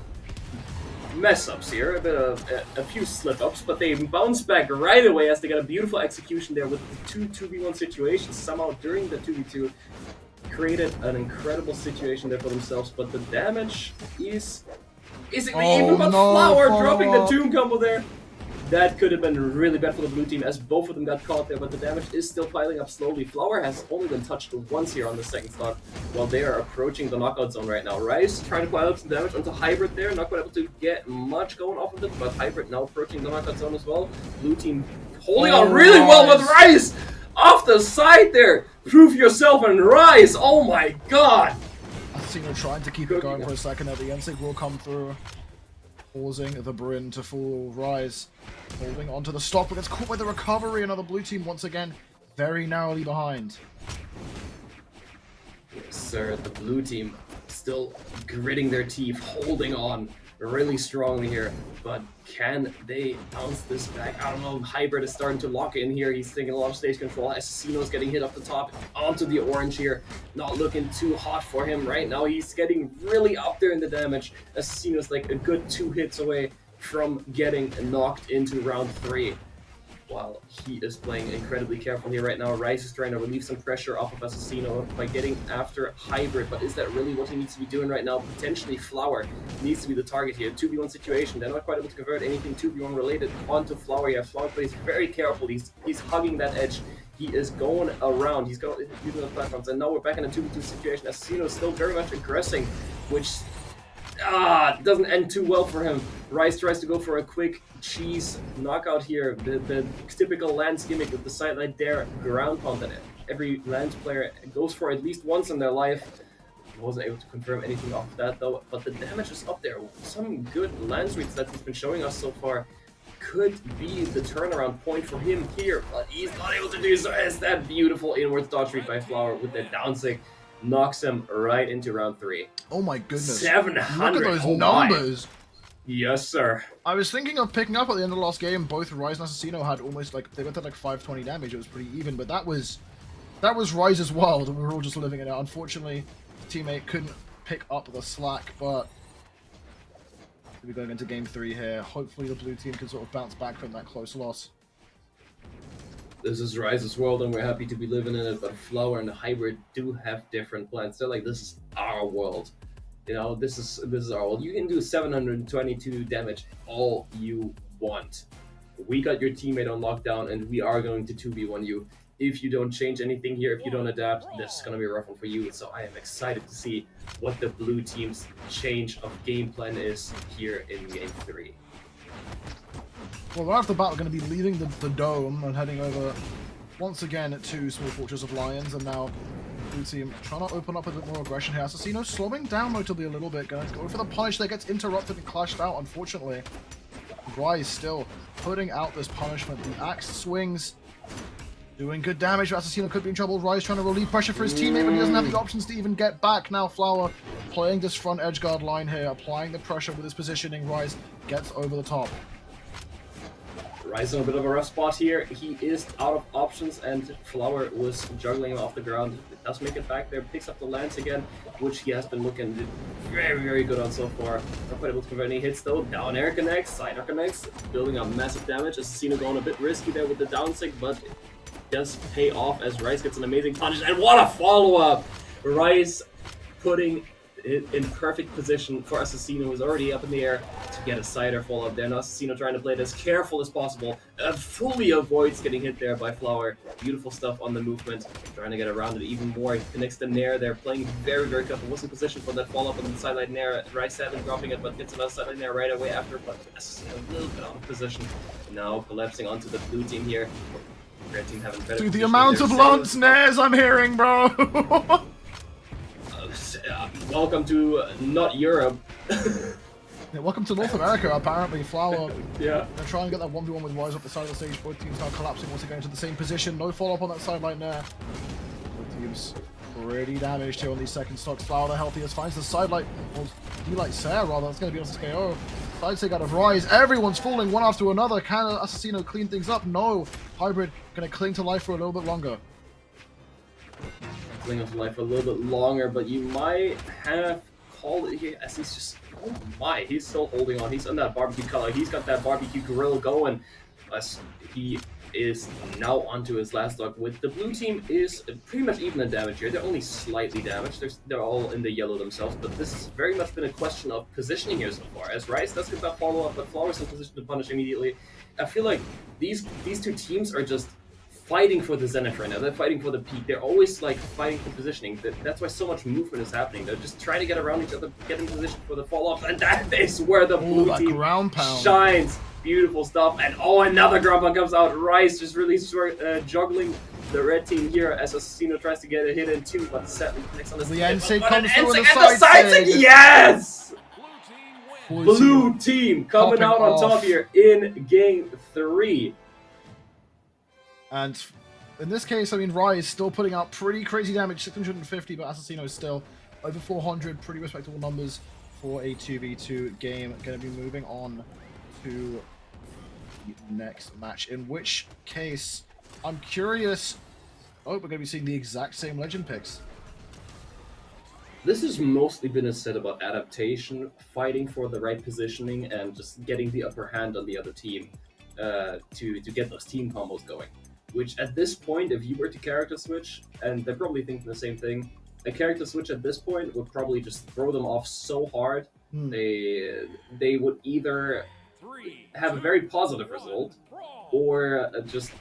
mess-ups here, a few slip-ups, but they bounce back right away as they got a beautiful execution there with the 2v1 situations. Somehow during the 2v2 created an incredible situation there for themselves, but the damage is even but Flower dropping the Tomb combo there. That could have been really bad for the blue team as both of them got caught there, but the damage is still piling up slowly. Flower has only been touched once here on the second stock while they are approaching the knockout zone right now. Rice trying to pile up some damage onto Hybrid there, not quite able to get much going off of it, but Hybrid now approaching the knockout zone as well. Blue team holding on really well with Rice off the side there. Prove yourself and Rice. Oh my god. Assassino trying to keep it going for a second there. The N-Sig will come through, causing the Bryn to fall. Rise holding onto the stock, but gets caught by the recovery. Another blue team once again very narrowly behind. Yes, sir. The blue team still gritting their teeth, holding on really strongly here, but can they bounce this back? I don't know. Hybrid is starting to lock in here. He's taking a lot of stage control. Assassino's getting hit up the top onto the orange here. Not looking too hot for him right now. He's getting really up there in the damage. Assassino's like a good 2 hits away from getting knocked into round 3. While he is playing incredibly careful here right now, Rice is trying to relieve some pressure off of Assassino by getting after Hybrid, but is that really what he needs to be doing right now? Potentially Flower needs to be the target here. 2v1 situation, they're not quite able to convert anything 2v1 related onto Flower here. Flower plays very careful, he's hugging that edge. He is going around, he's using the platforms, and now we're back in a 2v2 situation. Assassino is still very much aggressing, which doesn't end too well for him. Rice tries to go for a quick cheese knockout here. The typical Lance gimmick with the sidelight dare ground pound that every Lance player goes for at least once in their life. He wasn't able to confirm anything off that though, but the damage is up there. Some good Lance reads that he's been showing us so far could be the turnaround point for him here, but he's not able to do so. It's that beautiful inward dodge read by Flower with that down sig. Knocks him right into round 3. Oh my goodness. 700. Look at those numbers. Yes, sir. I was thinking of picking up at the end of the last game. Both Rise and Assassino had almost like, they went to like 520 damage. It was pretty even, but that was Rise's world, and we were all just living it out. Unfortunately, the teammate couldn't pick up the slack, but we're going into game 3 here. Hopefully the blue team can sort of bounce back from that close loss. This is Rise's world, and we're happy to be living in it, but Flower and the Hybrid do have different plans. They're like, this is our world. You know, this is our world. You can do 722 damage all you want. We got your teammate on lockdown, and we are going to 2v1 you. If you don't change anything here, if you don't adapt, this is going to be a rough one for you. So I am excited to see what the blue team's change of game plan is here in game 3. Well, right off the bat, we're going to be leaving the dome and heading over once again to Small Fortress of Lions, and now blue team trying to open up a bit more aggression here. Assassino slowing down notably a little bit, going to go for the punish that gets interrupted and clashed out, unfortunately. Rise still putting out this punishment. The axe swings, doing good damage. Assassino could be in trouble. Rise trying to relieve pressure for his teammate, but he doesn't have the options to even get back. Now Flower playing this front edge guard line here, applying the pressure with his positioning. Rise gets over the top. Rise in a bit of a rough spot here. He is out of options, and Flower was juggling off the ground. Does make it back there, picks up the lance again, which he has been looking very, very good on so far. Not quite able to convert any hits though. Down air connects, side air connects, building up massive damage. Assassino going a bit risky there with the down sig, but it does pay off as Rise gets an amazing punish. And what a follow-up! Rise putting it in perfect position for Assassino, who's already up in the air, to get a cider follow-up there. Now Assassino trying to play it as careful as possible, fully avoids getting hit there by Flower. Beautiful stuff on the movement, trying to get around it even more. He connects the Nair there, playing very, very careful. Was in position for that follow-up on the sideline Nair. Rise 7 dropping it, but gets another sideline Nair right away after, but Assassino a little bit out of position. Now collapsing onto the blue team here. Red team having better Dude, the position amount there. of lance nairs I'm hearing, bro! Welcome to not Europe. Yeah, welcome to North America, apparently. Flower. Yeah. They're trying to get that 1v1 with Rise up the side of the stage. Both teams now collapsing once again into the same position. No follow-up on that sideline there. Both teams pretty damaged here on these second stocks. Flower the healthiest finds the sidelight. Well, D-Light Sarah, rather. That's going to be on KO. Side take out of Rise. Everyone's falling one after another. Can Assassino clean things up? No. Hybrid going to cling to life for a little bit longer. Cling of life a little bit longer, but you might have called it here as he's just, oh my, he's still holding on. He's on that barbecue color. He's got that barbecue grill going. As he is now onto his last stock. With the blue team is pretty much even in damage here. They're only slightly damaged. They're all in the yellow themselves, but this has very much been a question of positioning here so far. As Rise does get that follow-up, but Flower's in position to punish immediately. I feel like these two teams are just fighting for the zenith right now. They're fighting for the peak. They're always like fighting for positioning. That's why so much movement is happening. They're just trying to get around each other, get in position for the fall-off, and that is where the blue team ground pound shines. Beautiful stuff. And oh, another ground pound comes out. Rise just really juggling the red team here as Assassino tries to get a hit in too, but sadly connects on the NSIG but comes an through NSIG with and the side sig, yes! Blue team wins. Blue team coming Popping out on top off. here in game 3. And in this case, I mean, Rise still putting out pretty crazy damage, 650, but Assassino is still over 400, pretty respectable numbers for a 2v2 game. Going to be moving on to the next match, in which case, I'm curious. Oh, we're going to be seeing the exact same legend picks. This has mostly been a set about adaptation, fighting for the right positioning, and just getting the upper hand on the other team to get those team combos going. Which at this point, if you were to character switch, and they're probably thinking the same thing, a character switch at this point would probably just throw them off so hard. They would either have a very positive result, or just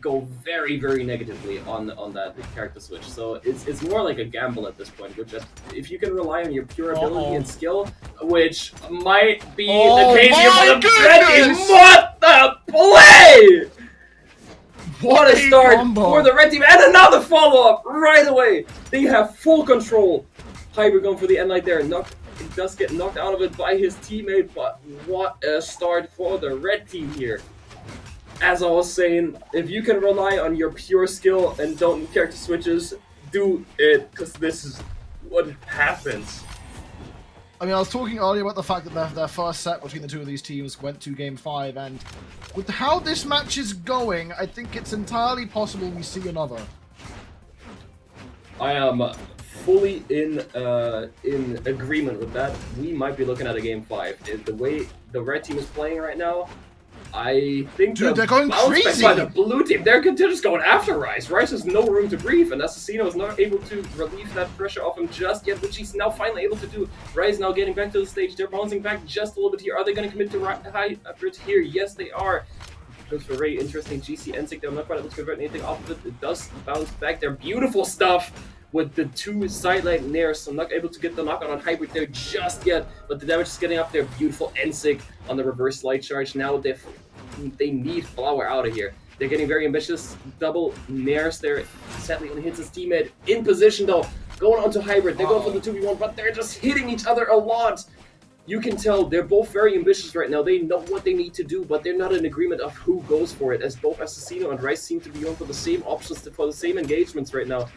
go very, very negatively on that character switch. So it's more like a gamble at this point, which if you can rely on your pure ability and skill, which might be the case here for the red team. What the play! What a start for the red team, and another follow-up right away. They have full control. Hybrid going for the end light there. He does get knocked out of it by his teammate, but what a start for the red team here. As I was saying, if you can rely on your pure skill and don't need character switches, do it, because this is what happens. I mean, I was talking earlier about the fact that their first set between the two of these teams went to Game 5, and with how this match is going, I think it's entirely possible we see another. I am fully in agreement with that. We might be looking at a Game 5. The way the red team is playing right now, I think they're going crazy by the blue team. They're just going after Rise. Rise has no room to breathe, and Assassino is not able to relieve that pressure off him just yet, which he's now finally able to do. Rise now getting back to the stage. They're bouncing back just a little bit here. Are they going to commit to Hybrid here? Yes, they are. Goes for a very interesting GC NSIG. They're not quite able to convert anything off of it. It does bounce back. They're beautiful stuff with the two sideline nairs, so I'm not able to get the knockout on Hybrid there just yet, but the damage is getting up there. Beautiful NSIG on the reverse light charge. Now they need Flower out of here. They're getting very ambitious. Double nairs there. Sadly only hits his teammate. In position though, going on to Hybrid. They're going for the 2v1, but they're just hitting each other a lot. You can tell they're both very ambitious right now. They know what they need to do, but they're not in agreement of who goes for it, as both Assassino and Rise seem to be going for the same options, for the same engagements right now.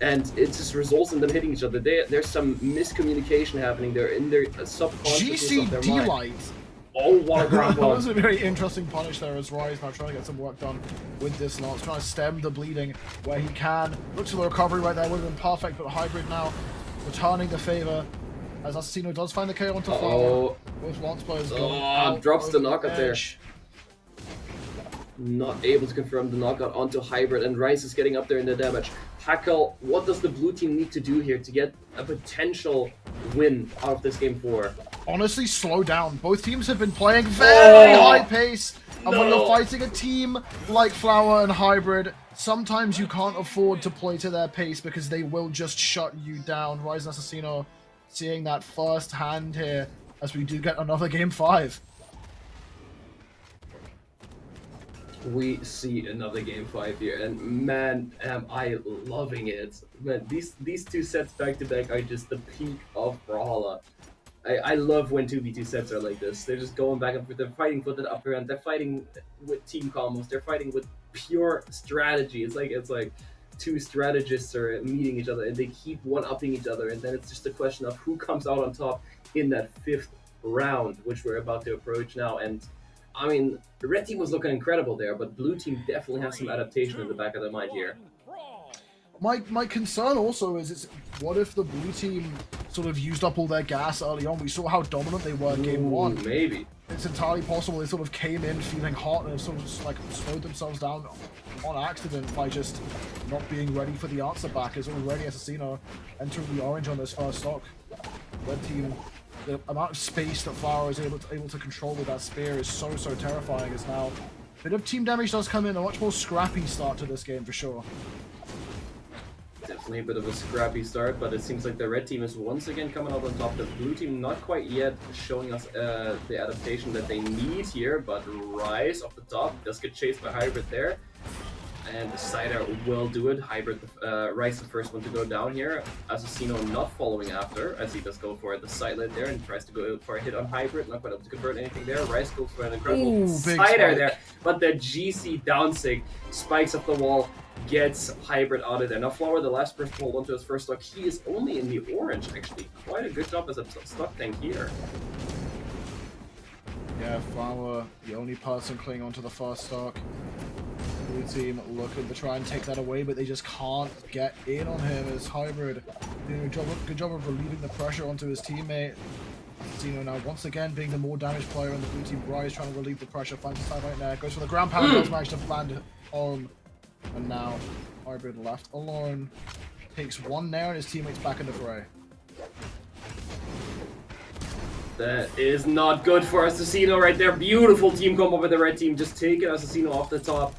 and it just results in them hitting each other. There's some miscommunication happening there in their subconsciousness of their GCD mind. light. Oh, what a ground That was ball. a very interesting punish there as Rise now trying to get some work done with this Lance, trying to stem the bleeding where he can. Looks for the recovery right there, would have been perfect, but Hybrid now returning the favor as Assassino does find the KO onto Flower. Both Lance players going out drops the over knockout there. edge. Not able to confirm the knockout onto Hybrid, and Rice is getting up there in the damage. Hackle, what does the blue team need to do here to get a potential win out of this game 4? Honestly, slow down. Both teams have been playing very high pace, and when No. you're fighting a team like Flower and Hybrid, sometimes you can't afford to play to their pace because they will just shut you down. Rise and Assassino seeing that first hand here as we do get another game 5. We see another game 5 here, and man, am I loving it. Man, these 2 sets back to back are just the peak of Brawlhalla. I love when 2v2 sets are like this. They're just going back and forth. They're fighting for the upper end. They're fighting with team combos. They're fighting with pure strategy. It's like 2 strategists are meeting each other, and they keep one-upping each other. And then it's just a question of who comes out on top in that 5th round, which we're about to approach now. And I mean, the red team was looking incredible there, but blue team definitely has some adaptation in the back of their mind here. My concern also is, what if the blue team sort of used up all their gas early on? We saw how dominant they were in game 1. Maybe. It's entirely possible they sort of came in feeling hot and sort of just like slowed themselves down on accident by just not being ready for the answer back. As already Assassino entering the orange on this first stock. Red team, the amount of space that Flower is able to control with that spear is so terrifying. As now a bit of team damage does come in, a much more scrappy start to this game for sure. Definitely a bit of a scrappy start, but it seems like the red team is once again coming out on top. The blue team not quite yet showing us the adaptation that they need here, but Rise off the top does get chased by Hybrid there. And the Cider will do it. Hybrid, Rise the first one to go down here. Assassino not following after, as he does go for the sidelight there and tries to go for a hit on Hybrid. Not quite able to convert anything there. Rise goes for an incredible Cider there, but the GC down sig spikes up the wall, gets Hybrid out of there. Now Flower, the last person to hold onto his first stock, he is only in the orange actually. Quite a good job as a stock tank here. Yeah, Flower, the only person clinging onto the first stock. Blue team looking to try and take that away, but they just can't get in on him as Hybrid doing a good job of relieving the pressure onto his teammate. Zeno now once again being the more damaged player in the blue team. Rise trying to relieve the pressure, finds the side right there, goes for the ground pound, does manage to land home. And now Hybrid left alone. Takes one there and his teammates back in the fray. That is not good for Assassino right there. Beautiful team combo with the red team. Just taking Assassino off the top.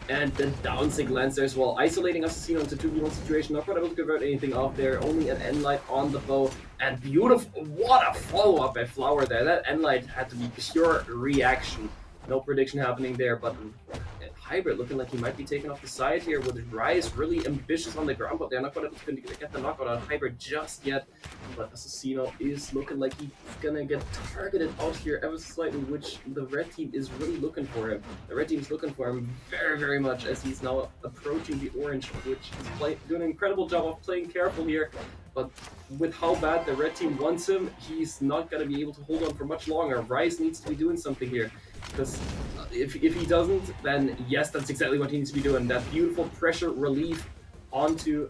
And the down sig lands there as well. Isolating Assassino into 2v1 situation. Not quite able to convert anything off there. Only an end light on the bow. And beautiful. What a follow-up by Flower there. That end light had to be pure reaction. No prediction happening there, but Hybrid looking like he might be taken off the side here with Rise really ambitious on the ground, but they're not going to get the knockout on Hybrid just yet. But Assassino is looking like he's going to get targeted out here ever so slightly, which the red team is really looking for him. The red team is looking for him very, very much as he's now approaching the orange, which is doing an incredible job of playing careful here. But with how bad the red team wants him, he's not going to be able to hold on for much longer. Rise needs to be doing something here. Because if he doesn't, then yes, that's exactly what he needs to be doing. That beautiful pressure relief onto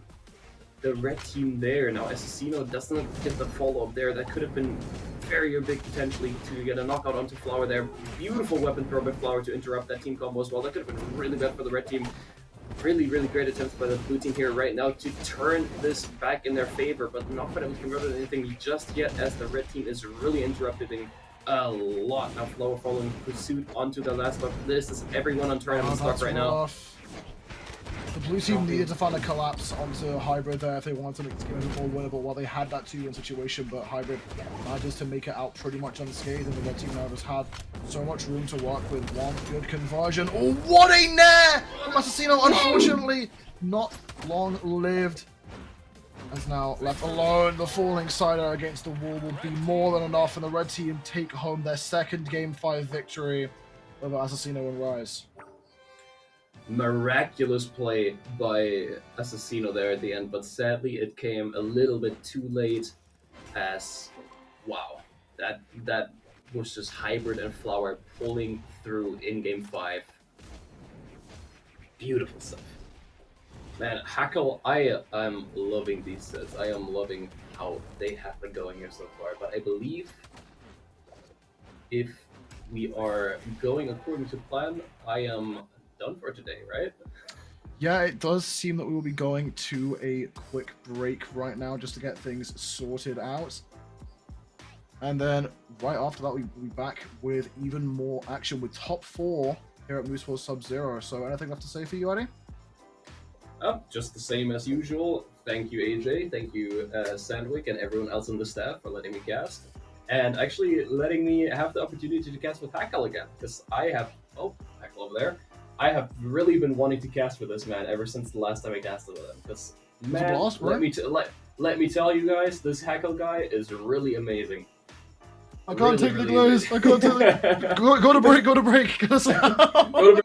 the red team there. Now Assassino doesn't get the follow-up there. That could have been very big potentially to get a knockout onto Flower there. Beautiful weapon throw by Flower to interrupt that team combo as well. That could have been really bad for the red team. Really, really great attempts by the blue team here right now to turn this back in their favor, but not quite able to convert anything just yet as the red team is really interrupting a lot. Now Flower following pursuit onto the last stock. This is everyone on tournament stock right now. The blue team needed to find a collapse onto Hybrid there if they wanted to make this game a bit more winnable while they had that 2-1 situation, but Hybrid manages to make it out pretty much unscathed, and the red team now just have so much room to work with. One good conversion. Oh, what a nair from Assassino! Unfortunately, not long lived. As now left alone, the falling Cider against the wall will be more than enough, and the red team take home their second Game 5 victory over Assassino and Rise. miraculous play by Assassino there at the end, but sadly it came a little bit too late. As wow, that was just Hybrid and Flower pulling through in game 5. Beautiful stuff. Man, Hackle, I am loving these sets. I am loving how they have been going here so far. But I believe if we are going according to plan, I am done for today, right? Yeah, it does seem that we will be going to a quick break right now just to get things sorted out. And then right after that, we'll be back with even more action with top 4 here at Moose Force Sub-Zero. So anything left to say for you, Eddie? Just the same as usual. Thank you, AJ. Thank you, Sandwick, and everyone else on the staff for letting me cast. And actually letting me have the opportunity to cast with Hackle again. Because I have... Oh, Hackle over there. I have really been wanting to cast with this man ever since the last time I casted with him. Because, man, let me tell you guys, this Hackle guy is really amazing. I can't take the glows. Amazing. I can't take the... Go to break. Go to break. Go to break.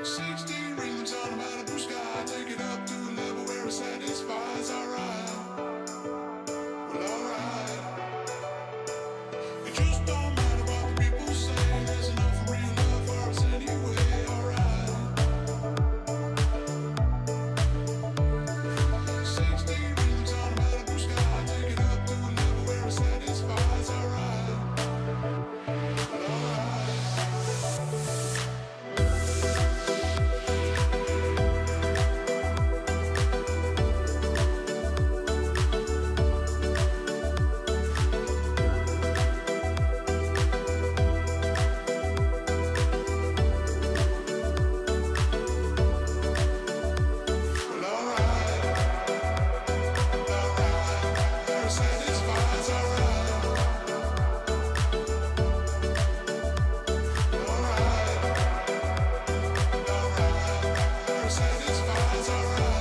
16 rings on a Malibu sky, take it up to a level where it satisfies. Alright, well, alright. It just don't matter what the people say, there's enough real love for us anyway. Alright, 16 rings on a Malibu sky, take it up to a level where it satisfies. Alright, well, alright. Well, alright, there satisfies. Alright, there satisfies. Alright.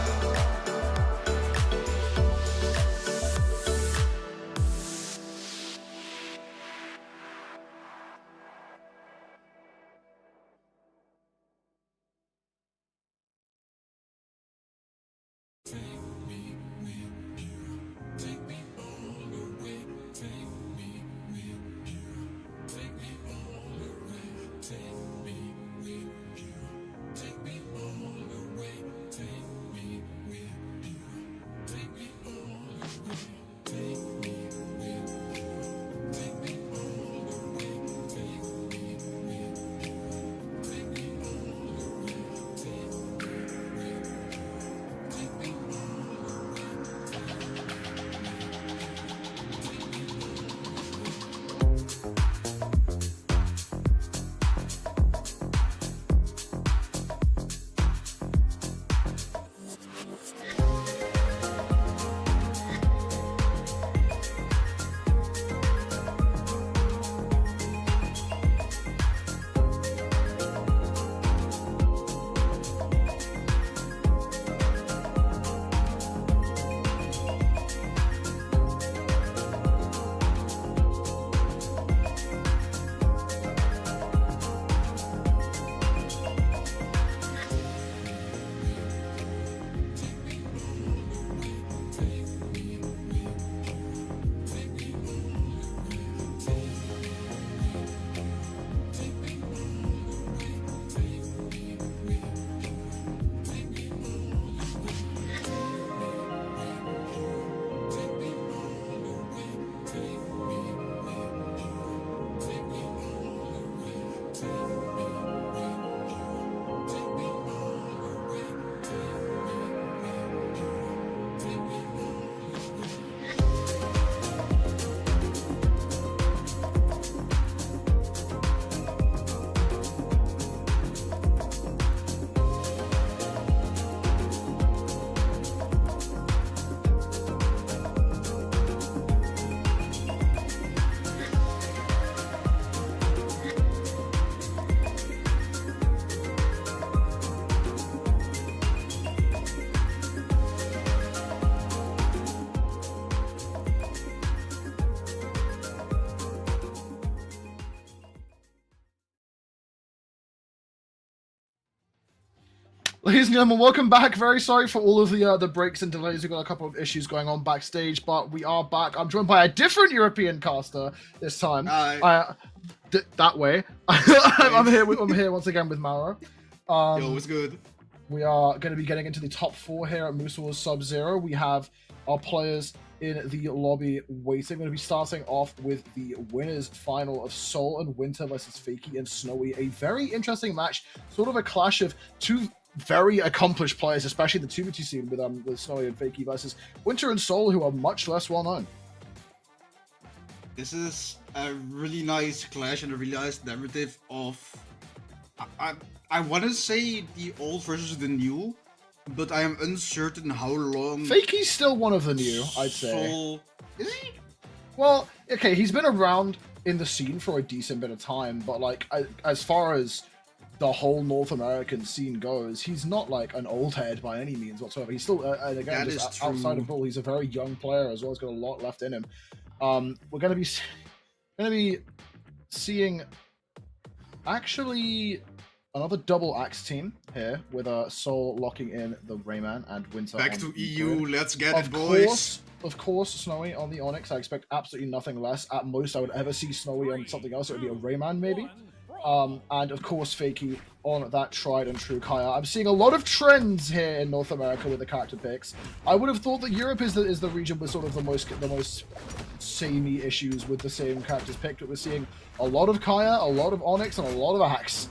Ladies and gentlemen, welcome back. Very sorry for all of the breaks and delays. We've got a couple of issues going on backstage, but we are back. I'm joined by a different European caster this time. That way. I'm here once again with Mara. Yo, what's good? We are going to be getting into the top 4 here at Moose Wars Sub-Zero. We have our players in the lobby waiting. We're going to be starting off with the winners final of Soul and Winter versus Fakey and Snowy. A very interesting match, sort of a clash of two very accomplished players, especially the 2v2 scene with Snowy and Fakey versus Winter and Soul, who are much less well known. This is a really nice clash and a really nice narrative of I want to say the old versus the new, but I am uncertain how long. Fakey's still one of the new, I'd say. Soul... Is he? Well, okay, he's been around in the scene for a decent bit of time, but like as far as the whole North American scene goes, he's not like an old head by any means whatsoever. He's still, and again, just outside of Brawl, he's a very young player as well. He's got a lot left in him. We're going to be seeing actually another double axe team here with Soul locking in the Rayman and Winter. Back on to the EU, grid. let's get it, boys. Of course, Snowy on the Onyx. I expect absolutely nothing less. At most, I would ever see Snowy on something else. It would be a Rayman, maybe. And of course, Fakey on that tried and true Kaya. I'm seeing a lot of trends here in North America with the character picks. I would have thought that Europe is the region with sort of the most samey issues with the same characters picked. But we're seeing a lot of Kaya, a lot of Onyx, and a lot of Axe.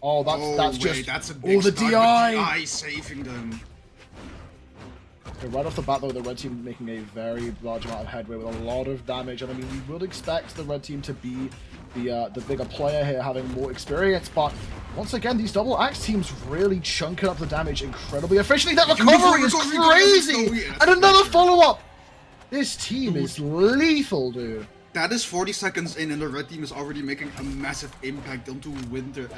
Oh, that's a big the start with DI saving them. Okay, right off the bat, though, the red team making a very large amount of headway with a lot of damage. And I mean, we would expect the red team to be the bigger player here, having more experience. But once again, these double axe teams really chunking up the damage incredibly efficiently. That recovery is crazy! And another follow-up! This team is lethal, dude. That is 40 seconds in, and the red team is already making a massive impact onto Winter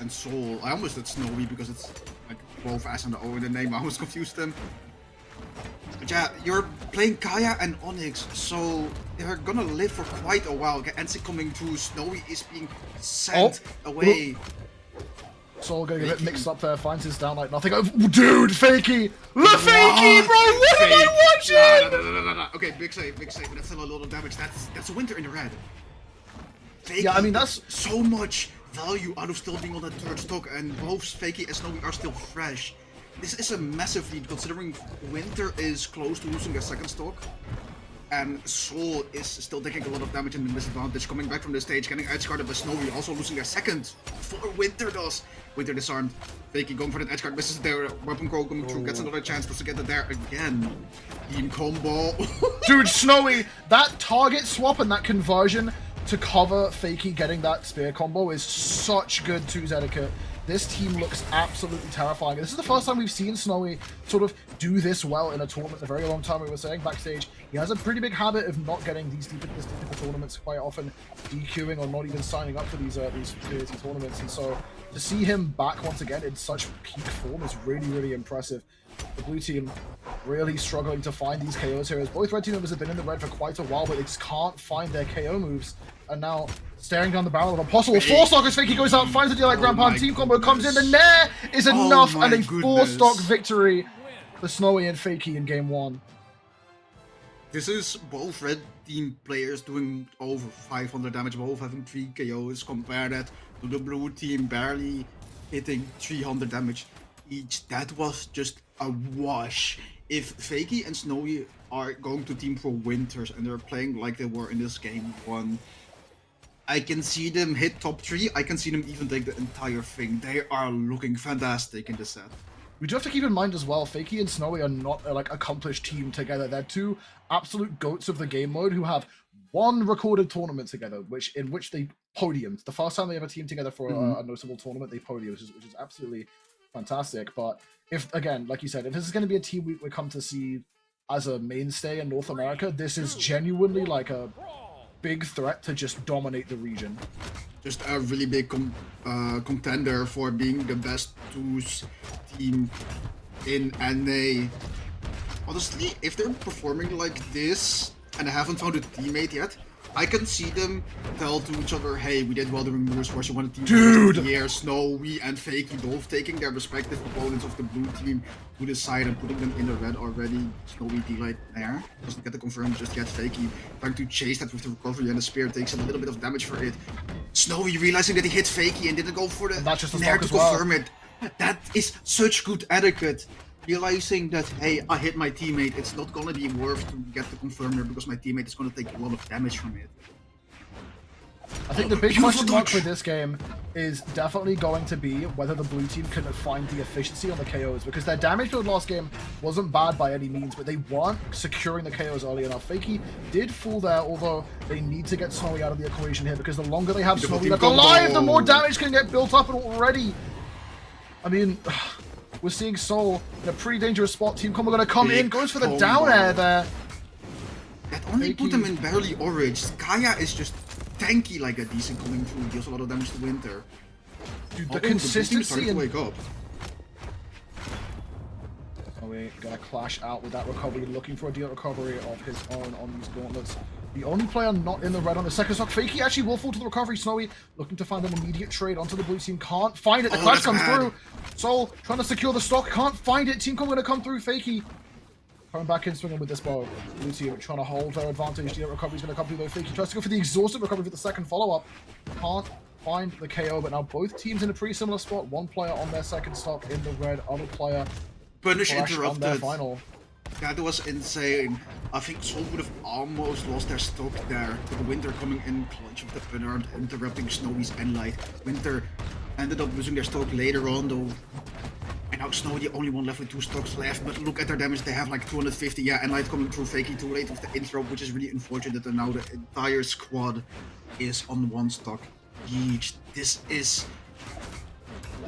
and Soul. I almost said Snowy because it's like both S and the O in the name. I almost confused them. But yeah, you're playing Kaya and Onyx, so they're gonna live for quite a while. NC coming through, Snowy is being sent away. Soul getting a bit mixed up there, finds his down like nothing. Oh, dude, Fakey! The Fakey, bro! What am I watching? No. Okay, big save, but that's still a lot of damage. That's Winter in the red. Fakey, yeah, I mean, that's so much value out of still being on that third stock, and both Fakey and Snowy are still fresh. This is a massive lead, considering Winter is close to losing a second stock, and Soul is still taking a lot of damage and the disadvantage. Coming back from the stage, getting edgeguarded by Snowy, also losing a second before Winter does. Winter disarmed. Fakey going for that edgeguard, misses their weapon call coming through, gets another chance to get it there again. Team combo. Dude, Snowy, that target swap and that conversion to cover Fakey getting that spear combo is such good 2's etiquette. This team looks absolutely terrifying. This is the first time we've seen Snowy sort of do this well in a tournament in a very long time. We were saying backstage, he has a pretty big habit of not getting these deep tournaments, quite often DQing or not even signing up for these community tournaments. And so to see him back once again in such peak form is really, really impressive. The blue team really struggling to find these KOs here, as both red team members have been in the red for quite a while, but they just can't find their KO moves. And now staring down the barrel of a possible 4-stock as Fakey goes out, finds the deal like Grandpa, team combo comes in, the Nair is enough, and a 4-stock victory for Snowy and Fakey in game 1. This is both red team players doing over 500 damage, both having 3 KOs. Compare that to the blue team barely hitting 300 damage each. That was just a wash. If Fakey and Snowy are going to team for Winters and they're playing like they were in this game 1, I can see them hit top 3. I can see them even take the entire thing. They are looking fantastic in this set. We do have to keep in mind as well, Fakey and Snowy are not a accomplished team together. They're two absolute goats of the game mode who have one recorded tournament together, in which they podiumed. The first time they ever teamed together for a notable tournament, they podiumed, which is absolutely fantastic. But if, again, like you said, if this is going to be a team we come to see as a mainstay in North America, this is genuinely like a big threat to just dominate the region. Just a really big contender for being the best 2's team in NA. Honestly, if they're performing like this and I haven't found a teammate yet, I can see them tell to each other, hey, we did well during Moose Rush, you want a team of the year. Snowy and Fakey both taking their respective opponents of the blue team to the side and putting them in the red already. Snowy D-Light there, doesn't get the confirm, just gets Fakey. Trying to chase that with the recovery, and the spear takes a little bit of damage for it. Snowy realizing that he hit Fakey and didn't go for the nair to confirm it. That is such good etiquette. Realizing that, hey, I hit my teammate, it's not gonna be worth to get the confirmer because my teammate is gonna take a lot of damage from it. I think the big question mark for this game is definitely going to be whether the blue team can find the efficiency on the KOs, because their damage build last game wasn't bad by any means, but they weren't securing the KOs early enough. Fakey did fall there, although they need to get Snowy out of the equation here, because the longer they have Snowy alive, the more damage can get built up, and already, I mean, we're seeing Soul in a pretty dangerous spot. Team combo gonna come in, goes for the down air there. That only put them in barely orange. Kaya is just tanky like a decent coming through, deals a lot of damage to Winter. Dude, the consistency to wake up. We're gonna clash out with that recovery, looking for a deal recovery of his own on these gauntlets. The only player not in the red on the second stock. Fakey actually will fall to the recovery. Snowy looking to find an immediate trade onto the blue team. Can't find it. The clash comes through. Soul trying to secure the stock. Can't find it. Team going to come through. Fakey coming back in, swinging with this bow. Blue team trying to hold their advantage. The recovery's going to come through though. Fakey tries to go for the exhausted recovery for the second follow-up. Can't find the KO, but now both teams in a pretty similar spot. One player on their second stock in the red. Other player Punish on their interrupted. final. That was insane. I think Soul would have almost lost their stock there. But Winter coming in clutch with the unearned, interrupting Snowy's Enlight. Winter ended up losing their stock later on though. And now Snowy the only one left with 2 stocks left. But look at their damage, they have like 250. Yeah, Enlight coming through. Fakey too late with the intro, which is really unfortunate. And now the entire squad is on 1 stock each. This is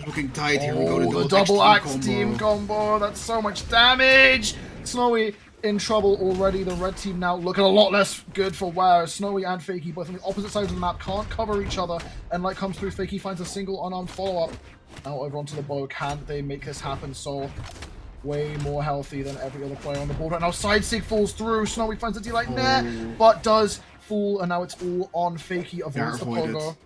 looking tight. Here we go. The double axe team combo. That's so much damage. Snowy in trouble already. The red team now looking a lot less good for wear. Snowy and Fakey both on the opposite sides of the map can't cover each other. And light comes through. Fakey finds a single unarmed follow-up. Now over onto the bow. Can they make this happen? Soul way more healthy than every other player on the board right now. Side sig falls through. Snowy finds a delight there, but does fall. And now it's all on Fakey. Avoids the pogo.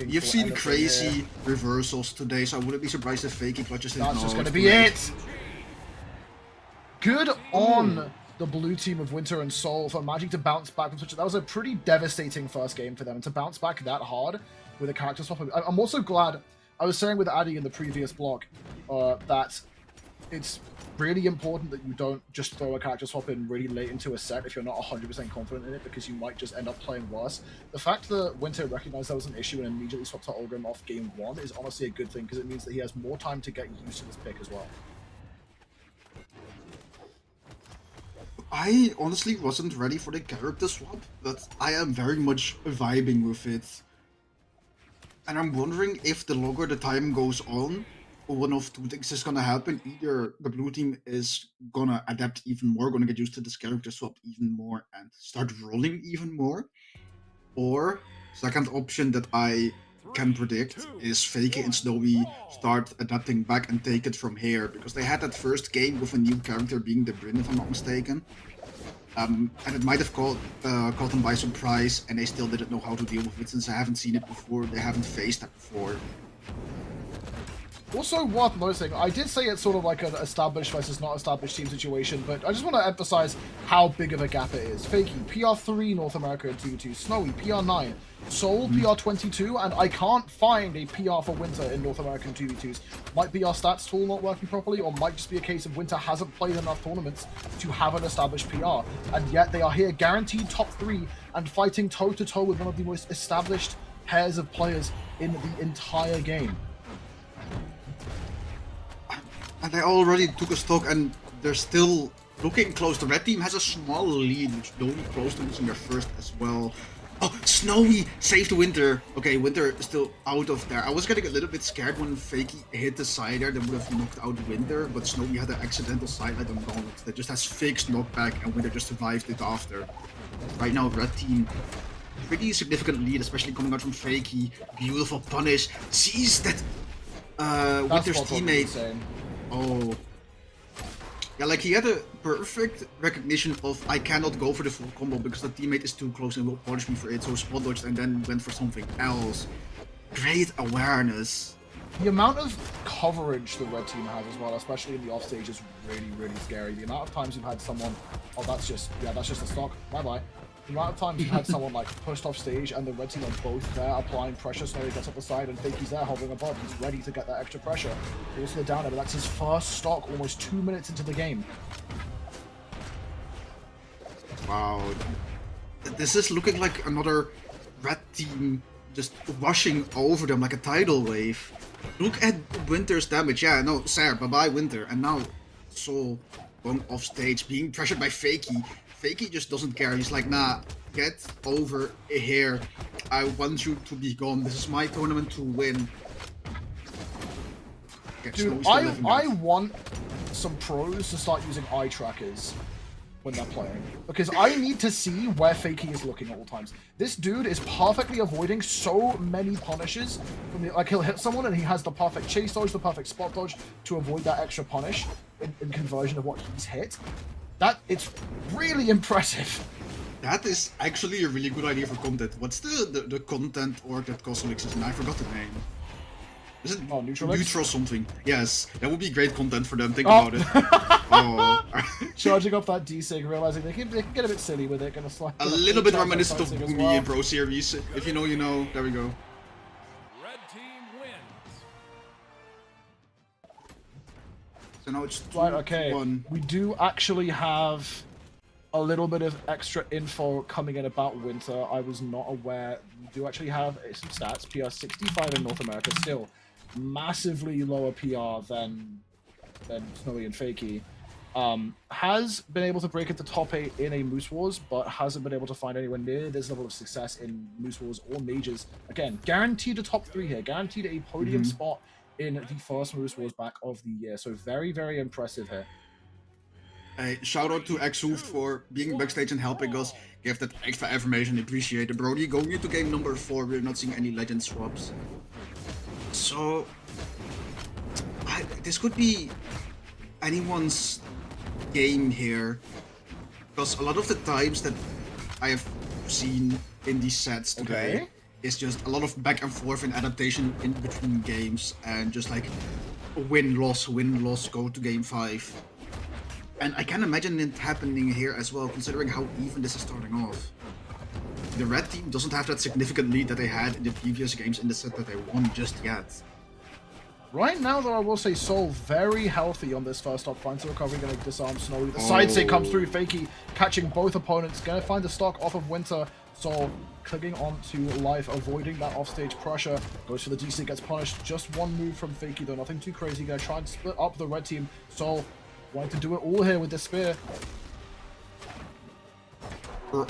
You've seen crazy reversals today, so I wouldn't be surprised if Fakey clutches it. That's just going to be it. Good on the blue team of Winter and Soul for managing to bounce back from such. That was a pretty devastating first game for them, and to bounce back that hard with a character swap. I'm also glad. I was saying with Addy in the previous block that it's really important that you don't just throw a character swap in really late into a set if you're not 100% confident in it, because you might just end up playing worse. The fact that Winter recognized that was an issue and immediately swapped to Ulgrim off game 1 is honestly a good thing, because it means that he has more time to get used to this pick as well. I honestly wasn't ready for the character swap, but I am very much vibing with it. And I'm wondering if the longer the time goes on, one of 2 things is gonna happen. Either the blue team is gonna adapt even more, gonna get used to this character swap even more and start rolling even more. Or, second option that I can predict is Fakey and Snowy start adapting back and take it from here, because they had that first game with a new character being the Bryn, if I'm not mistaken. And it might have caught them by surprise, and they still didn't know how to deal with it since they haven't seen it before, they haven't faced that before. Also worth noticing, I did say it's sort of like an established versus not established team situation, but I just want to emphasize how big of a gap it is. Fakey, PR3 North America in 2v2, Snowy, PR9, Soul, PR22, and I can't find a PR for Winter in North American 2v2s. Might be our stats tool not working properly, or might just be a case of Winter hasn't played enough tournaments to have an established PR, and yet they are here guaranteed top 3 and fighting toe-to-toe with one of the most established pairs of players in the entire game. And they already took a stock and they're still looking close. The red team has a small lead, which they're only close to losing their first as well. Oh, Snowy saved Winter. Okay, Winter is still out of there. I was getting a little bit scared when Fakey hit the side there. That would have knocked out Winter, but Snowy had an accidental sidelight on Gauntlet that just has fixed knockback, and Winter just survived it after. Right now, red team, pretty significant lead, especially coming out from Fakey. Beautiful punish. Sees that Winter's teammate. Oh. Yeah, like he had a perfect recognition of I cannot go for the full combo because the teammate is too close and will punish me for it, so spot dodged and then went for something else. Great awareness. The amount of coverage the red team has as well, especially in the offstage, is really, really scary. The amount of times you've had someone, oh that's just a stock, bye-bye. The amount of times you've had someone like pushed off stage and the red team are both there applying pressure, Snowy gets up the side and Fakey's there hovering above, he's ready to get that extra pressure. Also the down air, but that's his first stock almost 2 minutes into the game. Wow. This is looking like another red team just rushing over them like a tidal wave. Look at Winter's damage. Yeah, no, Sarah, bye-bye Winter. And now Soul going off stage, being pressured by Fakey. Fakey just doesn't care. He's like, nah, get over here. I want you to be gone. This is my tournament to win. Okay, dude, I want some pros to start using eye trackers when they're playing, because I need to see where Fakey is looking at all times. This dude is perfectly avoiding so many punishes from the, like he'll hit someone and he has the perfect chase dodge, the perfect spot dodge to avoid that extra punish in conversion of what he's hit. it's really impressive. That is actually a really good idea for content. What's the content org that Cosmix is in? I forgot the name. Is it Neutral something? Yes, that would be great content for them. Think about it. Oh. Charging up that D-Sig, realizing they can get a bit silly with it. Gonna slide A little bit reminiscent of as Boomy well. in Pro Series. If you know, you know. There we go. Red team wins. So now it's Right, okay. 2-1. We do actually have a little bit of extra info coming in about Winter. I was not aware. We do actually have some stats. PR 65 in North America, still massively lower PR than Snowy and Fakey. Has been able to break into top 8 in a Moose Wars, but hasn't been able to find anywhere near this level of success in Moose Wars or Majors. Again, guaranteed a top 3 here, guaranteed a podium spot in the first Moose Wars back of the year. So very, very impressive here. Hey, shout out to Exu for being backstage and helping us give that extra information. Appreciate it, Brody. Going into game number 4, we're not seeing any legend swaps. So, this could be anyone's game here, because a lot of the times that I have seen in these sets today is just a lot of back and forth and adaptation in between games, and just like win loss, go to game 5. And I can imagine it happening here as well, considering how even this is starting off. The red team doesn't have that significant lead that they had in the previous games in the set that they won just yet. Right now, though, I will say Soul very healthy on this first stop. Finds the recovery, going to disarm Snowy. The side stick comes through. Fakey catching both opponents. Going to find the stock off of Winter. Soul clicking onto life, avoiding that offstage pressure. Goes for the DC, gets punished. Just one move from Fakey, though. Nothing too crazy. Going to try and split up the red team. Soul wanting to do it all here with the spear.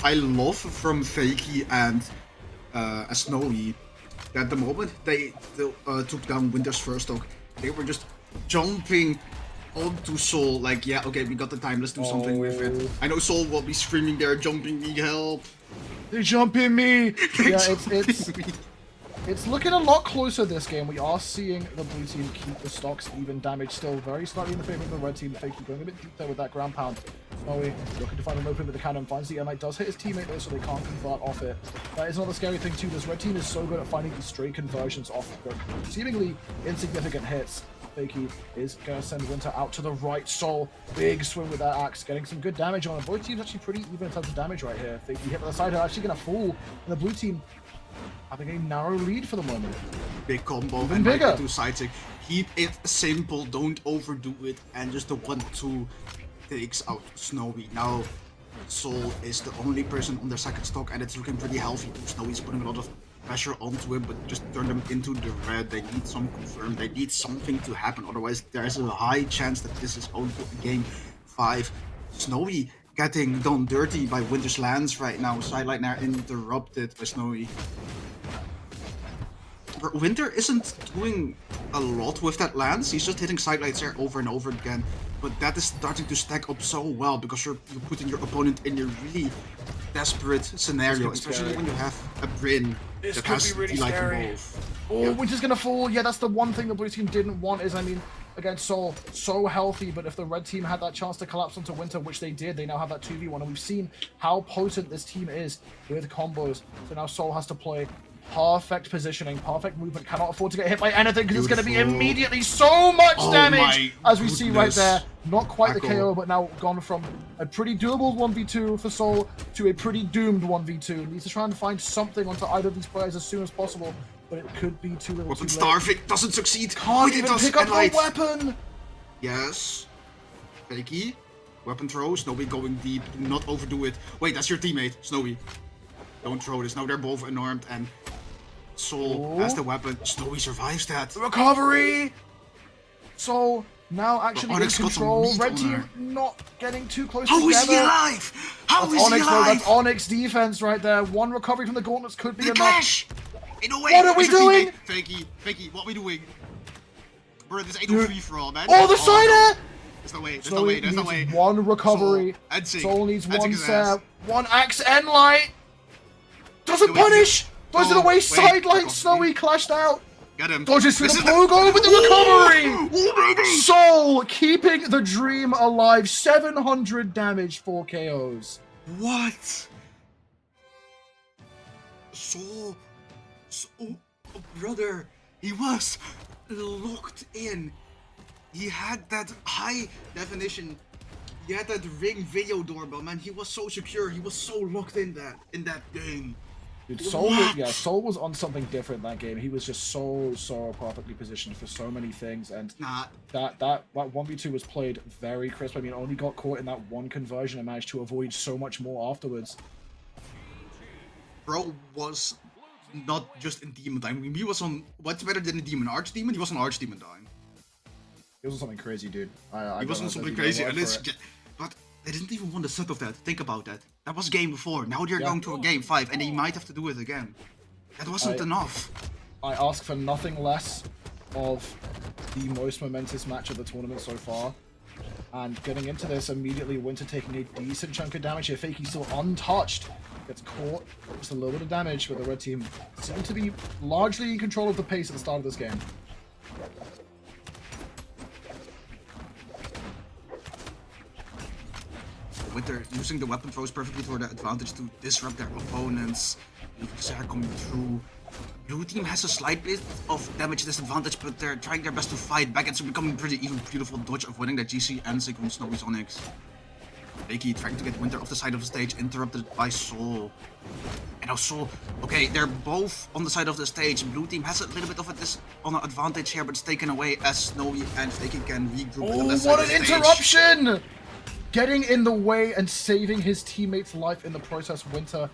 I love from Fakey and Snowy that the moment they took down Winter's first stock, they were just jumping onto Soul like, yeah, okay, we got the time, let's do something with it. I know Soul will be screaming there, jumping me, help. They jump in me! Yeah, it's looking a lot closer this game. We are seeing the blue team keep the stocks even. Damage still very slightly in the favor of the red team. Fakey going a bit deep there with that ground pound. Snowy looking to find an opening with the cannon. Finds the Airlight. Does hit his teammate though, so they can't convert off it. That is another scary thing too. This red team is so good at finding these stray conversions off seemingly insignificant hits. Fakey is going to send Winter out to the right. Soul, big swing with that axe, getting some good damage on it. Both teams actually pretty even in terms of damage right here. Fakey hit by the side, actually going to fall. And the blue team having a narrow lead for the moment. Big combo Even and bigger. like 2 side stick. Keep it simple, don't overdo it, and just the 1-2 takes out Snowy. Now Soul is the only person on their second stock, and it's looking pretty healthy too. Snowy's putting a lot of pressure onto him, but just turn them into the red. They need some confirm, they need something to happen, otherwise there's a high chance that this is going to game 5. Snowy getting done dirty by Winter's Lance right now. Sideline now interrupted by Snowy. Winter isn't doing a lot with that lance, he's just hitting sidelights there over and over again. But that is starting to stack up so well because you're putting your opponent in a really desperate scenario, especially when you have a Bryn that has really like scary. both. Oh, Winter's gonna fall. Yeah, that's the one thing the blue team didn't want is, I mean, again, Soul, so healthy, but if the red team had that chance to collapse onto Winter, which they did, they now have that 2v1, and we've seen how potent this team is with combos. So now Soul has to play perfect positioning, perfect movement, cannot afford to get hit by anything because it's going to be immediately so much damage, as we see right there. Not quite the KO, but now gone from a pretty doable 1v2 for Soul to a pretty doomed 1v2. Needs to try and find something onto either of these players as soon as possible, but it could be too little, Weapon too late. starving doesn't succeed. Can't Wait, it even does, pick up Enlight. the weapon! Yes. Fakey. Weapon throw. Snowy going deep. Do not overdo it. Wait, that's your teammate, Snowy. Don't throw this. Now they're both unarmed and Soul has the weapon. Snowy survives that. Recovery! So now actually in Onyx got some control. meat Red on team her. not getting too close How together. is he alive? How That's is he Onyx, though. alive? That's Onyx defense right there. One recovery from the gauntlets could be The enough. clash! In a way, What are we it's your doing? teammate. Fakey, what are we doing? Bro, this ain't no free for all, man. Oh, the side no. air! There's no way, there's Snowy no way, there's no needs way. one recovery. Soul and Sing. Soul needs And one Sing his ass. set. One axe and light. Doesn't No, wait, punish! Goes to the Oh, way wait, sideline. fuck off, Snowy clashed out. Get him. Dodges through the This is pogo with the recovery! Oh, baby! Soul keeping the dream alive. 700 damage, 4 KOs. What? So, oh, brother, he was locked in. He had that high definition. He had that Ring video doorbell, man. He was so secure. He was so locked in that game. Dude, Soul, What? Soul was on something different that game. He was just so perfectly positioned for so many things, and Nah, that 1v2 was played very crisp. I mean, only got caught in that one conversion and managed to avoid so much more afterwards. bro was not just in Demon Time. I mean, he was on what's better than a Demon? Archdemon? He was on Archdemon Time. It was something crazy, dude. He was on something crazy, and it's but they didn't even want the set of that. Think about that. That was game 4. Now they're going to a game 5, and they might have to do it again. That wasn't enough. I ask for nothing less of the most momentous match of the tournament so far. And getting into this, immediately Winter taking a decent chunk of damage here. Fakey still untouched. Gets caught. Just a little bit of damage, but the red team seem to be largely in control of the pace at the start of this game. Winter using the weapon throws perfectly to their advantage to disrupt their opponents. They're coming through. Blue team has a slight bit of damage disadvantage, but they're trying their best to fight back. It's becoming pretty even beautiful dodge, avoiding that GC and sequence Snowy Sonics. Fakey trying to get Winter off the side of the stage, interrupted by Soul. And now Soul, okay, they're both on the side of the stage. Blue team has a little bit of an advantage here, but it's taken away as Snowy and Fakey can regroup. Oh, what an interruption! Getting in the way and saving his teammate's life in the process. Winter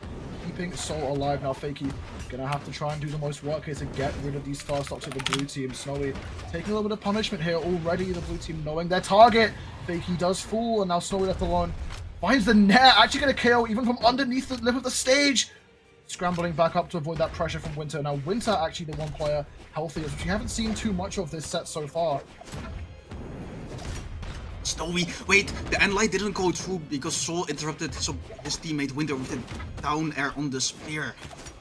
keeping Soul alive. Now Fakey gonna have to try and do the most work here to get rid of these fast stocks of the blue team. Snowy taking a little bit of punishment here already. The blue team knowing their target. Fakey does fall, and now Snowy left alone. Finds the net, actually gonna KO even from underneath the lip of the stage. Scrambling back up to avoid that pressure from Winter. Now Winter actually the one player healthiest, which we haven't seen too much of this set so far. Snowy, wait, the end light didn't go through because Soul interrupted his teammate Winter with a down air on the spear.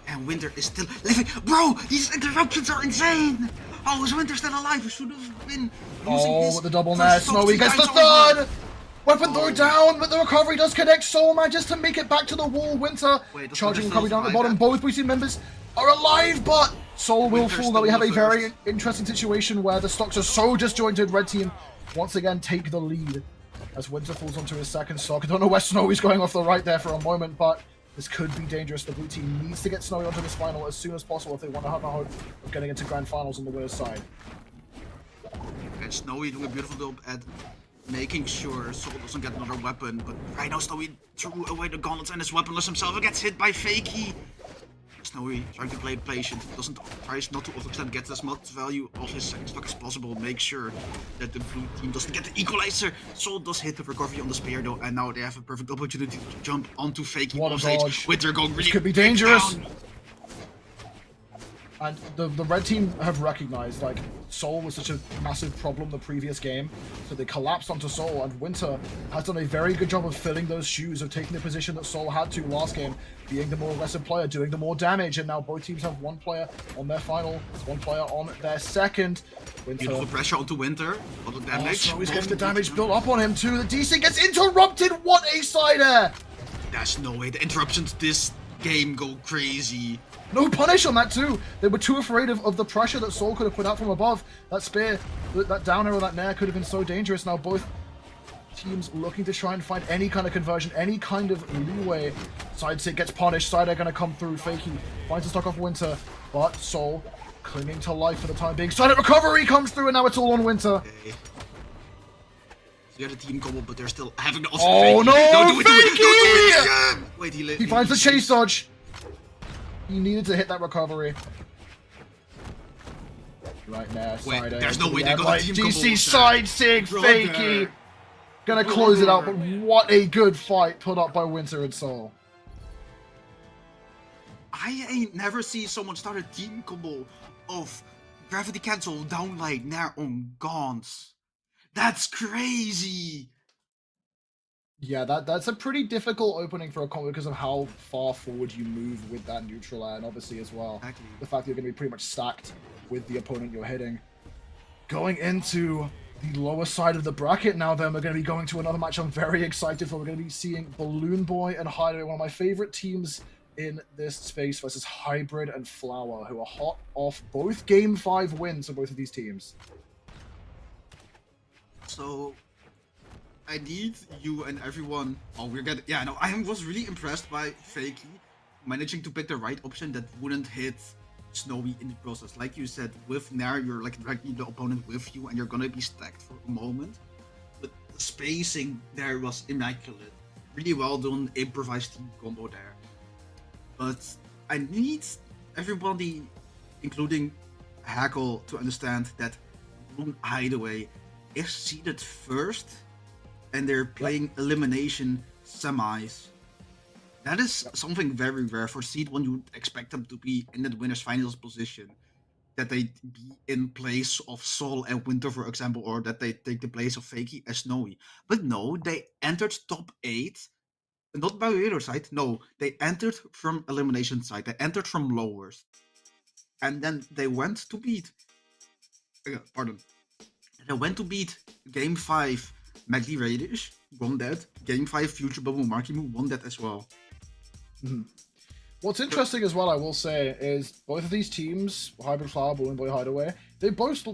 And Winter is still living. Bro, these interruptions are insane! How is Winter still alive? He should have been using his With the double net. Snowy gets the third! Weapon throw down, but the recovery does connect. Soul manages to make it back to the wall. Winter charging recovery down at the bottom. Both blue team members are alive, but Soul will fall. Now we have a very interesting situation where the stocks are so disjointed. Red team once again take the lead as Winter falls onto his second stock. I don't know where Snowy's going off the right there for a moment, but this could be dangerous. The blue team needs to get Snowy onto this final as soon as possible if they want to have a hope of getting into grand finals on the winner's side. And Snowy doing a beautiful job at making sure Soul doesn't get another weapon, but right now Snowy threw away the gauntlets and his weaponless himself and gets hit by Fakey. Snowy trying to play patient, tries not to overextend, gets as much value of his second stock as possible, make sure that the blue team doesn't get the equalizer. Soul does hit the recovery on the spear though, and now they have a perfect opportunity to jump onto Fakey What a on stage. dodge. Winter going really This could be dangerous. down. And the red team have recognized, like, Soul was such a massive problem the previous game, so they collapsed onto Soul, and Winter has done a very good job of filling those shoes, of taking the position that Soul had to last game, being the more aggressive player, doing the more damage, and now both teams have one player on their final, one player on their second. Winter... Beautiful pressure onto Winter, a lot of damage. Oh, he's getting the damage built up on him too. The DC gets interrupted. What a side air! There's no way the interruptions this game go crazy. No punish on that too. They were too afraid of the pressure that Soul could have put out from above. That spear, that down arrow, that nair could have been so dangerous. Now both teams looking to try and find any kind of conversion, any kind of leeway. Side sit gets punished. Side air gonna come through. Fakey finds the stock off Winter, but Soul clinging to life for the time being. Silent recovery comes through, and now it's all on Winter. Okay. So you had a team combo, but they're still having the Oh no, Don't do it, Fakey! Don't do it again! Wait, He finds the chase dodge. He needed to hit that recovery. Right now, side air. There's no way they got a team combo DC with side that. sig, Brother. Fakey. Gonna close it out, but what a good fight put up by Winter and Soul. I ain't never seen someone start a team combo of gravity cancel, downlight, nair on Gaunt's. That's crazy! Yeah, that's a pretty difficult opening for a combo because of how far forward you move with that neutral air, and obviously as well, Exactly. the fact that you're going to be pretty much stacked with the opponent you're hitting. Going into the lower side of the bracket now, then we're going to be going to another match I'm very excited for. We're going to be seeing BalloonBoy and Hideaway, one of my favorite teams in this space, versus Hybrid and Flower, who are hot off both Game 5 wins for both of these teams. So I need you and everyone. Oh, we're getting. Yeah, no, I was really impressed by Fakey managing to pick the right option that wouldn't hit Snowy in the process. Like you said, with Nair, you're like dragging the opponent with you and you're gonna be stacked for a moment. But the spacing there was immaculate. Really well done, improvised team combo there. But I need everybody, including Hackle, to understand that Balloon Hideaway is seeded first and they're playing elimination semis. That is something very rare. For seed 1, you would expect them to be in the winner's finals position. That they be in place of Sol and Winter, for example, or that they take the place of Fakey and Snowy. But no, they entered top 8. Not by the other side, no. They entered from elimination side. They entered from lowers. And then they went to beat... pardon. They went to beat Game 5 Magli Radish, won that. Game 5 Future Bubble Marckiemoo won that as well. What's interesting as well, I will say, is both of these teams, Hybrid Flower, BalloonBoy, Hideaway, they both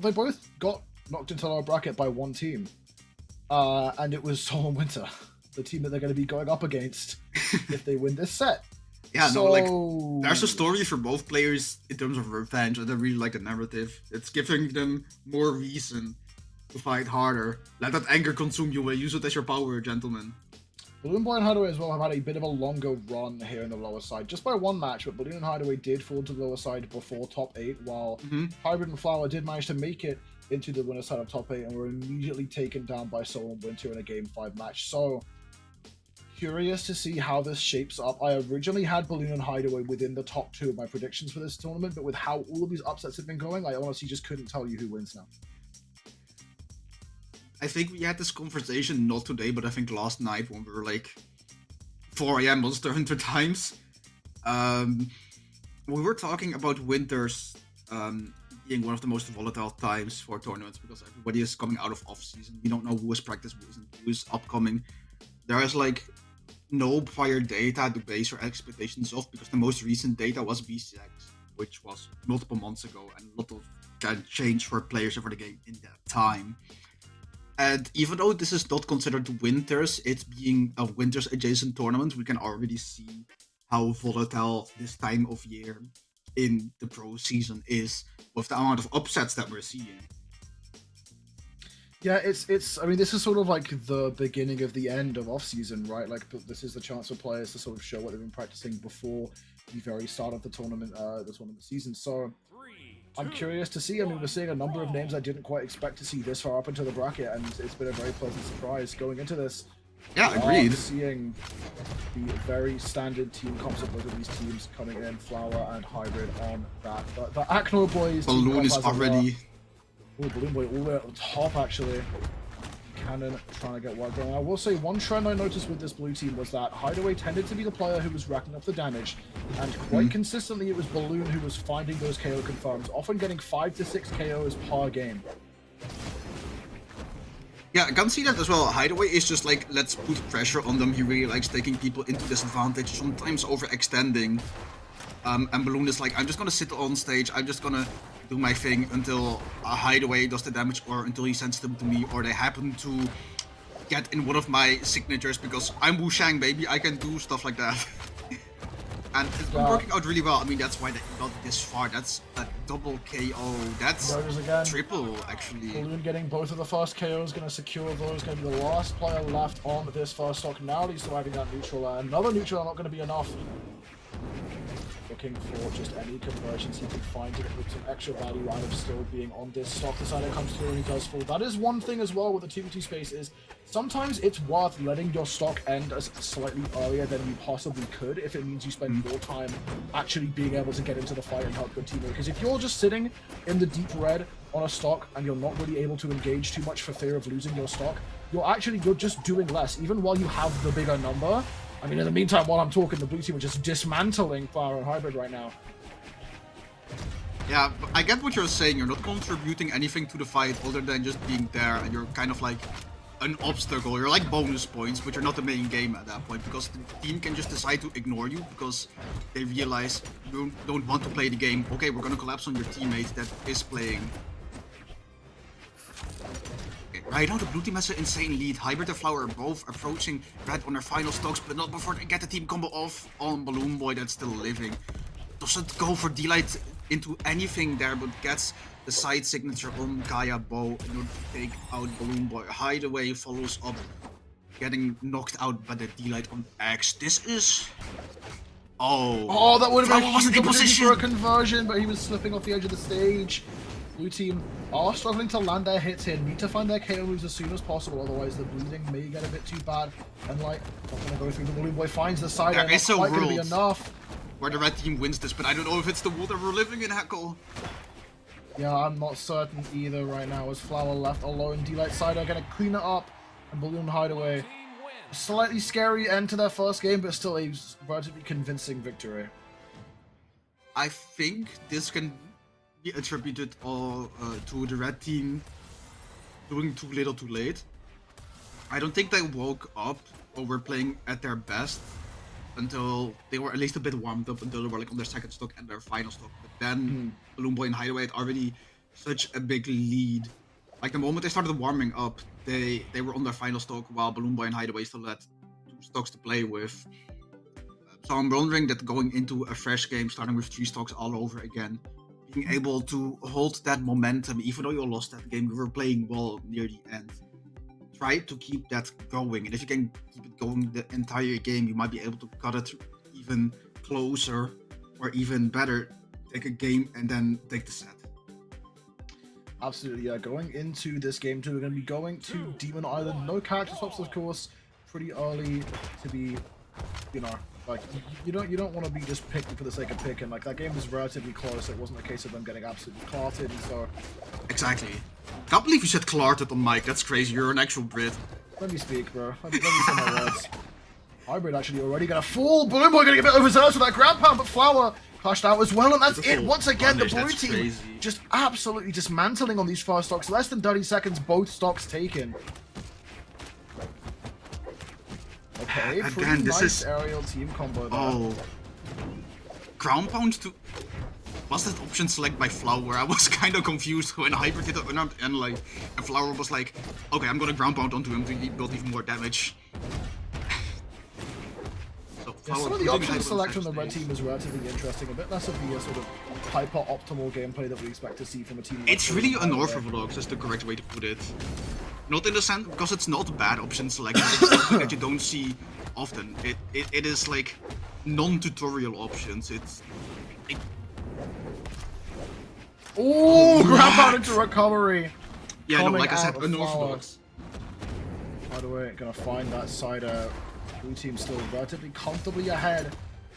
got knocked into lower bracket by one team, and it was Sol and Winter, the team that they're going to be going up against if they win this set. Yeah, so... no, like, there's a story for both players in terms of revenge, and I really like the narrative. It's giving them more reason to fight harder. Let that anger consume you, use it as your power, gentlemen. BalloonBoy and Hideaway as well have had a bit of a longer run here in the lower side, just by one match, but Balloon and Hideaway did fall to the lower side before top 8, while Hybrid and Flower did manage to make it into the winner side of top 8 and were immediately taken down by Sol and Winter in a Game 5 match. So, curious to see how this shapes up. I originally had Balloon and Hideaway within the top 2 of my predictions for this tournament, but with how all of these upsets have been going, I honestly just couldn't tell you who wins now. I think we had this conversation not today, but I think last night when we were like 4 AM Monster Hunter times. We were talking about winters being one of the most volatile times for tournaments because everybody is coming out of off-season. We don't know who is practice, who is upcoming. There is like no prior data to base your expectations off because the most recent data was BCX, which was multiple months ago, and a lot of can change for players over the game in that time. And even though this is not considered winters, it's being a winters adjacent tournament, we can already see how volatile this time of year in the pro season is with the amount of upsets that we're seeing. Yeah, it's. I mean, this is sort of like the beginning of the end of off-season, right? Like, this is the chance for players to sort of show what they've been practicing before the very start of the tournament season. So, I'm curious to see. I mean, we're seeing a number of names I didn't quite expect to see this far up into the bracket, and it's been a very pleasant surprise going into this. Yeah, agreed. Seeing the very standard team comps of both of these teams coming in, Flower and Hybrid on that. The Aknor boys. Balloon is already. Oh, BalloonBoy all the way at the top, actually. Cannon trying to get wide going. I will say one trend I noticed with this blue team was that Hideaway tended to be the player who was racking up the damage, and quite consistently it was Balloon who was finding those KO confirms, often getting 5 to 6 KOs per game. Yeah, I can see that as well. Hideaway is just like, let's put pressure on them. He really likes taking people into disadvantage, sometimes overextending. And Balloon is like, I'm just gonna sit on stage, I'm just gonna do my thing until a Hideaway does the damage, or until he sends them to me, or they happen to get in one of my signatures because I'm Wu Shang, baby, I can do stuff like that. And it's been working out really well. I mean, that's why they got this far. That's a double KO. That's triple, actually. Balloon getting both of the first KOs, going to secure those. Going to be the last player left on this first stock. Now he's surviving that neutral. Another neutral not going to be enough. Looking for just any conversions he can find to put some extra value out of still being on this stock. The side comes through and he does fall. That is one thing as well with the 2v2 space is sometimes it's worth letting your stock end as slightly earlier than you possibly could if it means you spend more time actually being able to get into the fight and help your teammate. Because if you're just sitting in the deep red on a stock and you're not really able to engage too much for fear of losing your stock, you're just doing less, even while you have the bigger number. I mean, in the meantime, while I'm talking, the blue team are just dismantling Flower and Hybrid right now. Yeah, but I get what you're saying. You're not contributing anything to the fight other than just being there, and you're kind of like an obstacle. You're like bonus points, but you're not the main game at that point, because the team can just decide to ignore you because they realize you don't want to play the game. Okay, we're gonna collapse on your teammate that is playing. Okay, right now the blue team has an insane lead. Hybrid and Flower are both approaching red on their final stocks, but not before they get the team combo off on BalloonBoy that's still living. Doesn't go for D-Light into anything there, but gets the side signature on Gaia Bow in order to take out BalloonBoy. Hideaway follows up, getting knocked out by the D-Light on X. This is... Oh, that would have been a wasn't huge in opportunity position for a conversion, but he was slipping off the edge of the stage. Blue team are struggling to land their hits here, need to find their KO moves as soon as possible, otherwise the bleeding may get a bit too bad. And like, not gonna go through, the BalloonBoy finds the side, and not quite gonna be enough. Where the red team wins this, but I don't know if it's the world that we're living in, Heckle. Yeah, I'm not certain either right now, as Flower left alone. D-Light side are gonna clean it up, and Balloon Hideaway. Slightly scary end to their first game, but still a relatively convincing victory. I think this can be attributed all to the red team doing too little too late. I don't think they woke up or were playing at their best until they were at least a bit warmed up, until they were like on their second stock and their final stock. But then BalloonBoy and Hideaway had already such a big lead. Like the moment they started warming up, they were on their final stock, while BalloonBoy and Hideaway still had 2 stocks to play with. So I'm wondering that going into a fresh game, starting with 3 stocks all over again, being able to hold that momentum, even though you lost that game, you were playing well near the end. Try to keep that going, and if you can keep it going the entire game, you might be able to cut it even closer, or even better, take a game and then take the set. Absolutely, yeah. Going into this game too, we're going to be going to Demon Island. No character swaps, of course. Pretty early to be, you know, like you don't want to be just picking for the sake of picking. Like that game was relatively close. It wasn't a case of them getting absolutely clarted, and so. Exactly. Can't believe you said clarted on mic. That's crazy. You're an actual Brit. Let me speak, bro. Let me say my words. Hybrid actually already gonna fall. BalloonBoy gonna get a bit overzealous with that ground pound, but Flower clashed out as well, and that's it. Once again, the blue team just absolutely dismantling on these first stocks. Less than 30 seconds, both stocks taken. Okay, pretty again, this nice is aerial team combo there. Oh, ground pound to. Was that option select by Flower? I was kind of confused when Hybrid hit the unarmed and Flower was like, okay, I'm gonna ground pound onto him to build even more damage. So Yeah, some of the options select from the red team is relatively interesting. A bit less of the sort of hyper-optimal gameplay that we expect to see from a team. It's really unorthodox, is the correct way to put it. Not in the sense, because it's not bad option selection, it's something that you don't see often. It is like non-tutorial options. Oh, grab out into recovery. Yeah, no, like I Coming said, out of unorthodox. By the way, gonna find that side. Blue team still relatively comfortably ahead,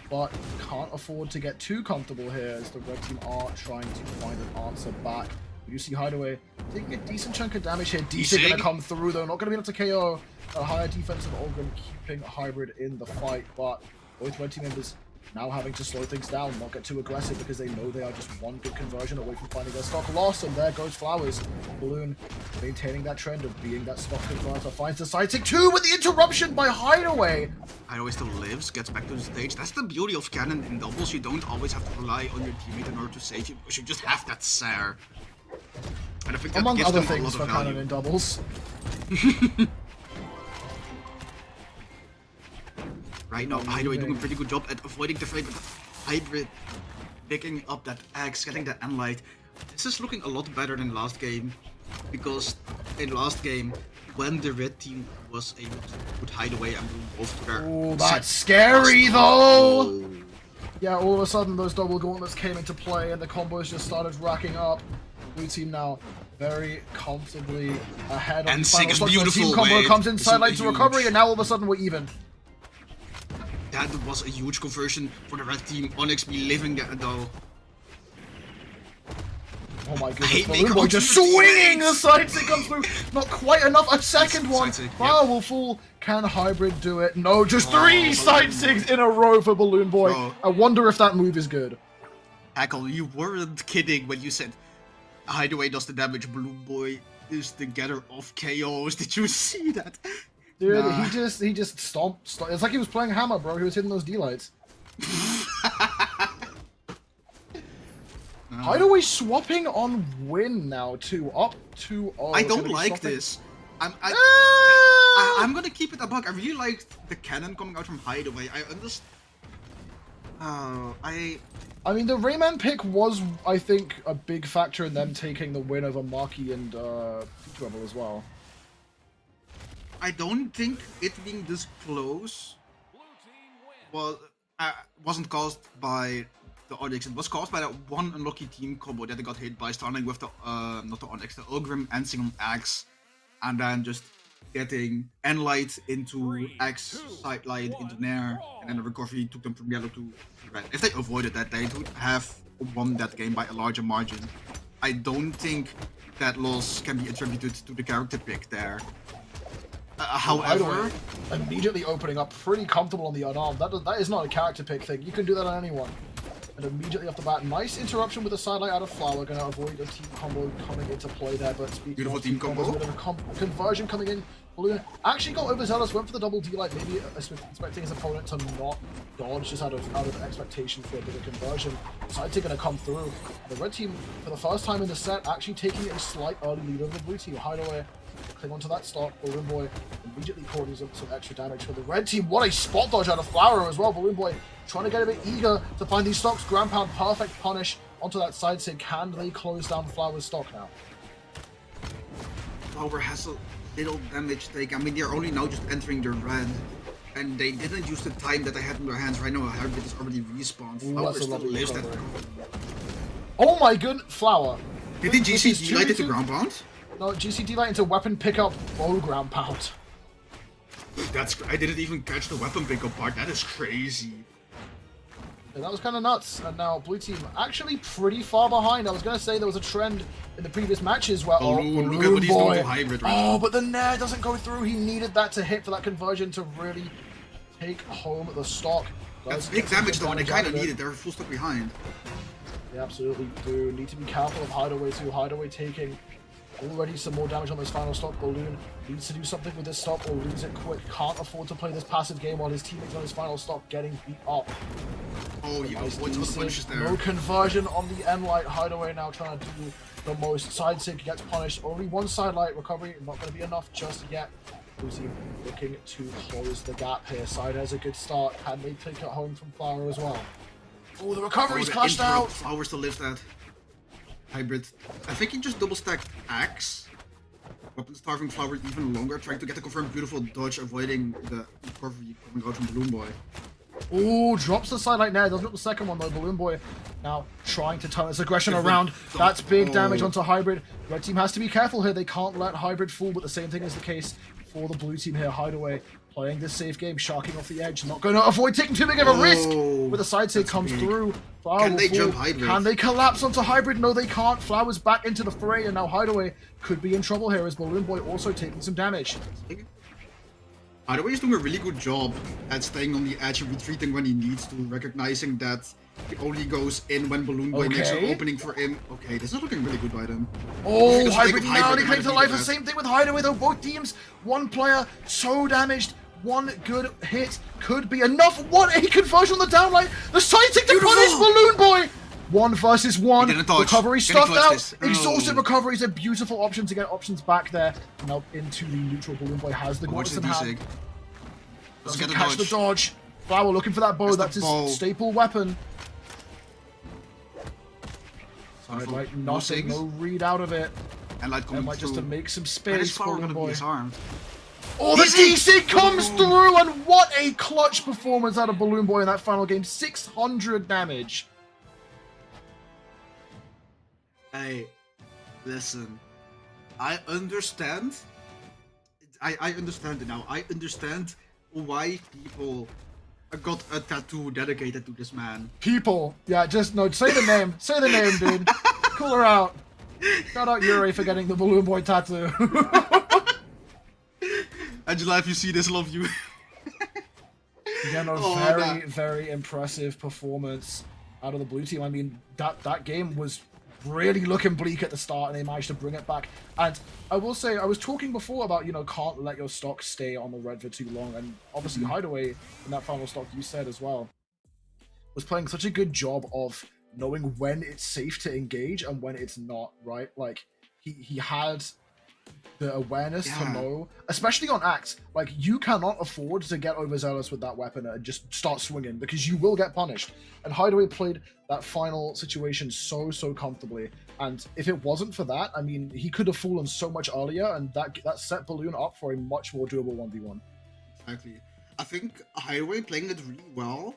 but can't afford to get too comfortable here as the red team are trying to find an answer back. You see Hideaway taking a decent chunk of damage here. Decent gonna come through though, not gonna be able to KO. A higher defensive Ogren keeping Hybrid in the fight, but both red team members now having to slow things down, not get too aggressive because they know they are just one good conversion away from finding their stock loss, and there goes Flowers. Balloon maintaining that trend of being that stock converter, finds the side take 2 with the interruption by Hideaway. Hideaway still lives, gets back to the stage. That's the beauty of Cannon in doubles. You don't always have to rely on your teammate in order to save you, because you just have that Sare. And I think that Among gives other them a things lot for of Cannon value. in doubles. Right now, Hideaway doing a pretty good job at avoiding the frame, but Hybrid picking up that axe, getting the Enlight. This is looking a lot better than last game, because in last game, when the red team was able to put Hideaway and Bloom both to their Oh, that's set scary last though! time. Oh. Yeah, all of a sudden those double gauntlets came into play and the combos just started racking up. Blue team now very comfortably ahead. And the Sig is final stock. The beautiful, team combo wait, comes in this is sideline to huge. recovery, and now all of a sudden we're even. That was a huge conversion for the red team. Onyx be living that though. Oh my I goodness, hate making BalloonBoy just ultimate swinging the teammates. side stick comes through. Not quite enough. A second one. Side stick, yep. Flower will fall. Can Hybrid do it? No, just Oh, 3 side sticks in a row for BalloonBoy. Bro. I wonder if that move is good. Hackle, you weren't kidding when you said Hideaway does the damage, BalloonBoy is the getter of chaos. Did you see that? Dude, Nah. he just stomped. It's like he was playing Hammer, bro. He was hitting those D-lights. Hideaway swapping on win now too, up 2-0. I don't Gonna be like swapping- this. I'm gonna keep it a buck. I really liked the cannon coming out from Hideaway. I understand. I mean, the Rayman pick was, I think, a big factor in them taking the win over Marky and Rebel as well. I don't think it being this close wasn't caused by the Onyx. It was caused by that one unlucky team combo that they got hit by, starting with the not the Onyx, the Ogrim and Single Axe, and then just getting N-Light into Axe, Side Light into Nair, and then the recovery took them from yellow to red. If they avoided that, they would have won that game by a larger margin. I don't think that loss can be attributed to the character pick there. However, immediately opening up pretty comfortable on the unarmed. That is not a character pick thing. You can do that on anyone. And immediately off the bat, nice interruption with a sidelight out of Flower. Going to avoid a team combo coming into play there. But speaking Beautiful of team combo. combos, a bit of a conversion coming in. Balloon actually got overzealous, went for the double D-light, maybe expecting his opponent to not dodge, just out of expectation for a bit of conversion. Side going to come through. The red team, for the first time in the set, actually taking a slight early lead over the blue team. Hideaway cling onto that stock. BalloonBoy immediately causes up some extra damage for the red team. What a spot dodge out of Flower as well. BalloonBoy trying to get a bit eager to find these stocks. Ground pound, perfect punish onto that side sig. Can they close down Flower's stock now? Flower has a little damage take. I mean, they're only now just entering the red, and they didn't use the time that they had in their hands. Right now, Hybrid is already respawned. Ooh, Flower that's a still lovely lives that. recovery. Oh my goodness, Flower. Did the This is GC light at the 2v2? ground pound? No, GCD light into weapon pickup, bow ground pound. I didn't even catch the weapon pickup part. That is crazy. Yeah, that was kind of nuts. And now blue team actually pretty far behind. I was going to say there was a trend in the previous matches where Balloon, look at what he's doing BalloonBoy. to Hybrid right Oh, but the Nair doesn't go through. He needed that to hit for that conversion to really take home the stock. That's Does big get some damage good though, and they damage out kind of of it. need it. They're full stuck behind. They absolutely do. Need to be careful of Hideaway too. Hideaway taking already some more damage on this final stock. Balloon needs to do something with this stock or lose it quick. Can't afford to play this passive game while his teammates on his final stock getting beat up. Oh, you know, Nice what's all the D-sig. punishes there? No conversion on the N-Light. Hideaway now trying to do the most. Side sig gets punished. Only one side light recovery. Not going to be enough just yet. Blue team looking to close the gap here. Side has a good start. Can they take it home from Flower as well? Oh, the recovery's the clashed interrupt. out. Flower still lives that. Hybrid. I think he just double stacked Axe. Weapon starving Flower even longer, trying to get the confirmed beautiful dodge, avoiding the recovery coming out from BalloonBoy. Oh, drops the sidelight now. Doesn't drop the second one though. BalloonBoy now trying to turn his aggression Different around. dot. That's big damage Oh. onto Hybrid. Red team has to be careful here. They can't let Hybrid fall, but the same thing is the case for the blue team here. Hideaway playing this safe game, sharking off the edge. Not going to avoid taking too big of a risk. Oh, With the side sig that's comes big. through. Flower Can will they fall. jump Hybrid? Can they collapse onto Hybrid? No, they can't. Flower's back into the fray, and now Hideaway could be in trouble here as BalloonBoy also taking some damage. Hideaway is doing a really good job at staying on the edge and retreating when he needs to, recognizing that he only goes in when BalloonBoy makes an Okay. opening for him. Okay, this is looking really good by them. Oh, Just Hybrid think of now Hybrid, came to how life. to The do same thing with Hideaway though. Both teams, one player so damaged. One good hit could be enough. What a conversion on the downlight. The side stick to punish BalloonBoy. 1 versus 1. He didn't dodge. Recovery Can he stuffed clutch out. this? Exhausted Oh. recovery is a beautiful option to get options back there. Now into the neutral. BalloonBoy has the Watch gauntlets the in hand. D-sig. Let's Doesn't get a catch the dodge. dodge. Flower looking for that bow. That's That's the his bow. staple weapon. Side Careful. light, No nothing. sigs. No read out of it. And light And coming might just to through. make some When is space. Flower gonna be BalloonBoy. disarmed? Oh, the D-sig! D-sig comes Boom. through, and what a clutch performance out of BalloonBoy in that final game. 600 damage. Hey, listen. I understand. I understand it now. I understand why people got a tattoo dedicated to this man. People. Yeah, just, no, say the name. Say the name, dude. Call her out. Shout out Yuri for getting the BalloonBoy tattoo. Angela, if you see this, love you. Again, a very impressive performance out of the blue team. I mean, that game was really looking bleak at the start, and they managed to bring it back. And I will say, I was talking before about, can't let your stock stay on the red for too long. And obviously, Hideaway, in that final stock you said as well, was playing such a good job of knowing when it's safe to engage and when it's not, right? Like, he had the awareness to know, especially on Axe, like, you cannot afford to get overzealous with that weapon and just start swinging, because you will get punished. And Hideaway played that final situation so comfortably, and if it wasn't for that, I mean, he could have fallen so much earlier, and that set Balloon up for a much more doable 1v1. Exactly. I think Hideaway playing it really well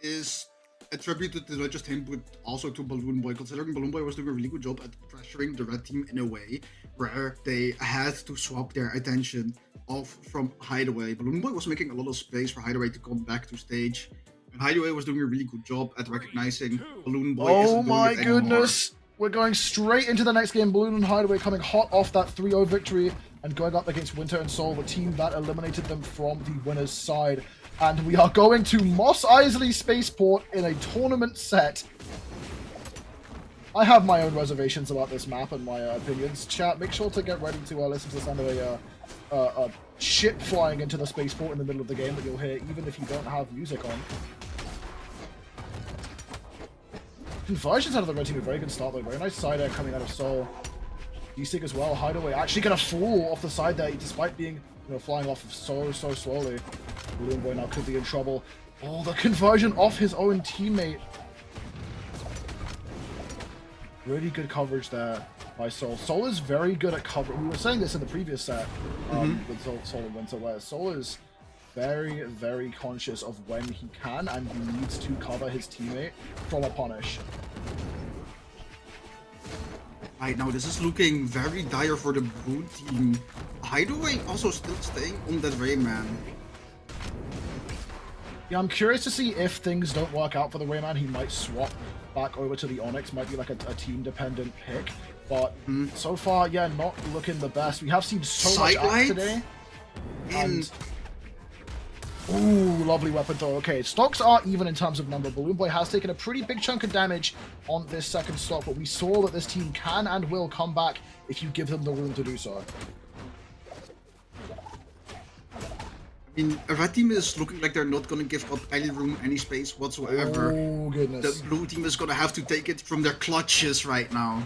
is attributed to not just him, but also to BalloonBoy, considering BalloonBoy was doing a really good job at pressuring the red team in a way where they had to swap their attention off from Hideaway. BalloonBoy was making a lot of space for Hideaway to come back to stage, and Hideaway was doing a really good job at recognizing BalloonBoy. Oh my goodness! We're going straight into the next game. Balloon and Hideaway coming hot off that 3-0 victory and going up against Winter and Soul, the team that eliminated them from the winner's side. And we are going to Mos Eisley Spaceport in a tournament set. I have my own reservations about this map and my opinions. Chat, make sure to get ready to listen to the sound of a ship flying into the spaceport in the middle of the game that you'll hear even if you don't have music on. Conversions out of the red team, a very good start though. Very nice side air coming out of Soul. D-Sig as well. Hideaway actually gonna fall off the side there despite being flying off so slowly. BalloonBoy now could be in trouble. Oh, the conversion off his own teammate. Really good coverage there by Soul. Soul is very good at cover. We were saying this in the previous set with Soul and Winter, where Soul is very conscious of when he can and he needs to cover his teammate from a punish. Right now, this is looking very dire for the blue team. Hideaway also still staying on that Rayman. Yeah, I'm curious to see if things don't work out for the Rayman. He might swap back over to the Onyx. Might be like a team-dependent pick. But so far, yeah, not looking the best. We have seen so much Axe today. And ooh, lovely weapon throw. Okay, stocks are even in terms of number. BalloonBoy has taken a pretty big chunk of damage on this second stock, but we saw that this team can and will come back if you give them the room to do so. I mean, a red team is looking like they're not going to give up any room, any space whatsoever. Oh, goodness. The blue team is going to have to take it from their clutches right now.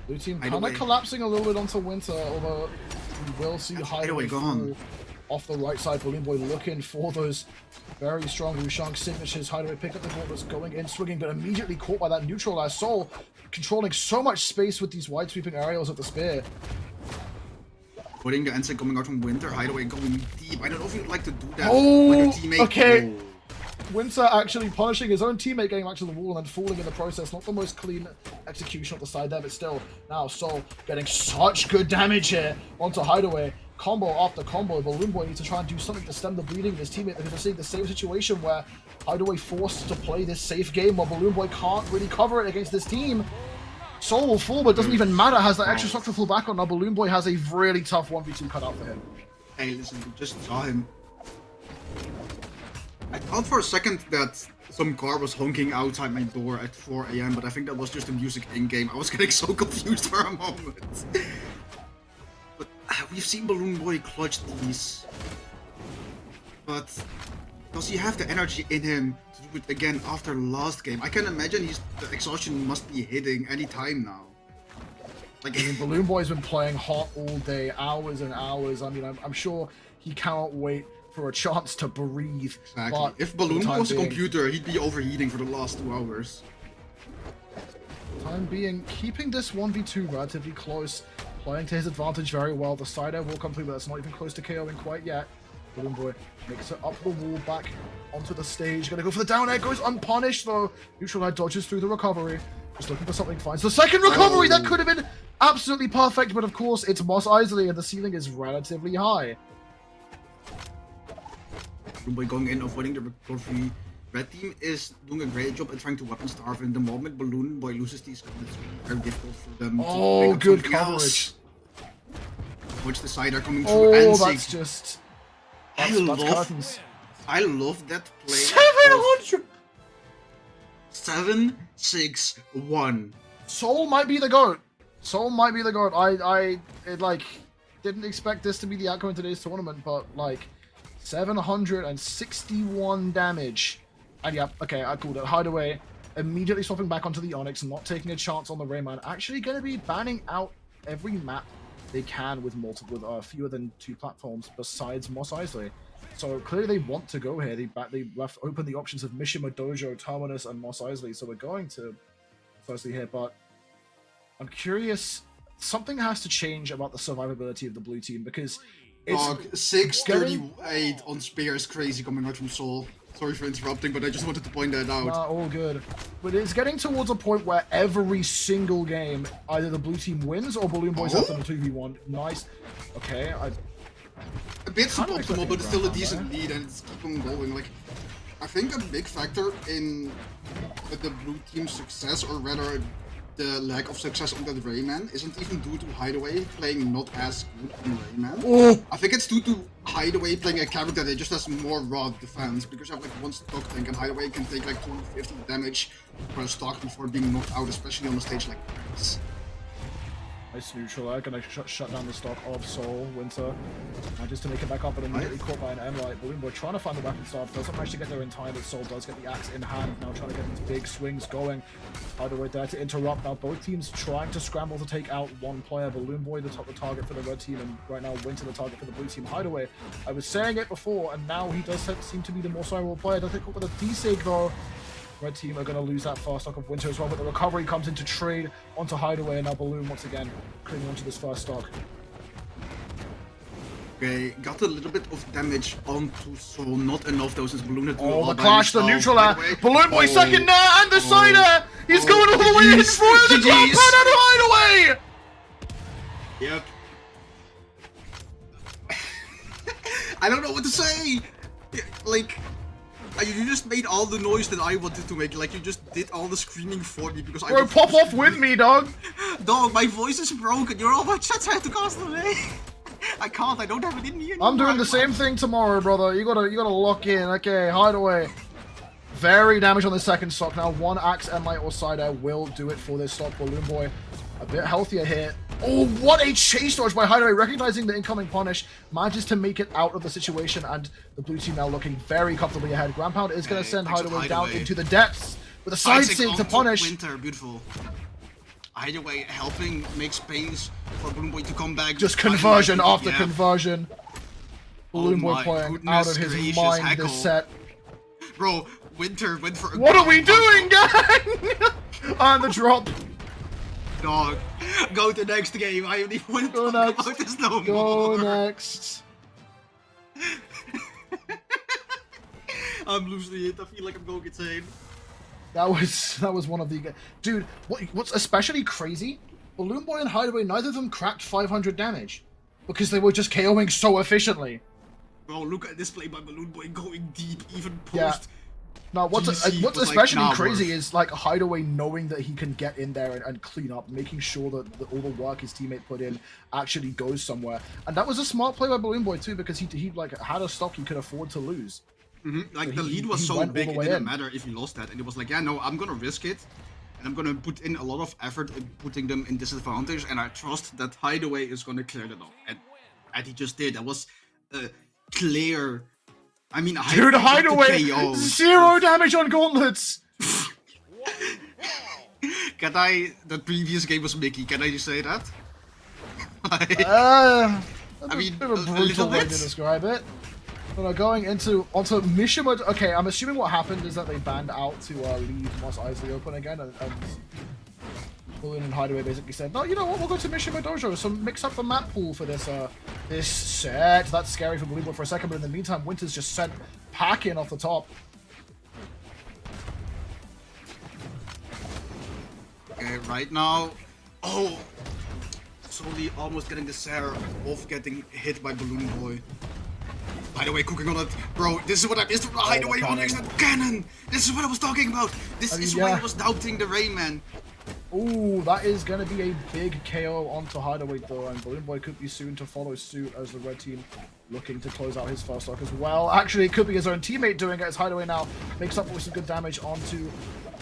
Blue team kind of collapsing a little bit onto Winter, although we will see Hideaway fall off the right side. BalloonBoy looking for those very strong Wushang signatures. Hideaway pick up the ball that's going in, swinging, but immediately caught by that neutral as Soul controlling so much space with these wide sweeping aerials of the spear. Putting the ensign coming out from Winter, Hideaway going deep. I don't know if you'd like to do that with your teammate. Okay. Winter actually punishing his own teammate, getting back to the wall and then falling in the process. Not the most clean execution of the side there, but still. Now Soul getting such good damage here onto Hideaway. Combo after combo. BalloonBoy needs to try and do something to stem the bleeding of his teammate, because we're seeing the same situation where Hideaway forced to play this safe game while BalloonBoy can't really cover it against this team. Soul will fall, but it doesn't even matter. Has that extra stock to fall back on. Now BalloonBoy has a really tough 1v2 cut out for him. Hey, listen, we just saw him. I thought for a second that some car was honking outside my door at 4 AM, but I think that was just the music in-game. I was getting so confused for a moment. But we've seen BalloonBoy clutch these. But does he have the energy in him to do it again after last game? I can imagine the exhaustion must be hitting any time now. Like, I mean, BalloonBoy's been playing hot all day, hours and hours. I mean, I'm sure he cannot wait for a chance to breathe. Exactly. But if Balloon was a computer, he'd be overheating for the last 2 hours. Time being, keeping this 1v2 relatively close, playing to his advantage very well. The side air will come through, but that's not even close to KOing quite yet. BalloonBoy makes it up the wall, back onto the stage. Gonna go for the down air, goes unpunished though. Neutral air dodges through the recovery. Just looking for something, finds the second recovery. That could have been absolutely perfect, but of course it's Mos Eisley and the ceiling is relatively high. BalloonBoy going in, avoiding the recovery. Red team is doing a great job at trying to weapon starve. In the moment BalloonBoy loses these guns, it's very difficult for them to Oh, pick up good something coverage. else. Watch the side are coming through Oh, and that's Sig. just... I That's love curtains. that play. 700. 7-6-1. Soul might be the GOAT. Soul might be the GOAT. I didn't expect this to be the outcome of today's tournament, but like 761 damage. And yeah, okay, I called it. Hideaway immediately swapping back onto the Onyx, not taking a chance on the Rayman. Actually going to be banning out every map they can with fewer than 2 platforms besides Mos Eisley. So clearly they want to go here. They left open the options of Mishima Dojo, Terminus, and Mos Eisley. So we're going to firstly here, but I'm curious. Something has to change about the survivability of the blue team because it's Dog, 638 on Spear is crazy coming out from Soul. Sorry for interrupting, but I just wanted to point that out. Nah, all good. But it's getting towards a point where every single game, either the blue team wins or BalloonBoy's have them 2v1. Nice. Okay, A bit Kind of suboptimal, but it's still a expecting decent lead, and it's keep on going. Like, I think a big factor in the blue team's success, or rather the lack of success on that Rayman, isn't even due to Hideaway playing not as good on Rayman. Oh! I think it's due to Hideaway playing a character that just has more raw defense, because you have like one stock tank, and Hideaway can take like 250 damage per stock before being knocked out, especially on a stage like this. Nice neutral there, gonna shut down the stock of Soul, Winter. And just to make it back up, but immediately caught by an M-Light. BalloonBoy trying to find the weapon staff, doesn't manage to get there in time, but Soul does get the axe in hand, now trying to get these big swings going. Hideaway there to interrupt. Now both teams trying to scramble to take out one player. BalloonBoy the target for the red team, and right now Winter the target for the blue team. Hideaway, I was saying it before, and now he does seem to be the more survivable player. Does get caught with a D-Sig though. Red team are going to lose that first stock of Winter as well, but the recovery comes into trade onto Hideaway, and now Balloon once again clinging onto this first stock. Okay, got a little bit of damage onto Soul, not enough though since Balloon had to do Oh, all the by clash, the himself. neutral air. Hideaway. BalloonBoy Oh. second there, and the side air. He's Oh. going all the way in GG's. for the drop GG's. pad out of Hideaway. Yep. I don't know what to say. Like, you just made all the noise that I wanted to make. Like, you just did all the screaming for me because I. Bro, pop off with me, dog. Dog, my voice is broken. You're all my chats. I have to cast today. I can't. I don't have it in me anymore. I'm doing the same thing tomorrow, brother. You gotta lock in. Okay, Hideaway. Very damage on the second stock. Now one axe, M-Light, or side air will do it for this stock. BalloonBoy a bit healthier here. Oh, what a chase dodge by Hideaway, recognizing the incoming punish, manages to make it out of the situation, and the blue team now looking very comfortably ahead. Ground Pound is going to send thanks to Hideaway down Hideaway. into the depths with a side sig to onto punish. Winter, beautiful. Hideaway helping make space for BalloonBoy to come back. Just conversion Hideaway, after yeah. conversion. BalloonBoy my playing goodness out of his gracious, mind Heckle. this set. Bro, Winter went for a What are we ground doing, gang? And the drop. Dog, go to next game. I don't even want to Go talk next. about this no Go more. next. I'm losing it. I feel like I'm going insane. That was one of the dude. What's especially crazy? BalloonBoy and Hideaway, neither of them cracked 500 damage because they were just KOing so efficiently. Bro, look at this play by BalloonBoy going deep, even Yeah. post. Now, what's GC was like, especially nah, crazy bro. is like Hideaway knowing that he can get in there and clean up, making sure that all the work his teammate put in actually goes somewhere. And that was a smart play by BalloonBoy too, because he like had a stock he could afford to lose. Like, So the he- lead was he so went all big, the it way didn't in. matter if he lost that. And it was like, yeah, no, I'm gonna risk it. And I'm gonna put in a lot of effort in putting them in disadvantage. And I trust that Hideaway is gonna clear that up. And he just did. That was clear. I mean, Dude, Hideaway, KO. 0 damage on gauntlets. The previous game was Mickey, can I just say that? I mean, a bit of a a brutal little way to bit. describe it. But going onto Mishima. Okay, I'm assuming what happened is that they banned out to leave Mos Eisley open again, and Balloon and Hideaway basically said, no, you know what, we'll go to Mishima Dojo, so mix up the map pool for this this set. That's scary for BalloonBoy for a second, but in the meantime, Winter's just sent packing off the top. Okay, right now, slowly almost getting the Sarah off getting hit by BalloonBoy. Hideaway cooking on it. Bro, this is what I missed from the Hideaway on extended cannon. This is what I was talking about. This is why I was doubting the Rayman. Ooh, that is going to be a big KO onto Hideaway though, and BalloonBoy could be soon to follow suit as the red team looking to close out his first stock as well. Actually, it could be his own teammate doing it as Hideaway now makes up for some good damage onto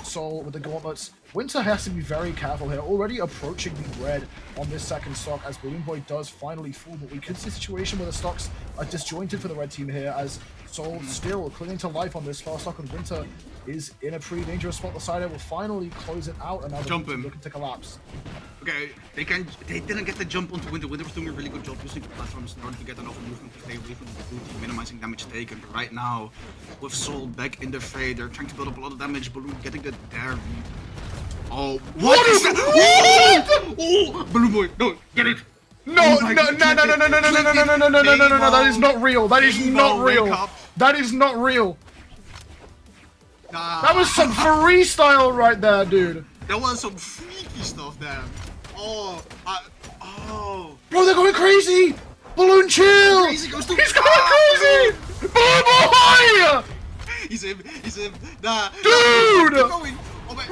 Soul with the gauntlets. Winter has to be very careful here, already approaching the red on this second stock as BalloonBoy does finally fall, but we could see a situation where the stocks are disjointed for the red team here as Soul still clinging to life on this first stock, and Winter is in a pretty dangerous spot. The side will finally close it out, and now they're looking to collapse. Okay, they didn't get the jump onto Winter. Winter was doing a really good job using the platforms in order to get enough movement to stay away from the blue team, minimizing damage taken. But right now, with Soul back in the fray, they're trying to build up a lot of damage. Balloon getting the dare. Oh, what is that? Oh, BalloonBoy, no, get it. No, that is not real. That is not real. That is not real. That was some freestyle right there, dude. That was some freaky stuff there. Oh. Bro, they're going crazy. Balloon, chill. He's going crazy. BalloonBoy. He's him. Nah. Dude. Keep going. Oh my.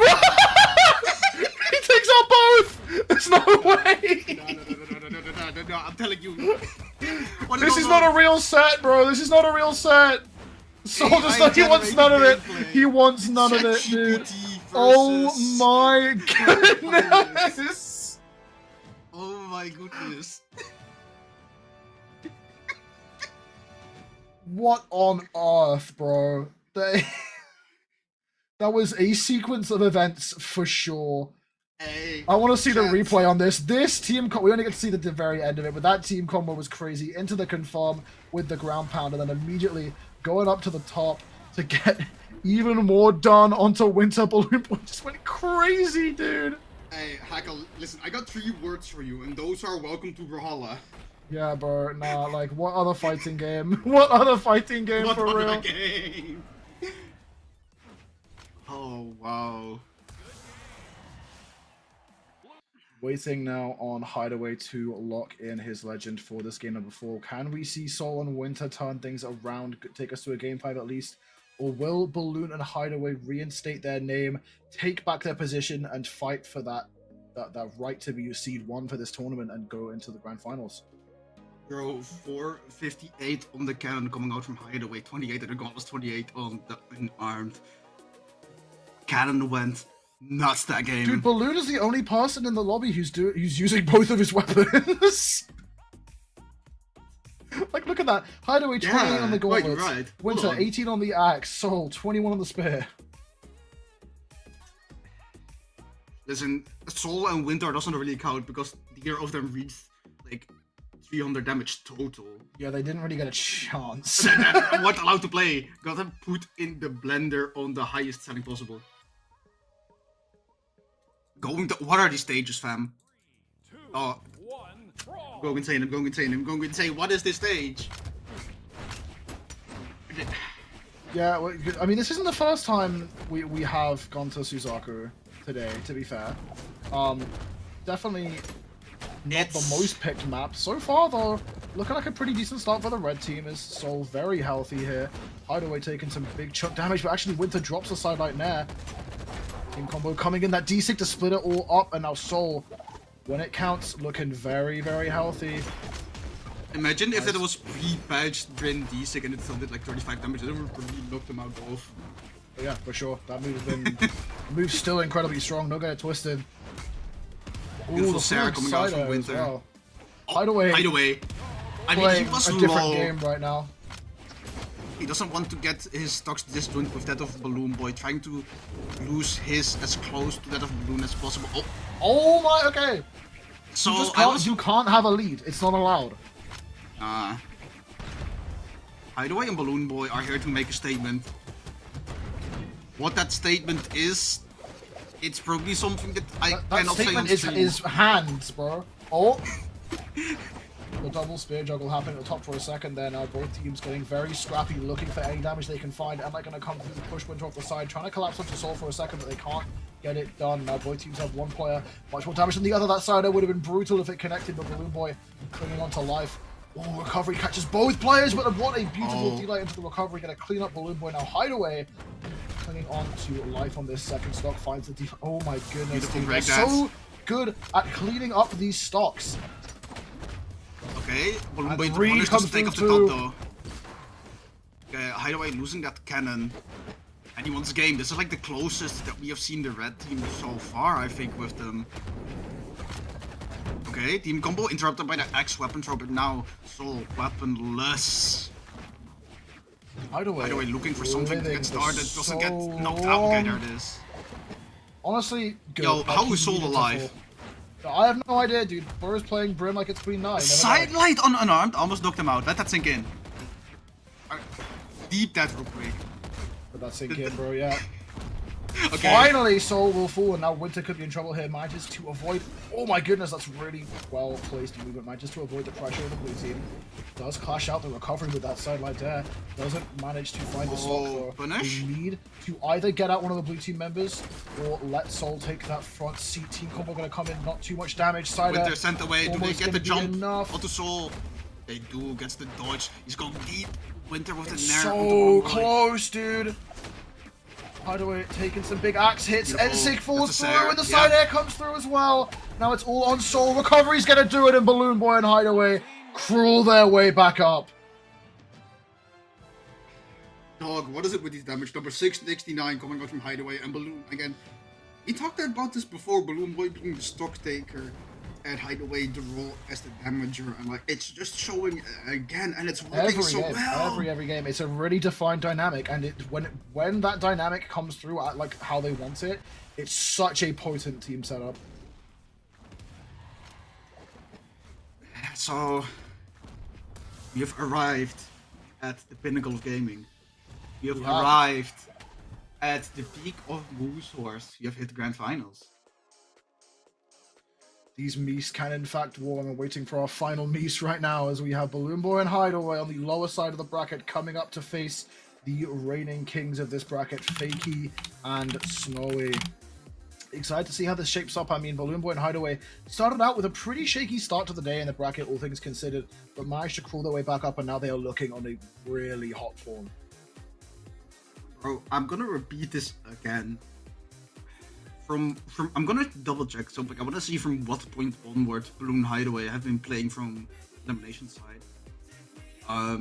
He takes out both. There's no way. No, I'm telling you. This is not a real set, bro. This is not a real set. Soul just like he wants none of it. He wants none of it, dude. Oh my goodness. Oh my goodness. What on earth, bro? That was a sequence of events for sure. Hey, I want to see the replay on this. This team, we only get to see the very end of it, but that team combo was crazy. Into the confirm with the ground pound, and then immediately going up to the top to get even more done onto Winter. BalloonBoy just went crazy, dude. Hey, Hackle, listen, I got 3 words for you, and those are welcome to Brawlhalla. Yeah, bro, nah, like, what other fighting game? What other fighting game What for other real? game? Oh, wow. Waiting now on Hideaway to lock in his legend for this game number 4. Can we see Soul and Winter turn things around, take us to a game 5 at least? Or will Balloon and Hideaway reinstate their name, take back their position, and fight for that right to be seed 1 for this tournament and go into the grand finals? Bro, 458 on the cannon coming out from Hideaway, 28 on the Gauntlets, 28 on the unarmed. Cannon went nuts that game. Dude, Balloon is the only person in the lobby who's using both of his weapons. Like, look at that. Hideaway 28 on the gauntlets. Right. Winter 18 on the axe. Soul 21 on the spear. Listen, Soul and Winter doesn't really count because neither of them reached like 300 damage total. Yeah, they didn't really get a chance. They weren't allowed to play. Got them put in the blender on the highest setting possible. What are these stages, fam? Oh. I'm going insane. What is this stage? Yeah, I mean, this isn't the first time we have gone to Suzaku today, to be fair. Definitely not the most picked map. So far, though, looking like a pretty decent start for the red team. Is Soul very healthy here. Hideaway taking some big chunk damage, but actually Winter drops the sidelight Nair. Team combo coming in, that D-Sig to split it all up, and now Soul, when it counts, looking very, very healthy. Imagine if it was pre-patched Bryn D-Sig and it still did like 35 damage, it would probably knock them out both. But yeah, for sure. That move has been... the move's still incredibly strong, don't get it twisted. Beautiful Sarah coming out from Winter. Well. Hideaway. I mean, he was a different low. game right now. He doesn't want to get his stocks disjointed with that of BalloonBoy, trying to lose his as close to that of Balloon as possible. Oh my, okay. So you can't have a lead. It's not allowed. Hideaway and BalloonBoy are here to make a statement. What that statement is, it's probably something that I cannot say on stream. Is hands, bro. Oh. The double spear juggle happening at the top for a second there. Now both teams getting very scrappy, looking for any damage they can find. Am I going to come through the push Winter off the side, trying to collapse onto Soul for a second, but they can't get it done. Now both teams have one player, much more damage than the other. That side would have been brutal if it connected, but BalloonBoy clinging on to life. Oh, recovery catches both players, but what a beautiful delay into the recovery. Gonna clean up BalloonBoy now. Hideaway clinging on to life on this second stock. Finds the oh my goodness, Beautiful dude. break They're so good at cleaning up these stocks. Okay, BalloonBoy Reed managed to comes stake up the through top though. Okay, Hideaway losing that cannon. And he wants the game. This is like the closest that we have seen the red team so far, I think, with them. Okay, team combo interrupted by the X weapon throw, but now Soul weaponless. Hideaway looking for something to get started, doesn't get knocked out. Okay, there it is. Honestly, good. Yo, Like, how he is Soul needed to alive? fall. I have no idea, dude. Burrow's playing Brim like it's Queen 9. Never Side mind. light on unarmed, almost knocked him out. Let that sink in. Deep that real quick. But that's sink in, bro, yeah. Okay. Finally, Soul will fall, and now Winter could be in trouble here. Manages to avoid. Oh my goodness, that's really well placed movement. Manages to avoid the pressure of the blue team. Does clash out the recovery with that sidelight there. Doesn't manage to find the stock though. Punish? They need to either get out one of the blue team members or let Soul take that front seat. Team combo gonna come in, not too much damage. Side Winter sent away. Do they almost get the gonna be jump enough. onto Soul? They do. Gets the dodge. He's going deep. Winter with the It's nair. so close, dude. Hideaway taking some big axe hits. Beautiful. Ensig falls That's a through, Sayer, and the yeah. side air comes through as well. Now it's all on Soul. Recovery's gonna do it, and BalloonBoy and Hideaway crawl their way back up. Dog, what is it with these damage? Number 669 coming out from Hideaway and Balloon again. We talked about this before. BalloonBoy being the stock taker and Hideaway the role as the damager, and like it's just showing again, and it's working so well. Every game, it's a really defined dynamic, and when that dynamic comes through at like how they want it, it's such a potent team setup. So we have arrived at the pinnacle of gaming. We have arrived at the peak of Moose Horse. We have hit the grand finals. These Mies can in fact warm. I'm waiting for our final Mies right now as we have BalloonBoy and Hideaway on the lower side of the bracket coming up to face the reigning kings of this bracket, Fakey and Snowy. Excited to see how this shapes up. I mean, BalloonBoy and Hideaway started out with a pretty shaky start to the day in the bracket, all things considered, but managed to crawl their way back up, and now they are looking on a really hot form. Bro, I'm gonna repeat this again. I'm gonna double check something. I wanna see from what point onward Balloon Hideaway have been playing from elimination side. Let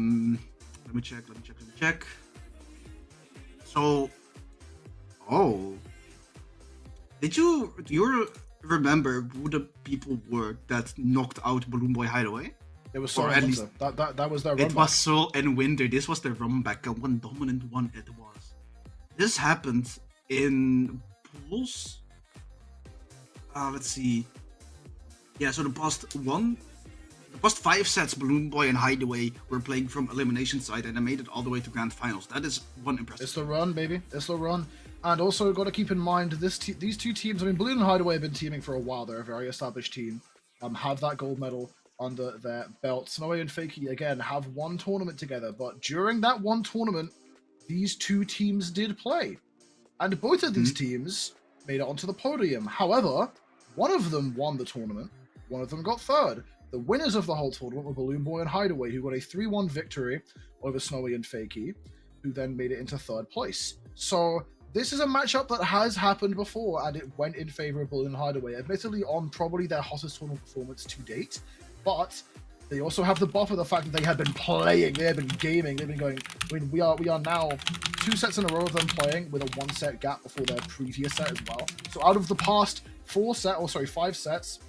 me check. So, do you remember who the people were that knocked out BalloonBoy Hideaway? It was Or Soul at and least- Winter. That was their run It was Soul and Winter. This was the run back, and one dominant one it was. This happened in pools. Let's see. Yeah, so the past 5 sets, BalloonBoy and Hideaway were playing from elimination side, and they made it all the way to grand finals. That is one impressive. It's the run, baby. It's the run. And also got to keep in mind these two teams. I mean, Balloon and Hideaway have been teaming for a while. They're a very established team. Have that gold medal under their belt. Snowy and Fakey again have one tournament together, but during that one tournament, these two teams did play, and both of these teams made it onto the podium. However, one of them won the tournament. One of them got third. The winners of the whole tournament were BalloonBoy and Hideaway, who got a 3-1 victory over Snowy and Fakey, who then made it into third place. So this is a matchup that has happened before, and it went in favor of Balloon and Hideaway, admittedly on probably their hottest tournament performance to date, but they also have the buff of the fact that they had been playing, they had been gaming, they've been going. I mean, we are now 2 sets in a row of them playing with a 1 set gap before their previous set as well. So out of the past 5 sets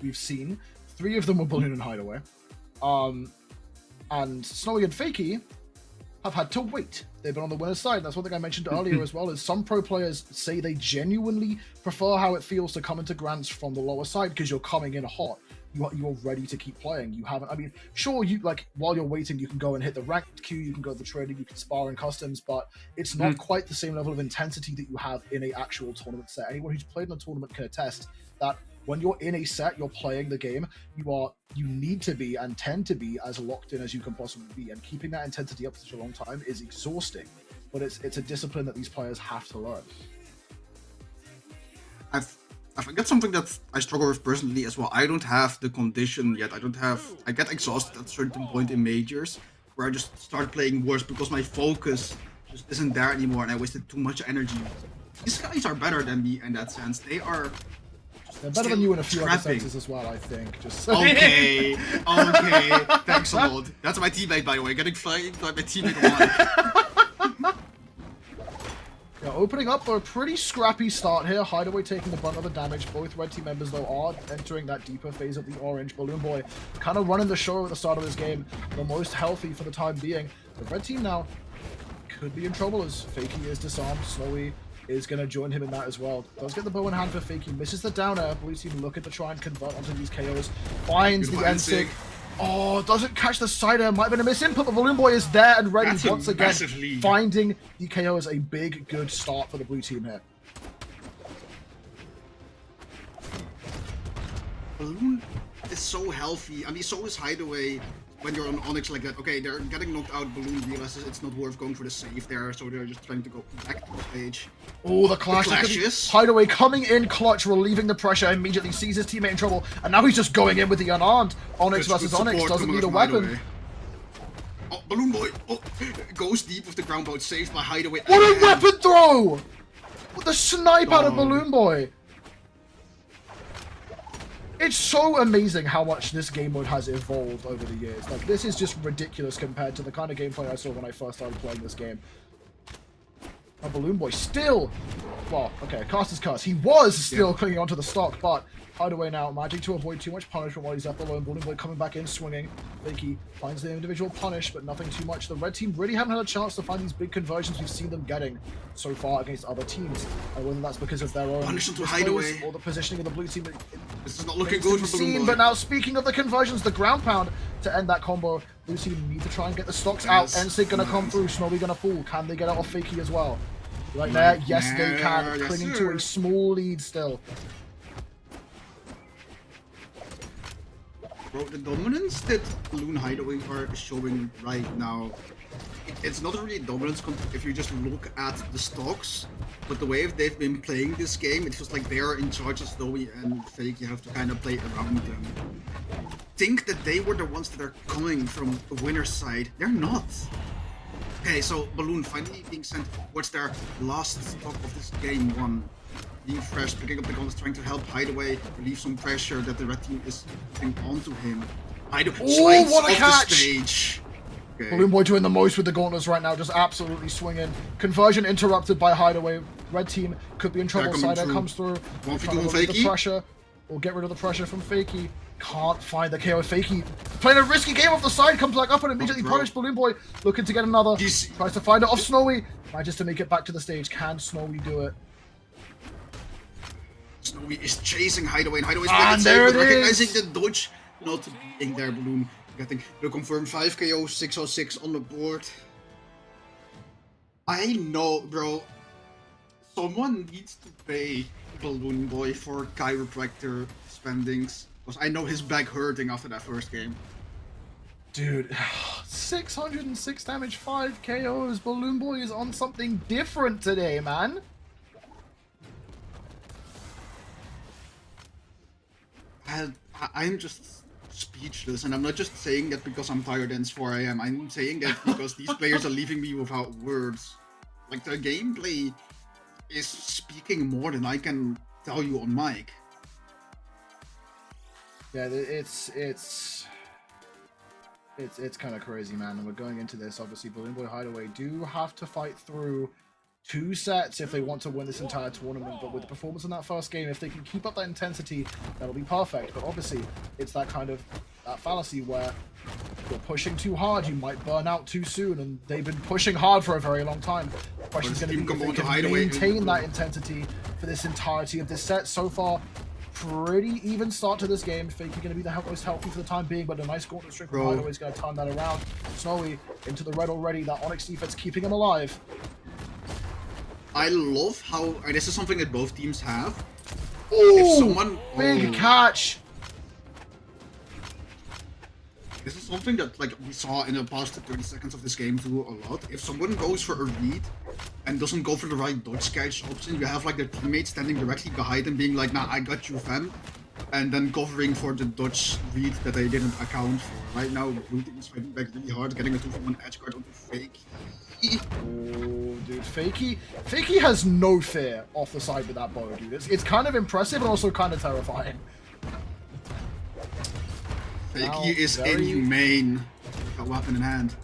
we've seen, 3 of them were Balloon and Hideaway. And Snowy and Fakey have had to wait. They've been on the winner's side. That's one thing I mentioned earlier as well, is some pro players say they genuinely prefer how it feels to come into Grants from the lower side because you're coming in hot. You're ready to keep playing. You haven't, I mean, sure, you like while you're waiting, you can go and hit the ranked queue, you can go to the trading, you can spar in customs, but it's not quite the same level of intensity that you have in a actual tournament set. Anyone who's played in a tournament can attest that when you're in a set, you're playing the game, you need to be and tend to be as locked in as you can possibly be, and keeping that intensity up for such a long time is exhausting. But it's a discipline that these players have to learn. I think that's something that I struggle with personally as well. I don't have the condition yet. I get exhausted at a certain point in majors where I just start playing worse because my focus just isn't there anymore and I wasted too much energy. These guys are better than me in that sense. They are They're better than you in a few other trapping. senses as well, I think. Just Okay, thanks a lot. That's my teammate, by the way. Getting flagged by my teammate one. Yeah, opening up for a pretty scrappy start here. Hideaway taking the brunt of the damage. Both red team members, though, are entering that deeper phase of the orange. BalloonBoy kind of running the show at the start of this game. The most healthy for the time being. The red team now could be in trouble as Fakey is disarmed. Snowy is going to join him in that as well. Does get the bow in hand for Fakey. Misses the down air. Blue team looking to try and convert onto these KOs. Finds the end sig. Oh, doesn't catch the side air. Might have been a miss input, but BalloonBoy is there and ready That's once again. lead. Finding the KO is a big, good start for the blue team here. Balloon is so healthy. I mean, so is Hideaway when you're on Onyx like that. Okay, they're getting knocked out. Balloon realizes it's not worth going for the save there, so they're just trying to go back to the stage. Oh, the clash. clashes. Hideaway coming in clutch, relieving the pressure, immediately sees his teammate in trouble, and now he's just going in with the unarmed. Onyx Good versus Onyx support doesn't coming need a from weapon. Hideaway. Oh, BalloonBoy goes deep with the ground boat, saved by Hideaway. What a again. weapon throw! What the snipe out of Oh. BalloonBoy. It's so amazing how much this game mode has evolved over the years. Like, this is just ridiculous compared to the kind of gameplay I saw when I first started playing this game. A BalloonBoy still, well, okay, caster's curse. He was still clinging onto the stock, but Hideaway now managing to avoid too much punishment while he's left alone. BalloonBoy coming back in, swinging. Fakey finds the individual punish, but nothing too much. The red team really haven't had a chance to find these big conversions we've seen them getting so far against other teams. And whether that's because of their own Punish them to displays Hideaway. or the positioning of the blue team. This is not looking Remains to good be for seen, BalloonBoy. but now speaking of the conversions, the ground pound to end that combo. Blue team need to try and get the stocks out. Yes. NSYNC gonna come through. Snowy gonna fall. Can they get it off Fakey as well? Right there, yes they can. Yes, Clinging sir. to a small lead still. Bro, the dominance that Balloon Hideaway are showing right now, it's not really dominance if you just look at the stocks, but the way they've been playing this game, it's just like they're in charge of Snowy and Fake, you have to kind of play around them. Think that they were the ones that are coming from the winner's side. They're not. Okay, so Balloon finally being sent towards their last stock of this game one. Being fresh, picking up the guns, trying to help Hideaway, relieve some pressure that the red team is putting onto him. Hideaway slides what a off catch! the stage. Okay. BalloonBoy doing the most with the gauntlets right now, just absolutely swinging. Conversion interrupted by Hideaway. Red team could be in trouble. coming Side air through. comes through. 1v2 Trying to on relieve the Fakey. pressure, or get rid of the pressure from Fakey. Can't find the KO. Fakey playing a risky game off the side, comes back up and immediately bro. punished. BalloonBoy looking to get another. He's- Tries to find it off Snowy. Manages to make it back to the stage. Can Snowy do it? Snowy is chasing Hideaway, and Hideaway's Ah, playing it there safe, but it recognizing is. the dodge not being there. Balloon getting the confirmed 5 KO, 606 on the board. I know, bro. Someone needs to pay BalloonBoy for chiropractor spendings, because I know his back hurting after that first game. Dude, 606 damage, 5 KOs. BalloonBoy is on something different today, man. I'm just speechless, and I'm not just saying that because I'm tired and it's 4 AM. I'm saying that because these players are leaving me without words. Like, the gameplay is speaking more than I can tell you on mic. Yeah, it's kind of crazy, man. And we're going into this. Obviously, BalloonBoy Hideaway do have to fight through 2 sets if they want to win this entire tournament. But with the performance in that first game, if they can keep up that intensity, that'll be perfect. But obviously, it's that kind of that fallacy where you're pushing too hard, you might burn out too soon. And they've been pushing hard for a very long time. The question's going to be if they can maintain that intensity for this entirety of this set. So far, pretty even start to this game. Fakey going to be the most healthy for the time being, but a nice gauntlet string from Hideaway's going to turn that around. Snowy into the red already. That Onyx defense keeping him alive. I love how, and this is something that both teams have. Ooh, If someone... big oh. catch. This is something that like we saw in the past 30 seconds of this game too a lot. If someone goes for a read and doesn't go for the right dodge catch option, you have like their teammate standing directly behind them being like, nah, I got you, fam. And then covering for the dodge read that they didn't account for. Right now, Blue Team is fighting back really hard, getting a 2-for-1 edge guard onto Fakey. Oh, dude, Fakey has no fear off the side with that bow, dude. It's kind of impressive and also kind of terrifying. Fakey is inhumane with a weapon in hand.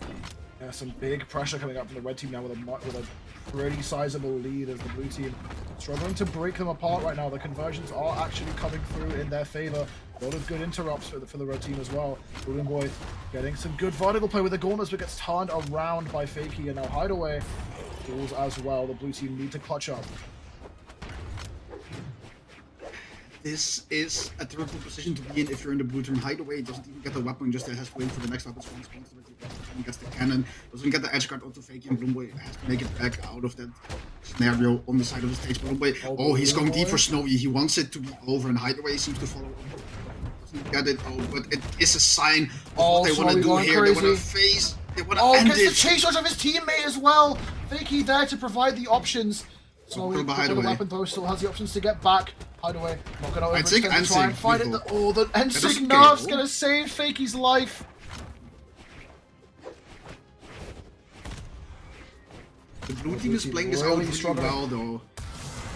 Yeah, some big pressure coming up from the red team now with a pretty sizable lead as the blue team struggling to break them apart right now. The conversions are actually coming through in their favor. A lot of good interrupts for the red team as well. BalloonBoy getting some good vertical play with the gauntlets, but gets turned around by Fakey, and now Hideaway falls as well. The blue team need to clutch up. This is a terrible position to be in if you're in the blue team. Hideaway doesn't even get the weapon, just has to wait for the next weapon response. Gets the cannon, doesn't get the edge guard onto Fakey, and BalloonBoy has to make it back out of that scenario on the side of the stage. BalloonBoy, oh, he's going deep for Snowy. He wants it to be over, and Hideaway seems to follow. Doesn't get it, but it is a sign of what they want to do here. Crazy. They want to face. They want to end gets it. the chase dodge of his teammate as well. Fakey there to provide the options. Snowy with the weapon though still has the options to get back. Hideaway not gonna overextend to try and fight it. The NSYNC nerf's gonna save Fakey's life. The blue team is playing this out really well though.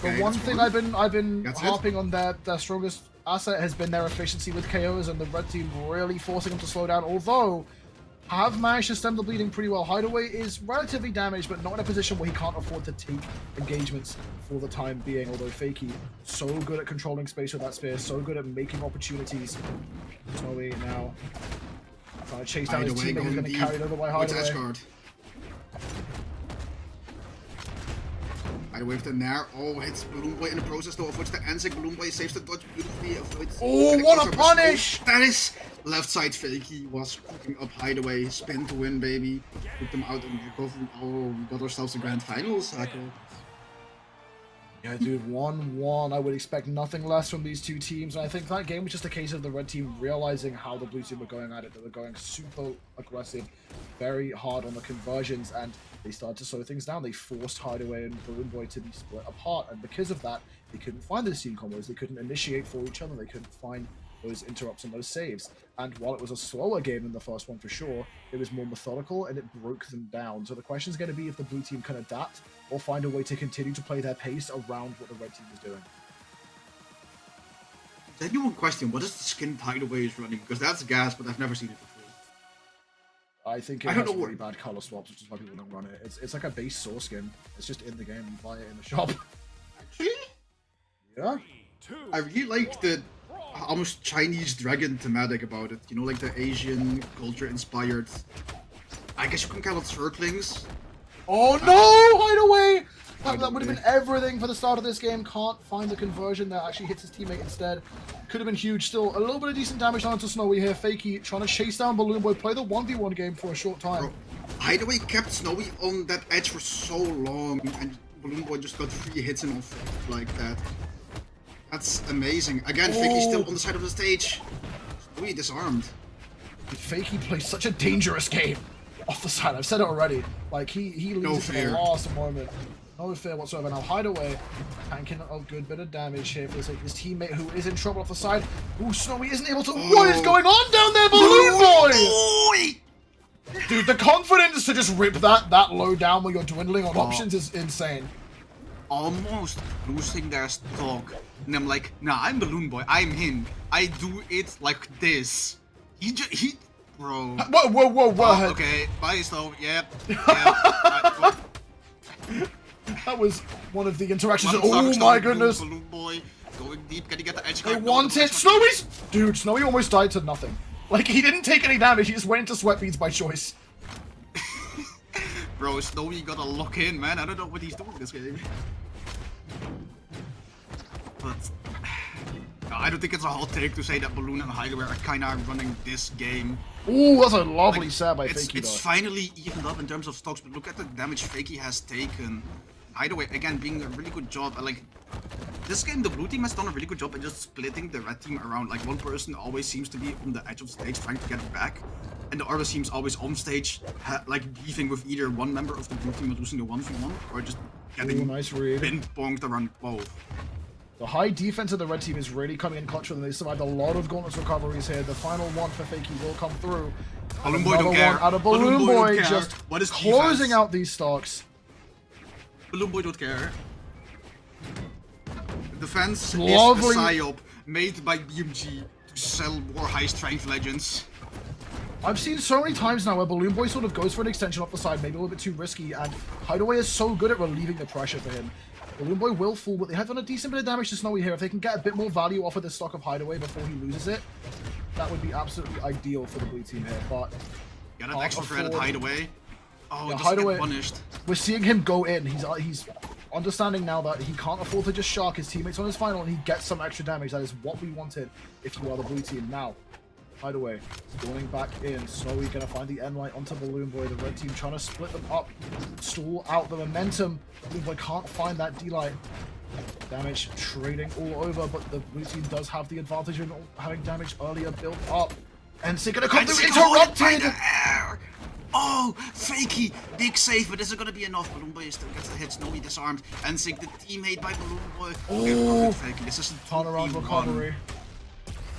The one thing I've been harping on their strongest asset has been their efficiency with KOs, and the red team really forcing them to slow down, although have managed to stem the bleeding pretty well. Hideaway is relatively damaged, but not in a position where he can't afford to take engagements for the time being, although Fakey, so good at controlling space with that spear, so good at making opportunities. Snowy now trying to chase down his teammate who's going to carry it over by Hideaway. Hideaway with the Nair. Oh, hits BalloonBoy in the process though, of which the NSYNC BalloonBoy saves the dodge beautifully. Oh, what a punish! That is left side Fakey was cooking up Hideaway. Spin to win, baby. Put them out and recovery. Oh, we got ourselves a grand final, Sako. Yeah, dude, 1-1. I would expect nothing less from these two teams. And I think that game was just a case of the red team realizing how the blue team were going at it. They were going super aggressive, very hard on the conversions, and they started to slow things down. They forced Hideaway and BalloonBoy to be split apart, and because of that, they couldn't find those team combos. They couldn't initiate for each other. They couldn't find those interrupts and those saves. And while it was a slower game than the first one for sure, it was more methodical and it broke them down. So the question is going to be if the blue team can adapt or find a way to continue to play their pace around what the red team is doing. Genuine question, what is the skin Hideaway is running? Because that's gas, but I've never seen it before. I think it has really bad color swaps, which is why people don't run it. It's like a base source skin. It's just in the game. You buy it in the shop. Actually? Yeah. I really like the almost Chinese dragon thematic about it. You know, like the Asian culture inspired. I guess you can call it circlings. Oh no! Hideaway! That would have been everything for the start of this game. Can't find the conversion that actually hits his teammate instead. Could have been huge still. A little bit of decent damage down to Snowy here. Fakey trying to chase down BalloonBoy, play the 1v1 game for a short time. Bro, Hideaway kept Snowy on that edge for so long, and BalloonBoy just got 3 hits in off like that. That's amazing. Again, Fakey still on the side of the stage. Snowy disarmed. Fakey plays such a dangerous game off the side. I've said it already. Like, he leaves it to the last moment. No fear whatsoever. Now Hideaway tanking a good bit of damage here for his teammate who is in trouble off the side. Ooh, Snowy isn't able to. What is going on down there, BalloonBoy? Dude, the confidence to just rip that low down when you're dwindling on options is insane. Almost losing their stock. And I'm like, nah, I'm BalloonBoy. I'm him. I do it like this. Bro. Whoa. Okay, bye, Snow. Yep. That was one of the interactions. Oh my goodness. BalloonBoy going deep. Can he get the edge? They want it. Dude, Snowy almost died to nothing. Like, he didn't take any damage. He just went into sweat beads by choice. Bro, Snowy gotta lock in, man. I don't know what he's doing this game. But I don't think it's a hot take to say that Balloon and Hideaway are kinda running this game. Ooh, that's a lovely stab by Fakey. It's finally evened up in terms of stocks, but look at the damage Fakey has taken. Hideaway, again, being a really good job. Like, this game, the blue team has done a really good job at just splitting the red team around. Like, one person always seems to be on the edge of stage trying to get it back. And the other team's always on stage, like, beefing with either one member of the blue team and losing the 1v1, or just getting nice read. ping-ponged around both. The high defense of the red team is really coming in clutch for them. They survived a lot of Gauntlet recoveries here. The final one for Fakey will come through. BalloonBoy don't care. Out of BalloonBoy just closing out these stocks. BalloonBoy don't care. Defense Lovely. is a psyop made by BMG to sell more high-strength legends. I've seen so many times now where BalloonBoy sort of goes for an extension off the side, maybe a little bit too risky, and Hideaway is so good at relieving the pressure for him. BalloonBoy will fall, but they have done a decent bit of damage to Snowy here. If they can get a bit more value off of this stock of Hideaway before he loses it, that would be absolutely ideal for the blue team here. But Got an extra credit Hideaway. Oh, yeah, it doesn't Hideaway, get punished. we're seeing him go in. He's understanding now that he can't afford to just shark his teammates on his final, and he gets some extra damage. That is what we wanted if you are the blue team. Now, Hideaway spawning back in. Snowy gonna find the end light onto BalloonBoy. The red team trying to split them up, stall out the momentum. BalloonBoy can't find that D-light. Damage trading all over, but the blue team does have the advantage in having damage earlier built up. And so gonna come through, interrupted! Oh, Fakey! Big save, but is it gonna be enough? BalloonBoy still gets the hit, Snowy disarmed. And Sig, the teammate by BalloonBoy. Oh, Fakey. This is a turnaround 2v1. recovery.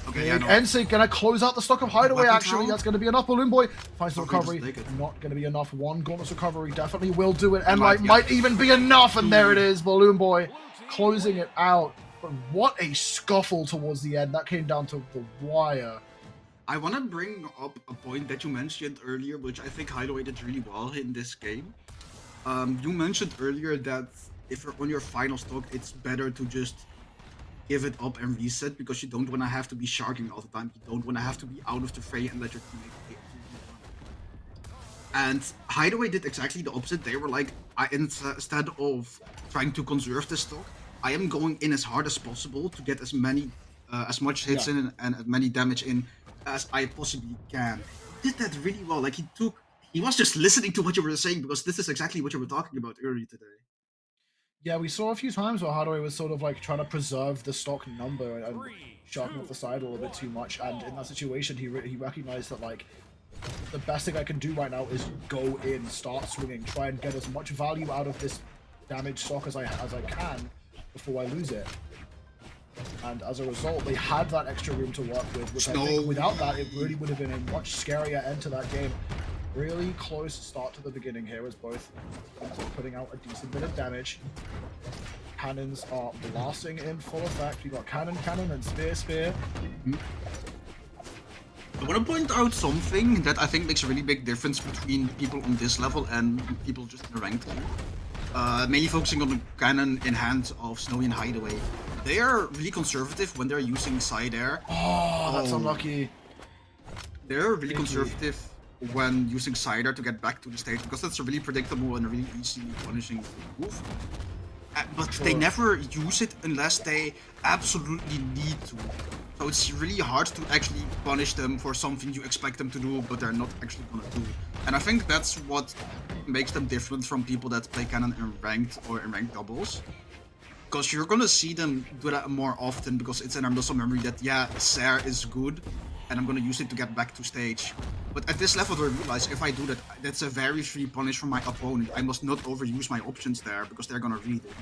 Okay, yeah, no. NSYNC gonna close out the stock of Hideaway, Weapon actually. throw? That's gonna be enough. BalloonBoy finds the Hopefully recovery. just take it. Not gonna be enough. One Gauntlet recovery definitely will do it. And might, like yeah. might even be enough. And there it is. BalloonBoy closing it out. But what a scuffle towards the end. That came down to the wire. I want to bring up a point that you mentioned earlier, which I think Hideaway did really well in this game. You mentioned earlier that if you're on your final stock, it's better to just give it up and reset because you don't want to have to be sharking all the time. You don't want to have to be out of the fray and let your teammate hit you. And Hideaway did exactly the opposite. They were like, instead of trying to conserve this stock, I am going in as hard as possible to get as much hits in and as many damage in as I possibly can. He did that really well. Like he was just listening to what you were saying because this is exactly what you were talking about earlier today. Yeah, we saw a few times where Hideaway was sort of like trying to preserve the stock number and sharking off the side a little bit too much. And in that situation, he recognized that like the best thing I can do right now is go in, start swinging, try and get as much value out of this damaged stock as I can before I lose it. And as a result, they had that extra room to work with, which I think without that, it really would have been a much scarier end to that game. Really close start to the beginning here as both teams are putting out a decent bit of damage. Cannons are blasting in full effect. We got cannon, and spear. I want to point out something that I think makes a really big difference between people on this level and people just in the ranked queue. Mainly focusing on the cannon in hand of Snowy and Hideaway. They are really conservative when they're using side air. Oh, that's unlucky. They're really conservative when using side air to get back to the stage because that's a really predictable and a really easily punishing move. But they never use it unless they absolutely need to. So it's really hard to actually punish them for something you expect them to do, but they're not actually gonna do. And I think that's what makes them different from people that play cannon in ranked or in ranked doubles. Because you're gonna see them do that more often because it's in their muscle memory that, yeah, Sair is good, and I'm gonna use it to get back to stage. But at this level, they realize if I do that, that's a very free punish from my opponent. I must not overuse my options there because they're gonna read it.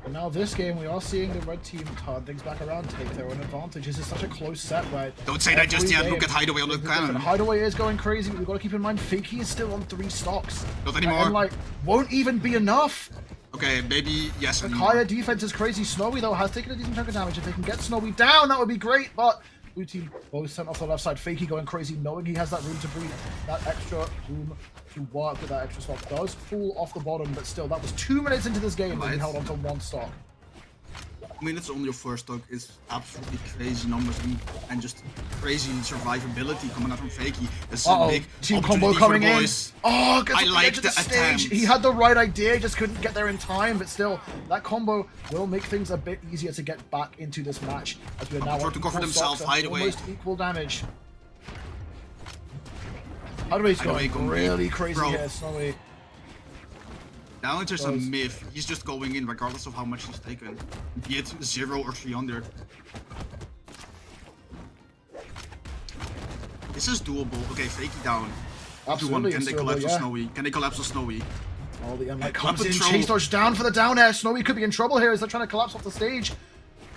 And now this game, we are seeing the red team turn things back around, take their own advantage. This is such a close set, right? Don't say that just yet. Look at Hideaway on the cannon. Hideaway is going crazy, but we've got to keep in mind, Fakey is still on 3 stocks. Not anymore. And like, won't even be enough. Okay, maybe yes. The Kaya defense is crazy. Snowy, though, has taken a decent chunk of damage. If they can get Snowy down, that would be great, but blue team both sent off the left side. Fakey going crazy, knowing he has that room to breathe, that extra room to work with that extra stock. Does fall off the bottom, but still, that was 2 minutes into this game and he held onto 1 stock. I mean, it's only your first stock. It's absolutely crazy numbers and just crazy survivability coming out from Fakey. This is a big team combo coming in. Oh, I like the attempt. He had the right idea, just couldn't get there in time. But still, that combo will make things a bit easier to get back into this match. As we are now trying to cover themselves. Hideaway. Almost equal damage. Hideaway's going really crazy here, Snowy. Now it's just a myth. He's just going in regardless of how much he's taken. Be it 0 or 300. This is doable. Okay, Fakey down. Absolutely, Can they collapse on Snowy? Can they collapse on Snowy? Oh, the M-Light Club comes in. control. Chase dodge down for the down air. Snowy could be in trouble here as they're trying to collapse off the stage.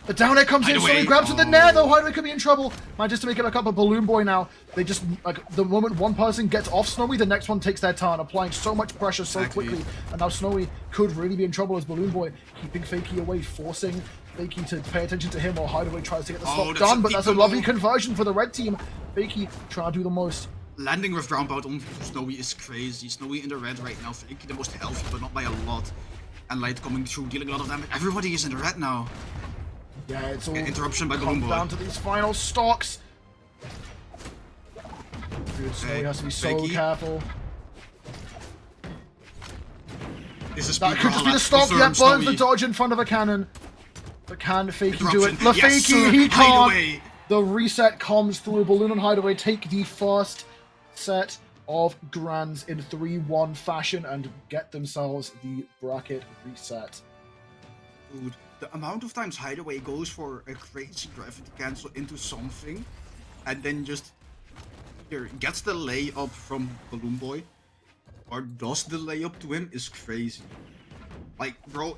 The down air comes in. Hideaway. Snowy grabs with the nair though. Hideaway could be in trouble. Manages to make it back up. A BalloonBoy now. They just, like, the moment one person gets off Snowy, the next one takes their turn, applying so much pressure so Exactly. quickly. And now Snowy could really be in trouble as BalloonBoy keeping Fakey away, forcing Fakey to pay attention to him while Hideaway tries to get the stop that's done. a But that's a peekaboo. lovely conversion for the red team. Fakey trying to do the most. Landing with ground pound on Snowy is crazy. Snowy in the red right now. Fakey the most healthy, but not by a lot. And Light coming through, dealing a lot of damage. Everybody is in the red now. Yeah, it's all Interruption by comes BalloonBoy. down to these final stocks. Dude, Snowy has to be so Fakey. careful. This is That could just be the stock. Yeah, burns the dodge in front of a cannon. But can Fakey do it? Interruption. Yes, Fakey, sir. he can't. Hideaway. The reset comes through. Balloon and Hideaway take the first set of grands in 3-1 fashion and get themselves the bracket reset. Dude, the amount of times Hideaway goes for a crazy gravity cancel into something and then just either gets the layup from BalloonBoy or does the layup to him is crazy. Like, bro,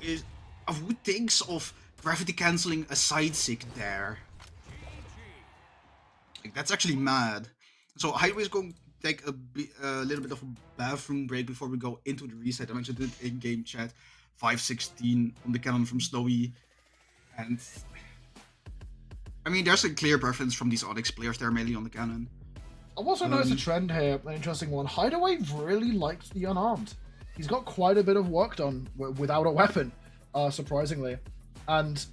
who thinks of gravity canceling a side sick there? Like, that's actually mad. So Hideaway is going to take a little bit of a bathroom break before we go into the reset. I mentioned it in game chat. 516 on the cannon from Snowy. And I mean, there's a clear preference from these Onyx players. They're mainly on the cannon. I've also noticed a trend here, an interesting one. Hideaway really likes the unarmed. He's got quite a bit of work done without a weapon, surprisingly. And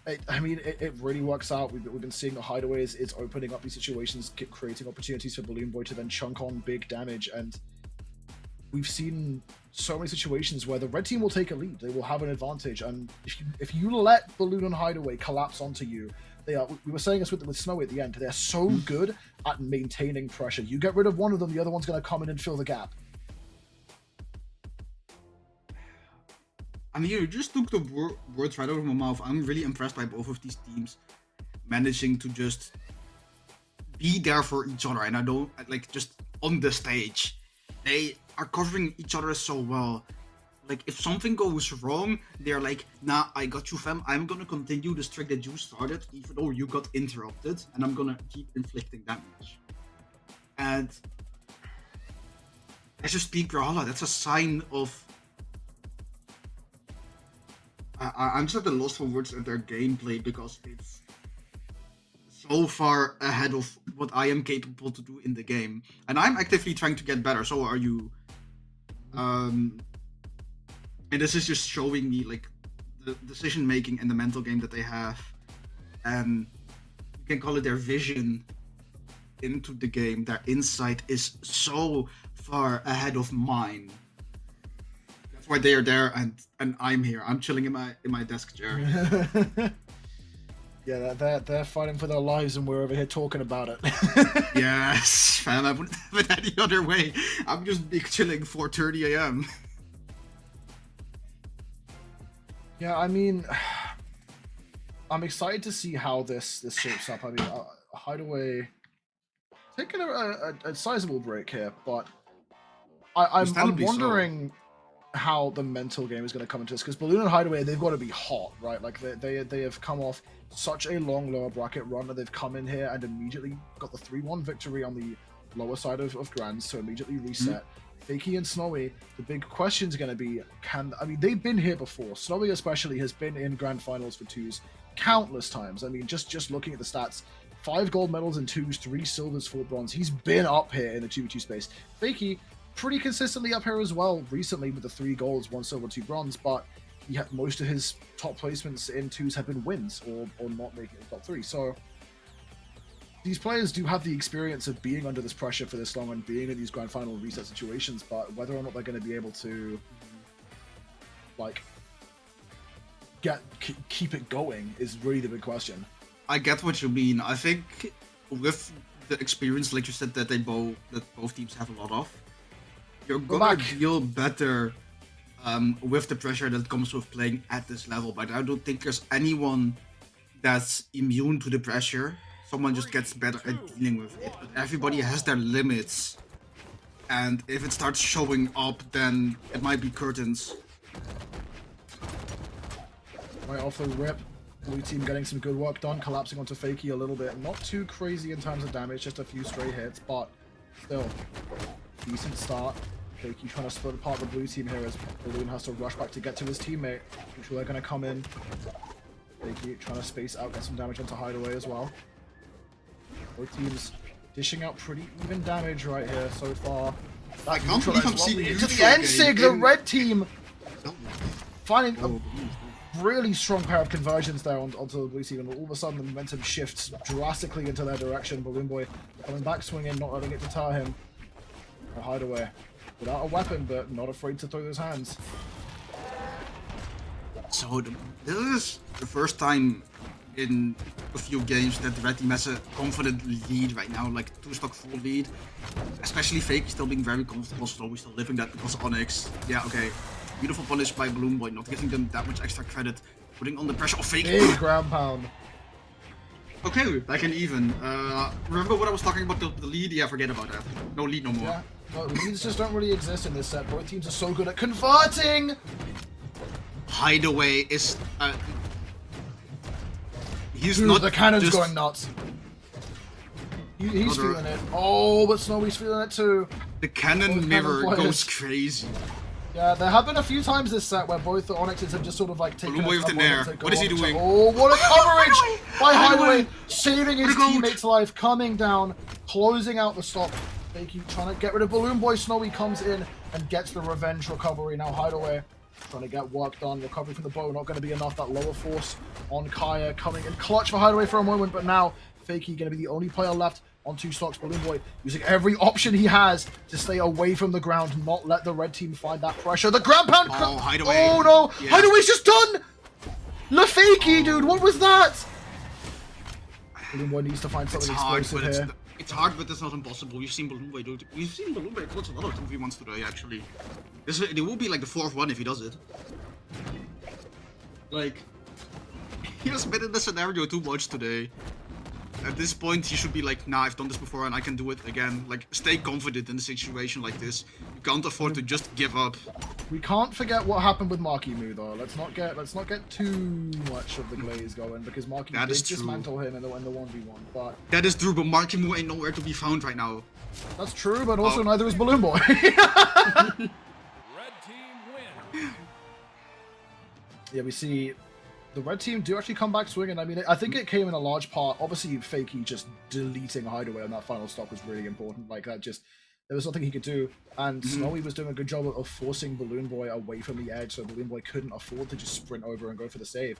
it really works out. We've been seeing the Hideaway is opening up these situations, creating opportunities for BalloonBoy to then chunk on big damage. And we've seen so many situations where the red team will take a lead. They will have an advantage. And if you let Balloon and Hideaway collapse onto you, we were saying this with Snowy at the end, they're so good at maintaining pressure. You get rid of one of them, the other one's going to come in and fill the gap. I mean, you just took the words right out of my mouth. I'm really impressed by both of these teams managing to just be there for each other. And I don't, like, just on the stage, they are covering each other so well. Like, if something goes wrong, they're like, nah, I got you, fam. I'm gonna continue the streak that you started, even though you got interrupted, and I'm gonna keep inflicting damage. And as you speak, Brawlhalla, that's a sign of... I'm just at a loss for words at their gameplay, because it's so far ahead of what I am capable to do in the game. And I'm actively trying to get better, so are you. And this is just showing me, like, the decision making and the mental game that they have. And you can call it their vision into the game. Their insight is so far ahead of mine. That's why they are there and I'm here. I'm chilling in my desk chair. Yeah, they're fighting for their lives and we're over here talking about it. Yes, fam, I wouldn't have it any other way. I'm just big chilling 4:30 a.m. Yeah, I mean, I'm excited to see how this shapes up. I mean, Hideaway taking a sizable break here, but I'm wondering how the mental game is going to come into this, because Balloon and Hideaway, they've got to be hot, right? Like they have come off such a long lower bracket run, and they've come in here and immediately got the 3-1 victory on the lower side of Grands to immediately reset. Fakey and Snowy, the big question is going to be, they've been here before. Snowy especially has been in grand finals for 2s countless times. I mean, just looking at the stats, 5 gold medals in 2s, 3 silvers, 4 bronze. He's been up here in the 2v2 space. Fakey, pretty consistently up here as well recently with the 3 golds, 1 silver, 2 bronze, but most of his top placements in 2s have been wins or not making the top 3. So these players do have the experience of being under this pressure for this long and being in these grand final reset situations, but whether or not they're going to be able to like keep it going is really the big question. I get what you mean. I think with the experience, like you said, that both teams have a lot of, you're gonna feel better with the pressure that comes with playing at this level. But I don't think there's anyone that's immune to the pressure. Someone just gets better at dealing with it. But everybody has their limits. And if it starts showing up, then it might be curtains. Right off the rip, blue team getting some good work done, collapsing onto Fakey a little bit. Not too crazy in terms of damage, just a few stray hits, but still, decent start. Fakey trying to split apart the blue team here as Balloon has to rush back to get to his teammate. I'm sure they're going to come in. Fakey trying to space out, get some damage onto Hideaway as well. Both teams dishing out pretty even damage right here so far. I can't believe I'm seeing into the neutral Ensig, game the in- red team finding Oh, a really strong pair of conversions there onto the blue team, and all of a sudden the momentum shifts drastically into their direction. BalloonBoy coming back swinging, not letting it deter him. A Hideaway without a weapon, but not afraid to throw those hands. So this is the first time in a few games that the red team has a confident lead right now, like 2-stock full lead. Especially Fakey still being very comfortable, Snowy still living that because Onyx. Yeah, okay. Beautiful punish by BalloonBoy, not giving them that much extra credit. Putting on the pressure of Fakey. Big ground pound. Okay, we're back and even. Remember what I was talking about, the lead? Yeah, forget about that. No lead no more. Yeah, but leads just don't really exist in this set. Both teams are so good at converting. Hideaway is... he's Dude, not the cannon's just... going nuts. He's Another- feeling it. Oh, but Snowy's feeling it too. The cannon Both mirror cannon goes players. crazy. Yeah, there have been a few times this set where both the Onyxes have just sort of like taken BalloonBoy with a the nair. moment to go What is he on to- doing? Oh, what a coverage by Hideaway! Hideaway, saving his What a goat! teammate's life, coming down, closing out the stop. Fakey trying to get rid of BalloonBoy. Snowy comes in and gets the revenge recovery. Now Hideaway trying to get work done. Recovery from the bow, not going to be enough. That lower force on Kaya coming in clutch for Hideaway for a moment, but now Fakey going to be the only player left on 2 stocks. BalloonBoy using every option he has to stay away from the ground, not let the red team find that pressure. The ground pound. Oh, Hideaway. Oh no! Yeah. Hideaway's just done. Le Fakey, dude, what was that? BalloonBoy needs to find It's something hard, explosive but here. it's hard, but it's not impossible. We've seen BalloonBoy do it. We've seen BalloonBoy clutch a lot of 2v1s today, actually. It will be like the 4th one if he does it. Like, he has been in the scenario too much today. At this point, he should be like, nah, I've done this before and I can do it again. Like, stay confident in a situation like this. You can't afford to just give up. We can't forget what happened with Marckiemoo though. Let's not get too much of the glaze going, because Marckiemoo That did is true. dismantle him in the 1v1. But That is true, but Marckiemoo ain't nowhere to be found right now. that's true. But also Oh. neither is BalloonBoy. Red team wins. Yeah, we see the red team do actually come back swinging. I mean, I think it came in a large part. Obviously, Fakey just deleting Hideaway on that final stop was really important. Like that, just there was nothing he could do, and Snowy was doing a good job of forcing BalloonBoy away from the edge, so BalloonBoy couldn't afford to just sprint over and go for the save.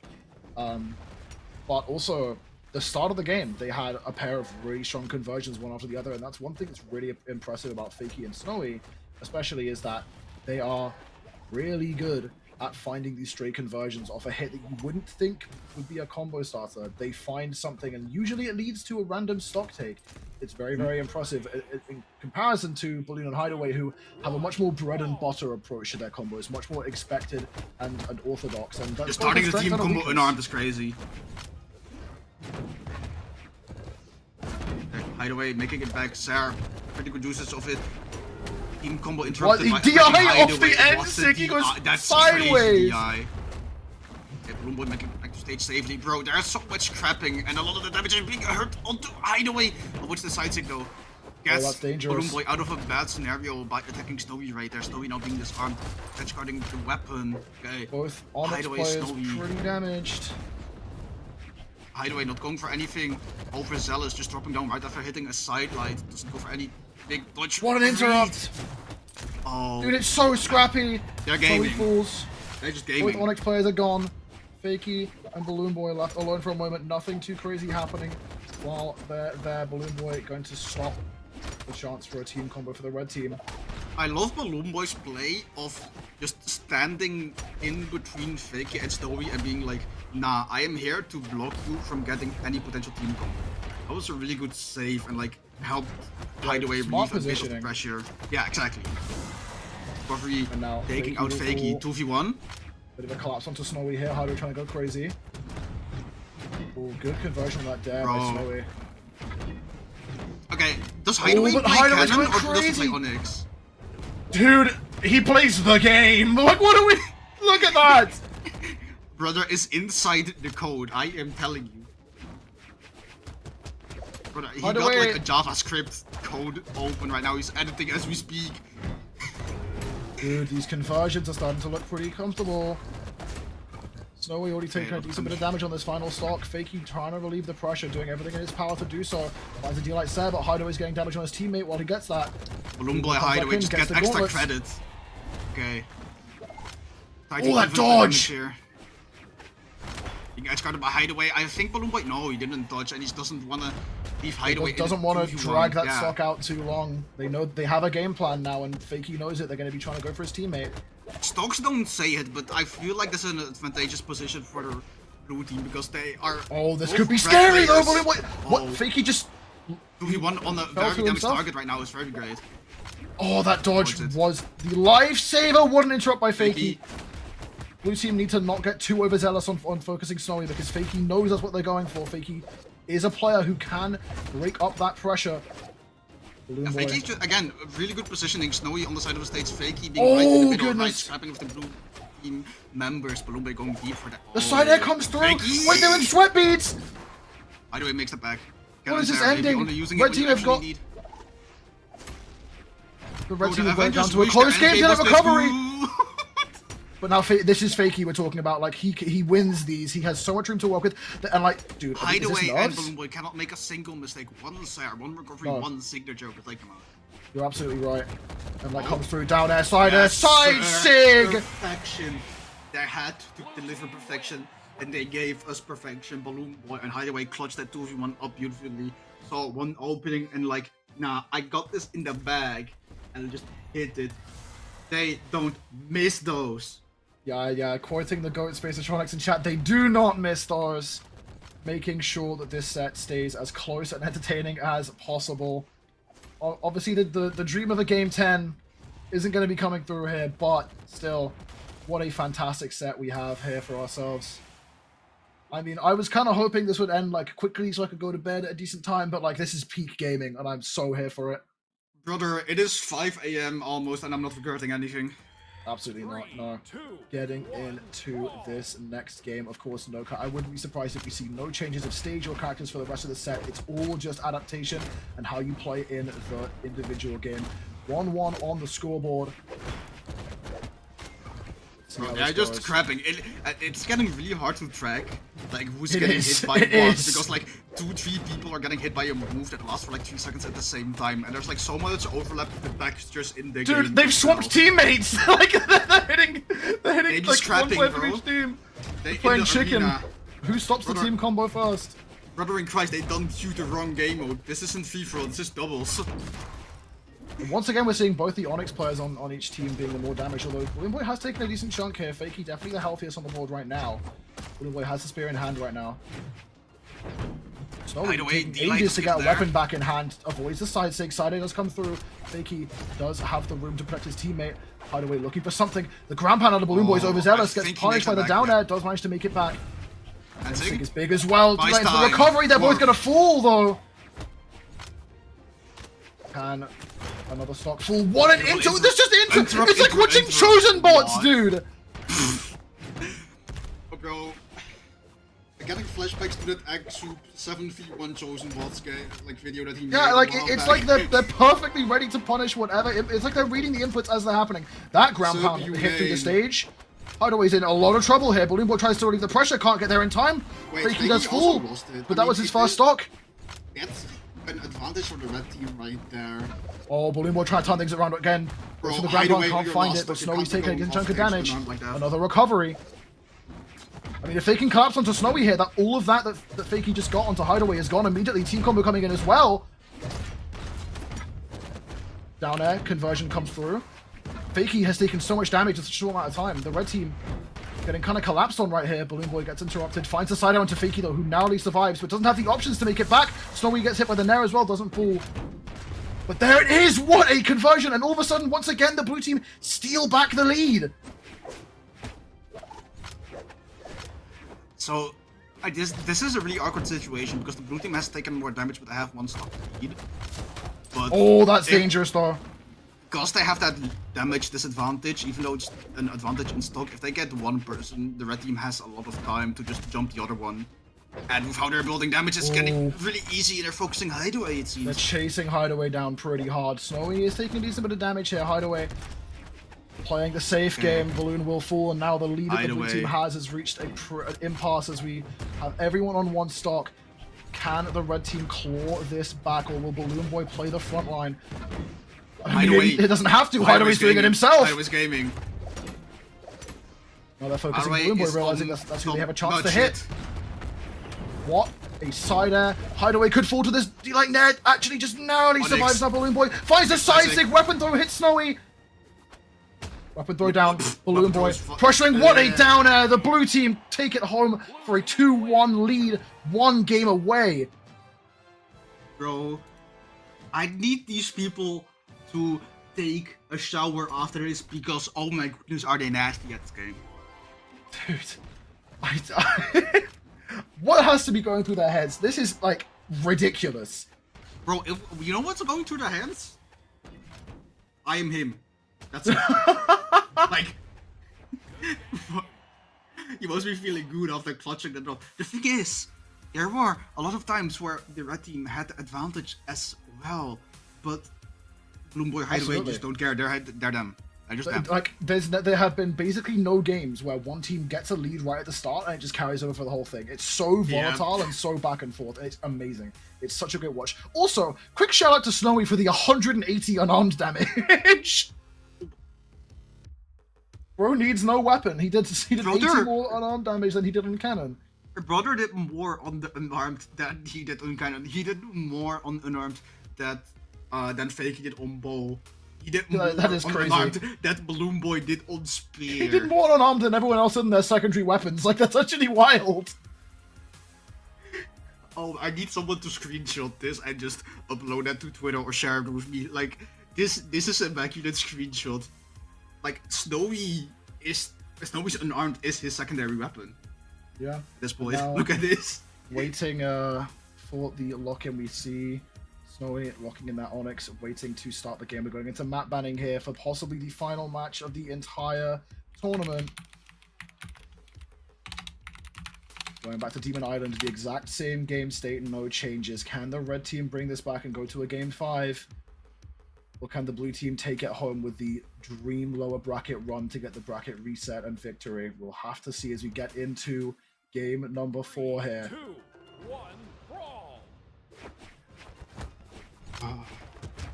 But also, the start of the game, they had a pair of really strong conversions one after the other, and that's one thing that's really impressive about Fakey and Snowy, especially, is that they are really good at finding these stray conversions off a hit that you wouldn't think would be a combo starter. They find something, and usually it leads to a random stock take. It's very, very impressive in comparison to Balloon and Hideaway, who have a much more bread and butter approach to their combos, much more expected and orthodox. And that's Just both a starting the strength team and a combo weakness. unarmed is crazy. Hideaway making it back. Sarah, pretty good usage of it. Team combo interrupted What? by DI Hideaway. off the end, What's the Sick, he goes DI? That's sideways. crazy DI. Okay, BalloonBoy making it back to stage safely. Bro, there's so much scrapping and a lot of the damage is being hurt onto Hideaway. Oh, what's the side stick though? Gets that's dangerous. BalloonBoy out of a bad scenario by attacking Snowy right there. Snowy now being disarmed. Edge guarding the weapon. Okay. Both Onyx Hideaway, players Snowy. pretty damaged. Hideaway not going for anything. Overzealous, just dropping down right after hitting a side light. Doesn't go for any big dodge. What an interrupt! Oh, Dude, it's so scrappy. they're Snowy gaming. falls. They're just Both gaming. Onyx players are gone. Fakey and BalloonBoy left alone for a moment. Nothing too crazy happening. While they're there, BalloonBoy going to stop the chance for a team combo for the red team. I love BalloonBoy's play of just standing in between Fakey and Snowy and being like, nah, I am here to block you from getting any potential team combo. That was a really good save and like helped Hideaway smart relieve a bit of positioning. pressure. Yeah, exactly. recovery, And now taking Fakey out will Fakey, fall. 2v1. Bit of a collapse onto Snowy here. Hideaway trying to go crazy. Oh, good conversion on that dare by Bro. Snowy. Okay, does Hideaway but play Hideaway's Cannon or going does he play crazy. Onyx? Dude, he plays the game. Like, what are we? Look at that. Brother is inside the code, I am telling you. Brother, he got Hideaway- like a JavaScript code open right now, he's editing as we speak. Dude, these conversions are starting to look pretty comfortable. Snowy already taking a decent bit of damage on this final stock. Fakey trying to relieve the pressure, doing everything in his power to do so. Finds a deal like Seb, but Hideaway's getting damage on his teammate while he gets that. BalloonBoy Comes back Hideaway in, just gets get the extra gauntlets. credit. Okay. Oh, that dodge! He gets guarded by Hideaway. I think BalloonBoy, no, he didn't dodge and he doesn't want to leave Hideaway. Doesn't want to 2v1. drag that Yeah. stock out too long. They know they have a game plan now, and Fakey knows it. They're going to be trying to go for his teammate. Stocks don't say it, but I feel like this is an advantageous position for the blue team because they are. Oh, this both could be red scary though. players. But what? Oh. Fakey just. 2v1 on a Fell very to damaged himself? target right now is very great. Oh, that dodge Dodged it. was the lifesaver. Wouldn't interrupt by Fakey. Fakey. Blue team need to not get too overzealous on focusing Snowy because Fakey knows that's what they're going for. Fakey is a player who can break up that pressure. Yeah, BalloonBoy. Fakey, again, really good positioning. Snowy on the side of the stage, Fakey being Oh, right in the middle, right, goodness. scrapping with the blue team members. BalloonBoy going deep for that. The side air comes through. Wait, they're in sweat beads. Hideaway makes it back. What is this Cannon there, maybe ending? only using Red it when team you have actually got- need. The red Bro, team the is going down Avengers to a wish close their game. endgame Didn't have was recovery. this. But now this is Fakey we're talking about. Like he wins these. He has so much room to work with. And like, dude, I mean, is this Hideaway and nerves? BalloonBoy cannot make a single mistake. One Sarah, one recovery, No. one signature could take them out. You're absolutely right. And like comes through down air, side air, Yes, side sir. sig. Perfection. They had to deliver perfection, and they gave us perfection. BalloonBoy and Hideaway clutched that 2v1 up beautifully. Saw one opening and like, nah, I got this in the bag, and just hit it. They don't miss those. Yeah. Quoting the GOAT Spaceatronics in chat, they do not miss those. Making sure that this set stays as close and entertaining as possible. Obviously, the dream of a Game 10 isn't going to be coming through here, but still, what a fantastic set we have here for ourselves. I mean, I was kind of hoping this would end like quickly so I could go to bed at a decent time, but like this is peak gaming, and I'm so here for it. Brother, it is 5 AM almost, and I'm not regretting anything. Absolutely not, no. 2. Getting into this next game, of course, I wouldn't be surprised if we see no changes of stage or characters for the rest of the set. It's all just adaptation and how you play in the individual game. 1-1 on the scoreboard. See how Yeah, this just goes. crapping. It's getting really hard to track, like who's It getting is, hit by it what, is. because like 2-3 people are getting hit by a move that lasts for like 3 seconds at the same time, and there's like so much overlap with the textures in the game. Dude, they've swapped teammates! Like, they're hitting They like be one scrapping, player from bro. each team. They Playing in the chicken. arena. Who stops the Brother. team combo first? Brother in Christ, they don't shoot the wrong game mode. This isn't free-for-all, this is doubles. Once again, we're seeing both the Onyx players on each team being the more damaged, although BalloonBoy has taken a decent chunk here. Fakey definitely the healthiest on the board right now. BalloonBoy has the spear in hand right now. Snowy Hideaway, taking D-Light ages to is get a there. weapon back in hand, avoids the side sig. Side A does come through. Fakey does have the room to protect his teammate. Hideaway looking for something. The ground pound out of BalloonBoy is Oh, overzealous, I gets think he punished makes by it the back, down yeah. air, does manage to make it back. And Sig Sig, is big as well. Buys Right into the time. recovery, they're both Whoa. gonna fall though. Can another stock fall? What an intro! This just intro! Interrupt, It's like interrupt, watching interrupt. Chosen Bots, What? dude! oh, bro. Getting flashbacks to that Egg Soup 7v1 Chosen Bots game, like video that he made. Yeah, a like while it's back. like they're perfectly ready to punish whatever. It's like they're reading the inputs as they're happening. That ground pound hit through the Subhumane. stage. Hideaway's in a lot of trouble here. BalloonBoy tries to relieve the pressure, can't get there in time. Wait, Fakey does Fakey also fall, lost it. but I that was mean, his it first is- stock. That's an advantage for the red team right there. Oh, BalloonBoy trying to turn things around again. Bro, Goes for the ground pound, Hideaway, can't you're find lost, it, but but you Snowy's can't taking a go decent chunk of off damage. stage like that. Another recovery. I mean, if they can collapse onto Snowy here, that all of that Fakey just got onto Hideaway is gone immediately. Team combo coming in as well. Down air, conversion comes through. Fakey has taken so much damage in such a short amount of time. The red team getting kind of collapsed on right here. BalloonBoy gets interrupted, finds the side air onto Fakey though, who narrowly survives, but doesn't have the options to make it back. Snowy gets hit by the Nair as well, doesn't fall. But there it is! What a conversion! And all of a sudden, once again, the blue team steal back the lead. So, this is a really awkward situation because the blue team has taken more damage, but they have 1 stock lead. But Oh, that's dangerous, though. because they have that damage disadvantage, even though it's an advantage in stock, if they get 1 person, the red team has a lot of time to just jump the other one. And with how they're building damage, it's getting really easy. They're focusing Hideaway, it They're seems. chasing Hideaway down pretty hard. Snowy is taking a decent bit of damage here. Hideaway playing the safe game. Balloon will fall, and now the lead that the blue team has reached an impasse as we have everyone on 1 stock. Can the red team claw this back, or will BalloonBoy play the front line? I mean, Hideaway. it doesn't have to. Hideaway's doing it himself. Hideaway's gaming. Now they're focusing Hideaway BalloonBoy, is realizing on that's who they have a chance top to notch hit. What? A side air. Hideaway could fall to this like net. Actually, just narrowly Onyx. survives now. BalloonBoy finds a side Classic. stick. Weapon throw hits Snowy. Weapon throw down. Weapon throw BalloonBoy is pressuring. What a down air. The blue team take it home for a 2-1 lead. 1 game away. Bro, I need these people to take a shower after this because, oh my goodness, are they nasty at this game. Dude. What has to be going through their heads? This is, like, ridiculous. Bro, you know what's going through their hands? I am him. That's it. Like, you must be feeling good after clutching the drop. The thing is, there were a lot of times where the red team had the advantage as well, but BalloonBoy Hideaway Absolutely. just don't care. They're them. They're just them. Like, there have been basically no games where one team gets a lead right at the start and it just carries over for the whole thing. It's so volatile and so back and forth. It's amazing. It's such a great watch. Also, quick shout out to Snowy for the 180 unarmed damage. Bro needs no weapon. He did 80 more unarmed damage than he did on cannon. Your brother did more on the unarmed than he did on cannon. He did more on unarmed than Fakey did on bow. He did more that is on crazy. unarmed that BalloonBoy did on spear. He did more unarmed than everyone else in their secondary weapons. Like, that's actually wild. Oh, I need someone to screenshot this and just upload that to Twitter or share it with me. Like, this is a immaculate screenshot. Like, Snowy's unarmed is his secondary weapon. Yeah. This point, Now- look at this. Waiting for the lock-in, we see Snowy locking in that Onyx, waiting to start the game. We're going into map banning here for possibly the final match of the entire tournament. Going back to Demon Island, the exact same game state, no changes. Can the red team bring this back and go to a game 5? Or can the blue team take it home with the dream lower bracket run to get the bracket reset and victory? We'll have to see as we get into game number 4 here. 2, 1, brawl.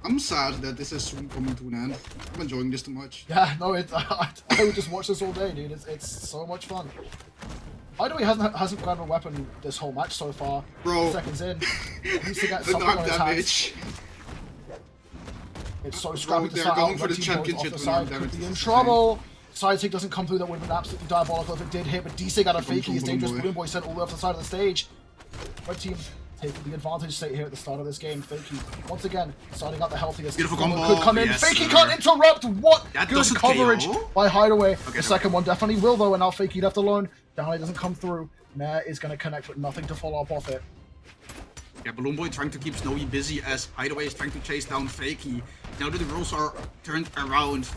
I'm sad that this is soon coming to an end. I'm enjoying this too much. Yeah, no, I would just watch this all day, dude. It's so much fun. Hideaway hasn't grabbed a weapon this whole match so far. Bro. Seconds in. He needs to get something on Unarmed his hands. damage. It's so scrappy to they're start going out. for the Red team goes championship off the unarmed side, damage. could be in This is trouble. Side take doesn't come through. That would have been absolutely diabolical if it did hit, but DC got a Come Fakey. from Is dangerous. BalloonBoy. BalloonBoy sent all the way off the side of the stage. Red team taking the advantage state here at the start of this game. Fakey, once again, starting out the healthiest. Beautiful Combo combo. could come in. Yes, Fakey sir. can't interrupt. What That good doesn't coverage KO. by Hideaway. Okay, The second one definitely will, though, and now Fakey left alone. Downlay doesn't come through. Nair is going to connect with nothing to follow up off it. Yeah, BalloonBoy trying to keep Snowy busy as Hideaway is trying to chase down Fakey. Now that the roles are turned around,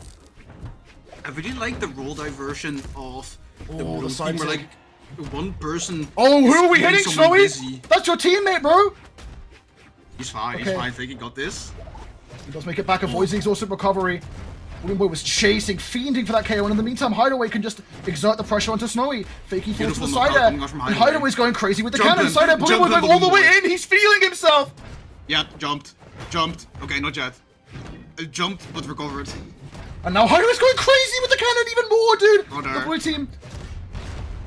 I really like the role diversion of the Oh, the blue side team where take. like one person. Oh, who is are we keeping hitting, someone Snowy? busy. That's your teammate, bro. He's fine. Okay. He's fine. Fakey got this. He does make it back, avoids the exhaustive recovery. BalloonBoy was chasing, fiending for that KO, and in the meantime, Hideaway can just exert the pressure onto Snowy. Fakey falls to Beautiful the side knockout air, coming out from and Hideaway. Hideaway's going crazy with the Jump cannon. in, Side air, jump BalloonBoy in, going all the way BalloonBoy. in. He's feeling himself. Yeah, jumped. Okay, not yet. Jumped, but recovered. And now Hideaway's going crazy with the cannon even more, dude. Brother. The blue team.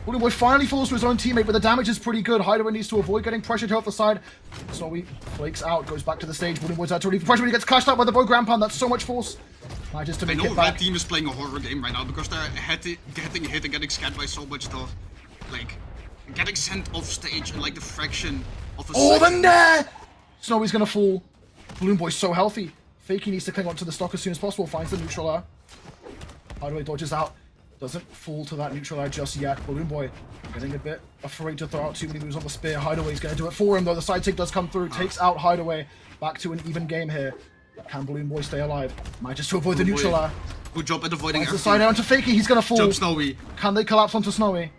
BalloonBoy finally falls to his own teammate, but the damage is pretty good. Hideaway needs to avoid getting pressured here off the side. Snowy flakes out, goes back to the stage. BalloonBoy's out to relieve the pressure, but he gets cashed out by the bow ground pound. That's so much force. Manages to I make know it Red back. Team is playing a horror game right now because they're getting hit and getting scanned by so much stuff. Like, getting sent off stage in like the fraction of a Oh, the second. Nair! Snowy's gonna fall. BalloonBoy's so healthy. Fakey needs to cling on to the stock as soon as possible. Finds the neutral air. Hideaway dodges out. Doesn't fall to that neutral air just yet. BalloonBoy getting a bit afraid to throw out too many moves on the spear. Hideaway's going to do it for him, though. The side take does come through. Takes out Hideaway. Back to an even game here. Can BalloonBoy stay alive? Might just to avoid the neutral air. Good job at avoiding Finds the side down to Fakey. He's going to fall. Jump Snowy. Can they collapse onto Snowy?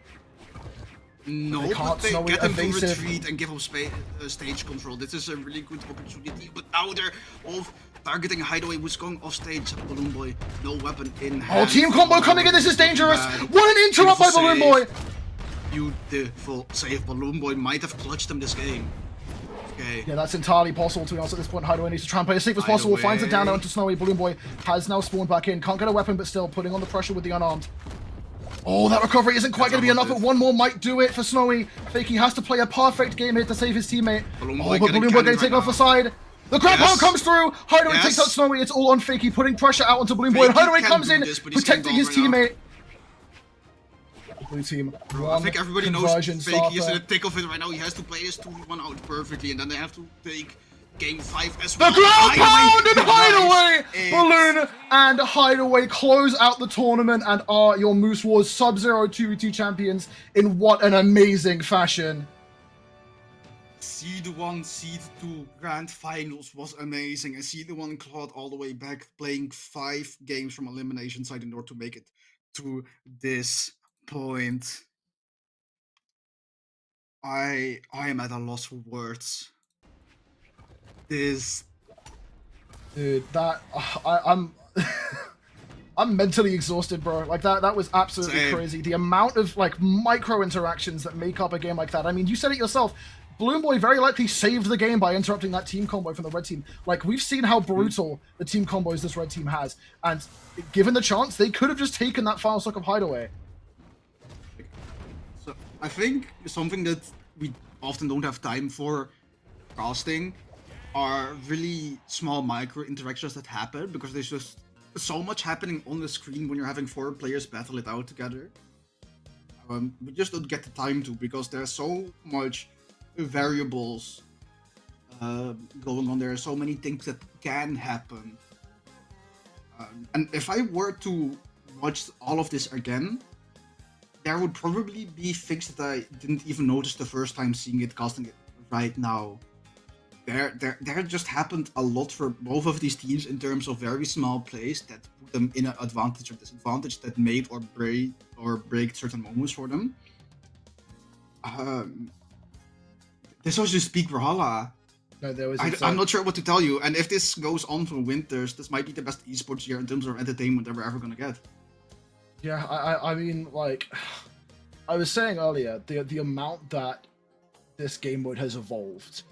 No, They can't. but they Snowy get him evasive. to retreat and give him stage control. This is a really good opportunity, but now they're off targeting Hideaway, who's going off stage. BalloonBoy, no weapon in hand. Oh, team combo coming in. This is dangerous. Bad. What an interrupt by Beautiful BalloonBoy. save. Beautiful save. BalloonBoy might have clutched him this game. Okay. Yeah, that's entirely possible to be honest at this point. Hideaway needs to try and play as safe as possible. Hideaway. Finds it down onto Snowy. BalloonBoy has now spawned back in. Can't get a weapon, but still putting on the pressure with the unarmed. Oh, that recovery isn't quite going to be enough, but one more might do it for Snowy. Fakey has to play a perfect game here to save his teammate. BalloonBoy But getting BalloonBoy canned going to take right off the now. side. The grab Yes. pound comes through. Hideaway Yes. takes out Snowy. It's all on Fakey, putting pressure out onto BalloonBoy. And Fakey Hideaway can comes do in, this, but he's protecting getting his bombed right teammate. Blue team. I think everybody knows conversion Fakey is in starter. the thick of it right now. He has to play this 2v1 out perfectly, and then they have to take game 5 as The well. ground pound and Hideaway! Hideaway! Balloon and Hideaway close out the tournament and are your Moose Wars Sub-Zero 2v2 champions in what an amazing fashion. Seed 1, Seed 2 Grand Finals was amazing, and Seed 1 clawed all the way back, playing 5 games from elimination side in order to make it to this point. I am at a loss for words. This Dude, that I'm I'm mentally exhausted, bro. Like that was absolutely Same. crazy. The amount of like micro interactions that make up a game like that. I mean, you said it yourself. BalloonBoy very likely saved the game by interrupting that team combo from the red team. Like, we've seen how brutal the team combos this red team has. And given the chance, they could have just taken that final stock of Hideaway. So I think something that we often don't have time for casting are really small micro interactions that happen, because there's just so much happening on the screen when you're having 4 players battle it out together. We just don't get the time to, because there's so much variables going on. There are so many things that can happen. And if I were to watch all of this again, there would probably be things that I didn't even notice the first time seeing it, casting it right now. There just happened a lot for both of these teams in terms of very small plays that put them in an advantage or disadvantage, that made or break certain moments for them. This was just peak Brawlhalla. No, there was. I'm not sure what to tell you, and if this goes on for winters, this might be the best esports year in terms of entertainment that we're ever gonna get. Yeah, I mean, like, I was saying earlier, the amount that this game mode has evolved,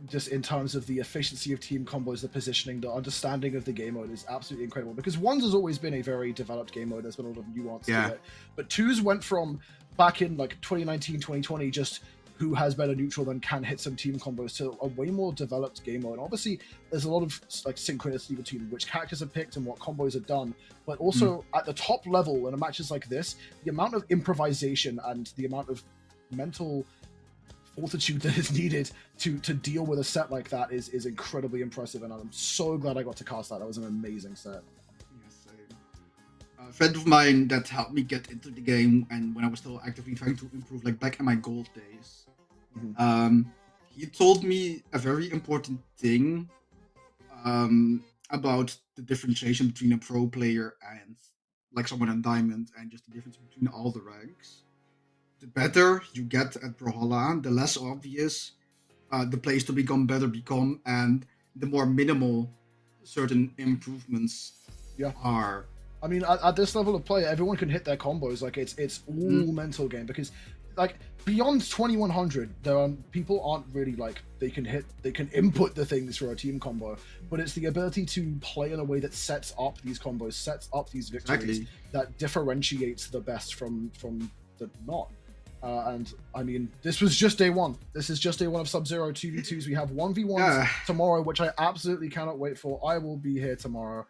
just in terms of the efficiency of team combos, the positioning, the understanding of the game mode is absolutely incredible. Because 1's has always been a very developed game mode. There's been a lot of nuance to it. But 2's went from back in like 2019, 2020, just who has better neutral than can hit some team combos, to a way more developed game mode. And obviously, there's a lot of like synchronicity between which characters are picked and what combos are done. But also at the top level in matches like this, the amount of improvisation and the amount of mental fortitude that is needed to deal with a set like that is incredibly impressive. And I'm so glad I got to cast that. That was an amazing set. A friend of mine that helped me get into the game, and when I was still actively trying to improve, like back in my gold days, he told me a very important thing about the differentiation between a pro player and like someone in diamond, and just the difference between all the ranks. The better you get at Brawlhalla, the less obvious the plays to become better become, and the more minimal certain improvements are. I mean, at this level of play, everyone can hit their combos. Like, it's all mental game, because like beyond 2100, people aren't really like they can input the things for a team combo, but it's the ability to play in a way that sets up these combos, sets up these victories, that differentiates the best from the not. And I mean, this was just day 1. This is just day 1 of Sub-Zero 2v2s. We have 1v1s tomorrow, which I absolutely cannot wait for. I will be here tomorrow,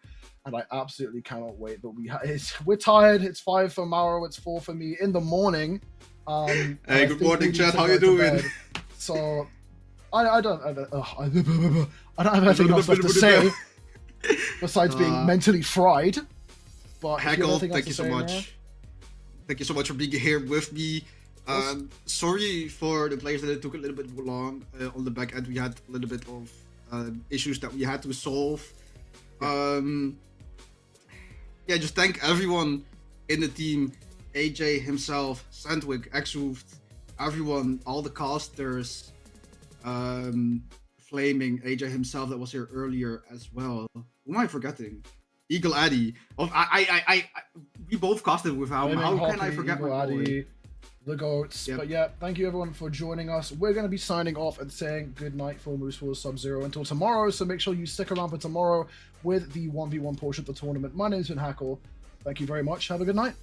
and I absolutely cannot wait. But we're tired. It's 5 for Mauro. It's 4 for me in the morning. Hey, good morning, chat. How you doing? So I don't have anything else left to say. besides being mentally fried. But Hackle, thank you so much. Thank you so much for being here with me. Sorry for the players that it took a little bit long on the back end. We had a little bit of issues that we had to solve. Just thank everyone in the team. AJ himself, Sandwick, Exhoofed, everyone, all the casters, Flaming, AJ himself that was here earlier as well. Who am I forgetting? Eagle Addy. We both casted with him. How can I forget my boy? The goats. Yep. But yeah, thank you everyone for joining us. We're going to be signing off and saying good night for Moose Wars Sub-Zero until tomorrow. So make sure you stick around for tomorrow with the 1v1 portion of the tournament. My name's been Hackle. Thank you very much. Have a good night.